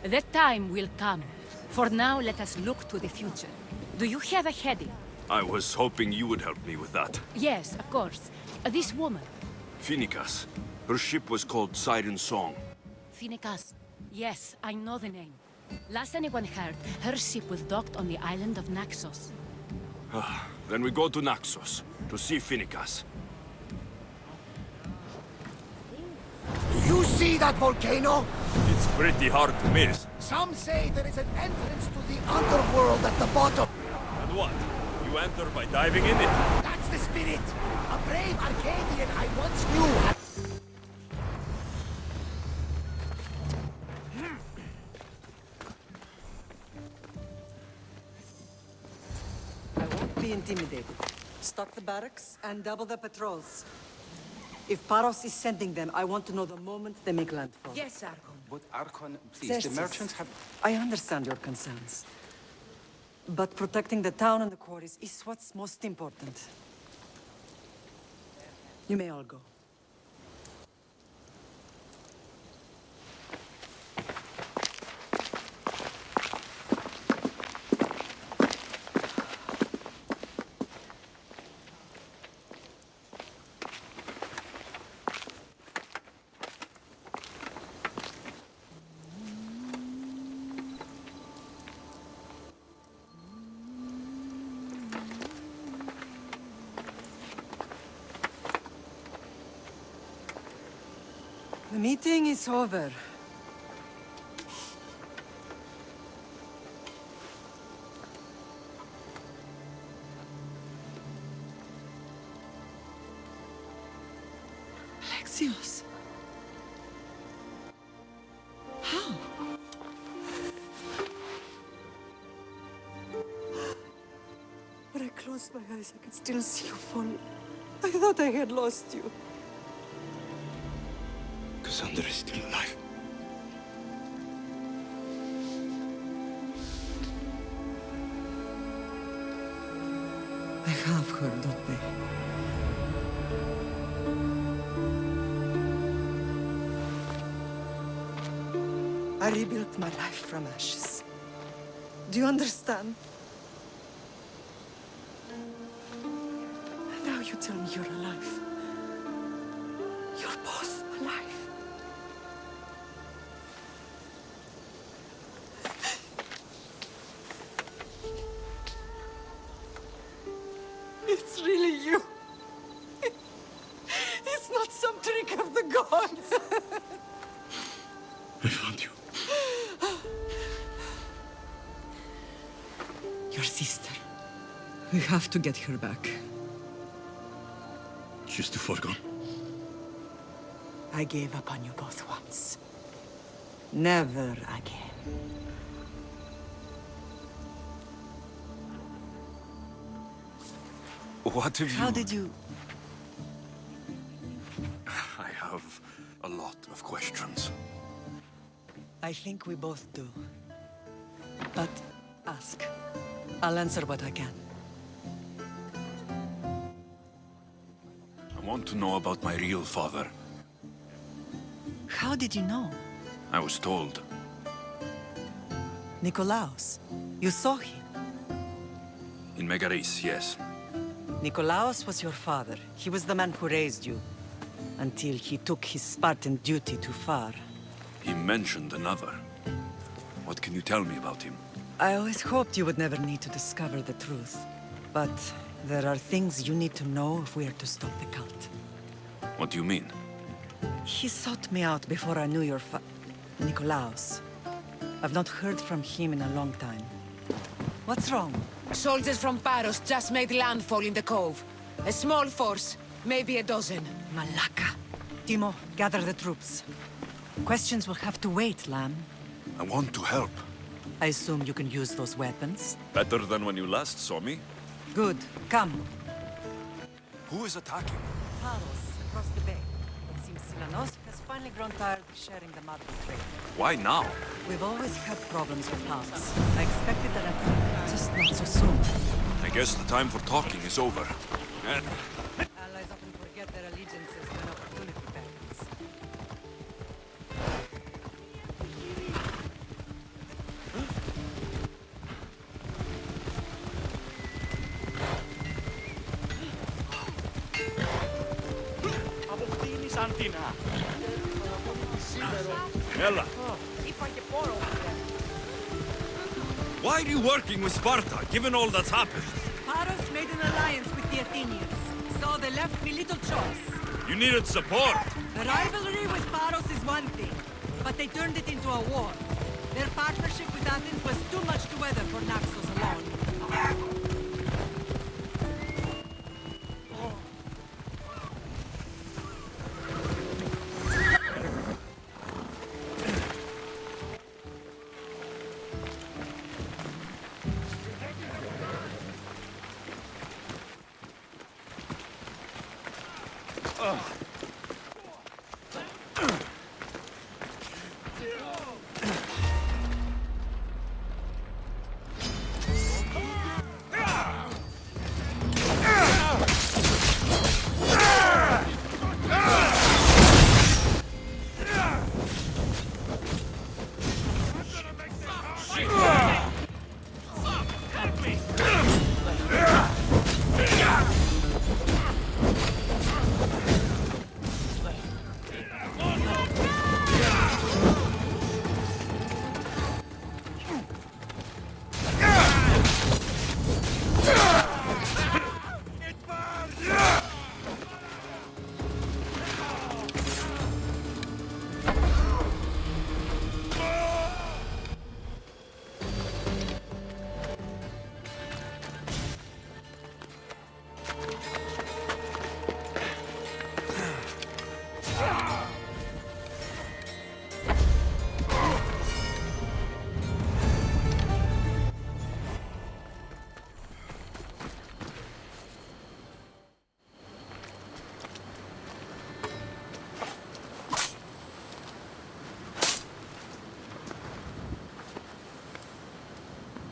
E: That time will come. For now, let us look to the future. Do you have a heading?
U: I was hoping you would help me with that.
E: Yes, of course. This woman.
U: Phoenicas. Her ship was called Siren Song.
E: Phoenicias. Yes, I know the name. Last anyone heard, her ship was docked on the island of Naxos.
U: Then we go to Naxos, to see Phoenicas.
C: Do you see that volcano?
U: It's pretty hard to miss.
C: Some say there is an entrance to the underworld at the bottom.
U: And what? You enter by diving in it?
C: That's the spirit. A brave Arcadian I once knew had...
V: I won't be intimidated. Stock the barracks and double the patrols. If Paros is sending them, I want to know the moment they make landfall.
F: Yes, Archon.
M: But Archon, please,
V: Xerxes,
M: the merchants have...
V: I understand your concerns. But protecting the town and the quarries is what's most important. You may all go. The meeting is over. Alexios. How? When I closed my eyes, I could still see you fall. I thought I had lost you.
U: Cassandra is still alive.
V: I have her, don't they? I rebuilt my life from ashes. Do you understand? And now you tell me you're alive. You're both alive. It's really you. It's not some trick of the gods.
U: I found you.
V: Your sister. We have to get her back.
C: She's too far gone.
V: I gave up on you both once. Never again.
U: What have you...
V: How did you...
U: I have a lot of questions.
V: I think we both do. But ask. I'll answer what I can.
U: I want to know about my real father.
V: How did you know?
U: I was told.
V: Nikolaos. You saw him.
U: In Megaris, yes.
V: Nikolaos was your father. He was the man who raised you. Until he took his Spartan duty too far.
U: He mentioned another. What can you tell me about him?
V: I always hoped you would never need to discover the truth. But there are things you need to know if we are to stop the cult.
U: What do you mean?
V: He sought me out before I knew your Nikolaos. I've not heard from him in a long time. What's wrong?
F: Soldiers from Paros just made landfall in the cove. A small force, maybe a dozen.
V: Malaka. Timo, gather the troops. Questions will have to wait, Lamb.
U: I want to help.
V: I assume you can use those weapons?
U: Better than when you last saw me.
V: Good. Come.
U: Who is attacking?
V: Paros, across the bay. It seems Silanos has finally grown tired of sharing the marble trade.
U: Why now?
V: We've always had problems with Paros. I expected that attack, just not so soon.
U: I guess the time for talking is over.
V: Allies often forget their allegiances when opportunity beckons.
U: Ella! Why are you working with Sparta, given all that's happened?
V: Paros made an alliance with the Athenians, so they left me little choice.
U: You needed support.
V: The rivalry with Paros is one thing, but they turned it into a war. Their partnership with Athens was too much to weather for Naxos alone.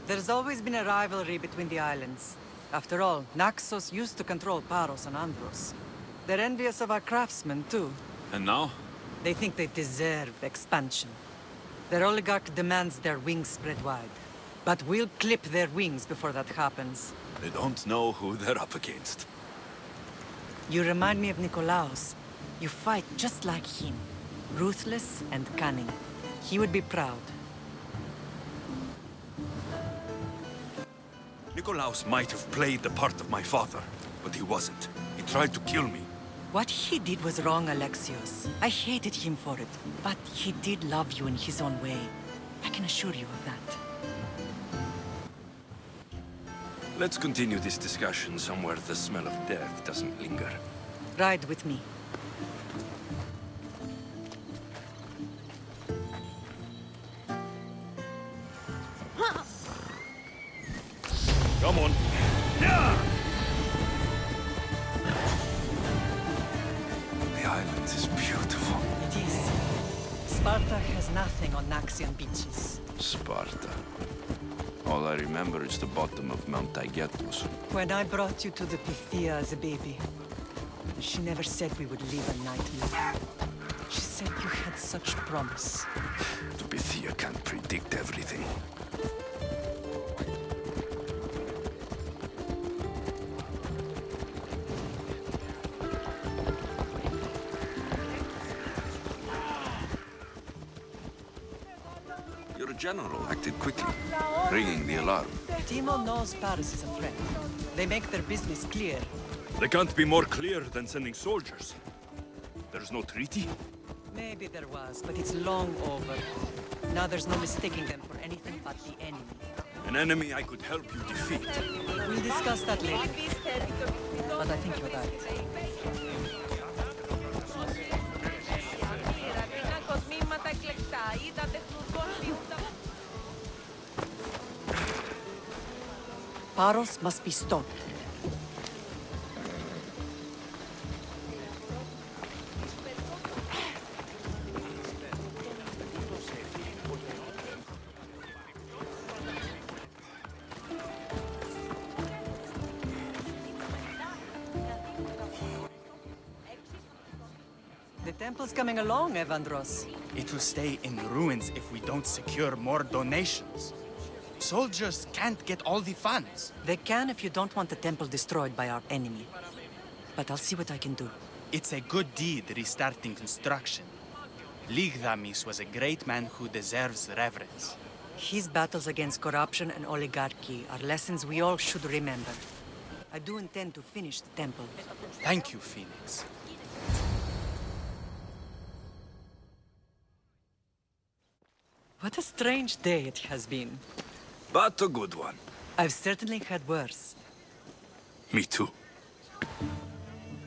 V: There's always been a rivalry between the islands. After all, Naxos used to control Paros and Andros. They're envious of our craftsmen, too.
U: And now?
V: They think they deserve expansion. Their oligarch demands their wings spread wide. But we'll clip their wings before that happens.
U: They don't know who they're up against.
V: You remind me of Nikolaos. You fight just like him. Ruthless and cunning. He would be proud.
U: Nikolaos might have played the part of my father, but he wasn't. He tried to kill me.
V: What he did was wrong, Alexios. I hated him for it, but he did love you in his own way. I can assure you of that.
H: Let's continue this discussion somewhere the smell of death doesn't linger.
V: Ride with me.
U: Come on.
H: The island is beautiful.
V: It is. Sparta has nothing on Naxian beaches.
H: Sparta. All I remember is the bottom of Mount Taygetus.
V: When I brought you to the Pythia as a baby, she never said we would live a nightmare. She said you had such promise.
H: The Pythia can't predict everything. Your general acted quickly, ringing the alarm.
V: Timo knows Paris is a threat. They make their business clear.
U: They can't be more clear than sending soldiers. There's no treaty?
V: Maybe there was, but it's long over. Now there's no mistaking them for anything but the enemy.
U: An enemy I could help you defeat.
V: We'll discuss that later. But I think you're right. Paros must be stopped. The temple's coming along, Evandros.
D: It will stay in ruins if we don't secure more donations. Soldiers can't get all the funds.
V: They can if you don't want the temple destroyed by our enemy. But I'll see what I can do.
D: It's a good deed restarting construction. Ligdamis was a great man who deserves reverence.
V: His battles against corruption and oligarchy are lessons we all should remember. I do intend to finish the temple.
D: Thank you, Phoenix.
V: What a strange day it has been.
H: But a good one.
V: I've certainly had worse.
H: Me too.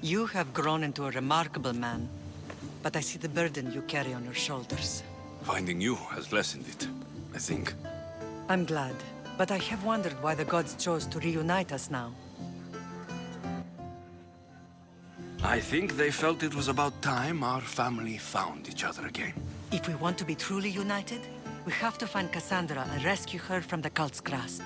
V: You have grown into a remarkable man, but I see the burden you carry on your shoulders.
H: Finding you has lessened it, I think.
V: I'm glad, but I have wondered why the gods chose to reunite us now.
H: I think they felt it was about time our family found each other again.
V: If we want to be truly united, we have to find Cassandra and rescue her from the cult's grasp.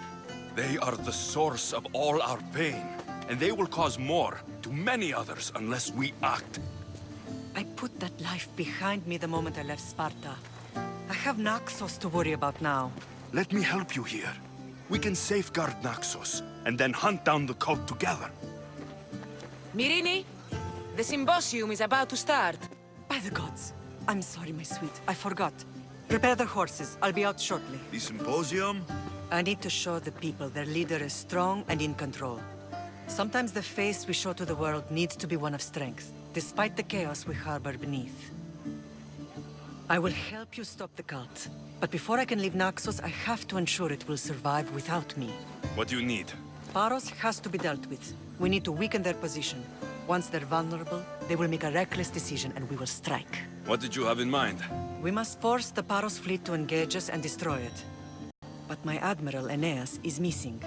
H: They are the source of all our pain, and they will cause more to many others unless we act.
V: I put that life behind me the moment I left Sparta. I have Naxos to worry about now.
H: Let me help you here. We can safeguard Naxos, and then hunt down the cult together.
F: Myrrine, the symposium is about to start.
V: By the gods. I'm sorry, my sweet. I forgot. Prepare the horses. I'll be out shortly.
H: The symposium?
V: I need to show the people their leader is strong and in control. Sometimes the face we show to the world needs to be one of strength, despite the chaos we harbor beneath. I will help you stop the cult. But before I can leave Naxos, I have to ensure it will survive without me.
H: What do you need?
V: Paros has to be dealt with. We need to weaken their position. Once they're vulnerable, they will make a reckless decision and we will strike.
H: What did you have in mind?
V: We must force the Paros fleet to engage us and destroy it. But my admiral, Aeneas, is missing.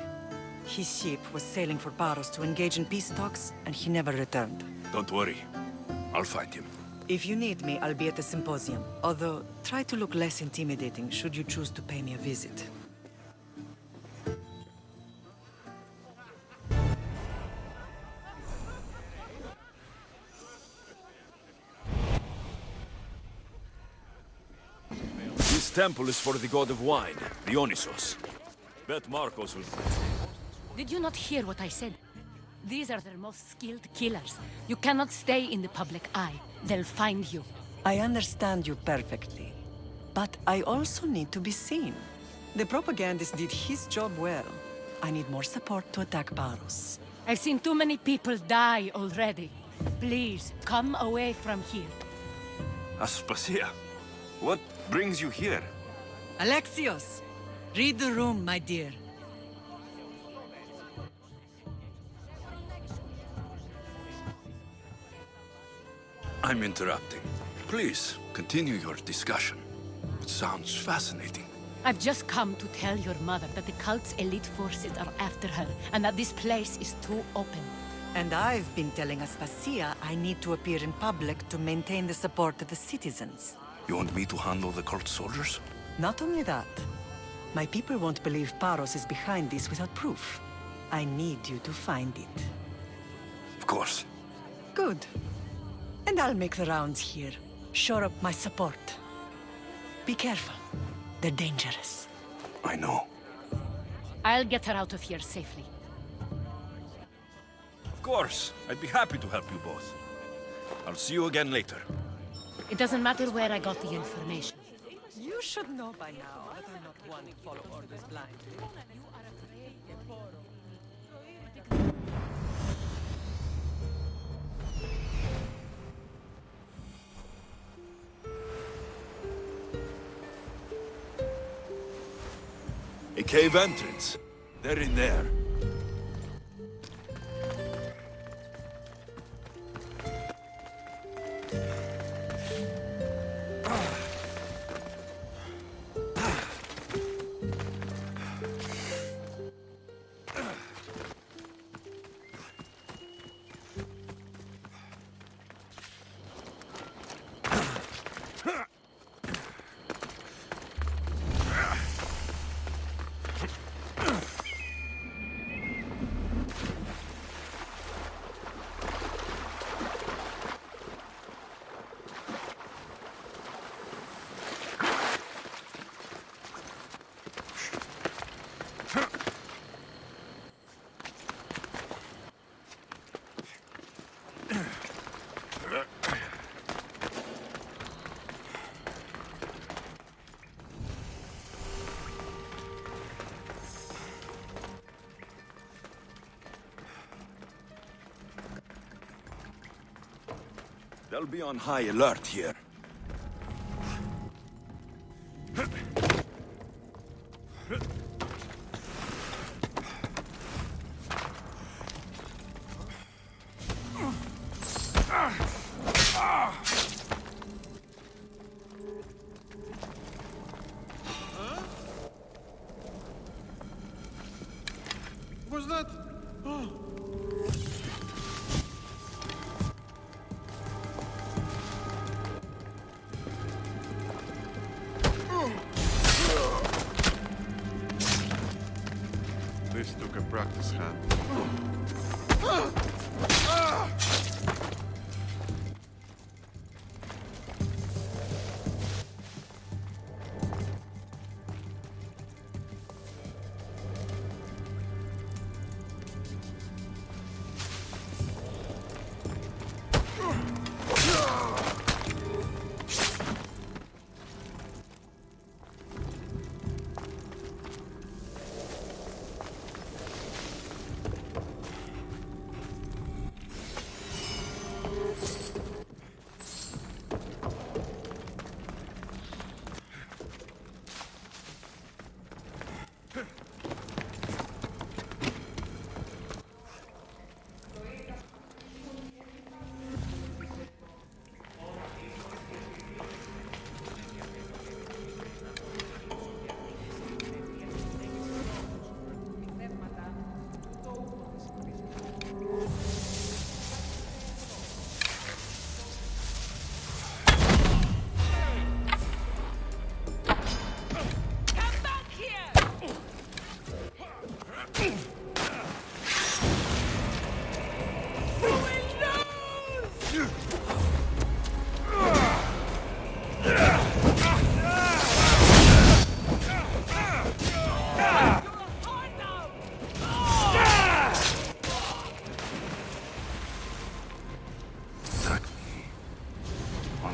V: His ship was sailing for Paros to engage in peace talks, and he never returned.
H: Don't worry. I'll find him.
V: If you need me, I'll be at the symposium. Although, try to look less intimidating should you choose to pay me a visit.
U: This temple is for the god of wine, Dionysos. Bet Marcos will...
E: Did you not hear what I said? These are their most skilled killers. You cannot stay in the public eye. They'll find you.
V: I understand you perfectly. But I also need to be seen. The propagandist did his job well. I need more support to attack Paros.
E: I've seen too many people die already. Please, come away from here.
H: Aspasia, what brings you here?
V: Alexios! Read the room, my dear.
H: I'm interrupting. Please, continue your discussion. It sounds fascinating.
E: I've just come to tell your mother that the cult's elite forces are after her, and that this place is too open.
V: And I've been telling Aspasia I need to appear in public to maintain the support of the citizens.
H: You want me to handle the cult soldiers?
V: Not only that, my people won't believe Paros is behind this without proof. I need you to find it.
H: Of course.
V: Good. And I'll make the rounds here. Shore up my support. Be careful. They're dangerous.
H: I know.
E: I'll get her out of here safely.
H: Of course. I'd be happy to help you both. I'll see you again later.
E: It doesn't matter where I got the information.
V: You should know by now that I'm not one to follow orders blindly.
H: A cave entrance. They're in there. They'll be on high alert here.
S: Was that? Oh.
C: This took a practice hand.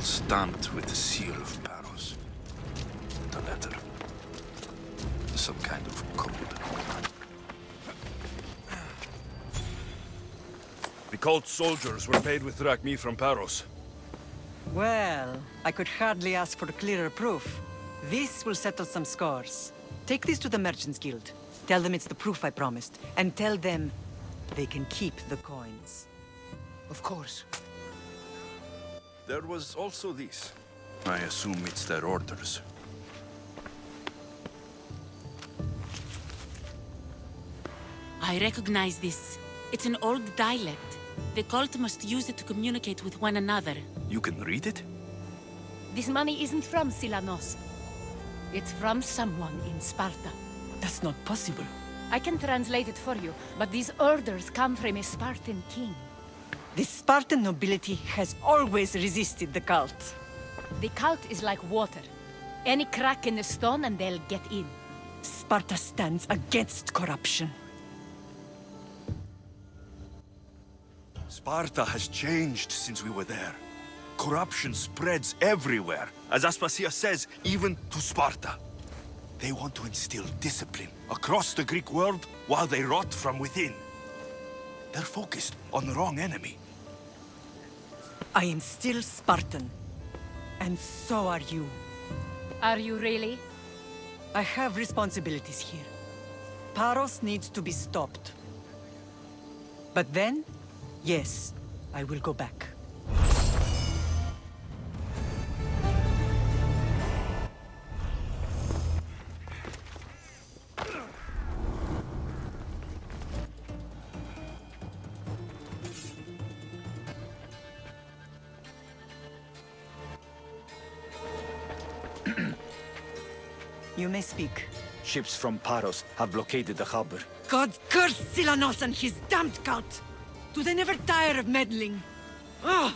H: Stamped with the seal of Paros. The letter. Some kind of code. The cult soldiers were paid with drachmi from Paros.
V: Well, I could hardly ask for clearer proof. This will settle some scores. Take this to the Merchants Guild. Tell them it's the proof I promised. And tell them they can keep the coins.
M: Of course.
H: There was also this. I assume it's their orders.
B: I recognize this. It's an old dialect. The cult must use it to communicate with one another.
H: You can read it?
E: This money isn't from Silanos. It's from someone in Sparta.
V: That's not possible.
E: I can translate it for you, but these orders come from a Spartan king.
V: The Spartan nobility has always resisted the cult.
E: The cult is like water. Any crack in the stone and they'll get in.
V: Sparta stands against corruption.
H: Sparta has changed since we were there. Corruption spreads everywhere. As Aspasia says, even to Sparta. They want to instill discipline across the Greek world while they rot from within. They're focused on the wrong enemy.
V: I am still Spartan. And so are you.
E: Are you really?
V: I have responsibilities here. Paros needs to be stopped. But then, yes, I will go back. You may speak.
I: Ships from Paros have blockaded the harbor.
V: God curse Silanos and his damned cult! Do they never tire of meddling? Ugh!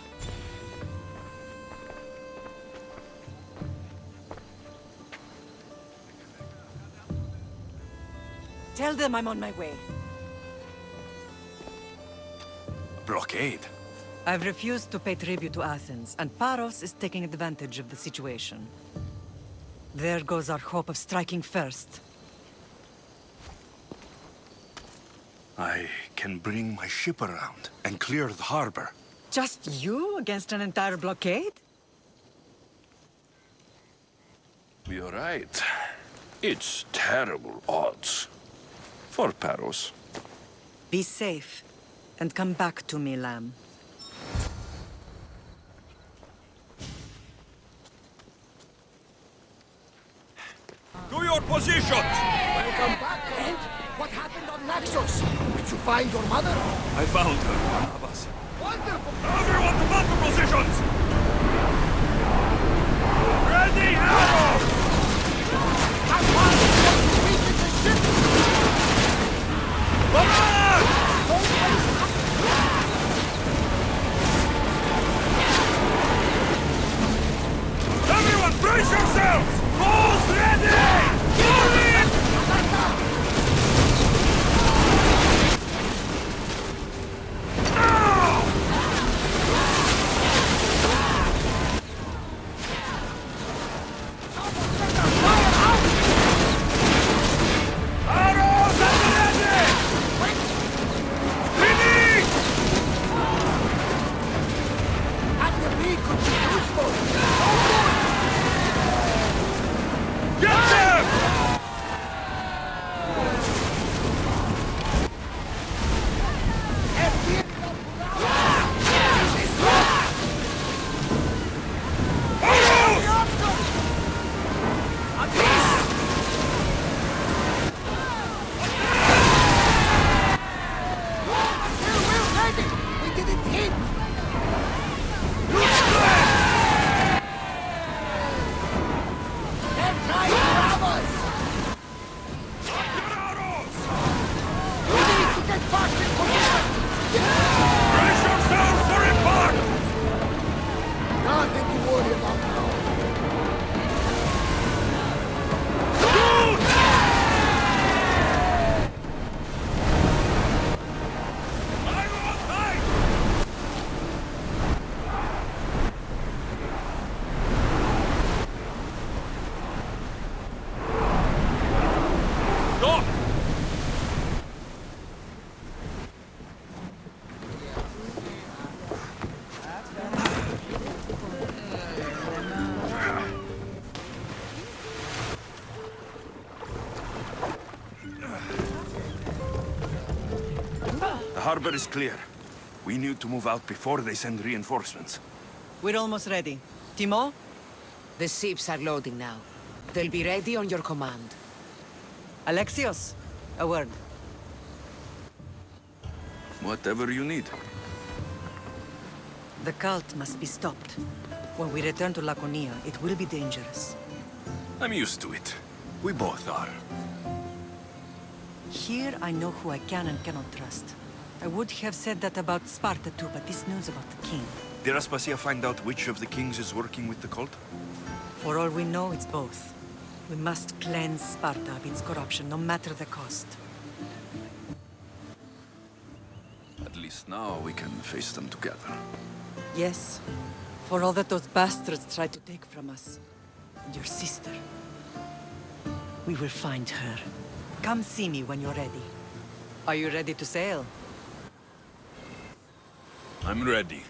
V: Tell them I'm on my way.
H: Blockade?
V: I've refused to pay tribute to Athens, and Paros is taking advantage of the situation. There goes our hope of striking first.
H: I can bring my ship around and clear the harbor.
V: Just you against an entire blockade?
H: You're right. It's terrible odds. For Paros.
V: Be safe, and come back to me, lamb.
H: To your positions!
K: Welcome back, Kent. What happened on Naxos? Did you find your mother?
H: I found her, one of us.
K: Wonderful!
H: Everyone to battle positions! Ready, arrow!
K: How far is it to reach the ship?
H: Everyone, brace yourselves! Balls ready! Move it! The harbor is clear. We need to move out before they send reinforcements.
V: We're almost ready. Timo?
P: The ships are loading now. They'll be ready on your command.
V: Alexios, a word.
H: Whatever you need.
V: The cult must be stopped. When we return to Laconia, it will be dangerous.
H: I'm used to it. We both are.
V: Here I know who I can and cannot trust. I would have said that about Sparta too, but this news about the king.
H: Did Aspasia find out which of the kings is working with the cult?
V: For all we know, it's both. We must cleanse Sparta of its corruption, no matter the cost.
H: At least now we can face them together.
V: Yes, for all that those bastards tried to take from us. And your sister. We will find her. Come see me when you're ready. Are you ready to sail?
H: I'm ready.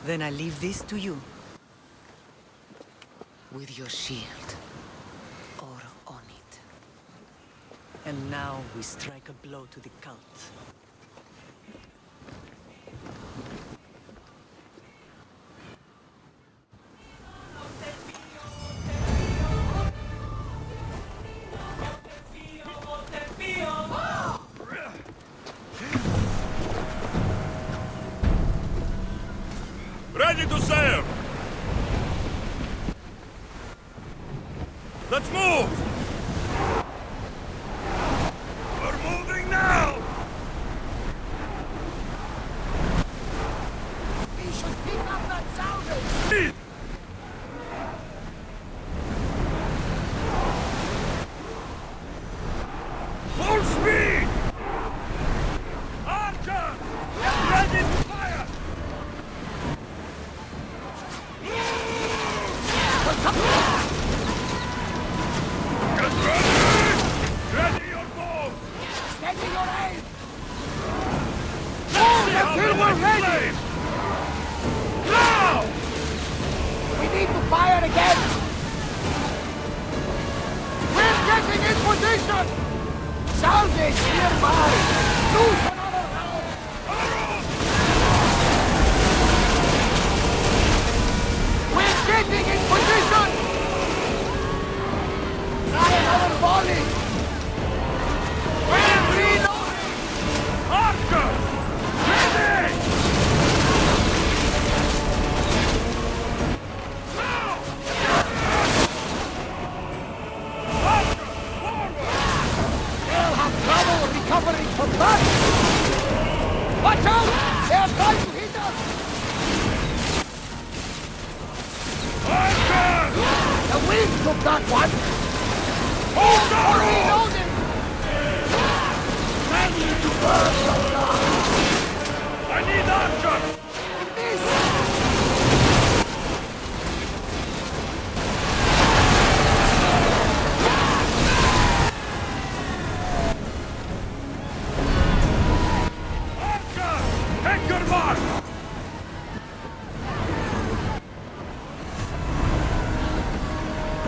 V: Then I leave this to you.
P: With your shield. Or on it.
V: And now we strike a blow to the cult.
G: Ready to sail! Let's move! We're moving now!
K: We should pick up that sounding!
G: Full speed! Archer! Get ready to fire! Get ready! Ready your bow!
K: Steady your aim! Move until we're ready!
G: Now!
K: We need to fire again! We're getting in position! Salvage nearby! Lose another round! We're getting in position! Try another volley! We're reloading!
G: Archer! Ready! Now! Archer! Forward!
K: They'll have trouble recovering from that! Watch out! They are trying to hit us!
G: Archer!
K: The wind took that one! Hold on! Reloading! Ready to burn the blood!
G: I need Archer! Archer! Take your mark!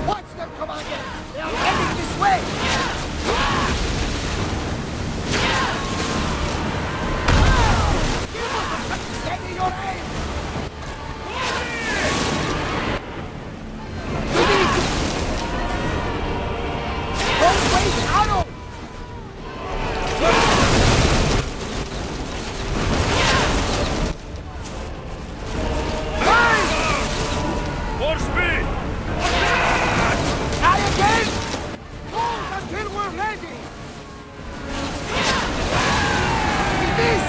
K: Watch them, Commander! They are heading this way! Steady your aim! Don't waste arrow!
G: More speed!
K: Try again! Hold until we're ready! This!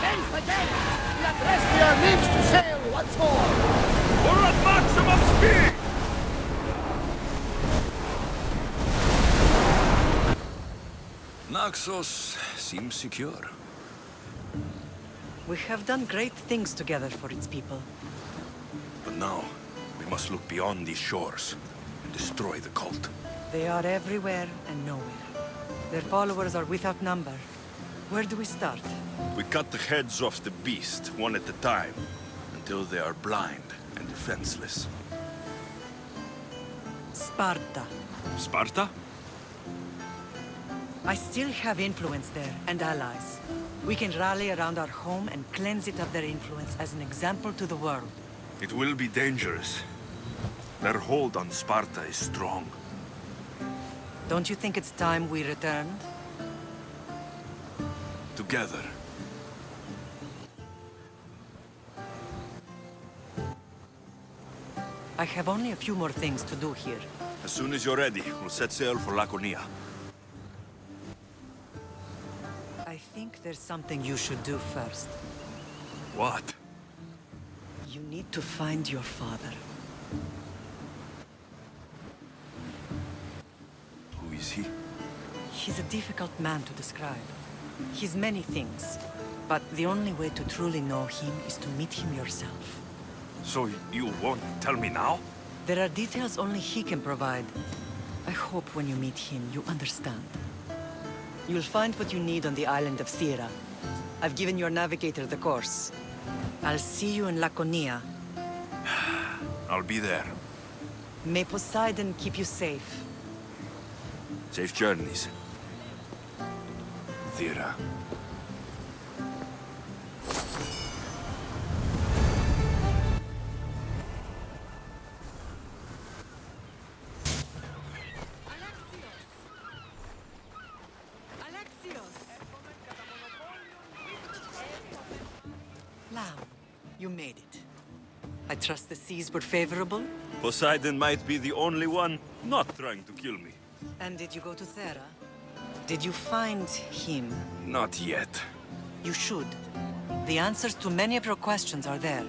K: Safe again! The Adrestia needs to sail once more!
G: We're at maximum speed!
H: Naxos seems secure.
V: We have done great things together for its people.
H: But now, we must look beyond these shores and destroy the cult.
V: They are everywhere and nowhere. Their followers are without number. Where do we start?
H: We cut the heads off the beast, one at a time, until they are blind and defenseless.
V: Sparta.
H: Sparta?
V: I still have influence there, and allies. We can rally around our home and cleanse it of their influence as an example to the world.
H: It will be dangerous. Their hold on Sparta is strong.
V: Don't you think it's time we returned?
H: Together.
V: I have only a few more things to do here.
H: As soon as you're ready, we'll set sail for Laconia.
V: I think there's something you should do first.
H: What?
V: You need to find your father.
H: Who is he?
V: He's a difficult man to describe. He's many things, but the only way to truly know him is to meet him yourself.
H: So you won't tell me now?
V: There are details only he can provide. I hope when you meet him, you understand. You'll find what you need on the island of Thera. I've given your navigator the course. I'll see you in Laconia.
H: I'll be there.
V: May Poseidon keep you safe.
H: Safe journeys. Thera.
V: You made it. I trust the seas were favorable?
H: Poseidon might be the only one not trying to kill me.
V: And did you go to Thera? Did you find him?
H: Not yet.
V: You should. The answers to many of your questions are there.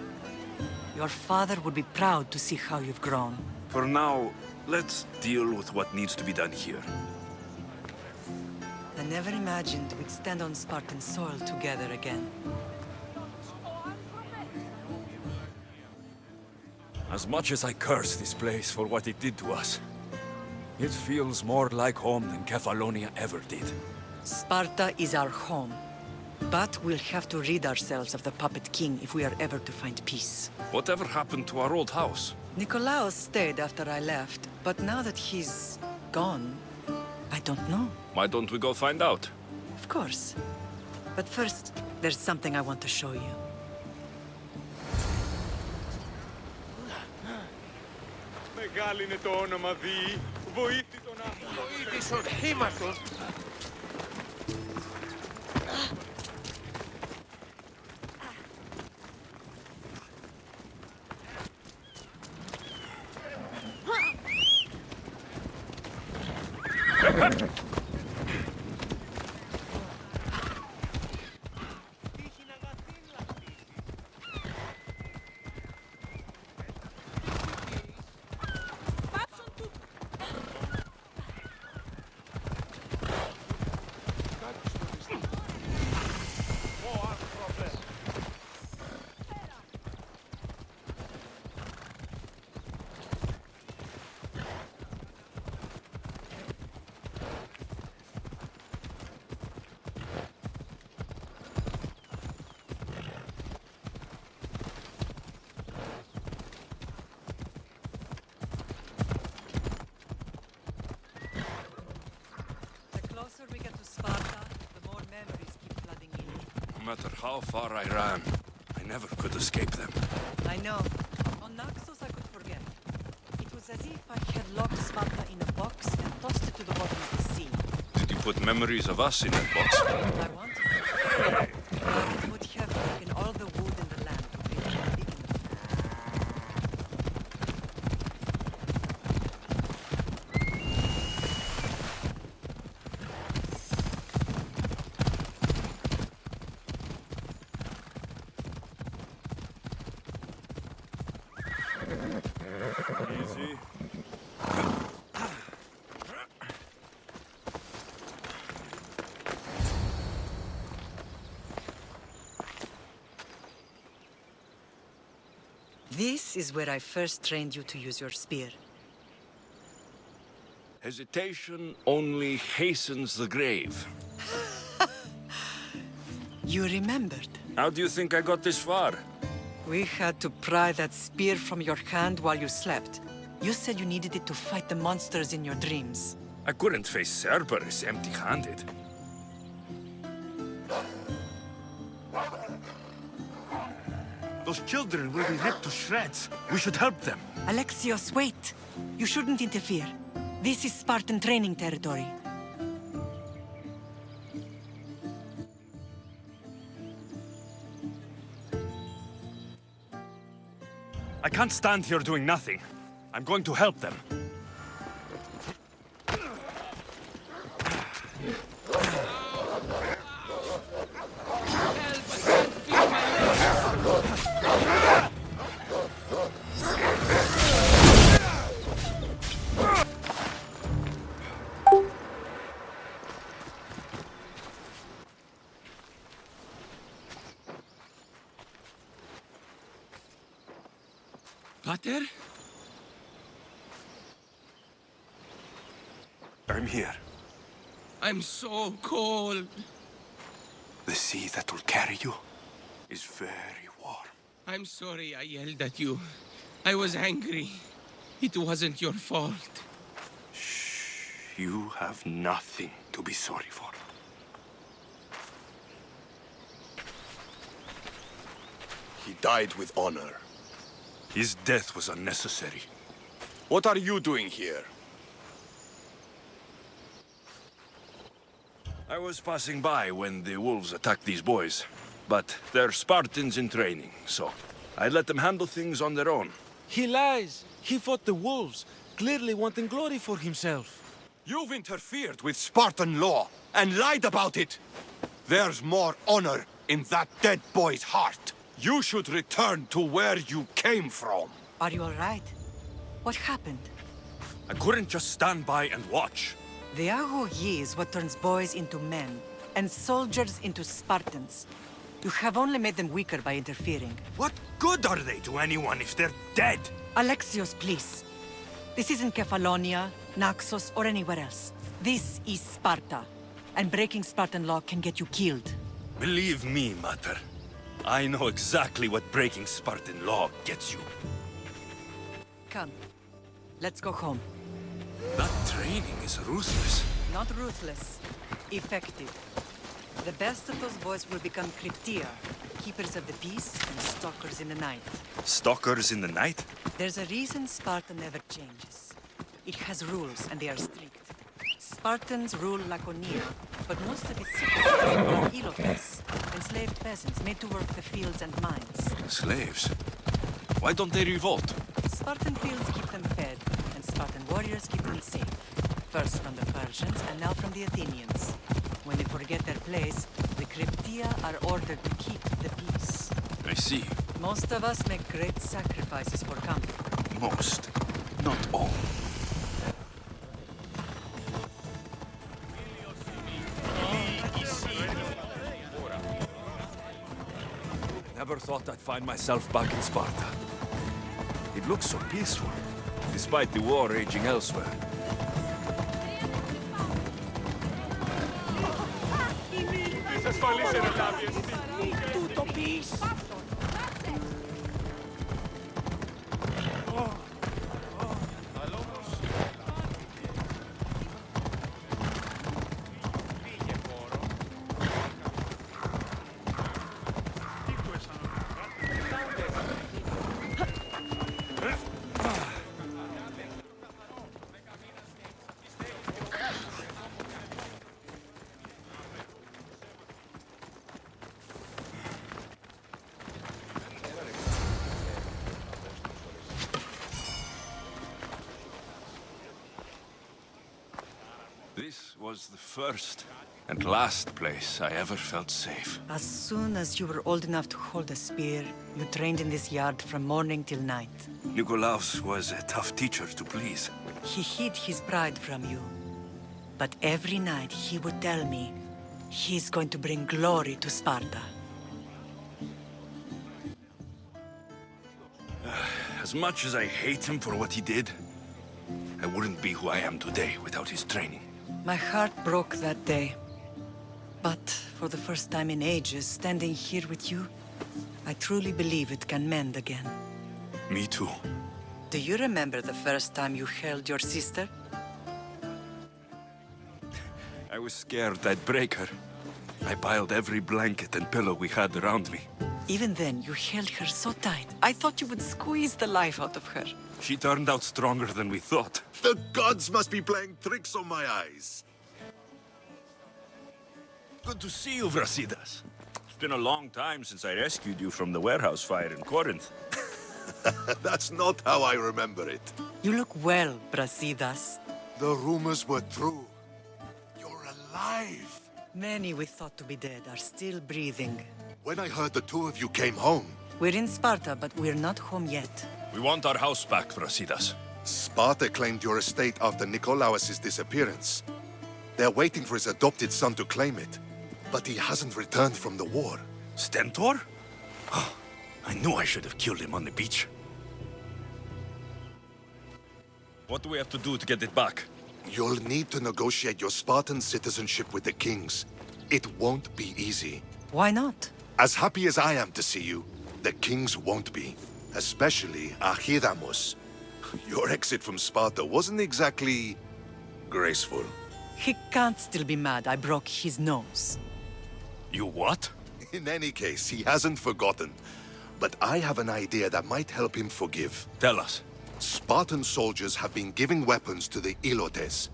V: Your father would be proud to see how you've grown.
H: For now, let's deal with what needs to be done here.
V: I never imagined we'd stand on Spartan soil together again.
U: As much as I curse this place for what it did to us, it feels more like home than Kefalonia ever did.
V: Sparta is our home. But we'll have to rid ourselves of the Puppet King if we are ever to find peace.
H: Whatever happened to our old house?
V: Nikolaos stayed after I left, but now that he's gone, I don't know.
H: Why don't we go find out?
V: Of course. But first, there's something I want to show you.
S: Μεγάλη είναι το όνομα Δη, βοήθη τον άνθρωπο. Βοήθης ορχήματος.
H: No matter how far I ran, I never could escape them.
V: I know. On Naxos I could forget. It was as if I had locked Sparta in a box and tossed it to the bottom of the sea.
H: Did you put memories of us in that box?
V: I wanted to. But it would have taken all the wood in the land to build a big enough.
H: Easy.
V: This is where I first trained you to use your spear.
H: Hesitation only hastens the grave.
V: You remembered.
U: How do you think I got this far?
V: We had to pry that spear from your hand while you slept. You said you needed it to fight the monsters in your dreams.
U: I couldn't face Cerberus empty-handed. Those children will be ripped to shreds. We should help them.
V: Alexios, wait! You shouldn't interfere. This is Spartan training territory.
U: I can't stand here doing nothing. I'm going to help them.
M: Pater?
U: I'm here.
M: I'm so cold.
U: The sea that will carry you is very warm.
M: I'm sorry I yelled at you. I was angry. It wasn't your fault.
U: You have nothing to be sorry for. He died with honor. His death was unnecessary. What are you doing here? I was passing by when the wolves attacked these boys. But they're Spartans in training, so I let them handle things on their own.
A: He lies. He fought the wolves, clearly wanting glory for himself.
U: You've interfered with Spartan law and lied about it. There's more honor in that dead boy's heart. You should return to where you came from.
V: Are you all right? What happened?
U: I couldn't just stand by and watch.
V: The Awoken is what turns boys into men, and soldiers into Spartans. You have only made them weaker by interfering.
U: What good are they to anyone if they're dead?
V: Alexios, please. This isn't Kefalonia, Naxos, or anywhere else. This is Sparta, and breaking Spartan law can get you killed.
U: Believe me, Mater. I know exactly what breaking Spartan law gets you.
V: Come. Let's go home.
U: That training is ruthless.
V: Not ruthless. Effective. The best of those boys will become Cryptia, keepers of the peace and stalkers in the night.
U: Stalkers in the night?
V: There's a reason Sparta never changes. It has rules, and they are strict. Spartans rule Laconia, but most of its citizens are Ilotes, enslaved peasants made to work the fields and mines.
U: Slaves? Why don't they revolt?
V: Spartan fields keep them fed, and Spartan warriors keep them safe. First from the Persians, and now from the Athenians. When they forget their place, the Cryptia are ordered to keep the peace.
U: I see.
V: Most of us make great sacrifices for comfort.
U: Most, not all. Never thought I'd find myself back in Sparta. It looks so peaceful, despite the war raging elsewhere.
K: Tutto peace.
U: This was the first and last place I ever felt safe.
V: As soon as you were old enough to hold a spear, you trained in this yard from morning till night.
U: Nikolaos was a tough teacher to please.
V: He hid his pride from you. But every night he would tell me, he's going to bring glory to Sparta.
U: As much as I hate him for what he did, I wouldn't be who I am today without his training.
V: My heart broke that day. But for the first time in ages, standing here with you, I truly believe it can mend again.
H: Me too.
V: Do you remember the first time you held your sister?
H: I was scared I'd break her. I piled every blanket and pillow we had around me.
V: Even then, you held her so tight. I thought you would squeeze the life out of her.
H: She turned out stronger than we thought.
C: The gods must be playing tricks on my eyes.
H: Good to see you, Brasidas. It's been a long time since I rescued you from the warehouse fire in Corinth.
C: That's not how I remember it.
V: You look well, Brasidas.
C: The rumors were true. You're alive.
V: Many we thought to be dead are still breathing.
C: When I heard the two of you came home...
V: We're in Sparta, but we're not home yet.
H: We want our house back, Brasidas.
C: Sparta claimed your estate after Nikolaos' disappearance. They're waiting for his adopted son to claim it. But he hasn't returned from the war.
H: Stentor? I knew I should have killed him on the beach. What do we have to do to get it back?
C: You'll need to negotiate your Spartan citizenship with the kings. It won't be easy.
V: Why not?
C: As happy as I am to see you, the kings won't be. Especially Archidamos. Your exit from Sparta wasn't exactly... graceful.
V: He can't still be mad I broke his nose.
H: You what?
C: In any case, he hasn't forgotten. But I have an idea that might help him forgive.
H: Tell us.
C: Spartan soldiers have been giving weapons to the Ilotes.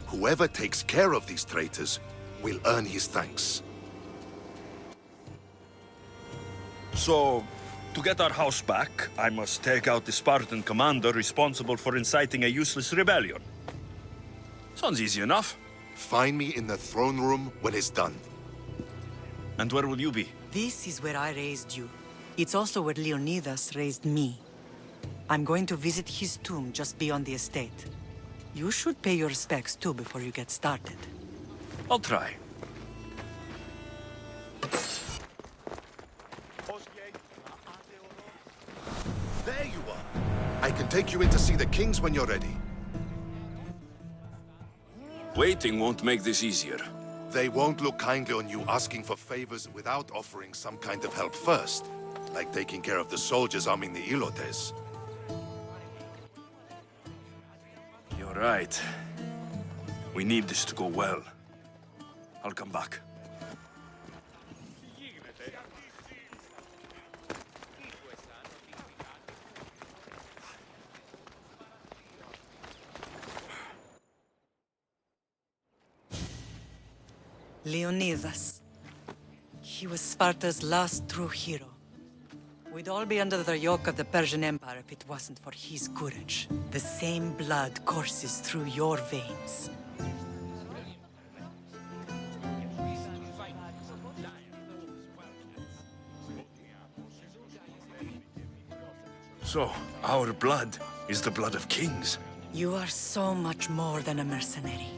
C: Whoever takes care of these traitors will earn his thanks.
H: So, to get our house back, I must take out the Spartan commander responsible for inciting a useless rebellion. Sounds easy enough.
C: Find me in the throne room when it's done.
H: And where will you be?
V: This is where I raised you. It's also where Leonidas raised me. I'm going to visit his tomb just beyond the estate. You should pay your respects too before you get started.
H: I'll try.
C: There you are. I can take you in to see the kings when you're ready.
H: Waiting won't make this easier.
C: They won't look kindly on you asking for favors without offering some kind of help first. Like taking care of the soldiers arming the Ilotes.
H: You're right. We need this to go well. I'll come back.
V: Leonidas. He was Sparta's last true hero. We'd all be under the yoke of the Persian Empire if it wasn't for his courage. The same blood courses through your veins.
H: So, our blood is the blood of kings.
V: You are so much more than a mercenary.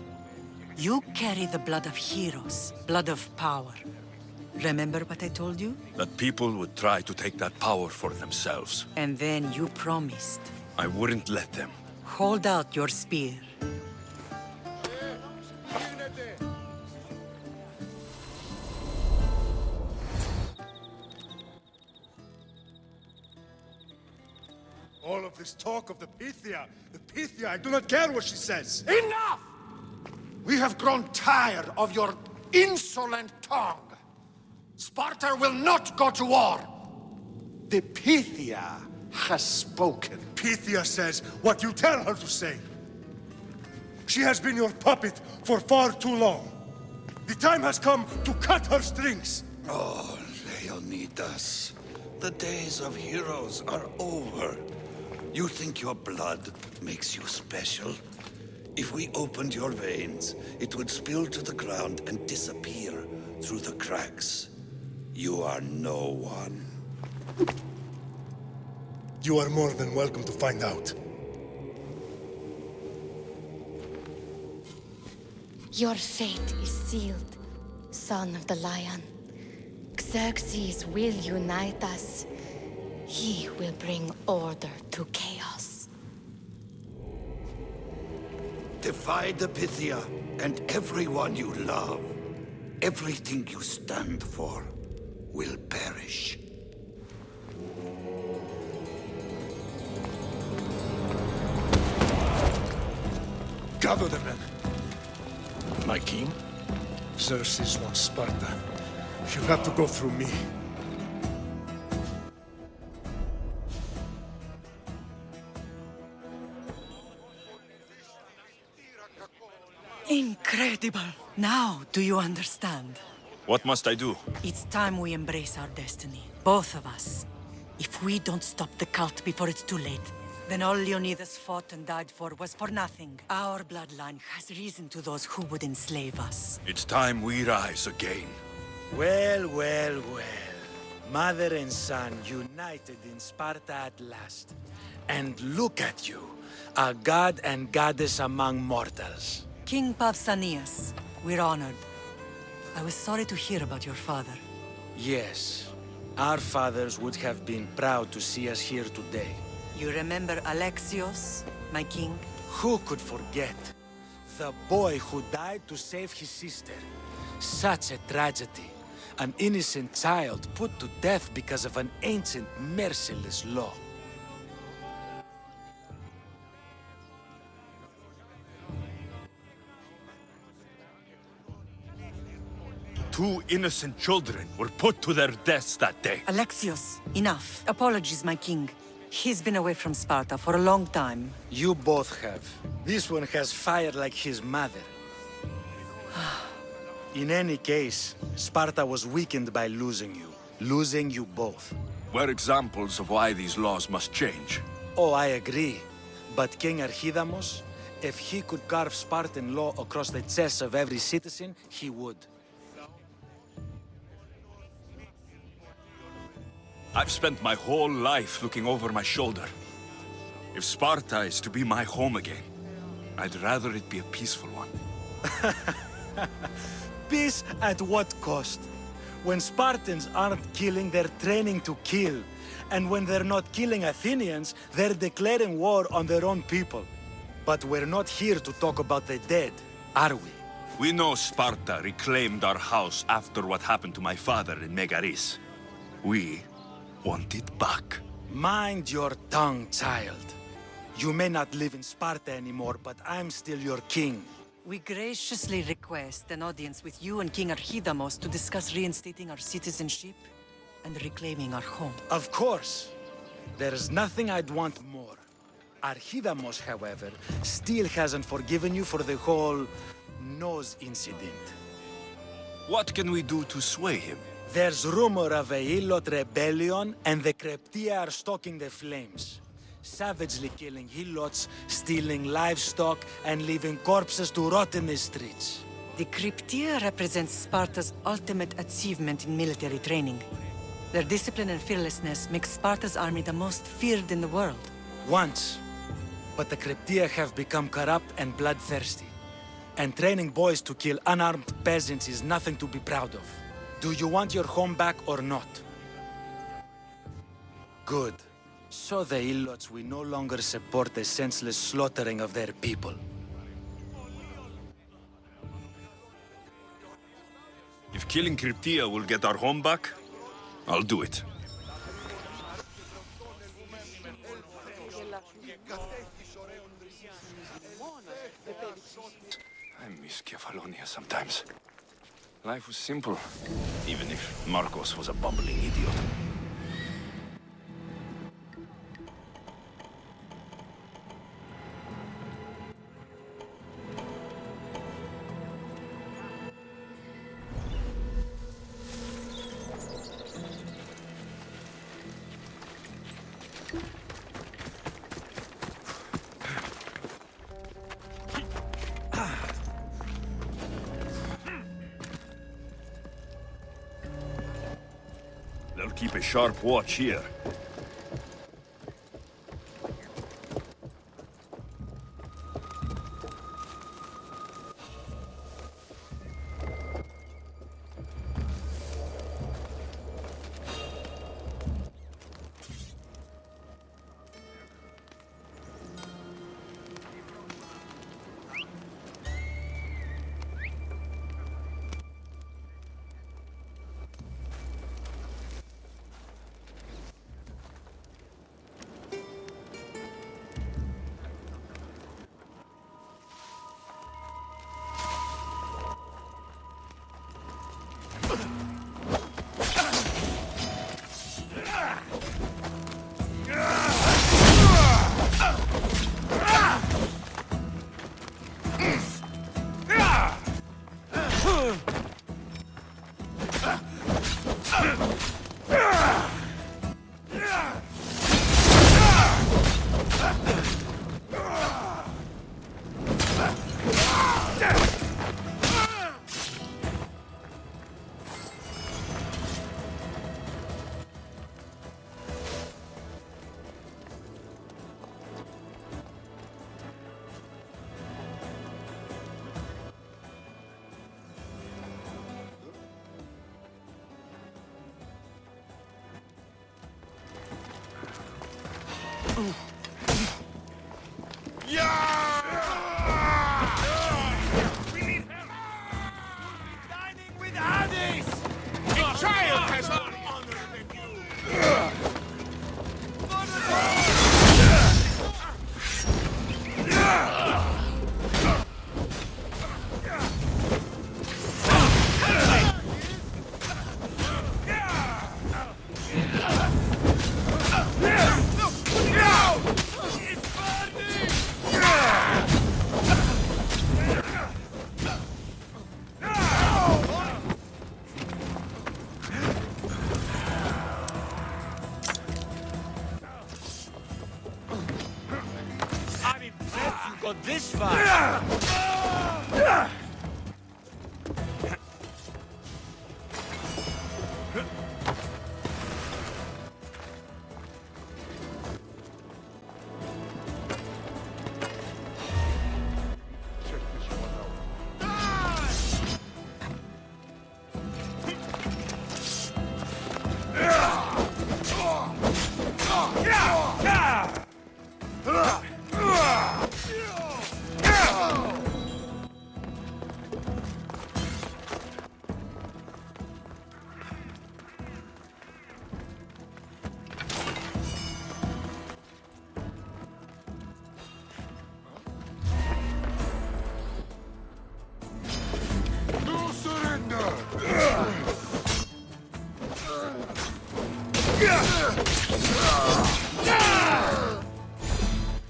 V: You carry the blood of heroes, blood of power. Remember what I told you?
H: That people would try to take that power for themselves.
V: And then you promised.
H: I wouldn't let them.
V: Hold out your spear.
N: All of this talk of the Pythia, I do not care what she says.
R: Enough! We have grown tired of your insolent tongue. Sparta will not go to war. The Pythia has spoken.
N: Pythia says what you tell her to say. She has been your puppet for far too long. The time has come to cut her strings.
W: Oh, Leonidas. The days of heroes are over. You think your blood makes you special? If we opened your veins, it would spill to the ground and disappear through the cracks. You are no one.
N: You are more than welcome to find out.
T: Your fate is sealed, son of the lion. Xerxes will unite us. He will bring order to chaos.
W: Defy the Pythia and everyone you love. everything you stand for will perish.
N: Gather the men.
J: My king?
N: Xerxes wants Sparta. You'll have to go through me.
V: Incredible! Now, do you understand?
H: What must I do?
V: It's time we embrace our destiny. Both of us. If we don't stop the cult before it's too late, then all Leonidas fought and died for was for nothing. Our bloodline has risen to those who would enslave us.
H: It's time we rise again.
A: Well, well, well. Mother and son united in Sparta at last. And look at you, a god and goddess among mortals.
V: King Pausanias, we're honored. I was sorry to hear about your father.
A: Yes, our fathers would have been proud to see us here today.
V: You remember Alexios, my king?
A: Who could forget? The boy who died to save his sister. Such a tragedy. An innocent child put to death because of an ancient, merciless law.
H: Two innocent children were put to their deaths that day.
V: Alexios, enough. Apologies, my king. He's been away from Sparta for a long time.
A: You both have. This one has fire like his mother. In any case, Sparta was weakened by losing you. Losing you both.
H: We're examples of why these laws must change.
A: Oh, I agree. But King Archidamos, if he could carve Spartan law across the chests of every citizen, he would.
H: I've spent my whole life looking over my shoulder. If Sparta is to be my home again, I'd rather it be a peaceful one.
A: Peace at what cost? When Spartans aren't killing, they're training to kill. And when they're not killing Athenians, they're declaring war on their own people. But we're not here to talk about the dead, are we?
H: We know Sparta reclaimed our house after what happened to my father in Megaris. We want it back.
A: Mind your tongue, child. You may not live in Sparta anymore, but I'm still your king.
V: We graciously request an audience with you and King Archidamos to discuss reinstating our citizenship and reclaiming our home.
A: Of course. There's nothing I'd want more. Archidamos, however, still hasn't forgiven you for the whole nose incident.
H: What can we do to sway him?
A: There's rumor of a Hilot rebellion, and the Kryptia are stalking the flames. Savagely killing Helots, stealing livestock, and leaving corpses to rot in the streets.
V: The Kryptia represents Sparta's ultimate achievement in military training. Their discipline and fearlessness make Sparta's army the most feared in the world.
A: Once. But the Kryptia have become corrupt and bloodthirsty. And training boys to kill unarmed peasants is nothing to be proud of. Do you want your home back or not? Good. So the Ilots will no longer support the senseless slaughtering of their people.
H: If killing Kryptia will get our home back, I'll do it. I miss Kefalonia sometimes. Life was simple, even if Marcos was a bumbling idiot. They'll keep a sharp watch here.
C: We need help! Dining with Hades! A child has more honor than you!
M: Got this far.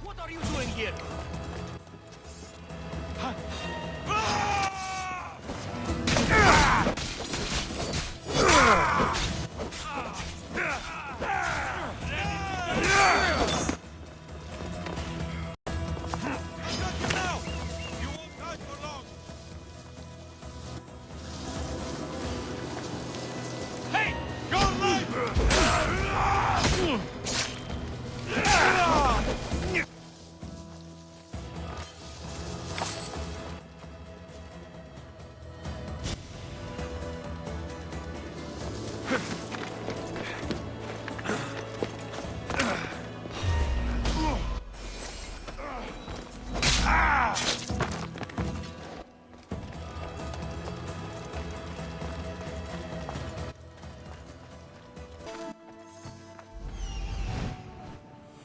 M: What are you doing here?
C: Hey! Your life!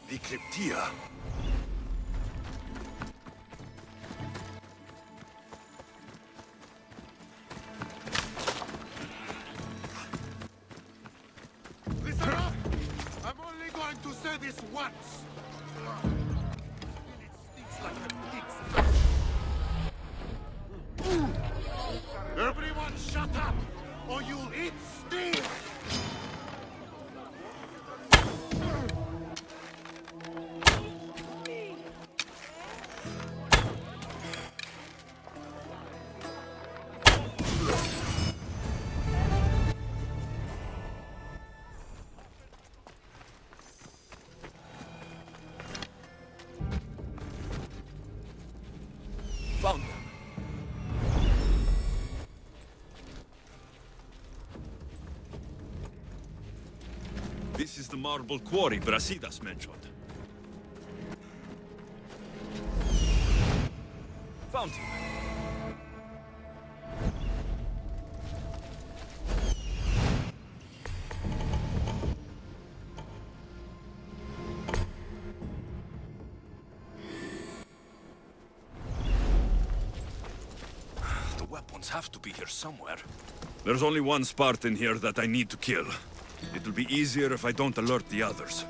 U: The Cryptia.
C: Listen up! I'm only going to say this once. It stinks like a pig's. Everyone shut up, or you'll eat steam!
U: Found them. This is the marble quarry Brasidas mentioned. Found him. The weapons have to be here somewhere. There's only one Spartan here that I need to kill. It'll be easier if I don't alert the others.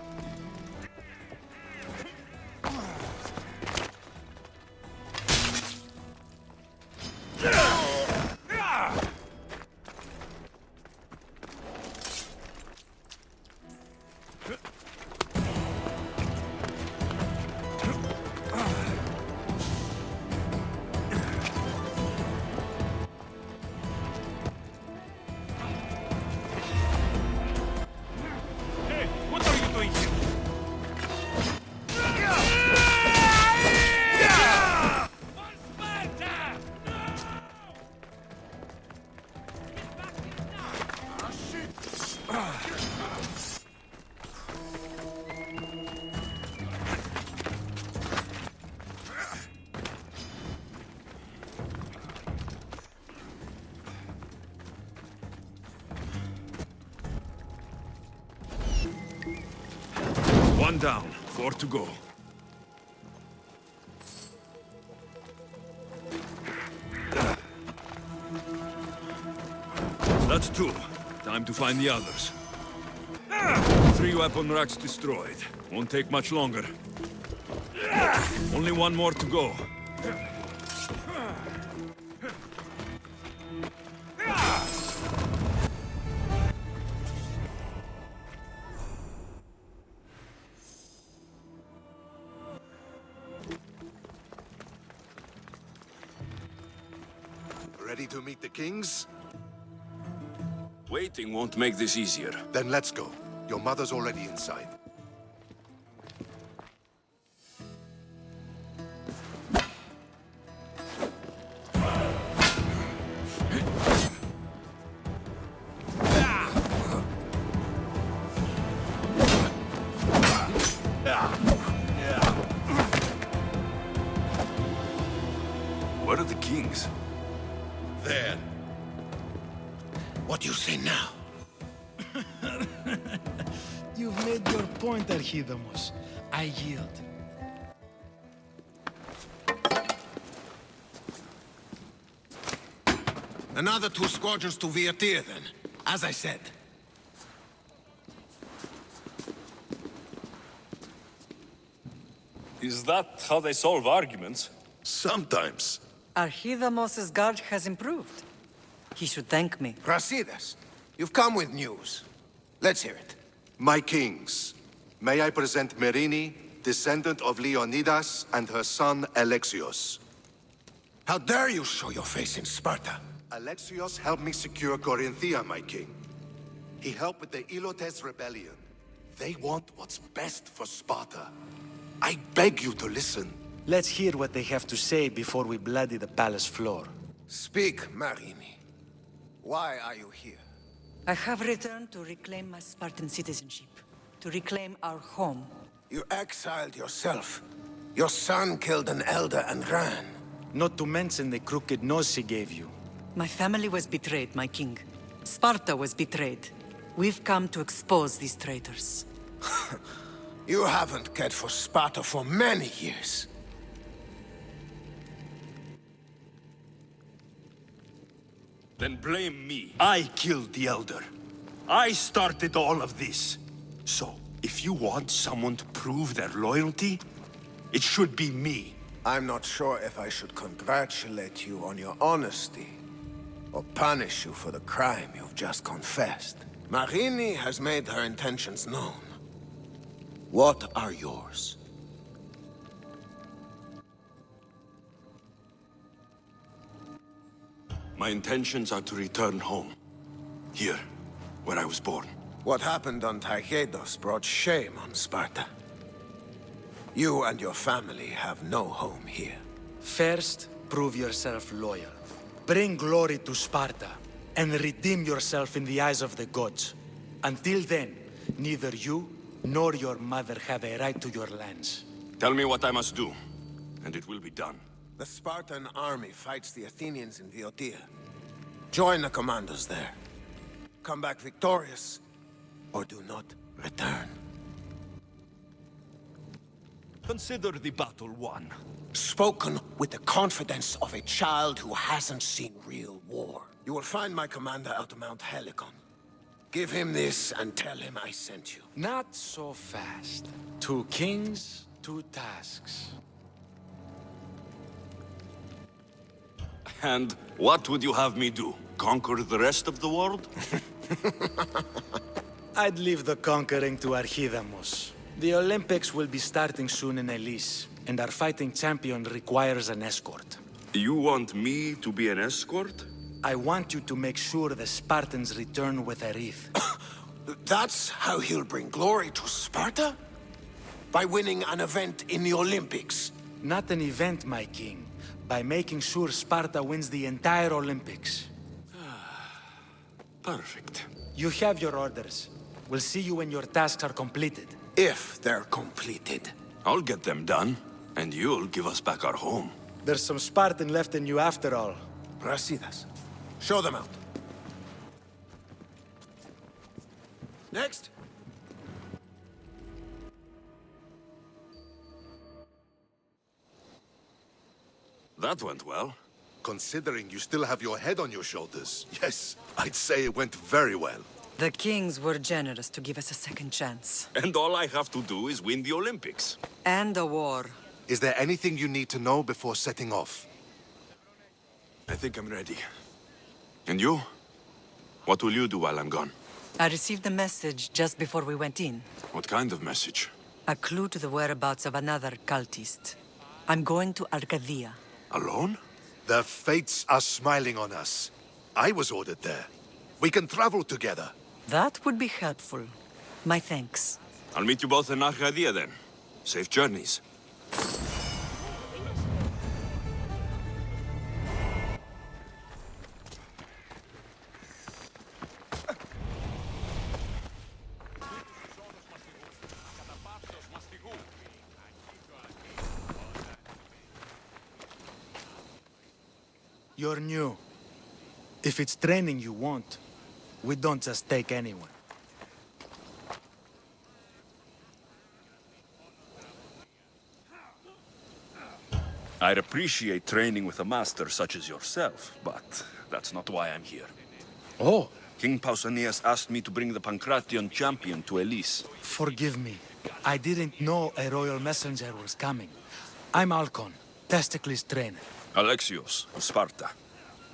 U: One down, 4 to go. That's 2. Time to find the others. 3 weapon racks destroyed. Won't take much longer. Only 1 more to go.
C: Ready to meet the kings?
U: Waiting won't make this easier.
C: Then let's go. Your mother's already inside.
U: Where are the kings?
C: There. What do you say now?
A: You've made your point, Archidamos. I yield.
R: Another 2 squadrons to Viatir, then. As I said.
U: Is that how they solve arguments?
C: Sometimes.
V: Archidamos' guard has improved. He should thank me.
R: Brasidas, you've come with news. Let's hear it.
C: My kings, may I present Merini, descendant of Leonidas, and her son Alexios.
R: How dare you show your face in Sparta?
C: Alexios helped me secure Corinthia, my king. He helped with the Ilotes rebellion. They want what's best for Sparta. I beg you to listen.
A: Let's hear what they have to say before we bloody the palace floor.
R: Speak, Marini. Why are you here?
V: I have returned to reclaim my Spartan citizenship, to reclaim our home.
R: You exiled yourself. Your son killed an elder and ran.
A: Not to mention the crooked nose he gave you.
V: My family was betrayed, my king. Sparta was betrayed. We've come to expose these traitors.
R: You haven't cared for Sparta for many years.
U: Then blame me. I killed the Elder. I started all of this. So, if you want someone to prove their loyalty, it should be me.
R: I'm not sure if I should congratulate you on your honesty, or punish you for the crime you've just confessed. Marini has made her intentions known. What are yours?
U: My intentions are to return home. Here, where I was born.
R: What happened on Taygedos brought shame on Sparta. You and your family have no home here.
A: First, prove yourself loyal. Bring glory to Sparta, and redeem yourself in the eyes of the gods. Until then, neither you nor your mother have a right to your lands.
U: Tell me what I must do, and it will be done.
R: The Spartan army fights the Athenians in Viotia. Join the commandos there. Come back victorious, or do not return.
U: Consider the battle won.
R: Spoken with the confidence of a child who hasn't seen real war. You will find my commander out Mount Helicon. Give him this and tell him I sent you.
A: Not so fast. 2 kings, 2 tasks.
U: And what would you have me do? Conquer the rest of the world?
A: I'd leave the conquering to Archidamos. The Olympics will be starting soon in Elis, and our fighting champion requires an escort.
U: You want me to be an escort?
A: I want you to make sure the Spartans return with a wreath.
R: That's how he'll bring glory to Sparta? By winning an event in the Olympics?
A: Not an event, my king. By making sure Sparta wins the entire Olympics.
U: Perfect.
A: You have your orders. We'll see you when your tasks are completed.
R: If they're completed.
U: I'll get them done, and you'll give us back our home.
A: There's some Spartan left in you after all.
R: Brasidas, show them out. Next.
H: That went well.
C: Considering you still have your head on your shoulders, yes, I'd say it went very well.
V: The kings were generous to give us a second chance.
H: And all I have to do is win the Olympics.
V: And a war.
C: Is there anything you need to know before setting off?
H: I think I'm ready. And you? What will you do while I'm gone?
V: I received a message just before we went in.
H: What kind of message?
V: A clue to the whereabouts of another cultist. I'm going to Arcadia.
H: Alone?
C: The fates are smiling on us. I was ordered there. We can travel together.
V: That would be helpful. My thanks.
H: I'll meet you both in Arcadia then. Safe journeys.
A: You're new. If it's training you want, we don't just take anyone.
H: I'd appreciate training with a master such as yourself, but that's not why I'm here.
A: Oh!
H: King Pausanias asked me to bring the Pancration champion to Elise.
A: Forgive me. I didn't know a royal messenger was coming. I'm Alcon, Testicles' trainer.
H: Alexios, of Sparta.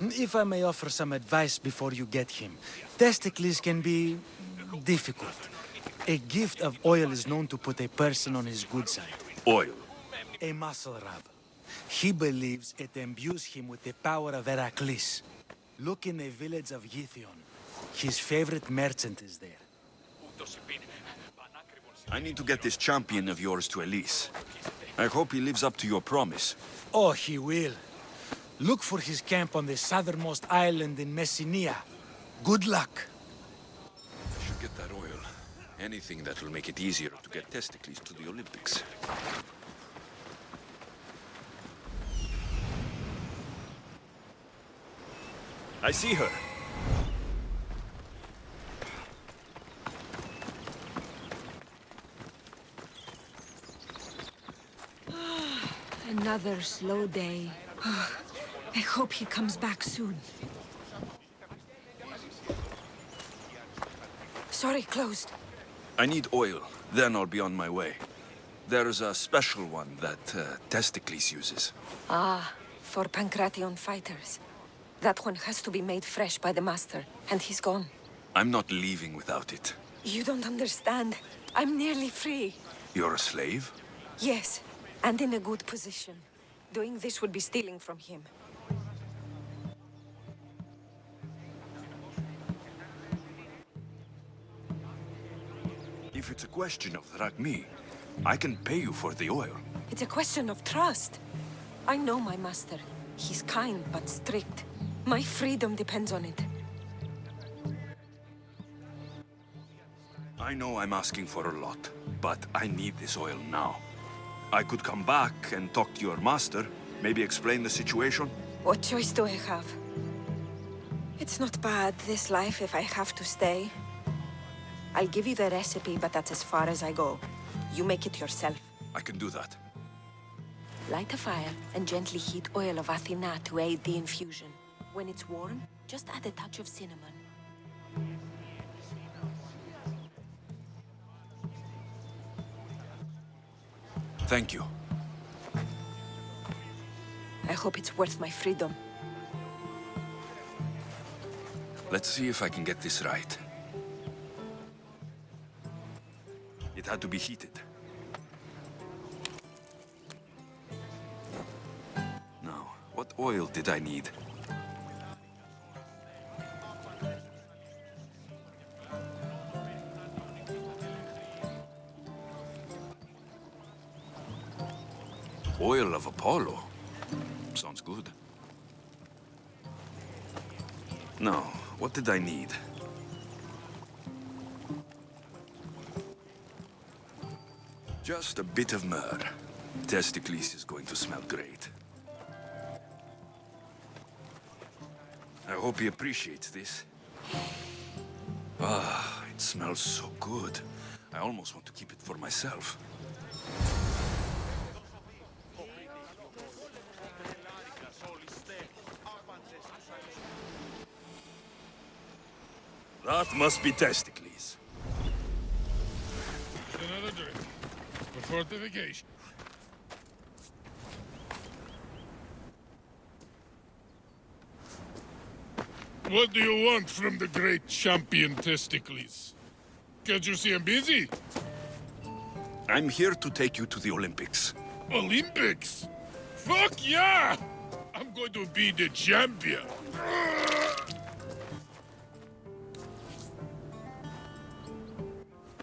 A: If I may offer some advice before you get him, Testicles can be difficult. A gift of oil is known to put a person on his good side.
H: Oil?
A: A muscle rub. He believes it imbues him with the power of Perikles. Look in the village of Githyon. His favorite merchant is there.
H: I need to get this champion of yours to Elise. I hope he lives up to your promise.
A: Oh, he will. Look for his camp on the southernmost island in Messenia. Good luck.
H: I should get that oil. Anything that will make it easier to get Testicles to the Olympics. I see her.
L: Another slow day. I hope he comes back soon. Sorry, closed.
H: I need oil, then I'll be on my way. There's a special one that Testicles uses.
L: Ah, for Pancration fighters. That one has to be made fresh by the master, and he's gone.
H: I'm not leaving without it.
L: You don't understand. I'm nearly free.
H: You're a slave?
L: Yes, and in a good position. Doing this would be stealing from him.
H: If it's a question of Drachmi, I can pay you for the oil.
L: It's a question of trust. I know my master. He's kind but strict. My freedom depends on it.
H: I know I'm asking for a lot, but I need this oil now. I could come back and talk to your master, maybe explain the situation.
L: What choice do I have? It's not bad, this life, if I have to stay. I'll give you the recipe, but that's as far as I go. You make it yourself.
H: I can do that.
L: Light a fire and gently heat oil of Athena to aid the infusion. When it's warm, just add a touch of cinnamon.
H: Thank you.
L: I hope it's worth my freedom.
H: Let's see if I can get this right. It had to be heated. Now, what oil did I need? Oil of Apollo. Sounds good. Now, what did I need? Just a bit of myrrh. Testicles is going to smell great. I hope he appreciates this. Ah, it smells so good. I almost want to keep it for myself. That must be testicles.
C: Another drink. For fortification. What do you want from the great champion Testicles? Can't you see I'm busy?
H: I'm here to take you to the Olympics.
C: Olympics? Fuck yeah! I'm going to be the champion.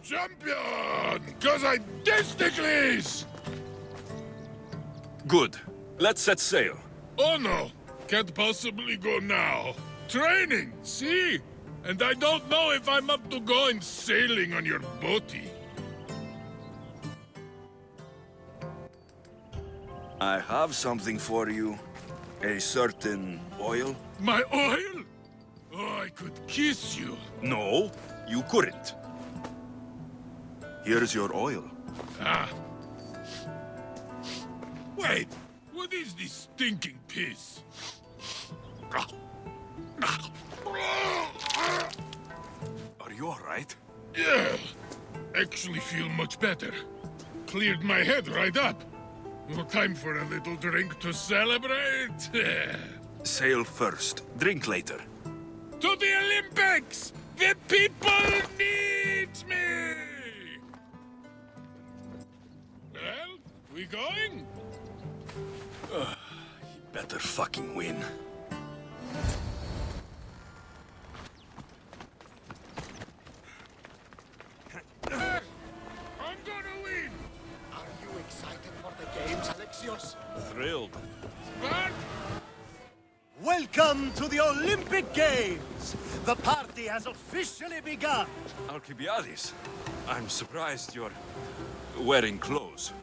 C: Champion! Cause I'm Testicles!
H: Good. Let's set sail.
C: Oh no! Can't possibly go now. Training, see? And I don't know if I'm up to going sailing on your boaty.
H: I have something for you. A certain oil.
C: My oil? Oh, I could kiss you.
H: No, you couldn't. Here's your oil.
C: Ah. Wait, what is this stinking piss?
H: Are you alright?
C: Yeah. Actually feel much better. Cleared my head right up. No time for a little drink to celebrate.
H: Sail first, drink later.
C: To the Olympics! The people need me! Well, we going?
H: He better fucking win.
C: I'm gonna win!
R: Are you excited for the games, Alexios?
H: Thrilled.
C: Spartan!
D: Welcome to the Olympic Games! The party has officially begun!
H: Alcibiades, I'm surprised you're wearing clothes.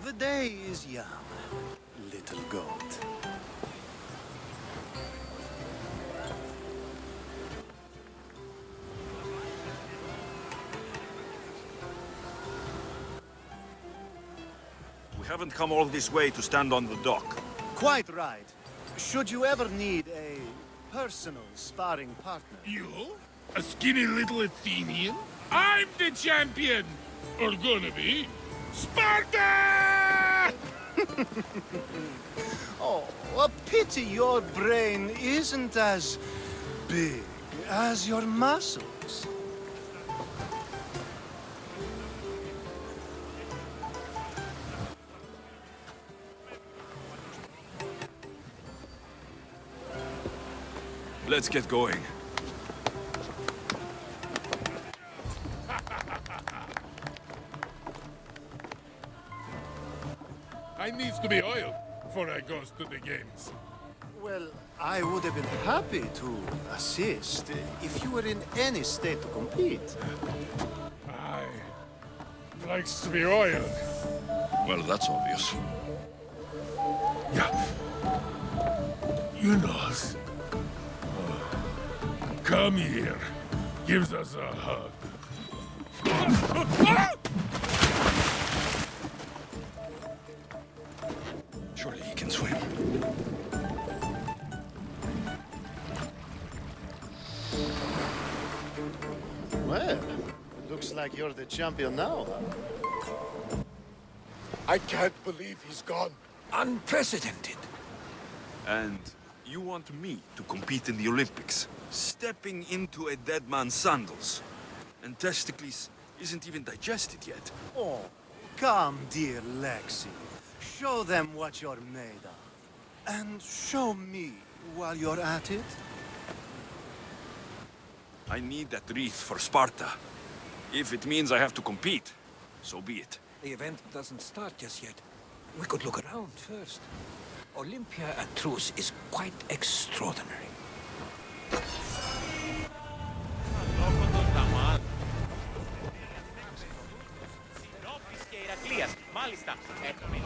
D: The day is young, little goat.
H: We haven't come all this way to stand on the dock.
D: Quite right. Should you ever need a personal sparring partner...
C: You? A skinny little Athenian? I'm the champion! Or gonna be. Sparta!
D: Oh, a pity your brain isn't as big as your muscles.
H: Let's get going.
C: I needs to be oiled before I goes to the games.
D: Well, I would have been happy to assist if you were in any state to compete.
C: I likes to be oiled.
H: Well, that's obvious.
C: Yeah. You know. Come here. Gives us a hug.
H: Surely he can swim.
D: Well, it looks like you're the champion now, huh?
R: I can't believe he's gone.
J: Unprecedented.
H: And you want me to compete in the Olympics? Stepping into a dead man's sandals. And Testicles isn't even digested yet.
D: Oh, come, dear Lexi. Show them what you're made of. And show me while you're at it.
H: I need that wreath for Sparta. If it means I have to compete, so be it.
J: The event doesn't start just yet. We could look around first. Olympia at truce is quite extraordinary.
O: Μάλιστα, έχουμε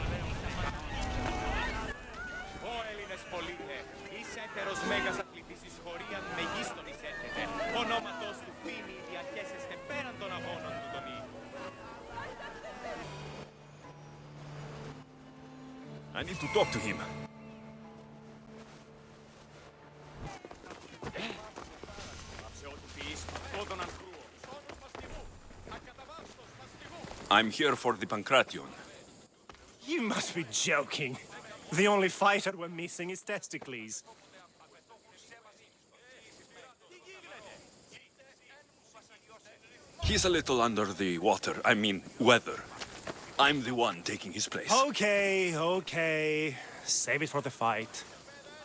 O: ο Έλληνες πολίτε, ίσεντερος μέγας αθλητής της χωρίαν μεγίστονης έρχεται. Ονόματος του φήμη διαχέσεστε πέραν των αγώνων του τον ήλιο.
H: I need to talk to him.
O: Αξιότυπης, ο
H: I'm here for the Pancration.
B: You must be joking. The only fighter we're missing is Testicles.
H: He's a little under the water. I mean, weather. I'm the one taking his place.
B: Okay, okay. Save it for the fight.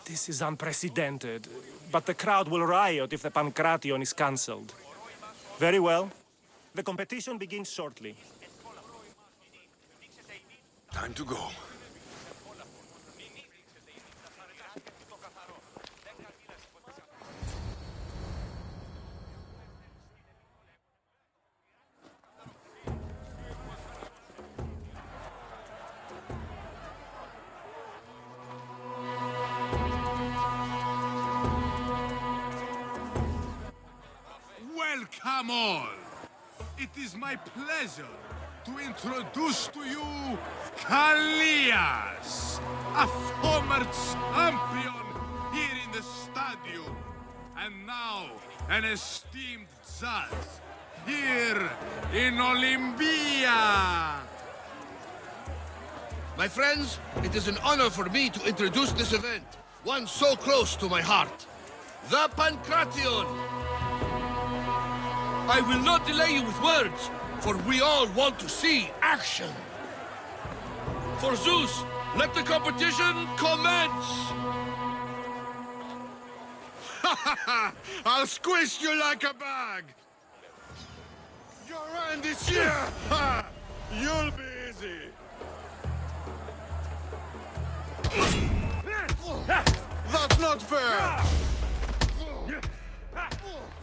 B: This is unprecedented, but the crowd will riot if the Pancration is cancelled. Very well. The competition begins shortly.
H: Time to go.
C: Welcome all! It is my pleasure to introduce to you Kallias, a former champion here in the stadium, and now an esteemed judge here in Olympia.
F: My friends, it is an honor for me to introduce this event, one so close to my heart. The Pancration! I will not delay you with words, for we all want to see action. For Zeus, let the competition commence!
C: I'll squish you like a bag! Your hand is here! Ha! You'll be easy! That's not fair!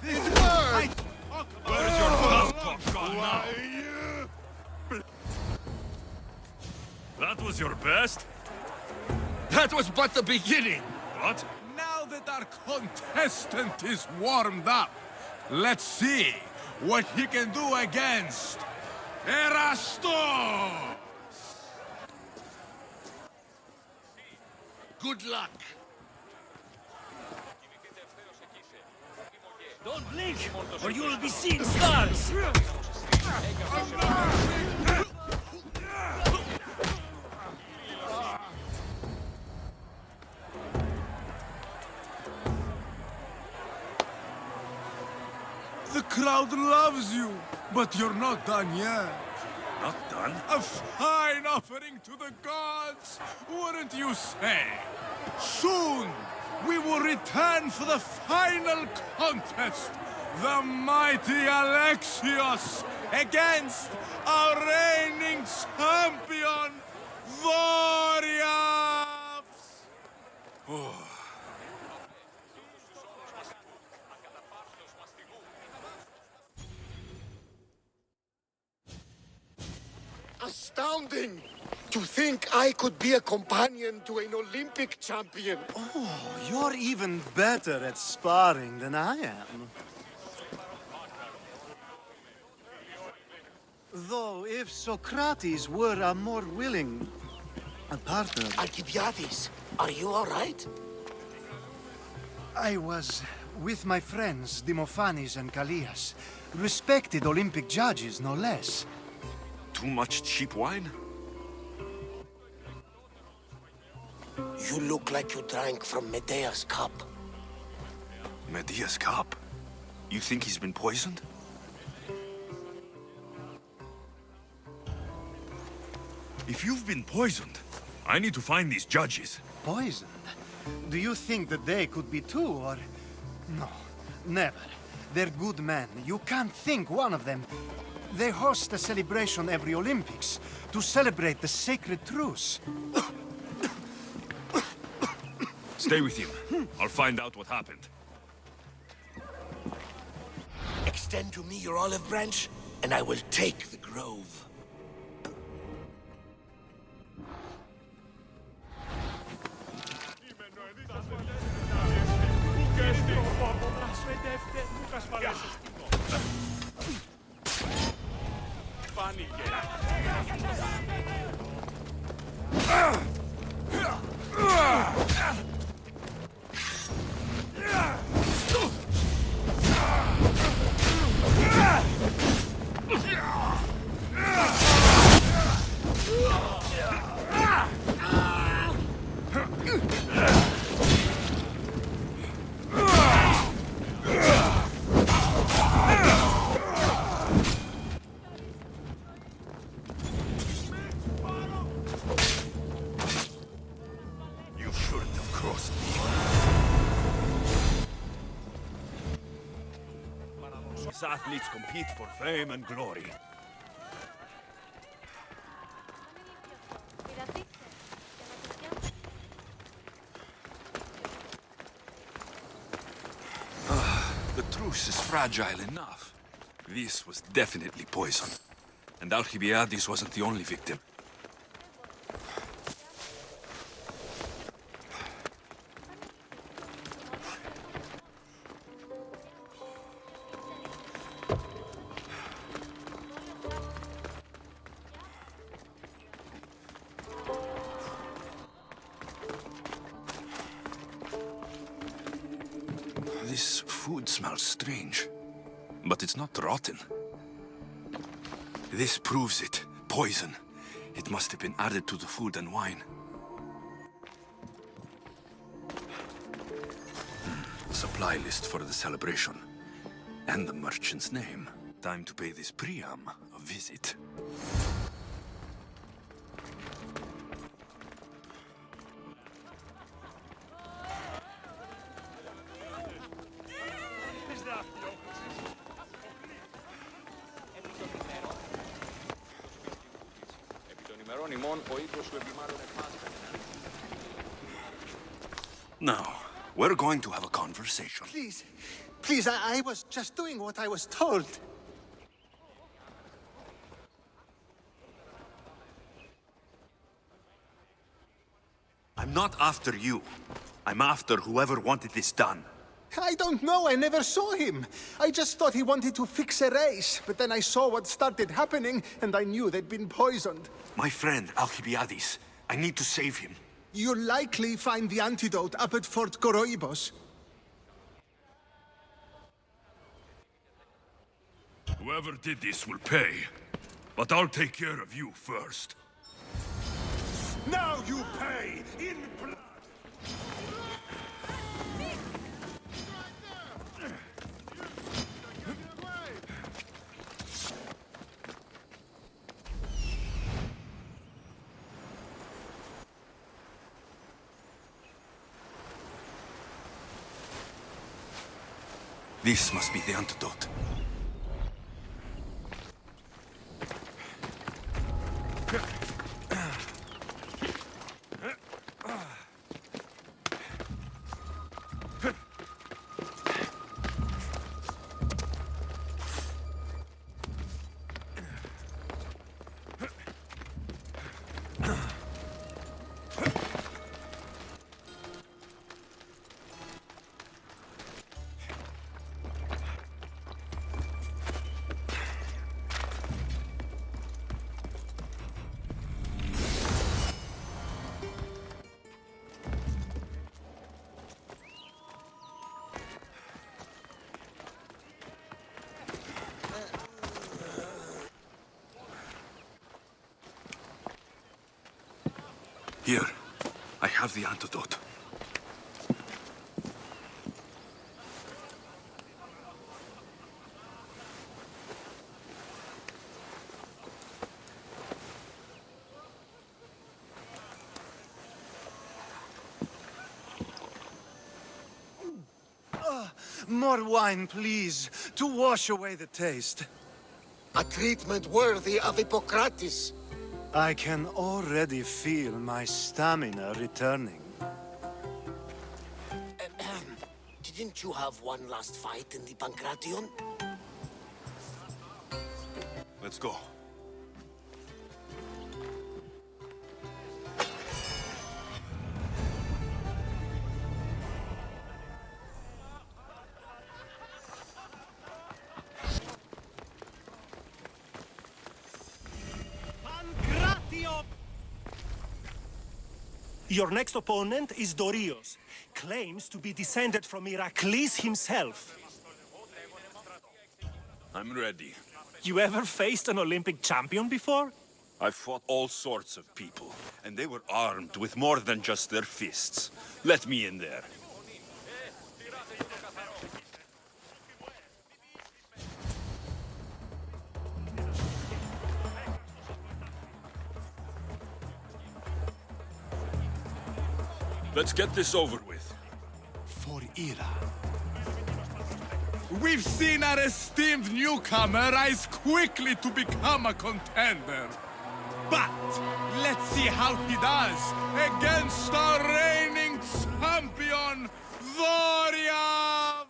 C: This hurts!
H: Where's your fast talk gone now? That was your best?
F: That was but the beginning!
H: What?
C: Now that our contestant is warmed up, let's see what he can do against Erastos!
F: Good luck!
M: Don't blink, or you will be seeing stars!
C: The crowd loves you, but you're not done yet.
H: Not done?
C: A fine offering to the gods, wouldn't you say? Soon, we will return for the final contest. The mighty Alexios against our reigning champion, Doriaphs!
R: Astounding! To think I could be a companion to an Olympic champion.
D: Oh, you're even better at sparring than I am. Though, if Socrates were a more willing partner...
R: Alcibiades, are you all right?
D: I was with my friends, Demophanes and Kallias. Respected Olympic judges, no less.
H: Too much cheap wine?
R: You look like you drank from Medea's cup.
H: Medea's cup? You think he's been poisoned? If you've been poisoned, I need to find these judges.
D: Poisoned? Do you think that they could be too, or... No, never. They're good men. You can't think one of them. They host a celebration every Olympics to celebrate the sacred truce.
H: Stay with him. I'll find out what happened.
R: Extend to me your olive branch, and I will take the grove.
U: us athletes compete for fame and glory.
H: The truce is fragile enough. This was definitely poison. And Alcibiades wasn't the only victim. This food smells strange, but it's not rotten. This proves it. Poison. It must have been added to the food and wine. Supply list for the celebration. And the merchant's name. Time to pay this Priam a visit. Now, we're going to have a conversation.
D: Please, please, I was just doing what I was told.
H: I'm not after you. I'm after whoever wanted this done.
D: I don't know, I never saw him. I just thought he wanted to fix a race, but then I saw what started happening, and I knew they'd been poisoned.
H: My friend, Alcibiades. I need to save him.
D: You'll likely find the antidote up at Fort Koroibos.
U: Whoever did this will pay. But I'll take care of you first.
C: Now you pay in blood!
H: This must be the antidote. Here, I have the antidote.
D: More wine, please, to wash away the taste.
R: A treatment worthy of Hippocrates.
D: I can already feel my stamina returning.
R: Didn't you have one last fight in the Pancration?
H: Let's go.
B: Your next opponent is Dorios. Claims to be descended from Heracles himself.
U: I'm ready.
B: You ever faced an Olympic champion before?
H: I've fought all sorts of people, and they were armed with more than just their fists. Let me in there.
U: Let's get this over with.
D: For Ira.
F: We've seen our esteemed newcomer rise quickly to become a contender. But let's see how he does against our reigning champion, Warriors!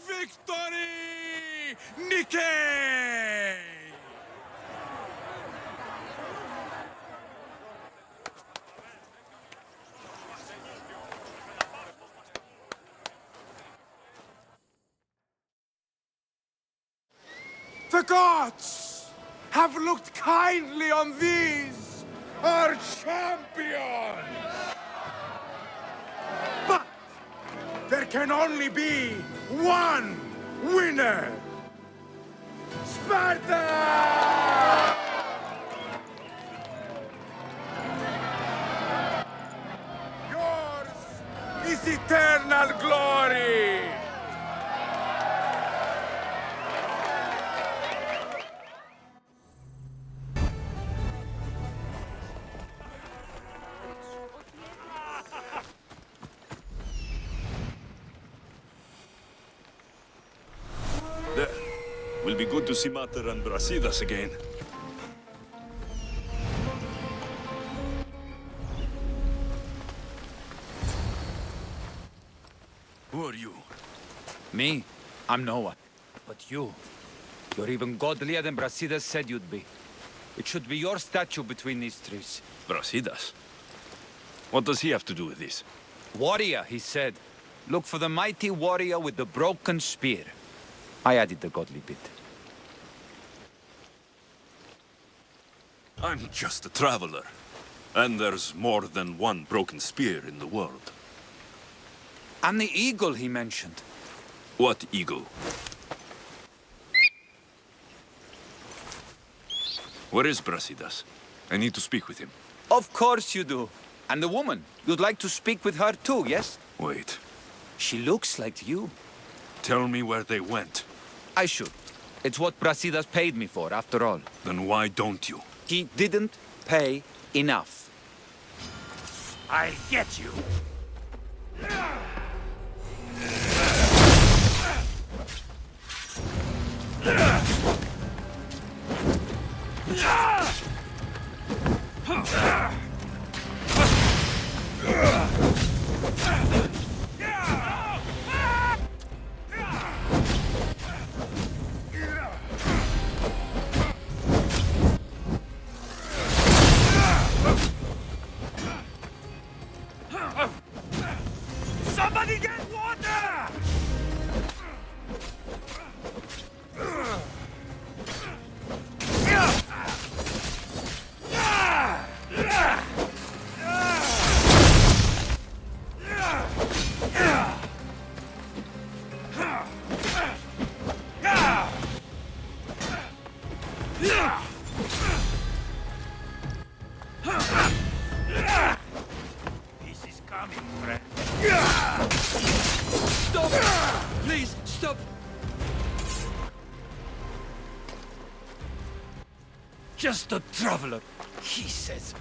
F: Victory! Nike!
C: The gods have looked kindly on these, our champions! But there can only be one winner! Sparta! Yours is eternal glory!
H: Will be good to see Mater and Brasidas again.
E: Who are you? Me? I'm no one. But you. You're even godlier than Brasidas said you'd be. It should be your statue between these trees.
H: Brasidas? What does he have to do with this?
E: Warrior, he said. Look for the mighty warrior with the broken spear. I added the godly bit.
H: I'm just a traveler. And there's more than one broken spear in the world.
E: And the eagle he mentioned.
H: What eagle? Where is Brasidas? I need to speak with him.
E: Of course you do. And the woman. You'd like to speak with her too, yes?
H: Wait.
E: She looks like you.
H: Tell me where they went.
E: I should. It's what Brasidas paid me for, after all.
H: Then why don't you?
E: He didn't pay enough.
C: I'll get you!
K: Somebody get water!
C: This is coming, friend.
E: Stop! Please, stop! Just a traveler, he says.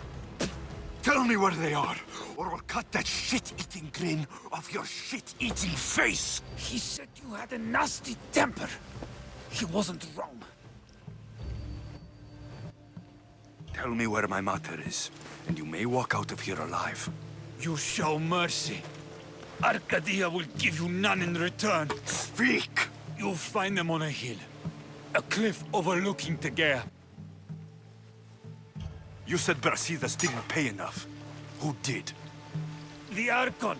C: Tell me where they are, or I'll cut that shit-eating grin off your shit-eating face!
E: He said you had a nasty temper. He wasn't wrong.
U: Tell me where my mater is, and you may walk out of here alive.
E: You show mercy. Arcadia will give you none in return.
U: Speak!
E: You'll find them on a hill. A cliff overlooking Tegea.
U: You said Brasidas didn't pay enough. Who did?
E: The Archon.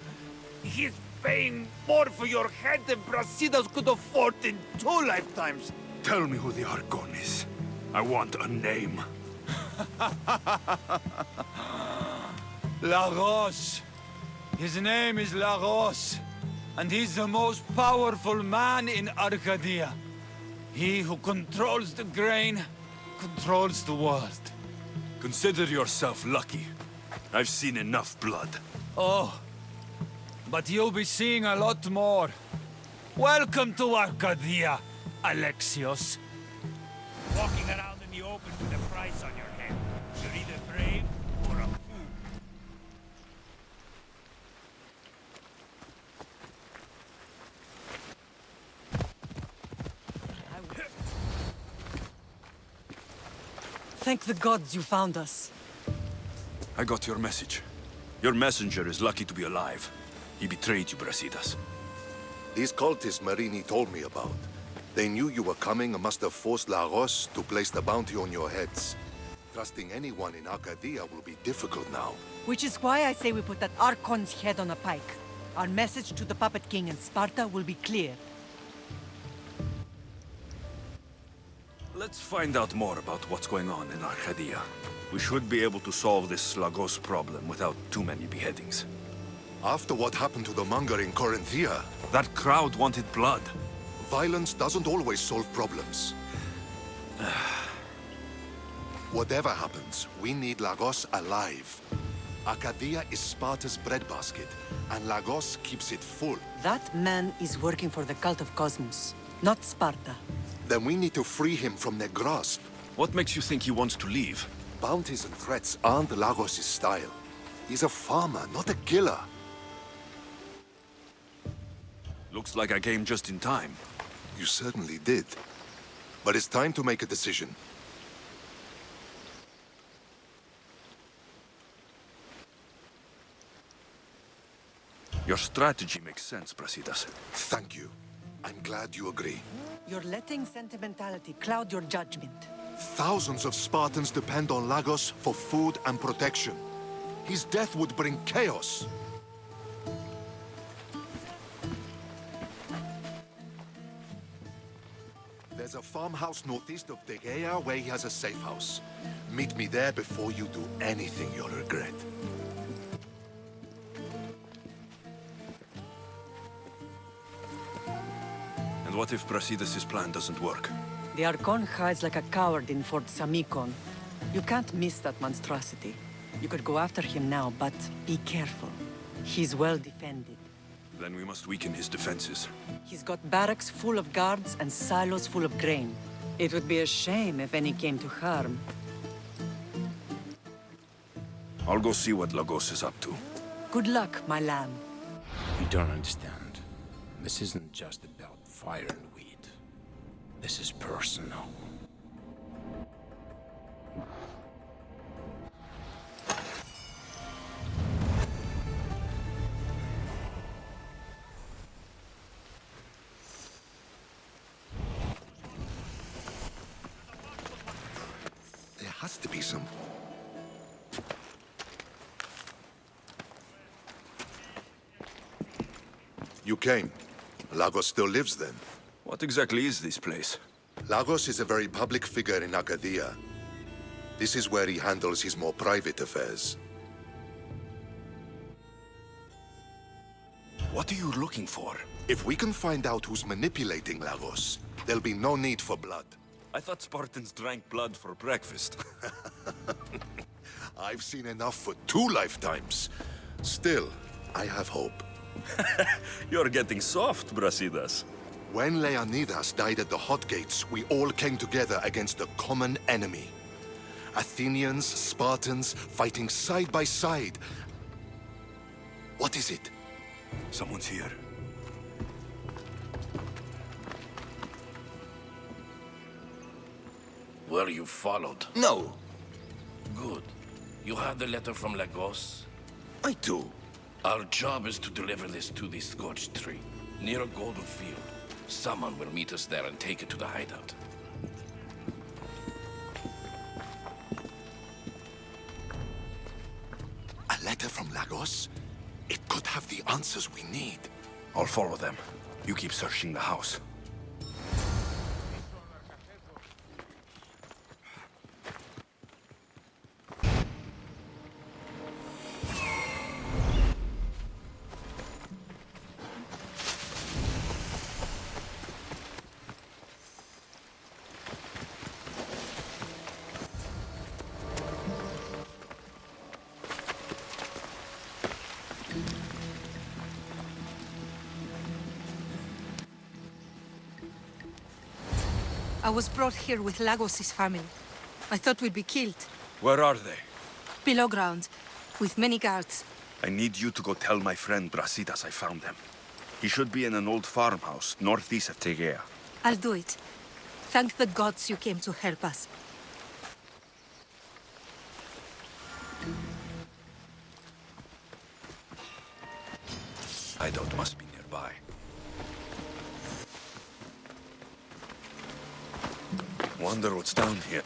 E: He's paying more for your head than Brasidas could afford in 2 lifetimes.
U: Tell me who the Archon is. I want a name.
E: Lagos. His name is Lagos, and he's the most powerful man in Arcadia. He who controls the grain, controls the world.
H: Consider yourself lucky. I've seen enough blood.
E: Oh, but you'll be seeing a lot more. Welcome to Arcadia, Alexios.
O: Walking around in the open with a price on your head. You're either brave or a fool.
V: Thank the gods you found us.
H: I got your message. Your messenger is lucky to be alive. He betrayed you, Brasidas.
I: These cultists Marini told me about. They knew you were coming and must have forced Lagos to place the bounty on your heads. Trusting anyone in Arcadia will be difficult now.
V: Which is why I say we put that Archon's head on a pike. Our message to the Puppet King in Sparta will be clear.
H: Let's find out more about what's going on in Arcadia. We should be able to solve this Lagos problem without too many beheadings.
I: After what happened to the Monger in Corinthia,
H: that crowd wanted blood.
I: Violence doesn't always solve problems. Whatever happens, we need Lagos alive. Arcadia is Sparta's breadbasket, and Lagos keeps it full.
V: That man is working for the cult of Cosmos, not Sparta.
I: Then we need to free him from their grasp.
H: What makes you think he wants to leave?
I: Bounties and threats aren't Lagos' style. He's a farmer, not a killer.
H: Looks like I came just in time.
I: You certainly did. But it's time to make a decision.
H: Your strategy makes sense, Brasidas.
I: Thank you. I'm glad you agree.
V: You're letting sentimentality cloud your judgment.
I: Thousands of Spartans depend on Lagos for food and protection. His death would bring chaos. There's a farmhouse northeast of Tegea where he has a safe house. Meet me there before you do anything you'll regret.
H: And what if Brasidas' plan doesn't work?
V: The Archon hides like a coward in Fort Samikon. You can't miss that monstrosity. You could go after him now, but be careful. He's well defended.
H: Then we must weaken his defenses.
V: He's got barracks full of guards and silos full of grain. It would be a shame if any came to harm.
H: I'll go see what Lagos is up to.
V: Good luck, my lamb.
J: You don't understand. This isn't just about fire and weed. This is personal.
I: There has to be some... You came. Lagos still lives then?
H: What exactly is this place?
I: Lagos is a very public figure in Arcadia. This is where he handles his more private affairs.
H: What are you looking for?
I: If we can find out who's manipulating Lagos, there'll be no need for blood.
H: I thought Spartans drank blood for breakfast.
I: I've seen enough for 2 lifetimes. Still, I have hope.
H: You're getting soft, Brasidas.
I: When Leonidas died at the Hot Gates, we all came together against a common enemy. Athenians, Spartans, fighting side by side. What is it?
H: Someone's here.
P: Were you followed?
I: No.
P: Good. You have the letter from Lagos?
I: I do.
P: Our job is to deliver this to the Scorched Tree, near a golden field. Someone will meet us there and take it to the hideout.
I: A letter from Lagos? It could have the answers we need.
H: I'll follow them. You keep searching the house.
G: I was brought here with Lagos' family. I thought we'd be killed.
U: Where are they?
G: Below ground, with many guards.
U: I need you to go tell my friend Brasidas I found them. He should be in an old farmhouse northeast of Tegea.
G: I'll do it. Thank the gods you came to help us.
U: Hideout must be nearby. Wonder what's down here.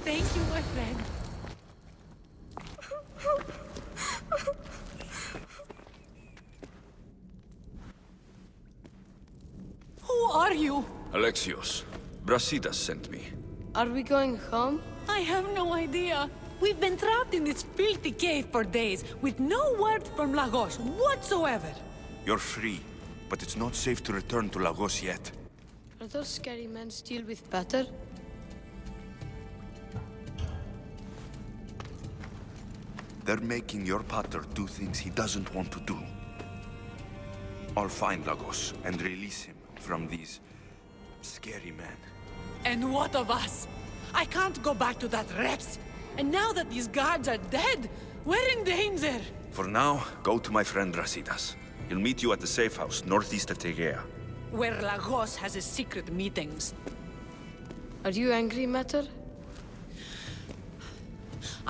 Q: Thank you, my friend.
G: Who are you?
U: Alexios. Brasidas sent me.
Q: Are we going home? I have no idea. We've been trapped in this filthy cave for days, with no word from Lagos whatsoever.
U: You're free, but it's not safe to return to Lagos yet.
Q: Are those scary men still with Pater?
U: They're making your pater do things he doesn't want to do. I'll find Lagos and release him from these scary men.
Q: And what of us? I can't go back to that Reps. And now that these guards are dead, we're in danger.
U: For now, go to my friend Brasidas. He'll meet you at the safe house northeast of Tegea.
Q: Where Lagos has his secret meetings.
S: Are you angry, Mater?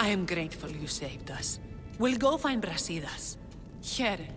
Q: I am grateful you saved us. We'll go find Brasidas. Here.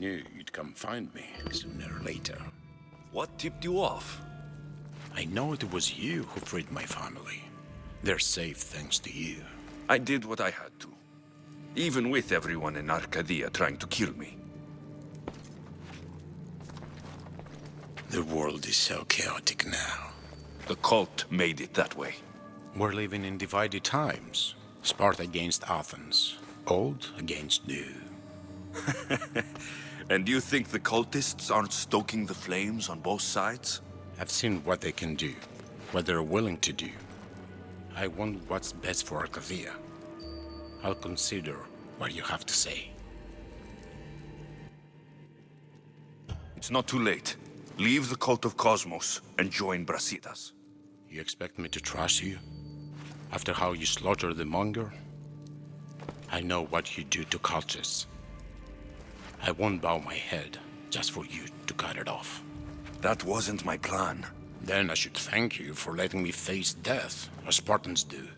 P: knew you'd come find me sooner or later.
H: What tipped you off?
P: I know it was you who freed my family. They're safe thanks to you.
H: I did what I had to. Even with everyone in Arcadia trying to kill me.
P: The world is so chaotic now.
H: The cult made it that way.
P: We're living in divided times. Sparta against Athens. Old against new.
H: And you think the cultists aren't stoking the flames on both sides?
P: I've seen what they can do, what they're willing to do. I want what's best for Arcadia. I'll consider what you have to say.
H: It's not too late. Leave the cult of Cosmos and join Brasidas.
P: You expect me to trust you? After how you slaughtered the Monger? I know what you do to cultists. I won't bow my head just for you to cut it off.
H: That wasn't my plan.
P: Then I should thank you for letting me face death, as Spartans do.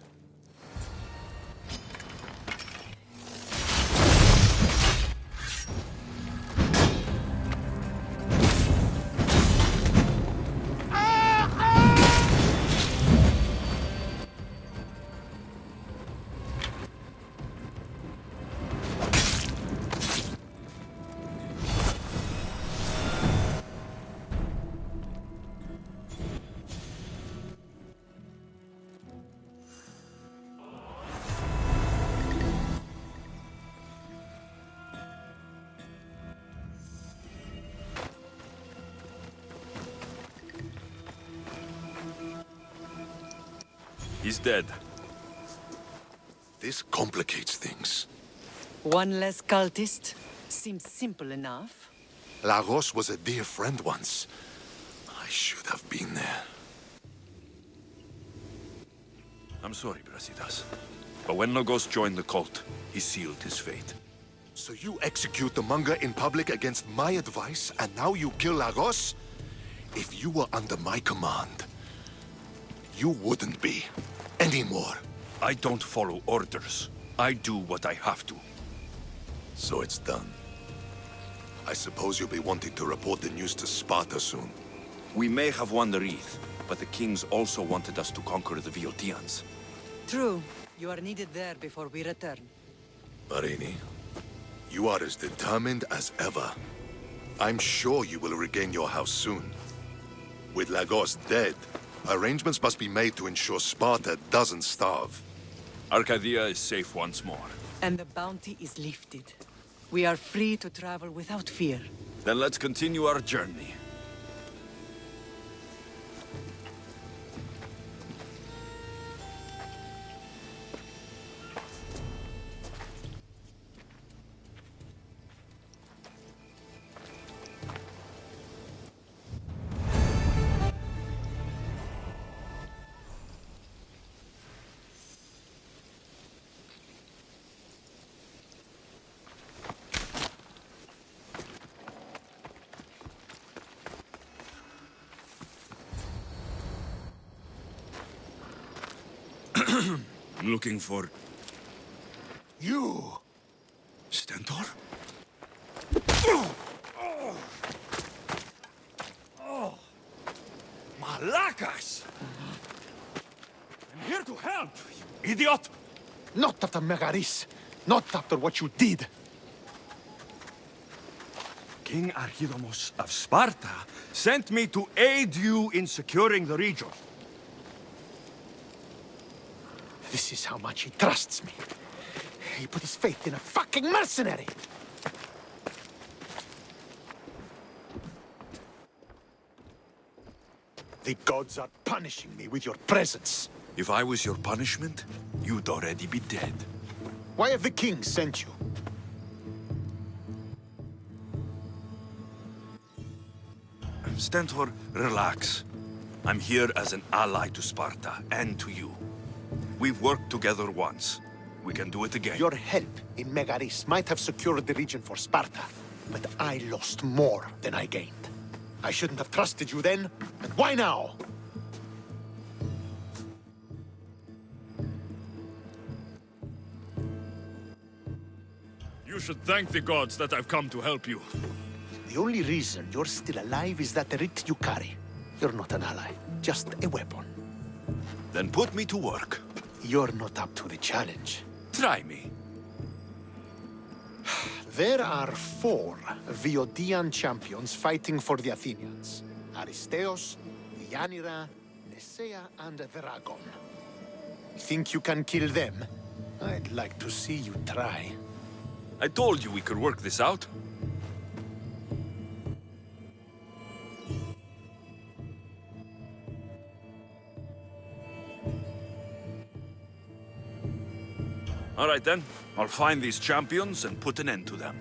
H: He's dead.
I: This complicates things.
V: One less cultist? Seems simple enough.
I: Lagos was a dear friend once. I should have been there.
H: I'm sorry, Brasidas. But when Lagos joined the cult, he sealed his fate.
I: So you execute the Monger in public against my advice, and now you kill Lagos? If you were under my command, you wouldn't be anymore.
H: I don't follow orders. I do what I have to.
I: So it's done. I suppose you'll be wanting to report the news to Sparta soon.
H: We may have won the wreath, but the kings also wanted us to conquer the Viotians.
V: True. You are needed there before we return.
I: Marini, you are as determined as ever. I'm sure you will regain your house soon. With Lagos dead, arrangements must be made to ensure Sparta doesn't starve.
H: Arcadia is safe once more.
V: And the bounty is lifted. We are free to travel without fear.
H: Then let's continue our journey. I'm looking for...
R: You!
H: Stentor?
R: Malakas!
F: I'm here to help, you idiot!
R: Not after Megaris. Not after what you did.
U: King Archidamos of Sparta sent me to aid you in securing the region.
R: This is how much he trusts me. He put his faith in a fucking mercenary! The gods are punishing me with your presence.
H: If I was your punishment, you'd already be dead.
R: Why have the kings sent you?
H: Stentor, relax. I'm here as an ally to Sparta and to you. We've worked together once. We can do it again.
R: Your help in Megaris might have secured the region for Sparta, but I lost more than I gained. I shouldn't have trusted you then, and why now?
F: You should thank the gods that I've come to help you.
R: The only reason you're still alive is that writ you carry. You're not an ally, just a weapon.
H: Then put me to work.
R: You're not up to the challenge.
H: Try me.
R: There are 4 Viodian champions fighting for the Athenians. Aristeos, Deianira, Nesea, and Drakon. Think you can kill them? I'd like to see you try.
H: I told you we could work this out. All right then, I'll find these champions and put an end to them.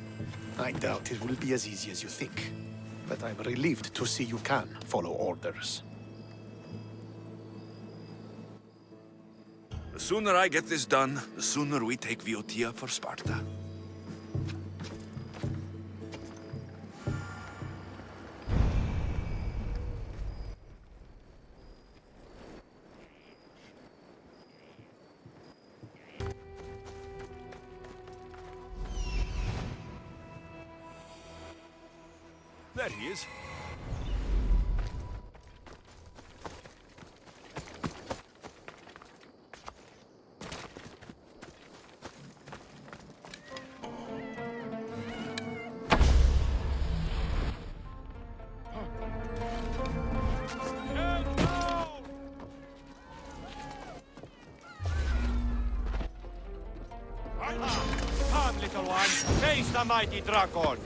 R: I doubt it will be as easy as you think. But I'm relieved to see you can follow orders.
H: The sooner I get this done, the sooner we take Viotia for Sparta. There he is.
O: Come, little one, face the mighty Drakon!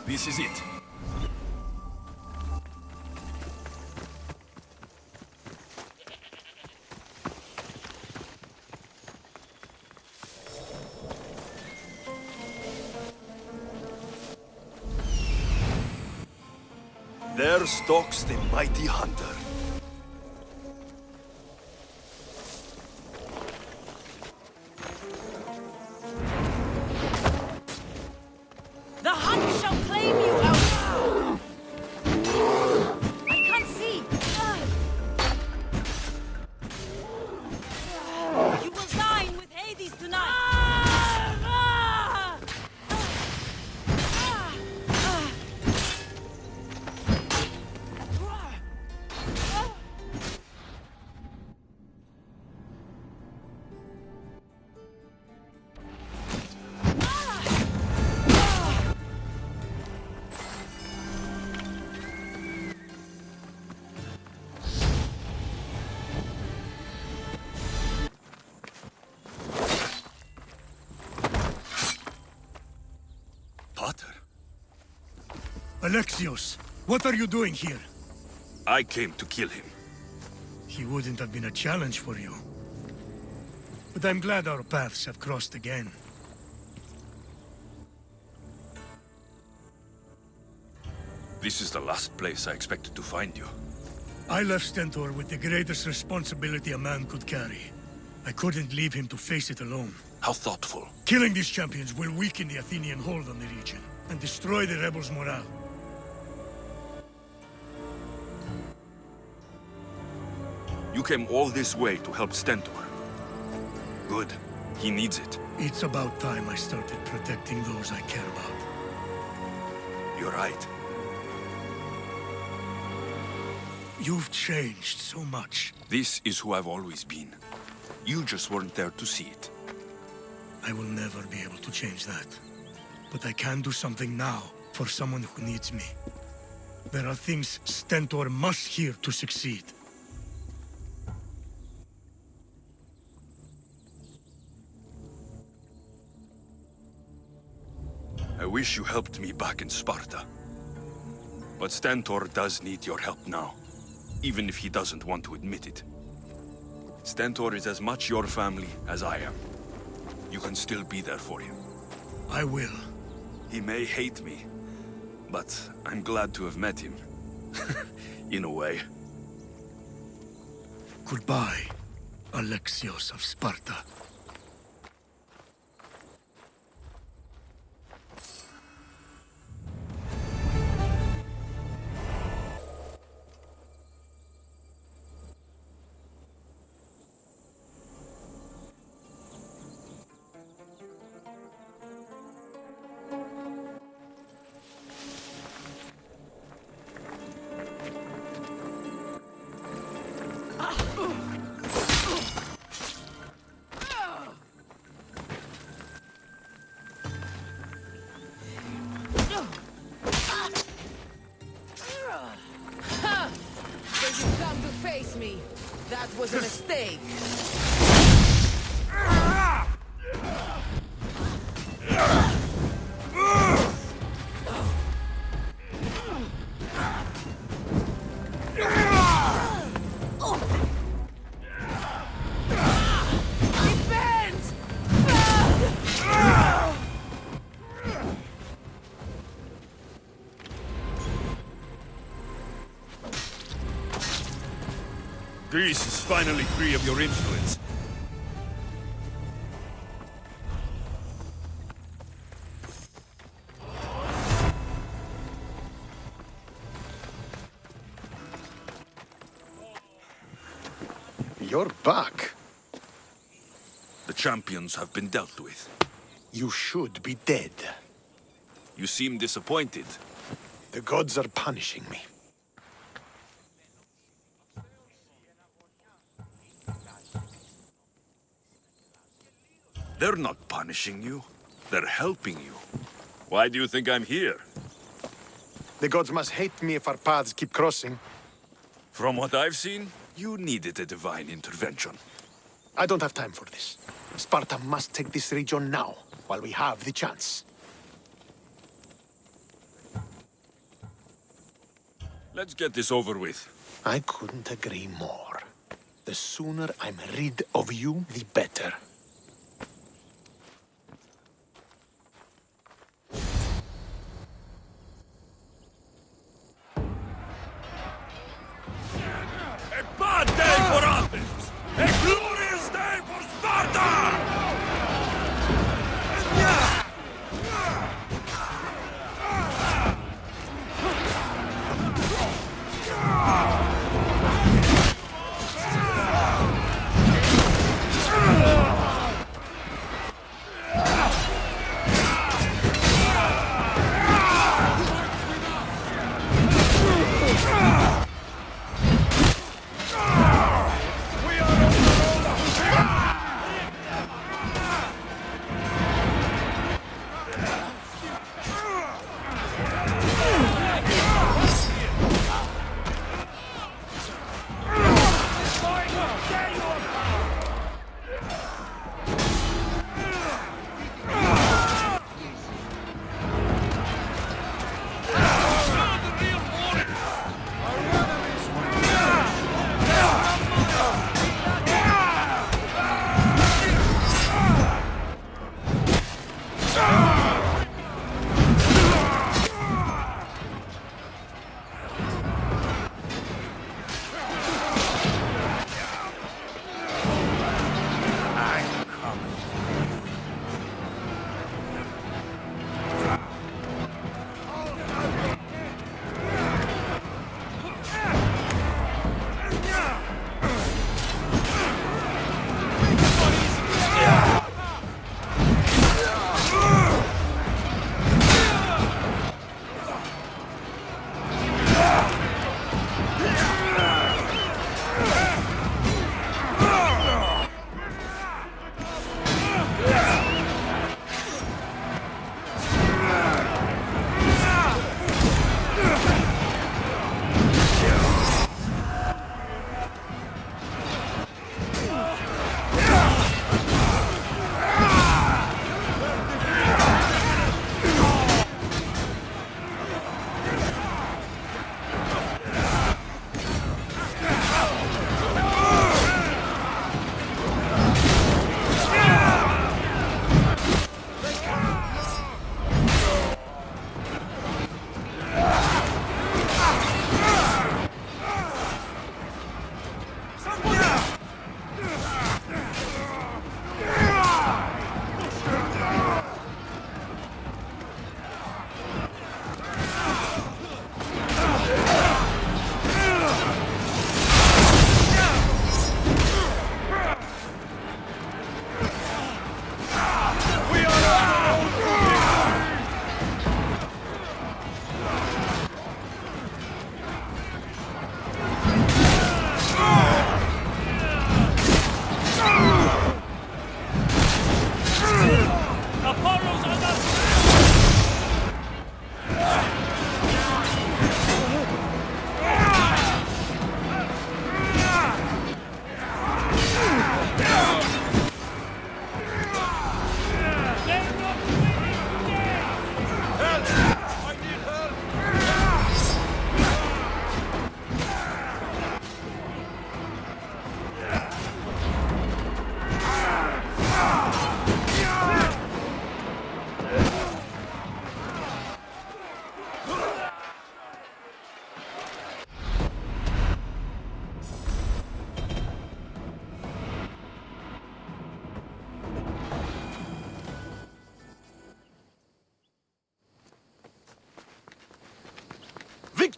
H: This is it. There stalks the mighty hunter.
G: The hunt shall claim you, Outcast! I can't see! You will dine with Hades tonight!
A: Alexios, what are you doing here?
H: I came to kill him.
A: He wouldn't have been a challenge for you. But I'm glad our paths have crossed again.
H: This is the last place I expected to find you.
A: I left Stentor with the greatest responsibility a man could carry. I couldn't leave him to face it alone.
H: How thoughtful.
A: Killing these champions will weaken the Athenian hold on the region and destroy the rebels' morale.
H: You came all this way to help Stentor. Good. He needs it.
A: It's about time I started protecting those I care about.
H: You're right.
A: You've changed so much.
H: This is who I've always been. You just weren't there to see it.
A: I will never be able to change that. But I can do something now for someone who needs me. There are things Stentor must hear to succeed.
H: I wish you helped me back in Sparta. But Stentor does need your help now, even if he doesn't want to admit it. Stentor is as much your family as I am. You can still be there for him.
A: I will.
H: He may hate me, but I'm glad to have met him. In a way.
A: Goodbye, Alexios of Sparta.
N: Me. That was a mistake.
H: Greece is finally free of your influence.
R: You're back.
H: The champions have been dealt with.
R: You should be dead.
H: You seem disappointed.
R: The gods are punishing me.
H: They're not punishing you. They're helping you. Why do you think I'm here?
R: The gods must hate me if our paths keep crossing.
H: From what I've seen, you needed a divine intervention.
R: I don't have time for this. Sparta must take this region now, while we have the chance.
H: Let's get this over with.
R: I couldn't agree more. The sooner I'm rid of you, the better.
H: A bad day for Athens! A glorious day for Sparta!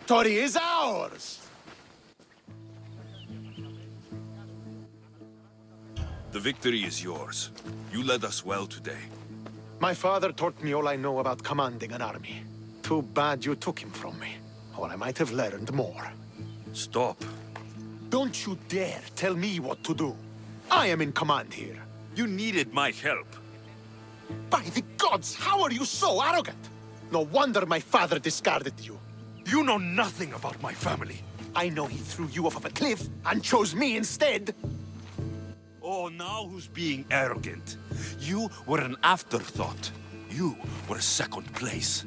R: victory is ours!
H: The victory is yours. You led us well today.
R: My father taught me all I know about commanding an army. Too bad you took him from me, or I might have learned more.
H: Stop.
R: Don't you dare tell me what to do. I am in command here.
H: You needed my help.
R: By the gods, how are you so arrogant? No wonder my father discarded you.
H: You know nothing about my family.
R: I know he threw you off of a cliff and chose me instead.
H: Oh, now who's being arrogant? You were an afterthought. You were second place.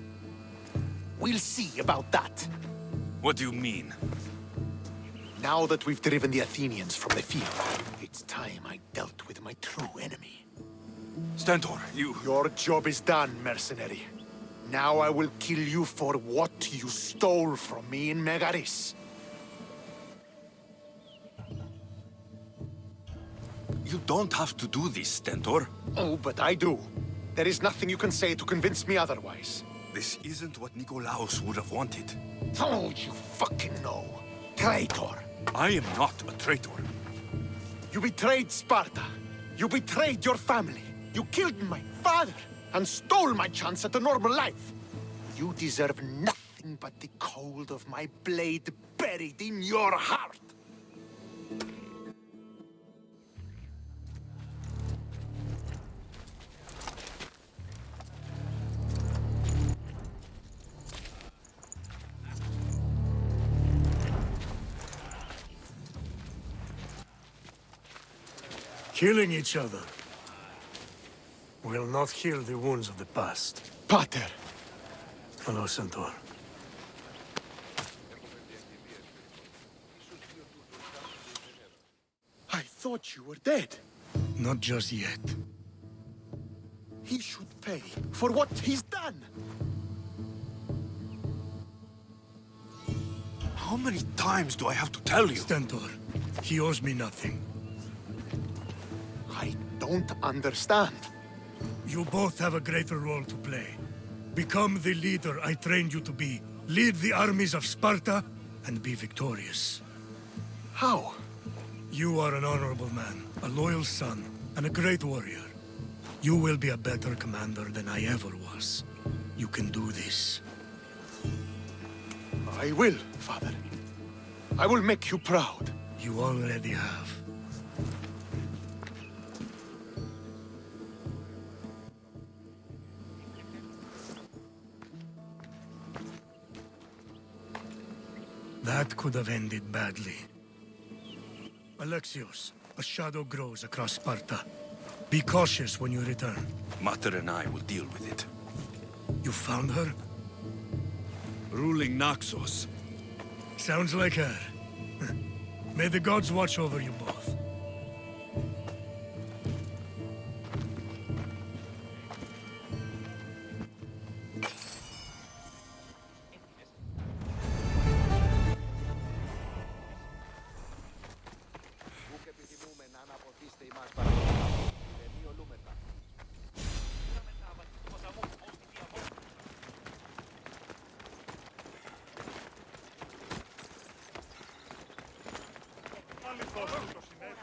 R: We'll see about that.
H: What do you mean?
R: Now that we've driven the Athenians from the field, it's time I dealt with my true enemy.
H: Stentor, you...
R: Your job is done, mercenary. Now I will kill you for what you stole from me in Megaris.
H: You don't have to do this, Stentor.
R: Oh, but I do. There is nothing you can say to convince me otherwise.
H: This isn't what Nikolaos would have wanted.
R: Oh, you fucking know. Traitor.
H: I am not a traitor.
R: You betrayed Sparta. You betrayed your family. You killed my father and stole my chance at a normal life. You deserve nothing but the cold of my blade buried in your heart.
A: Killing each other will not heal the wounds of the past.
R: Pater!
A: Hello, Centaur.
R: I thought you were dead.
A: Not just yet.
R: He should pay for what he's done.
H: How many times do I have to tell you?
A: Stentor, he owes me nothing.
R: I don't understand.
A: You both have a greater role to play. Become the leader I trained you to be. Lead the armies of Sparta and be victorious.
R: How?
A: You are an honorable man, a loyal son, and a great warrior. You will be a better commander than I ever was. You can do this.
R: I will, Father. I will make you proud.
A: You already have. That could have ended badly. Alexios, a shadow grows across Sparta. Be cautious when you return.
H: Mater and I will deal with it.
A: You found her?
H: Ruling Naxos.
A: Sounds like her. May the gods watch over you both.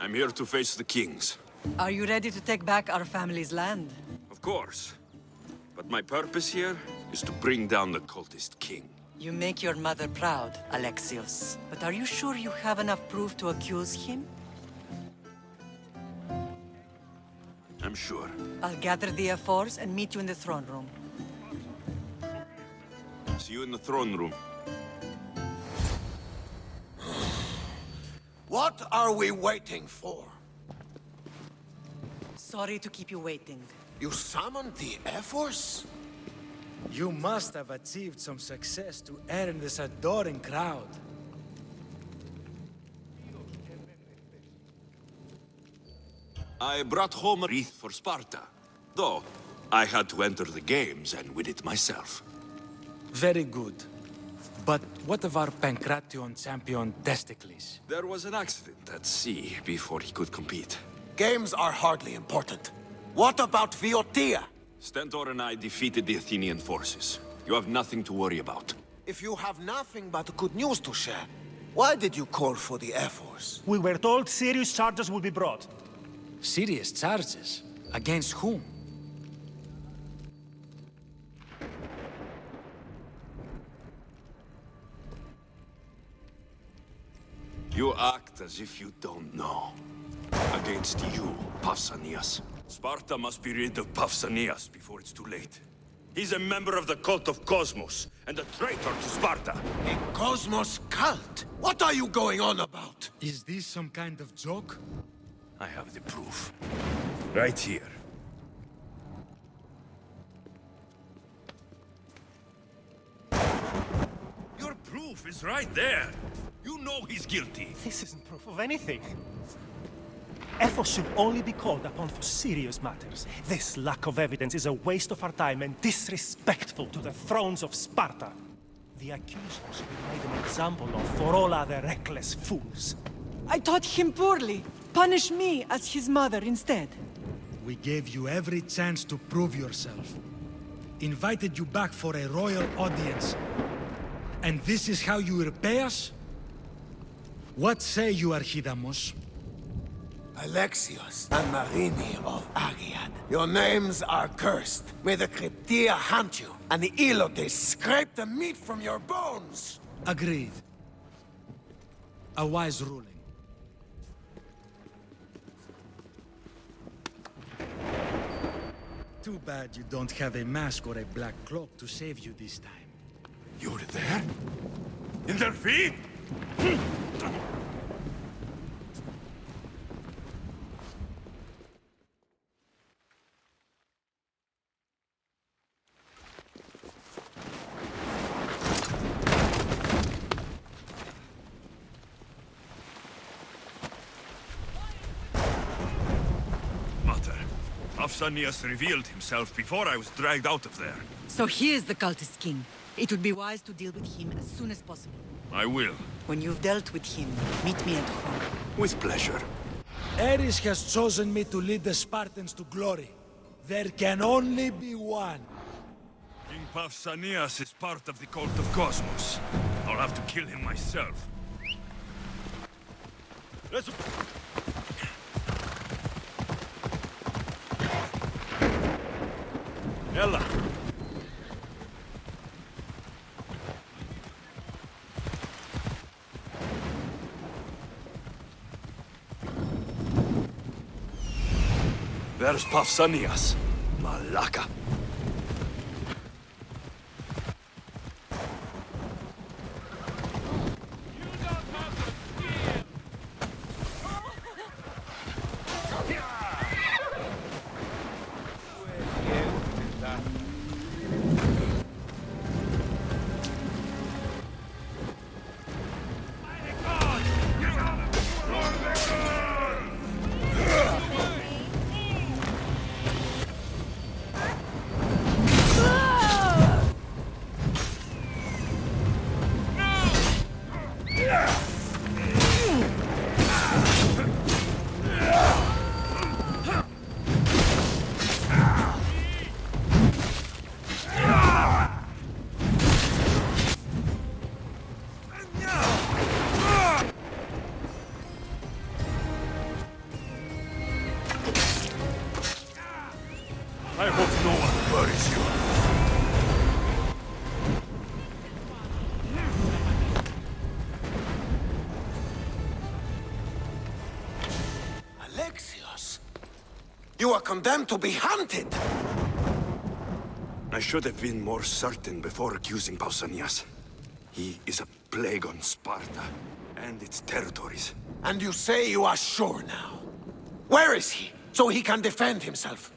H: I'm here to face the kings.
V: Are you ready to take back our family's land?
H: Of course. But my purpose here is to bring down the cultist king.
V: You make your mother proud, Alexios. But are you sure you have enough proof to accuse him?
H: I'm sure.
V: I'll gather the F4s and meet you in the throne room.
H: See you in the throne room.
R: What are we waiting for?
V: Sorry to keep you waiting.
R: You summoned the Air Force?
A: You must have achieved some success to earn this adoring crowd.
H: I brought home a wreath for Sparta. Though, I had to enter the games and win it myself.
A: Very good. But what of our Pankration champion Testicles?
H: There was an accident at sea before he could compete.
R: Games are hardly important. What about Viotia?
H: Stentor and I defeated the Athenian forces. You have nothing to worry about.
L: if you have nothing but good news to share, why did you call for the Air Force?
B: We were told serious charges would be brought.
J: Serious charges? Against whom?
H: You act as if you don't know. Against you, Pausanias. Sparta must be rid of Pausanias before it's too late. He's a member of the cult of Cosmos, and a traitor to Sparta.
L: A Cosmos cult? What are you going on about?
A: Is this some kind of joke?
H: I have the proof. Right here. Your proof is right there. You know he's guilty.
B: This isn't proof of anything. Efforts should only be called upon for serious matters. This lack of evidence is a waste of our time and disrespectful to the thrones of Sparta. The accusers should be made an example of for all other reckless fools.
V: I taught him poorly. Punish me as his mother instead.
A: We gave you every chance to prove yourself. Invited you back for a royal audience. And this is how you repay us? What say you, Archidamos?
L: Alexios and Marini of Agiad. Your names are cursed. May the Cryptia hunt you, and the Elotes scrape the meat from your bones!
A: Agreed. A wise ruling. Too bad you don't have a mask or a black cloak to save you this time.
H: You're there? In their feet? Pausanias revealed himself before I was dragged out of there.
V: So he is the cultist king. It would be wise to deal with him as soon as possible.
H: I will.
V: When you've dealt with him, meet me at home.
H: With pleasure.
A: Ares has chosen me to lead the Spartans to glory. There can only be one.
H: King Pausanias is part of the cult of Cosmos. I'll have to kill him myself. Let's... Ella! There's Pausanias. Malaka. I hope no one worries you.
L: Alexios! You are condemned to be hunted!
H: I should have been more certain before accusing Pausanias. He is a plague on Sparta and its territories.
L: And you say you are sure now? Where is he, so he can defend himself?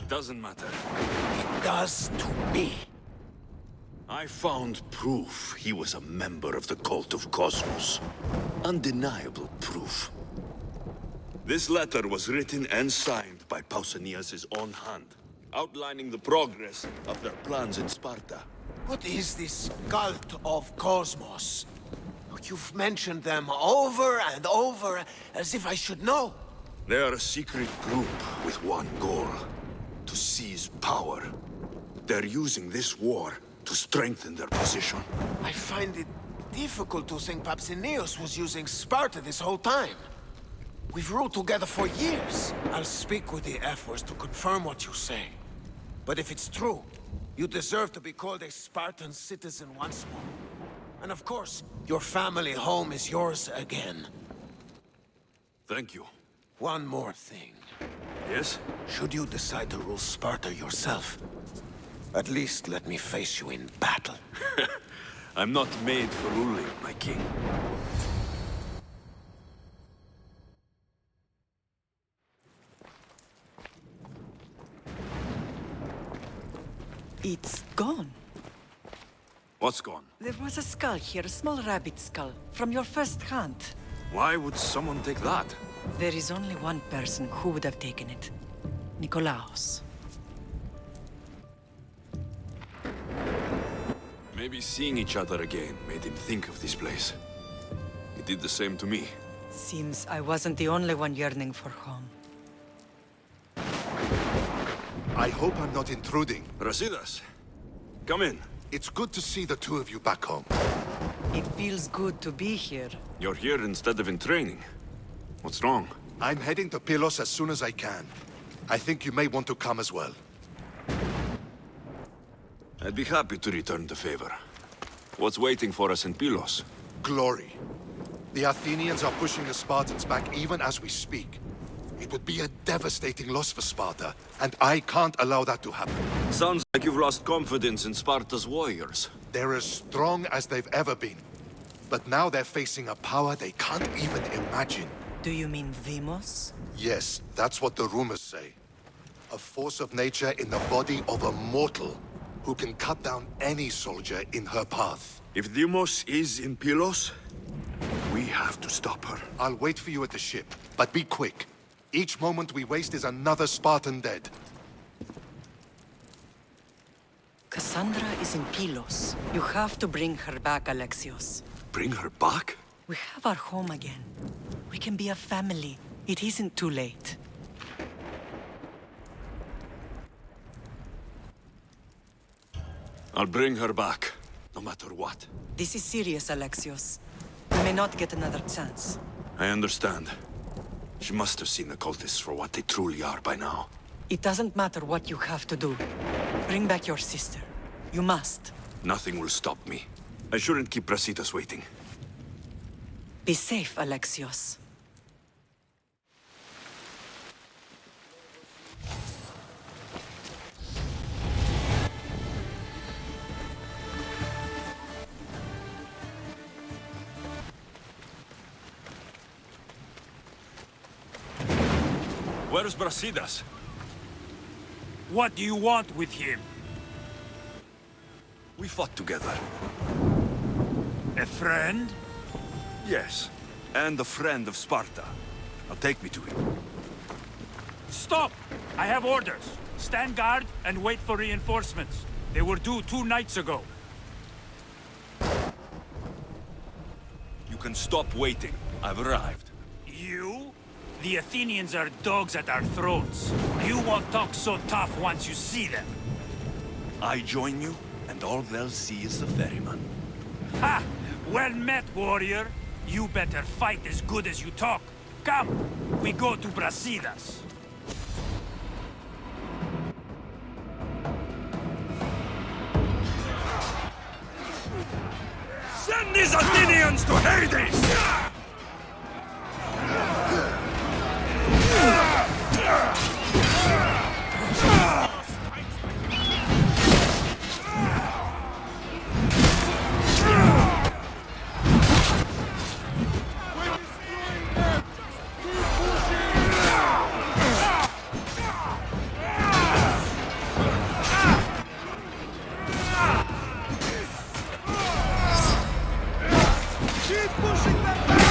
H: Doesn't matter.
L: It does to me.
H: I found proof he was a member of the cult of Cosmos. Undeniable proof. This letter was written and signed by Pausanias' own hand, outlining the progress of their plans in Sparta.
L: What is this cult of Cosmos? You've mentioned them over and over, as if I should know.
H: They are a secret group with one goal: to seize power. They're using this war to strengthen their position.
L: I find it difficult to think Papsinios was using Sparta this whole time. We've ruled together for years. I'll speak with the F-Wars to confirm what you say. But if it's true, you deserve to be called a Spartan citizen once more. And of course, your family home is yours again.
H: Thank you.
L: One more thing.
H: Yes?
L: Should you decide to rule Sparta yourself, at least let me face you in battle.
H: I'm not made for ruling, my king.
V: It's gone.
H: What's gone?
V: There was a skull here, a small rabbit skull, from your first hunt.
H: Why would someone take that?
V: There is only one person who would have taken it. Nikolaos.
H: Maybe seeing each other again made him think of this place. He did the same to me.
V: Seems I wasn't the only one yearning for home.
I: I hope I'm not intruding.
H: Brasidas, come in.
I: It's good to see the two of you back home.
V: It feels good to be here.
H: You're here instead of in training. What's wrong?
I: I'm heading to Pylos as soon as I can. I think you may want to come as well.
H: I'd be happy to return the favor. What's waiting for us in Pylos?
I: Glory. The Athenians are pushing the Spartans back even as we speak. It would be a devastating loss for Sparta, and I can't allow that to happen.
H: Sounds like you've lost confidence in Sparta's warriors.
I: They're as strong as they've ever been. But now they're facing a power they can't even imagine.
V: Do you mean Demos?
I: Yes, that's what the rumors say. A force of nature in the body of a mortal who can cut down any soldier in her path.
H: If Demos is in Pylos, we have to stop her.
I: I'll wait for you at the ship, but be quick. Each moment we waste is another Spartan dead.
V: Cassandra is in Pylos. You have to bring her back, Alexios.
H: Bring her back?
V: We have our home again. We can be a family. It isn't too late.
H: I'll bring her back, no matter what.
V: This is serious, Alexios. We may not get another chance.
H: I understand. She must have seen the cultists for what they truly are by now.
V: It doesn't matter what you have to do. Bring back your sister. You must.
H: Nothing will stop me. I shouldn't keep Brasidas waiting.
V: Be safe, Alexios.
H: Where's Brasidas?
M: What do you want with him?
H: We fought together.
M: A friend?
H: Yes, and a friend of Sparta. Now take me to him.
M: Stop! I have orders. Stand guard and wait for reinforcements. They were due 2 nights ago.
H: You can stop waiting. I've arrived.
M: You? The Athenians are dogs at our throats. You won't talk so tough once you see them.
H: I join you, and all they'll see is the ferryman.
M: Ha! Well met, warrior. You better fight as good as you talk. Come, we go to Brasidas.
C: Send these Athenians to Hades! Keep pushing them back!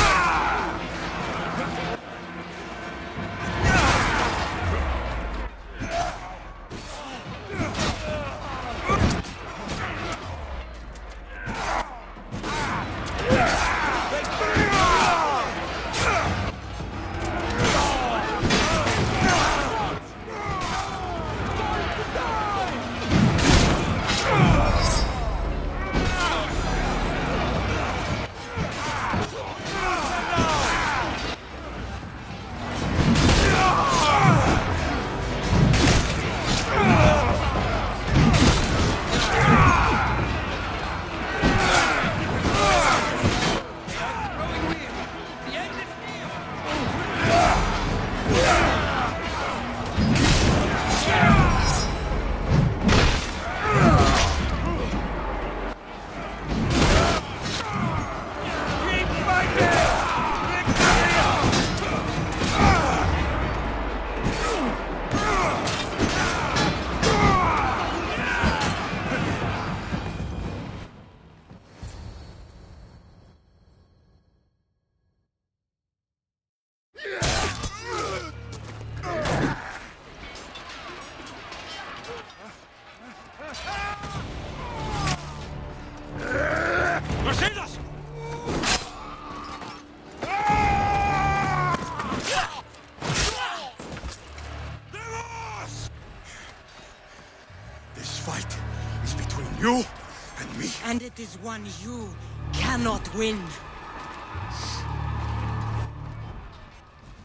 D: that is one you cannot win.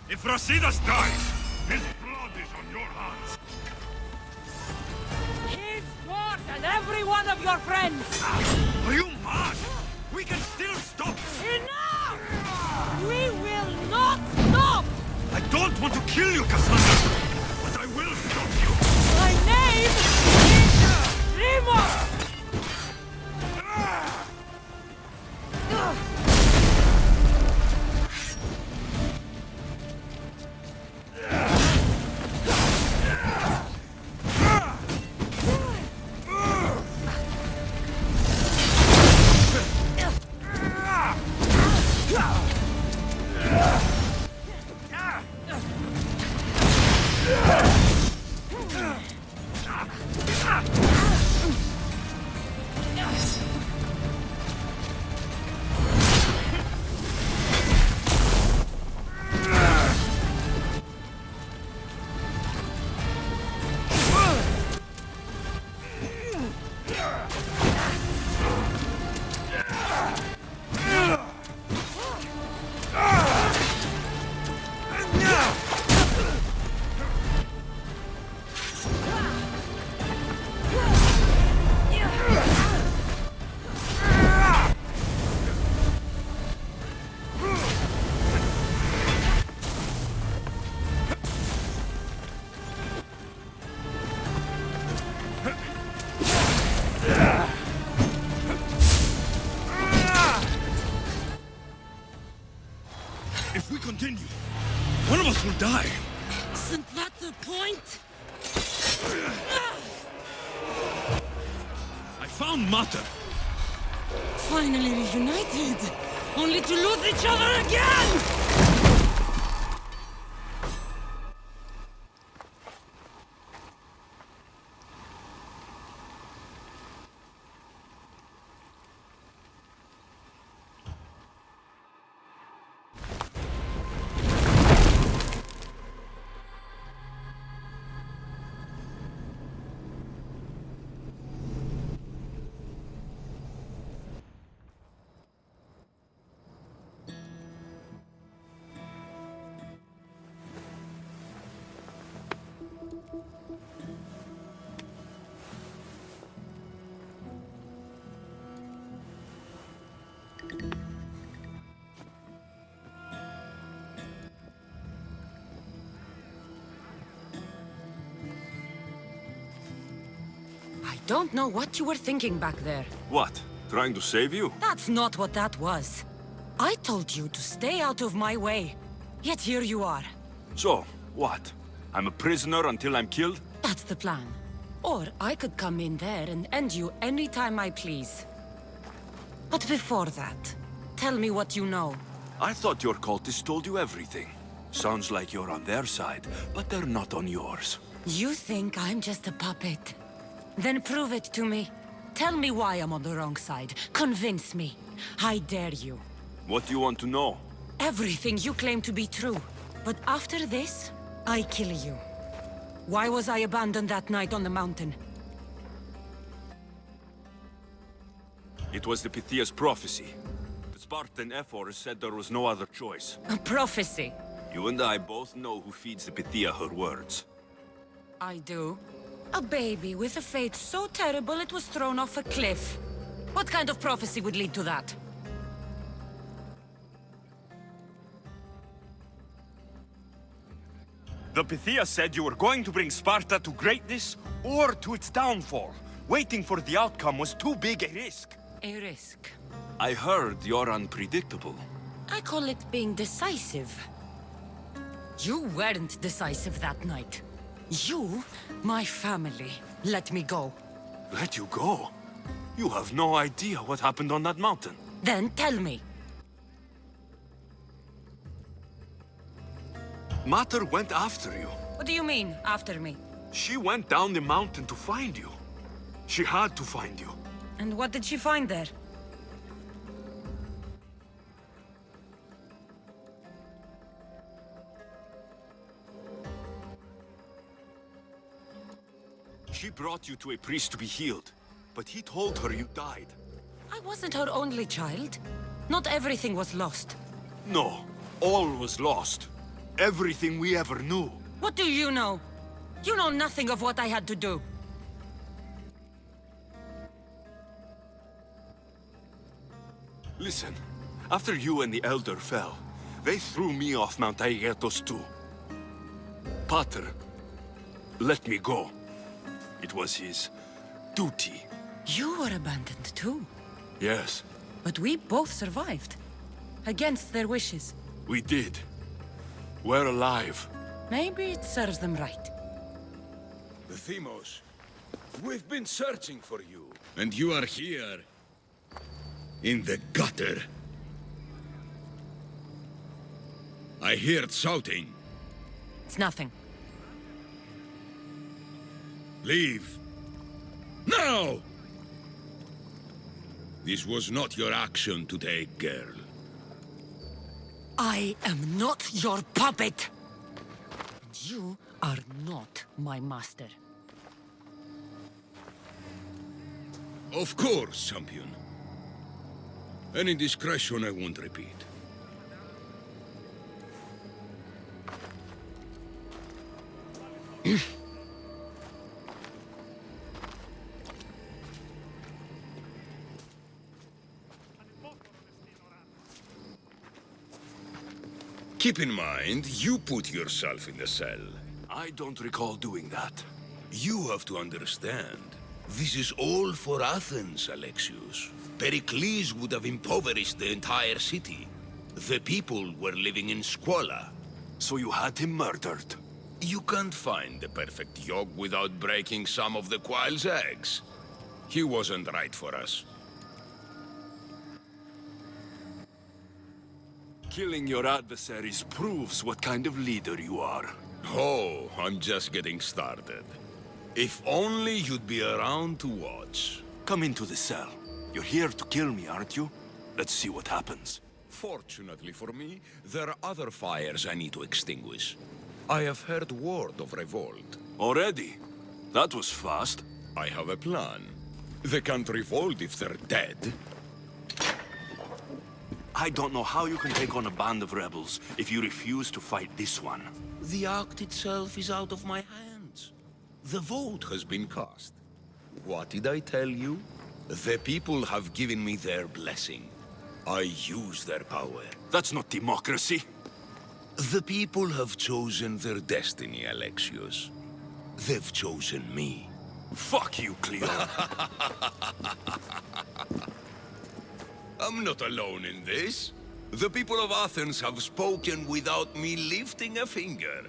C: If Brasidas dies, his blood is on your hands.
D: His, yours, and every one of your friends!
C: Are you mad? We can still stop!
D: Enough! We will not stop!
C: I don't want to kill you, Cassandra, but I will stop you!
D: My name is Remo!
C: If we continue, one of us will die.
D: Isn't that the point?
C: I found Mater.
D: Finally reunited, only to lose each other again! I don't know what you were thinking back there.
H: What? Trying to save you?
D: That's not what that was. I told you to stay out of my way. Yet here you are.
H: So, what? I'm a prisoner until I'm killed?
D: That's the plan. Or I could come in there and end you anytime I please. But before that, tell me what you know.
H: I thought your cultists told you everything. Sounds like you're on their side, but they're not on yours.
D: You think I'm just a puppet? Then prove it to me. Tell me why I'm on the wrong side. Convince me. I dare you.
H: What do you want to know?
D: Everything you claim to be true. But after this, I kill you. Why was I abandoned that night on the mountain?
H: It was the Pythia's prophecy. The Spartan ephors said there was no other choice.
D: A prophecy?
H: You and I both know who feeds the Pythia her words.
D: I do. A baby with a fate so terrible it was thrown off a cliff. What kind of prophecy would lead to that?
U: The Pythia said you were going to bring Sparta to greatness or to its downfall. Waiting for the outcome was too big a risk.
D: A risk.
H: I heard you're unpredictable.
D: I call it being decisive. You weren't decisive that night. You, my family, let me go.
H: Let you go? You have no idea what happened on that mountain.
D: Then tell me.
H: Mater went after you.
D: What do you mean, after me?
H: She went down the mountain to find you. She had to find you.
D: And what did she find there?
H: She brought you to a priest to be healed, but he told her you died.
D: I wasn't her only child. Not everything was lost.
U: No, all was lost. Everything we ever knew.
D: What do you know? You know nothing of what I had to do.
U: Listen, after you and the Elder fell, they threw me off Mount Aegetos too. Pater let me go. It was his duty.
D: You were abandoned too.
U: Yes,
D: But we both survived. Against their wishes.
U: we did. We're alive.
D: Maybe it serves them right.
C: Themos, we've been searching for you. And you are here. In the gutter. I heard shouting.
D: It's nothing.
C: Leave. Now! This was not your action to take, girl.
D: I am not your puppet! You are not my master.
C: Of course, champion. Any indiscretion I won't repeat. Keep in mind, you put yourself in the cell.
U: I don't recall doing that.
C: You have to understand. This is all for Athens, Alexios. Perikles would have impoverished the entire city. The people were living in squalor.
U: So you had him murdered?
C: You can't find the perfect yolk without breaking some of the quail's eggs. He wasn't right for us.
U: Killing your adversaries proves what kind of leader you are.
C: Oh, I'm just getting started. If only you'd be around to watch.
U: Come into the cell. You're here to kill me, aren't you? Let's see what happens.
C: Fortunately for me, there are other fires I need to extinguish. I have heard word of revolt.
U: Already? That was fast.
C: I have a plan. They can't revolt if they're dead.
U: I don't know how you can take on a band of rebels if you refuse to fight this one.
C: The act itself is out of my hands. The vote has been cast. What did I tell you? The people have given me their blessing. I use their power.
U: That's not democracy.
C: The people have chosen their destiny, Alexios. They've chosen me.
U: Fuck you, Cleo.
C: I'm not alone in this. The people of Athens have spoken without me lifting a finger.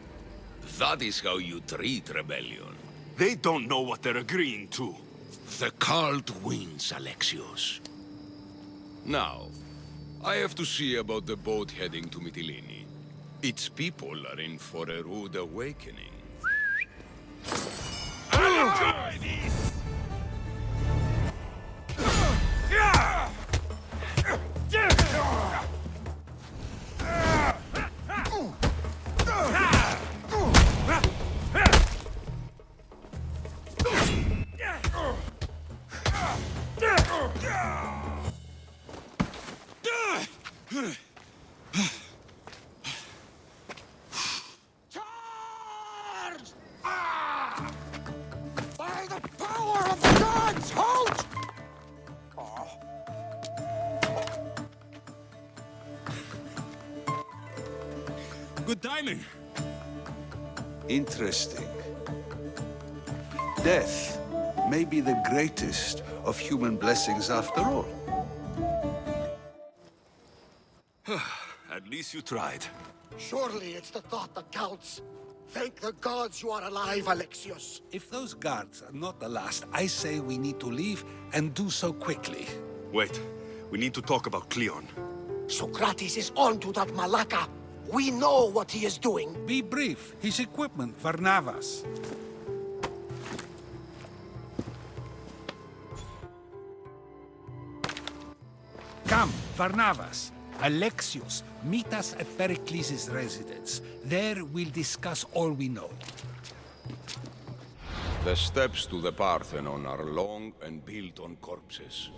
C: That is how you treat rebellion.
U: They don't know what they're agreeing to.
C: The cult wins, Alexios. Now, I have to see about the boat heading to Mytilene. Its people are in for a rude awakening.
R: By the power of the gods, halt!
C: Good timing.
K: Interesting. Death may be the greatest of human blessings after all.
U: At least you tried.
R: Surely it's the thought that counts. Thank the gods you are alive, Alexios.
K: If those guards are not the last, I say we need to leave and do so quickly.
U: Wait, we need to talk about Cleon.
R: Socrates is on to that Malaka. We know what he is doing.
K: Be brief. His equipment, Varnavas. Come, Varnavas. Alexios, meet us at Perikles' residence. There we'll discuss all we know.
C: The steps to the Parthenon are long and built on corpses.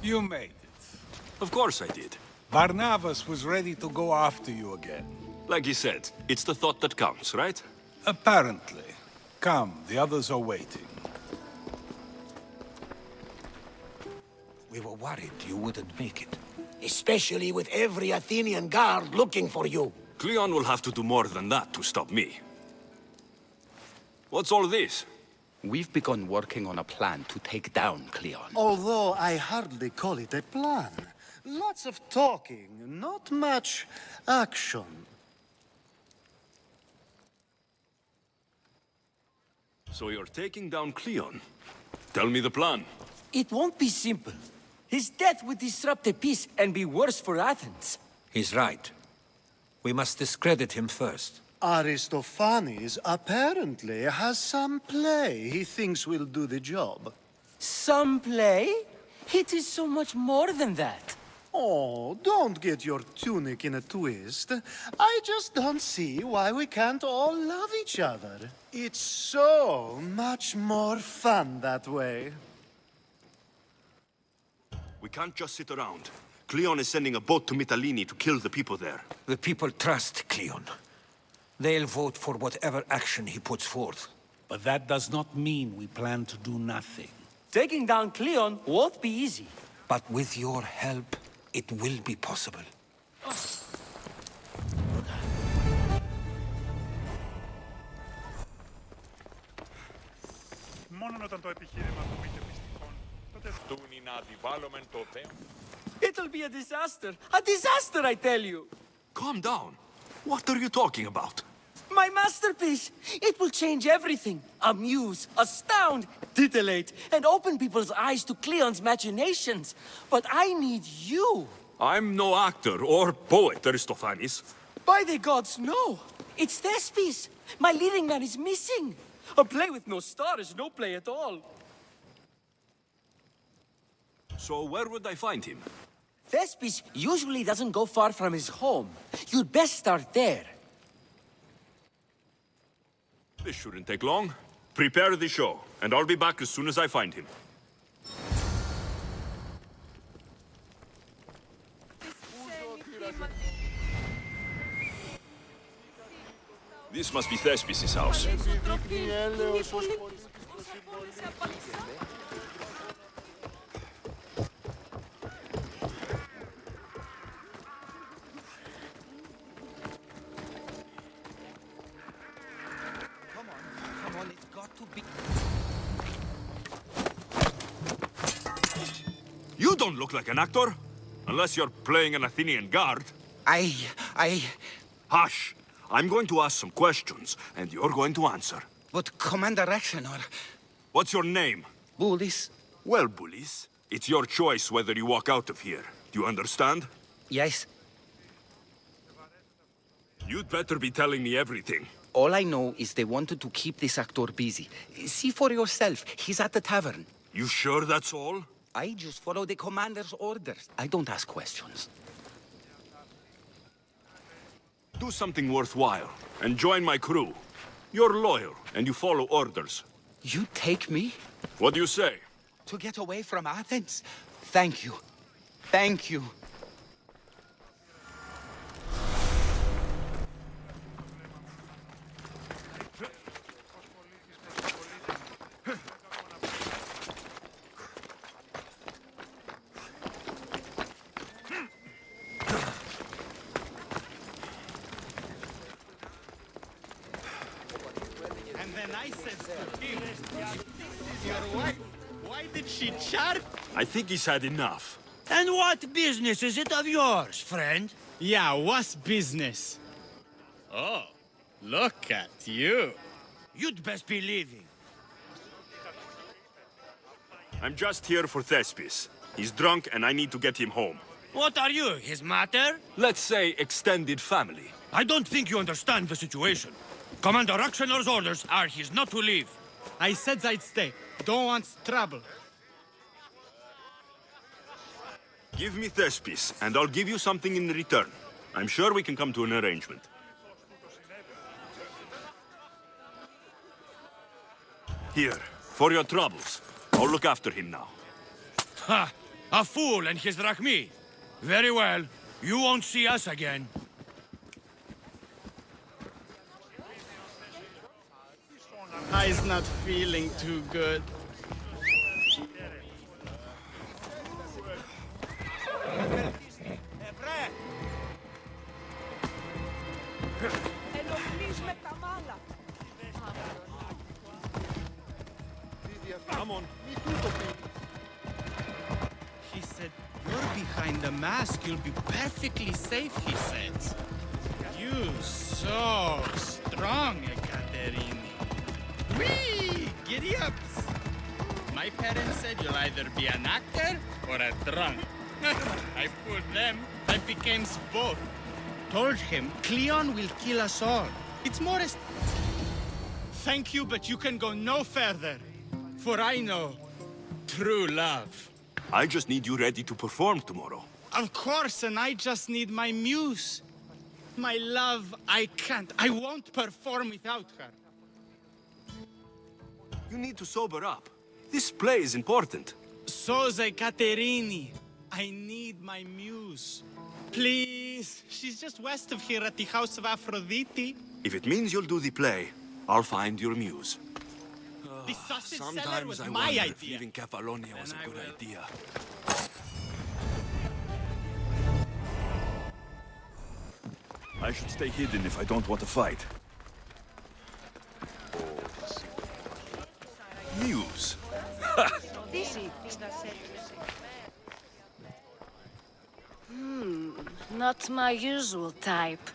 K: You made it.
U: Of course I did.
K: Barnabas was ready to go after you again.
U: Like he said, it's the thought that counts, right?
K: Apparently. Come, the others are waiting.
J: We were worried you wouldn't make it.
E: Especially with every Athenian guard looking for you.
U: Cleon will have to do more than that to stop me. What's all this?
T: We've begun working on a plan to take down Cleon.
W: Although I hardly call it a plan. Lots of talking, not much action.
U: So you're taking down Cleon? Tell me the plan.
X: It won't be simple. His death would disrupt the peace and be worse for Athens.
J: He's right. We must discredit him first.
W: Aristophanes apparently has some play he thinks will do the job.
X: Some play? It is so much more than that.
W: Oh, don't get your tunic in a twist. I just don't see why we can't all love each other. It's so much more fun that way.
U: We can't just sit around. Cleon is sending a boat to Mytilene to kill the people there.
J: The people trust Cleon. They'll vote for whatever action he puts forth.
K: But that does not mean we plan to do nothing.
X: Taking down Cleon won't be easy.
J: But with your help, it will be possible.
Y: Μόνον όταν το επιχείρημα του είτε μυστικών, τότε δούνει να αντιβάλλομεν το δέον.
X: It'll be a disaster. A disaster, I tell you.
U: Calm down. What are you talking about?
X: My masterpiece! It will change everything. Amuse, astound, titillate, and open people's eyes to Cleon's machinations. But I need you.
U: I'm no actor or poet, Aristophanes.
X: By the gods, no. It's Thespis. My leading man is missing. A play with no star is no play at all.
U: So where would I find him?
X: Thespis usually doesn't go far from his home. You'd best start there.
U: This shouldn't take long. Prepare the show, and I'll be back as soon as I find him. This must be Thespis' house. You don't look like an actor. Unless you're playing an Athenian guard. Hush! I'm going to ask some questions, and you're going to answer.
T: But Commander Rexenor...
U: What's your name?
T: Bullis.
U: Well, Bullis, it's your choice whether you walk out of here. Do you understand?
T: Yes.
U: You'd better be telling me everything.
T: All I know is they wanted to keep this actor busy. See for yourself. He's at the tavern.
U: You sure that's all?
T: I just follow the commander's orders. I don't ask questions.
U: Do something worthwhile, and join my crew. You're loyal, and you follow orders.
T: You take me?
U: What do you say?
T: To get away from Athens? Thank you. Thank you.
U: I think he's had enough.
M: And what business is it of yours, friend?
Z: Yeah, what's business? Oh, look at you.
M: You'd best be leaving.
U: I'm just here for Thespis. He's drunk and I need to get him home.
M: What are you, his mater?
U: Let's say extended family.
M: I don't think you understand the situation. Commander Rexenor's orders are he's not to leave.
Z: I said I'd stay. Don't want trouble.
U: Give me Thespis, and I'll give you something in return. I'm sure we can come to an arrangement. Here, for your troubles. I'll look after him now.
M: Ha!
U: A fool and his drachmi. Very well. You won't see us again.
Z: I's not feeling too good.
U: Come on.
Z: He said, you're behind the mask, you'll be perfectly safe, he says. You so strong, Ekaterini. Whee! Giddy ups! My parents said you'll either be an actor or a drunk. I fooled them. I became both. Told him Cleon will kill us all. It's more as... Thank you, but you can go no further. For I know true love.
U: I just need you ready to perform tomorrow.
Z: Of course, and I just need my muse. My love, I can't. I won't perform without her.
U: You need to sober up. This play is important.
Z: Soze Caterini. I need my muse. Please. She's just west of here at the House of Aphrodite.
U: If it means you'll do the play, I'll find your muse.
Z: The sausage seller
U: Sometimes
Z: was
U: I
Z: my
U: wonder
Z: idea.
U: if leaving Kefalonia was a good idea. I should stay hidden if I don't want to fight. Muse.
D: Not my usual type.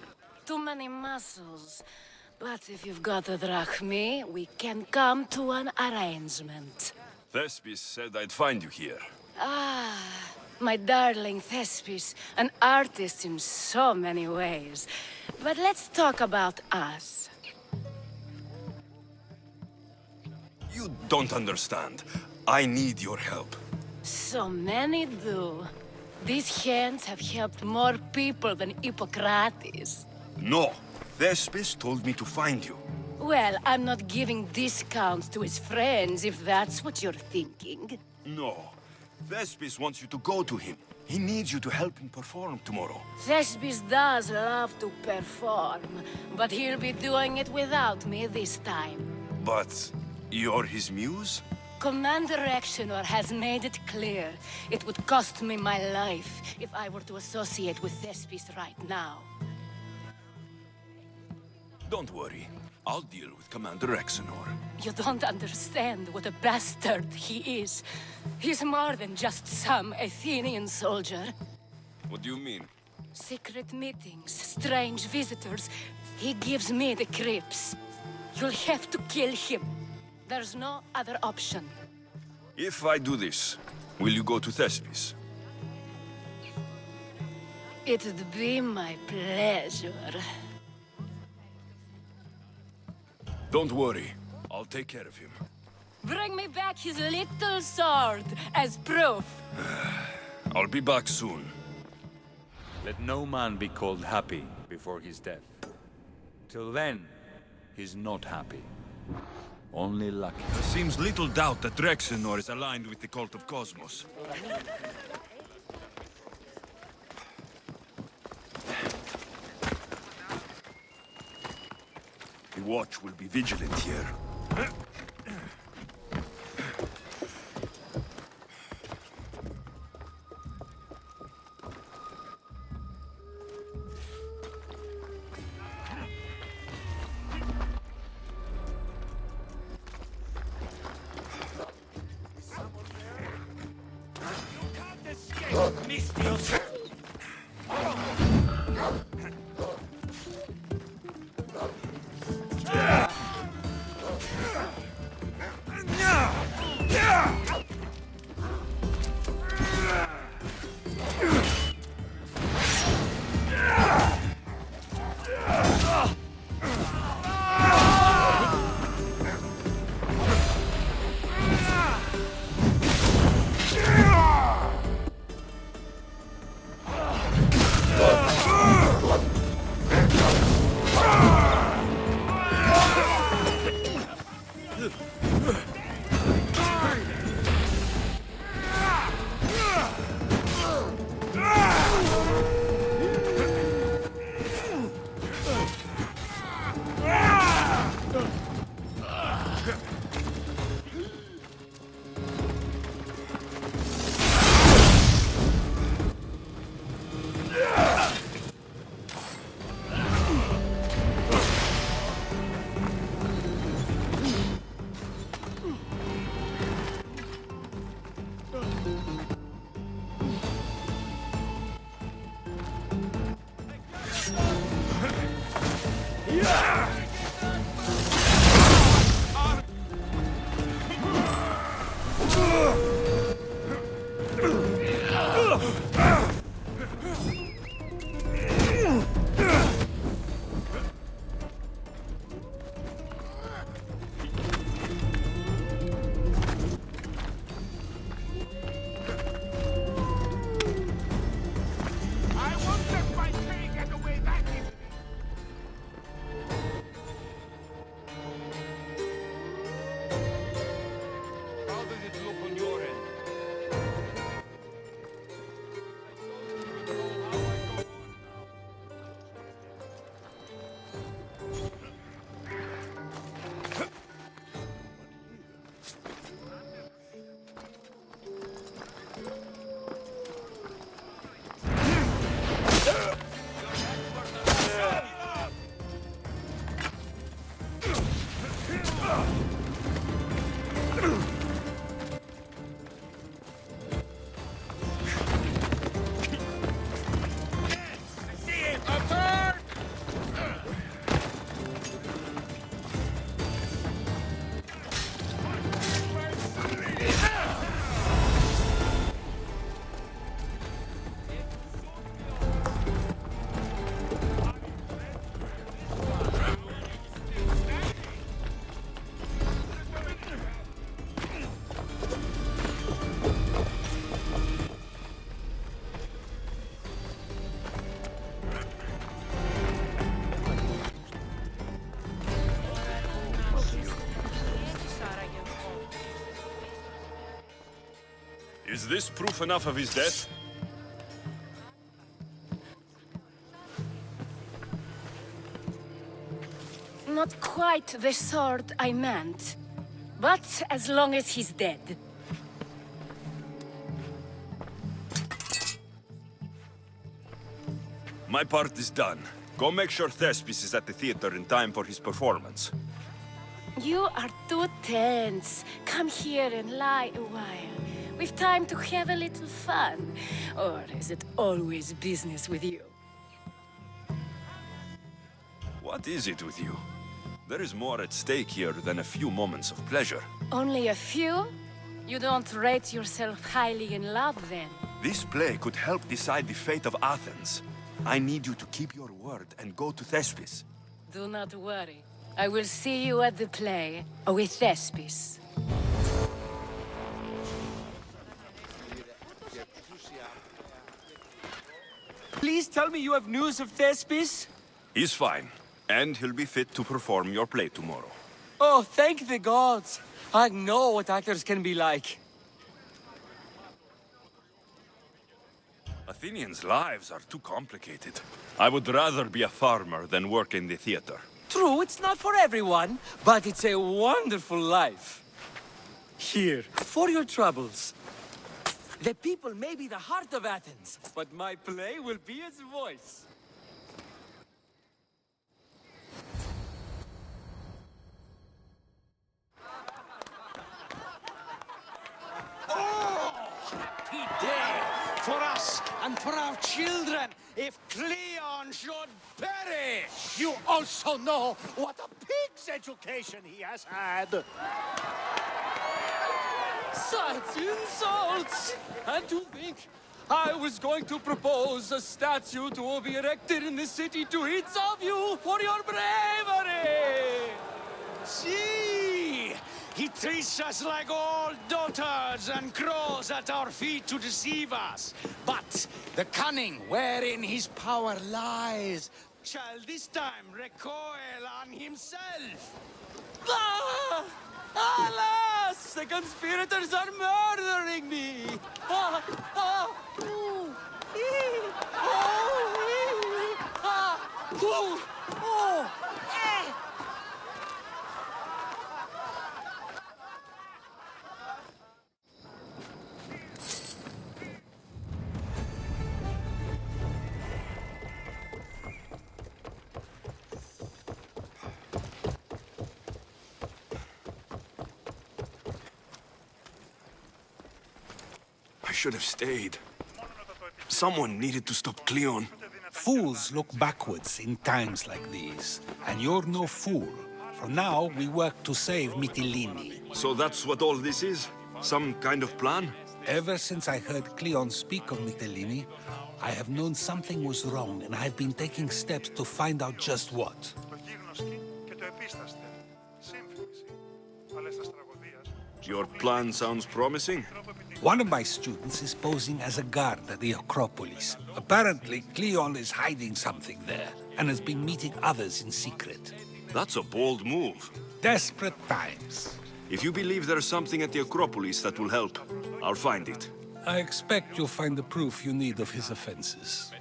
D: Too many muscles. But if you've got a drachmi, we can come to an arrangement.
U: Thespis said I'd find you here.
D: Ah, my darling Thespis, an artist in so many ways. But let's talk about us.
U: You don't understand. I need your help.
D: So many do. These hands have helped more people than Hippocrates.
U: No. Thespis told me to find you.
D: Well, I'm not giving discounts to his friends, if that's what you're thinking.
U: No. Thespis wants you to go to him. He needs you to help him perform tomorrow.
D: Thespis does love to perform, but he'll be doing it without me this time.
U: But you're his muse?
D: Commander Exenor has made it clear it would cost me my life if I were to associate with Thespis right now.
U: Don't worry. I'll deal with Commander Exenor.
D: You don't understand what a bastard he is. He's more than just some Athenian soldier.
U: What do you mean?
D: Secret meetings, strange visitors. He gives me the creeps. You'll have to kill him. There's no other option.
U: If I do this, will you go to Thespis?
D: It'd be my pleasure.
U: Don't worry. I'll take care of him.
D: Bring me back his little sword as proof.
U: I'll be back soon.
F: Let no man be called happy before his death. Till then, he's not happy. Only lucky.
U: There seems little doubt that Rexenor is aligned with the cult of Cosmos. The Watch will be vigilant here.
H: Is this proof enough of his death?
D: Not quite the sort I meant. But as long as he's dead.
H: My part is done. Go make sure Thespis is at the theater in time for his performance.
D: You are too tense. Come here and lie a while. We've time to have a little fun. Or is it always business with you?
H: What is it with you? There is more at stake here than a few moments of pleasure.
D: Only a few? You don't rate yourself highly in love, then?
H: This play could help decide the fate of Athens. I need you to keep your word and go to Thespis.
D: Do not worry. I will see you at the play with Thespis.
X: Please tell me you have news of Thespis?
H: He's fine, and he'll be fit to perform your play tomorrow.
X: Oh, thank the gods. I know what actors can be like.
H: Athenians' lives are too complicated. I would rather be a farmer than work in the theater.
X: True, it's not for everyone, but it's a wonderful life. Here, for your troubles. The people may be the heart of Athens, but my play will be its voice.
G: He dare for us and for our children if Cleon should perish!
R: You also know what a pig's education he has had.
X: Such insults! And to think I was going to propose a statue to be erected in the city to each of you for your bravery!
G: See! He treats us like old dotards and crows at our feet to deceive us. But the cunning wherein his power lies shall this time recoil on himself.
X: Ah! Alas! The conspirators are murdering me! Ah! Ah! Ooh! Ee! Oh! Ee! Ah! Ooh! Oh! Eh!
H: I should have stayed. Someone needed to stop Cleon.
K: Fools look backwards in times like these, and you're no fool. For now, we work to save Mytilene.
H: So that's what all this is? Some kind of plan?
K: Ever since I heard Cleon speak of Mytilene, I have known something was wrong, and I've been taking steps to find out just what.
H: Your plan sounds promising.
K: One of my students is posing as a guard at the Acropolis. Apparently, Cleon is hiding something there, and has been meeting others in secret.
H: That's a bold move.
K: Desperate times.
H: If you believe there's something at the Acropolis that will help, I'll find it.
K: I expect you'll find the proof you need of his offenses.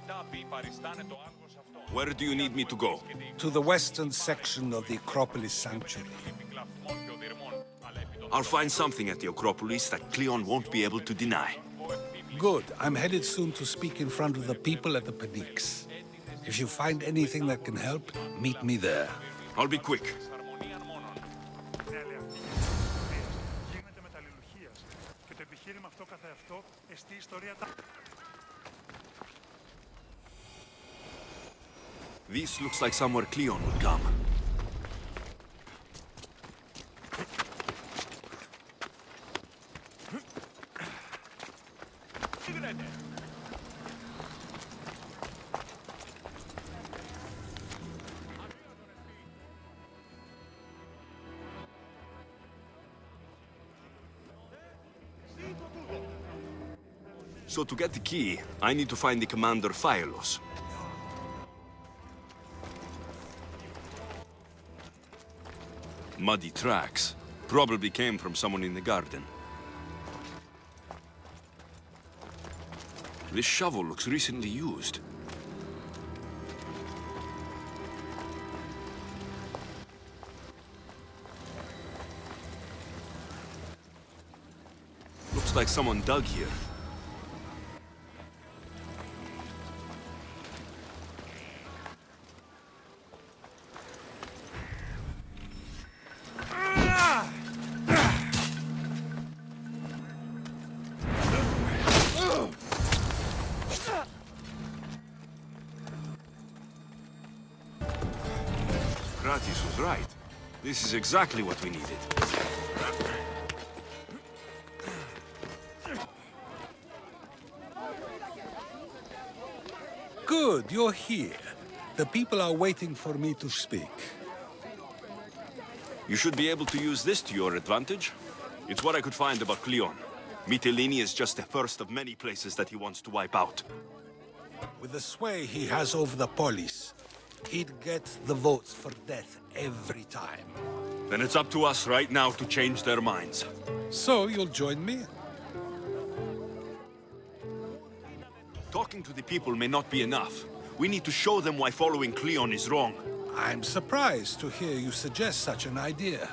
H: Where do you need me to go?
K: To the western section of the Acropolis Sanctuary.
H: I'll find something at the Acropolis that Cleon won't be able to deny.
K: Good. I'm headed soon to speak in front of the people at the Perikles. If you find anything that can help, meet me there.
H: I'll be quick. This looks like somewhere Cleon would come. So to get the key, I need to find the commander Pylos. Muddy tracks. Probably came from someone in the garden. This shovel looks recently used. Looks like someone dug here. Was right. This is exactly what we needed.
K: Good, you're here. The people are waiting for me to speak.
H: You should be able to use this to your advantage. It's what I could find about Cleon. Mytilene is just the first of many places that he wants to wipe out.
K: With the sway he has over the polis, he'd get the votes for death every time.
H: Then it's up to us right now to change their minds.
K: So you'll join me?
H: Talking to the people may not be enough. We need to show them why following Cleon is wrong.
K: I'm surprised to hear you suggest such an idea.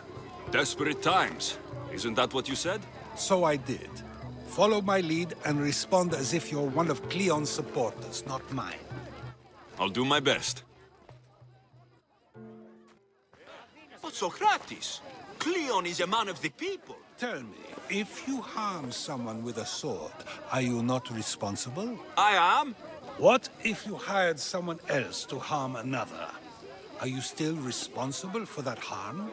H: Desperate times. Isn't that what you said?
K: So I did. Follow my lead and respond as if you're one of Cleon's supporters, not mine.
H: I'll do my best.
J: But Socrates, Cleon is a man of the people.
K: Tell me, if you harm someone with a sword, are you not responsible?
J: I am.
K: What if you hired someone else to harm another? Are you still responsible for that harm?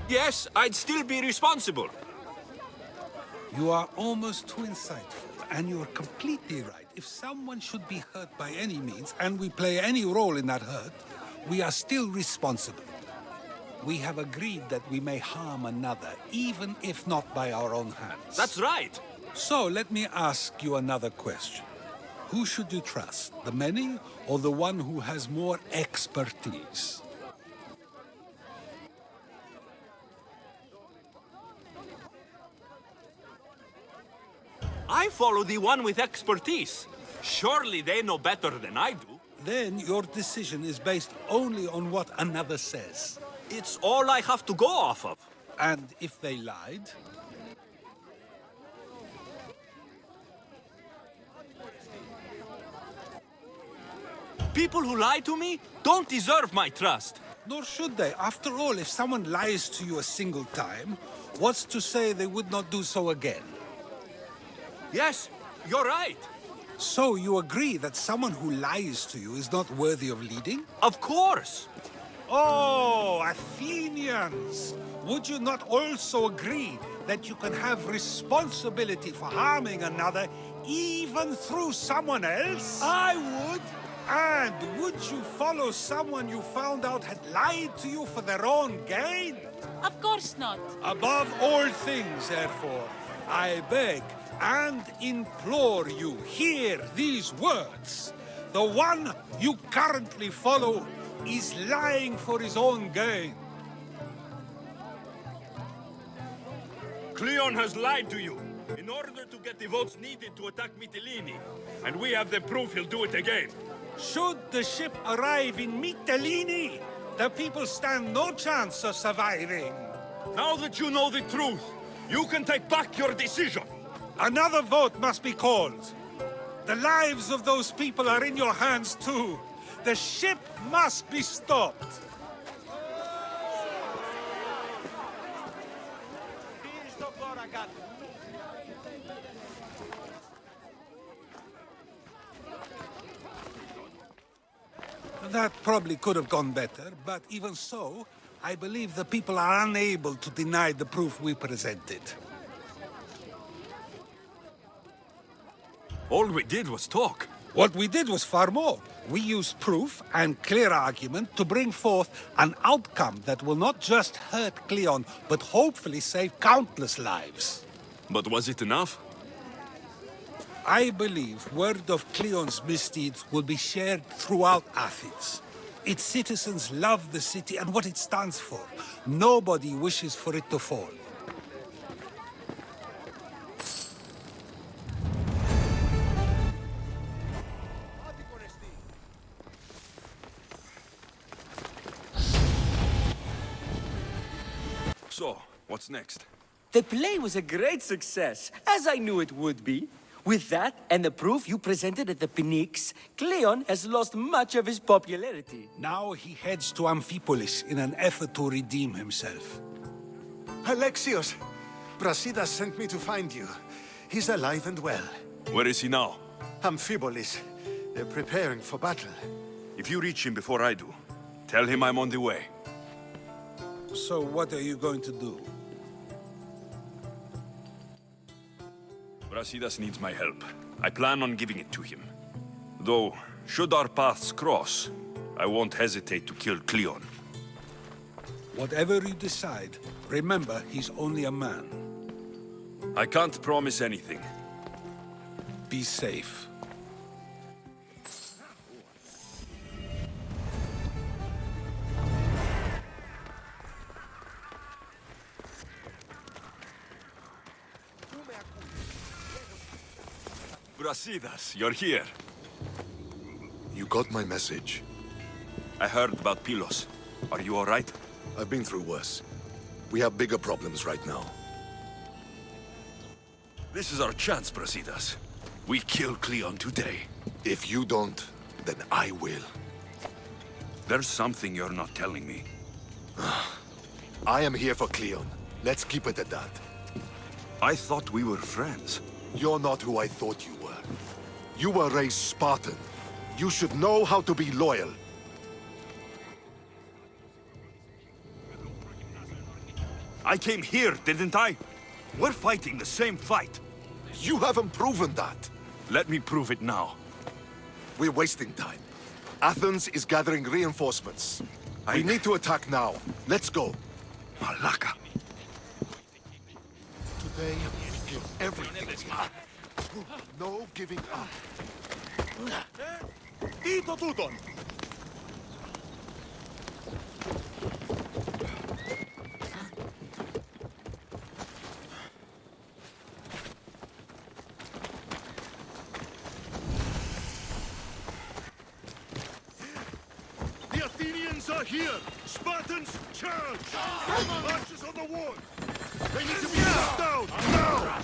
J: Yes, I'd still be responsible.
K: You are almost too insightful, and you are completely right. If someone should be hurt by any means, and we play any role in that hurt, we are still responsible. We have agreed that we may harm another, even if not by our own hands.
J: That's right.
K: So let me ask you another question. Who should you trust, the many or the one who has more expertise?
J: I follow the one with expertise. Surely they know better than I do.
K: Then your decision is based only on what another says.
J: It's all I have to go off of.
K: And if they lied?
J: People who lie to me don't deserve my trust.
K: Nor should they. After all, if someone lies to you a single time, what's to say they would not do so again?
J: Yes, you're right.
K: So you agree that someone who lies to you is not worthy of leading?
U: Of course!
K: Oh, Athenians! Would you not also agree that you can have responsibility for harming another even through someone else?
A: I would!
K: And would you follow someone you found out had lied to you for their own gain?
B: Of course not.
K: Above all things, therefore, I beg and implore you, hear these words. The one you currently follow is lying for his own gain.
U: Cleon has lied to you in order to get the votes needed to attack Mytilene. And we have the proof he'll do it again.
K: Should the ship arrive in Mytilene, the people stand no chance of surviving.
U: Now that you know the truth, you can take back your decision.
K: Another vote must be called. The lives of those people are in your hands too. The ship must be stopped. That probably could have gone better, but even so, I believe the people are unable to deny the proof we presented.
U: All we did was talk.
K: What we did was far more. We used proof and clear argument to bring forth an outcome that will not just hurt Cleon, but hopefully save countless lives.
U: But was it enough?
K: I believe word of Cleon's misdeeds will be shared throughout Athens. Its citizens love the city and what it stands for. Nobody wishes for it to fall.
U: So, what's next?
X: The play was a great success, as I knew it would be. With that, and the proof you presented at the Phoenix, Cleon has lost much of his popularity.
K: Now he heads to Amphipolis in an effort to redeem himself.
R: Alexios, Brasidas sent me to find you. He's alive and well.
U: Where is he now?
R: Amphipolis. They're preparing for battle.
U: If you reach him before I do, tell him I'm on the way.
K: So what are you going to do?
U: Brasidas needs my help. I plan on giving it to him. Though, should our paths cross, I won't hesitate to kill Cleon.
K: Whatever you decide, remember he's only a man.
U: I can't promise anything.
K: Be safe.
U: Brasidas, you're here.
I: You got my message.
U: I heard about Pylos. Are you all right?
I: I've been through worse. We have bigger problems right now.
U: This is our chance, Brasidas. We kill Cleon today.
I: If you don't, then I will.
U: There's something you're not telling me.
I: I am here for Cleon. Let's keep it at that.
U: I thought we were friends.
I: You're not who I thought you were. You were raised Spartan. You should know how to be loyal.
U: I came here, didn't I? We're fighting the same fight.
I: You haven't proven that.
U: Let me prove it now.
I: We're wasting time. Athens is gathering reinforcements. We need to attack now. Let's go.
U: Malaka.
I: Today, we give everything we have. No giving up.
C: Ito tuton!
N: The Athenians are here! Spartans, charge! Archers on the wall! They need to be shut down! Now!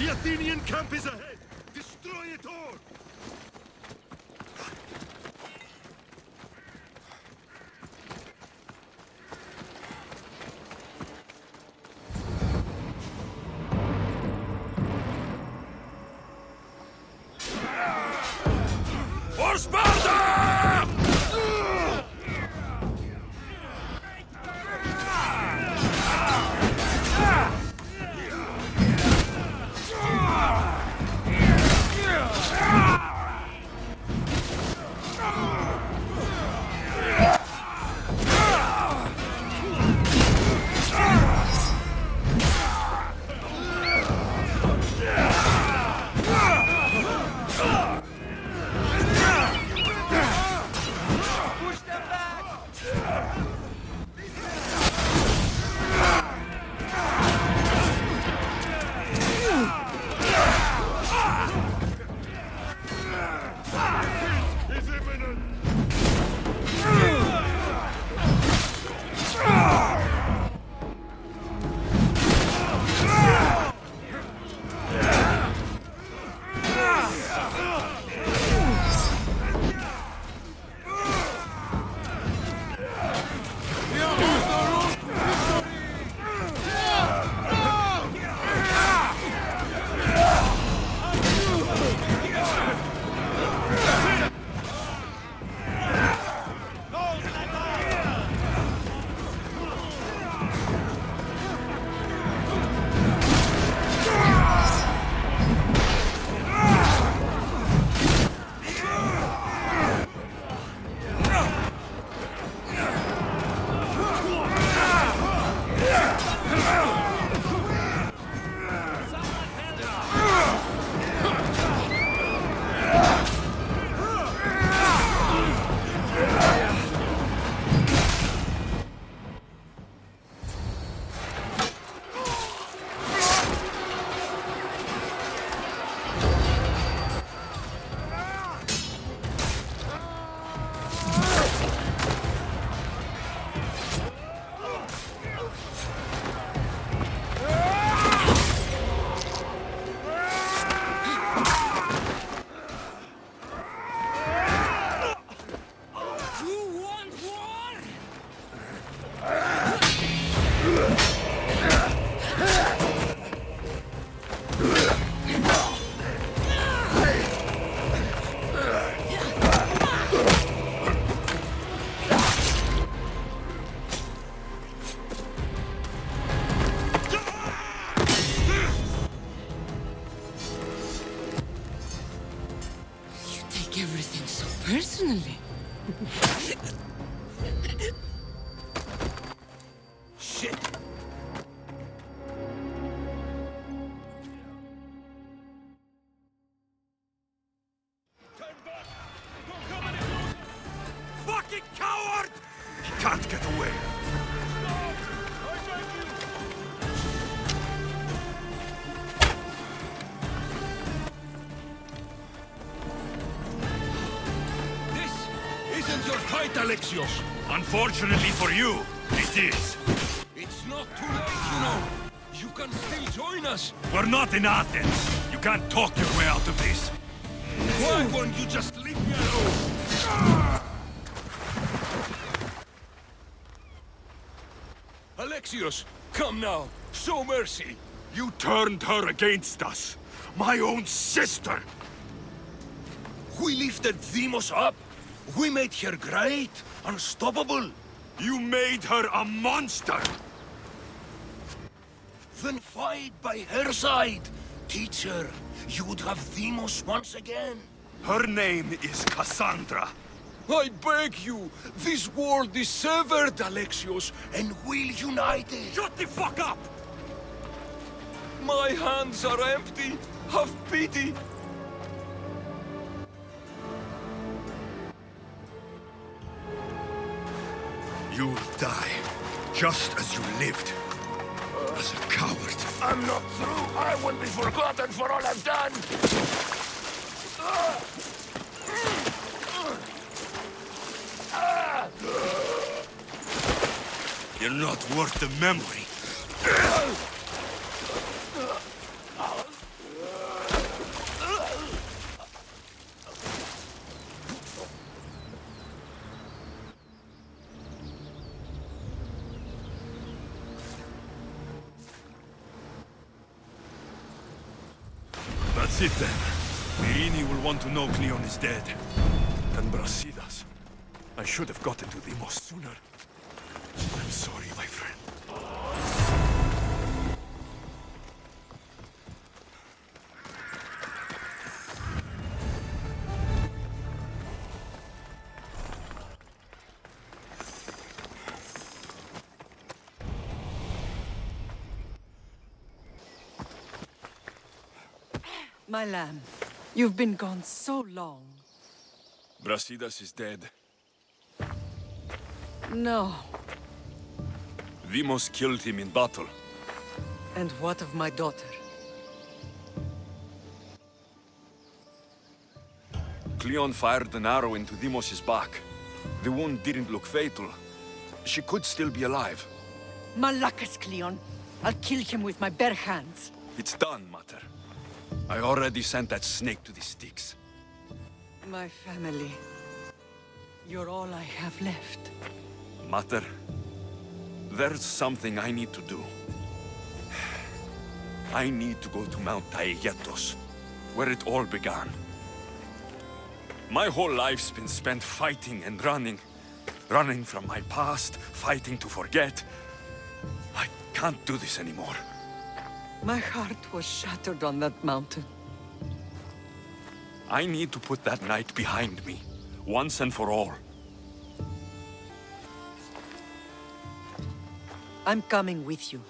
N: The Athenian camp is ahead! Destroy it all!
U: For Sparta!
D: Everything so personally.
J: Shit!
U: Fucking coward! He can't get away. Isn't your fight, Alexios? Unfortunately for you, it is.
H: It's not too late, you know. You can still join us.
U: We're not in Athens. You can't talk your way out of this.
H: Why won't you just leave me alone? Alexios, come now. Show mercy.
U: You turned her against us. My own sister.
H: We lifted Deimos up. We made her great, unstoppable.
U: You made her a monster!
H: Then fight by her side. Teach her. You would have Deimos once again.
U: Her name is Cassandra.
H: I beg you. This world is severed, Alexios, and we'll unite it.
U: Shut the fuck up!
H: My hands are empty. Have pity.
U: You'll die, just as you lived. As a coward.
H: I'm not through. I won't be forgotten for all I've done.
U: You're not worth the memory. Sit then. Myrine will want to know Cleon is dead. And Brasidas. I should have gotten to Deimos sooner. I'm sorry, my friend.
V: My lamb, you've been gone so long.
U: Brasidas is dead.
V: No.
U: Deimos killed him in battle.
V: And what of my daughter?
U: Cleon fired an arrow into Deimos' back. The wound didn't look fatal. She could still be alive.
V: Malakas, Cleon. I'll kill him with my bare hands.
U: It's done, Mater. I already sent that snake to the Styx.
V: My family. You're all I have left.
U: Mater, there's something I need to do. I need to go to Mount Taygetos, where it all began. My whole life's been spent fighting and running. Running from my past, fighting to forget. I can't do this anymore.
V: My heart was shattered on that mountain.
U: I need to put that night behind me, once and for all.
V: I'm coming with you.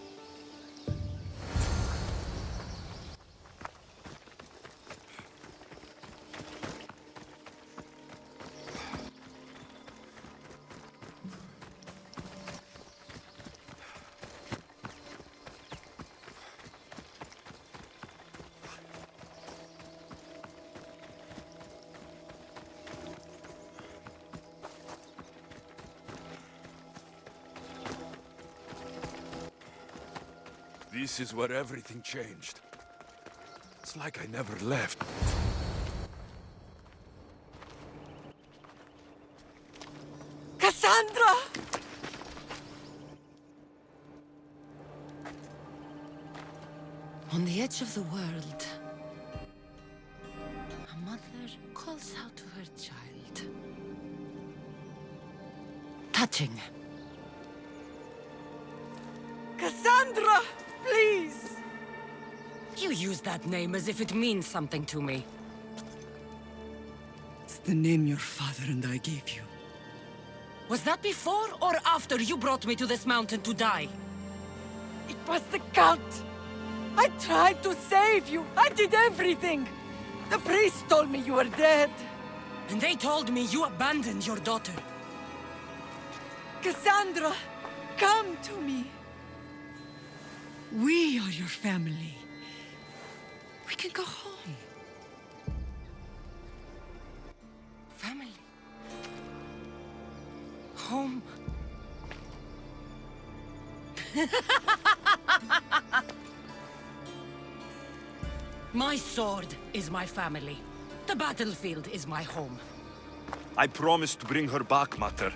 U: This is where everything changed. It's like I never left.
V: Cassandra!
D: On the edge of the world, a mother calls out to her child. Touching.
V: Cassandra! Please!
D: You use that name as if it means something to me.
V: It's the name your father and I gave you.
D: Was that before or after you brought me to this mountain to die?
V: It was the cult! I tried to save you! I did everything! The priest told me you were dead!
D: And they told me you abandoned your daughter.
V: Cassandra! Come to me! We are your family. We can go home.
D: Family. Home. My sword is my family. The battlefield is my home.
U: I promised to bring her back, Mater.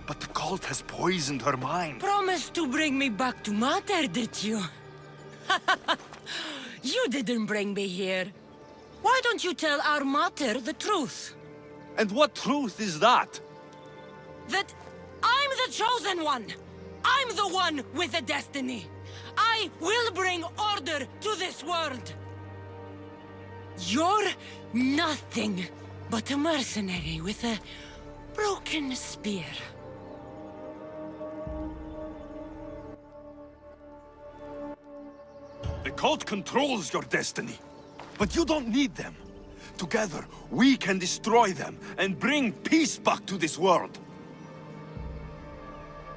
U: But the cult has poisoned her mind.
D: Promised to bring me back to Mater, did you? You didn't bring me here. Why don't you tell our Mater the truth?
U: And what truth is that?
D: That I'm the chosen one! I'm the one with a destiny! I will bring order to this world! You're nothing but a mercenary with a broken spear.
U: The cult controls your destiny, but you don't need them. Together, we can destroy them and bring peace back to this world.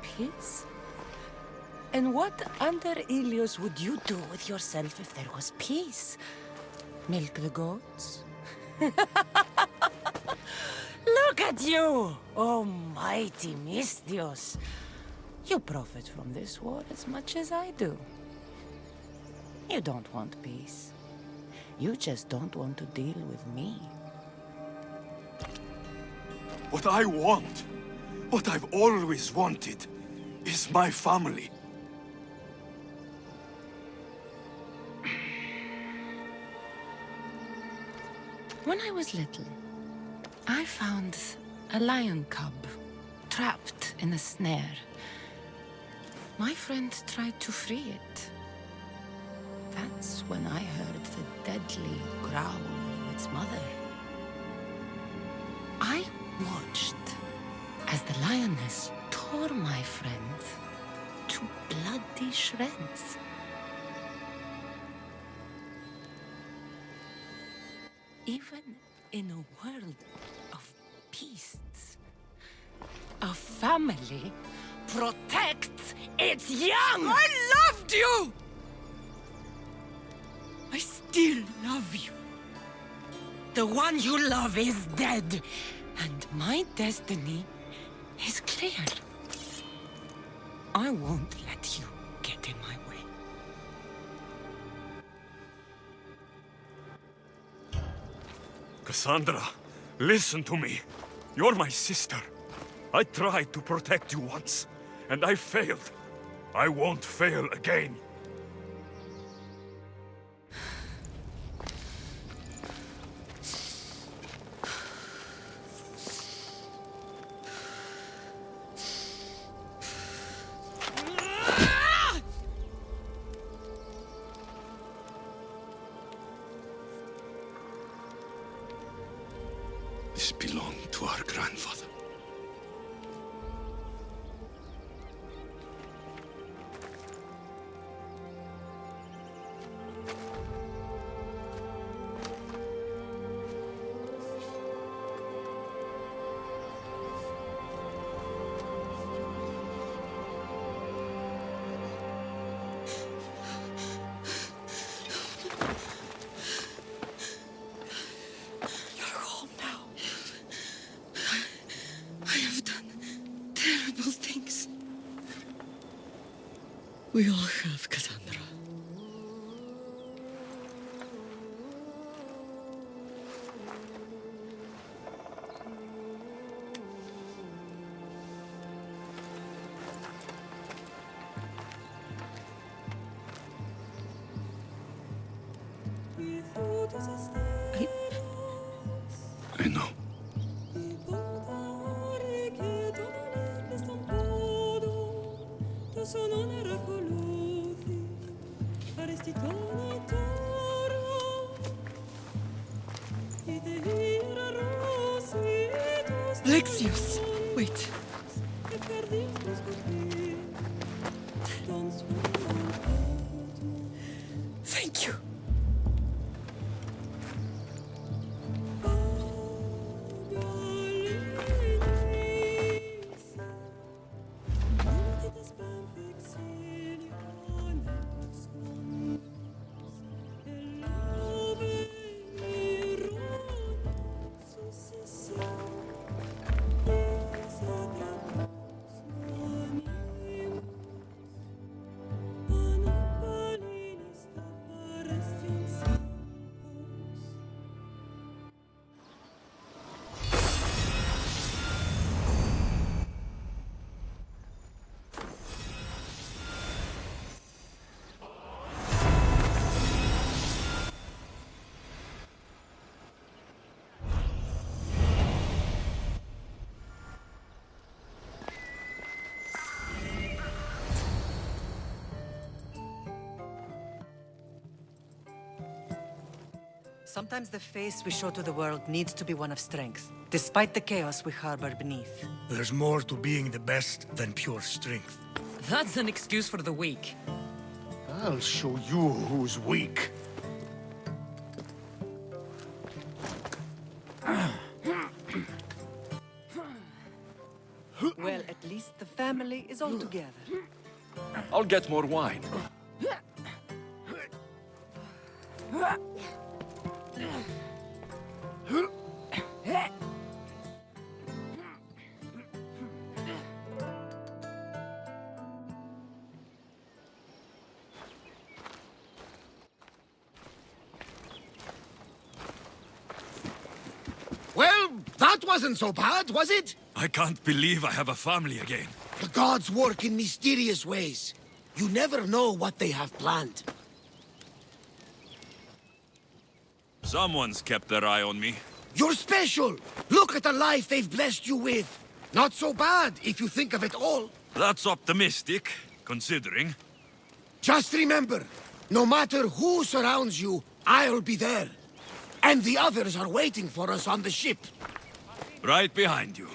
D: Peace? And what under Ilios would you do with yourself if there was peace? Milk the goats? Look at you, oh mighty Misthios. You profit from this war as much as I do. You don't want peace. You just don't want to deal with me.
U: What I want, what I've always wanted, is my family.
D: When I was little, I found a lion cub trapped in a snare. My friend tried to free it. That's when I heard the deadly growl of its mother. I watched as the lioness tore my friend to bloody shreds. Even in a world of beasts, a family protects its young!
V: I loved you! I still love you.
D: The one you love is dead, and my destiny is clear. I won't let you get in my way.
U: Cassandra, listen to me. You're my sister. I tried to protect you once, and I failed. I won't fail again.
H: This belonged to our grandfather.
V: We all have, Cassandra.
H: I know.
V: Alexios! Wait. Thank you. Sometimes the face we show to the world needs to be one of strength, despite the chaos we harbor beneath.
N: There's more to being the best than pure strength.
D: That's an excuse for the weak.
N: I'll show you who's weak.
V: Well, at least the family is all together.
H: I'll get more wine.
E: Well, that wasn't so bad, was it?
U: I can't believe I have a family again.
E: The gods work in mysterious ways. You never know what they have planned.
H: Someone's kept their eye on me.
E: You're special! Look at the life they've blessed you with! Not so bad, if you think of it all.
H: That's optimistic, considering.
E: Just remember, no matter who surrounds you, I'll be there. And the others are waiting for us on the ship.
H: Right behind you.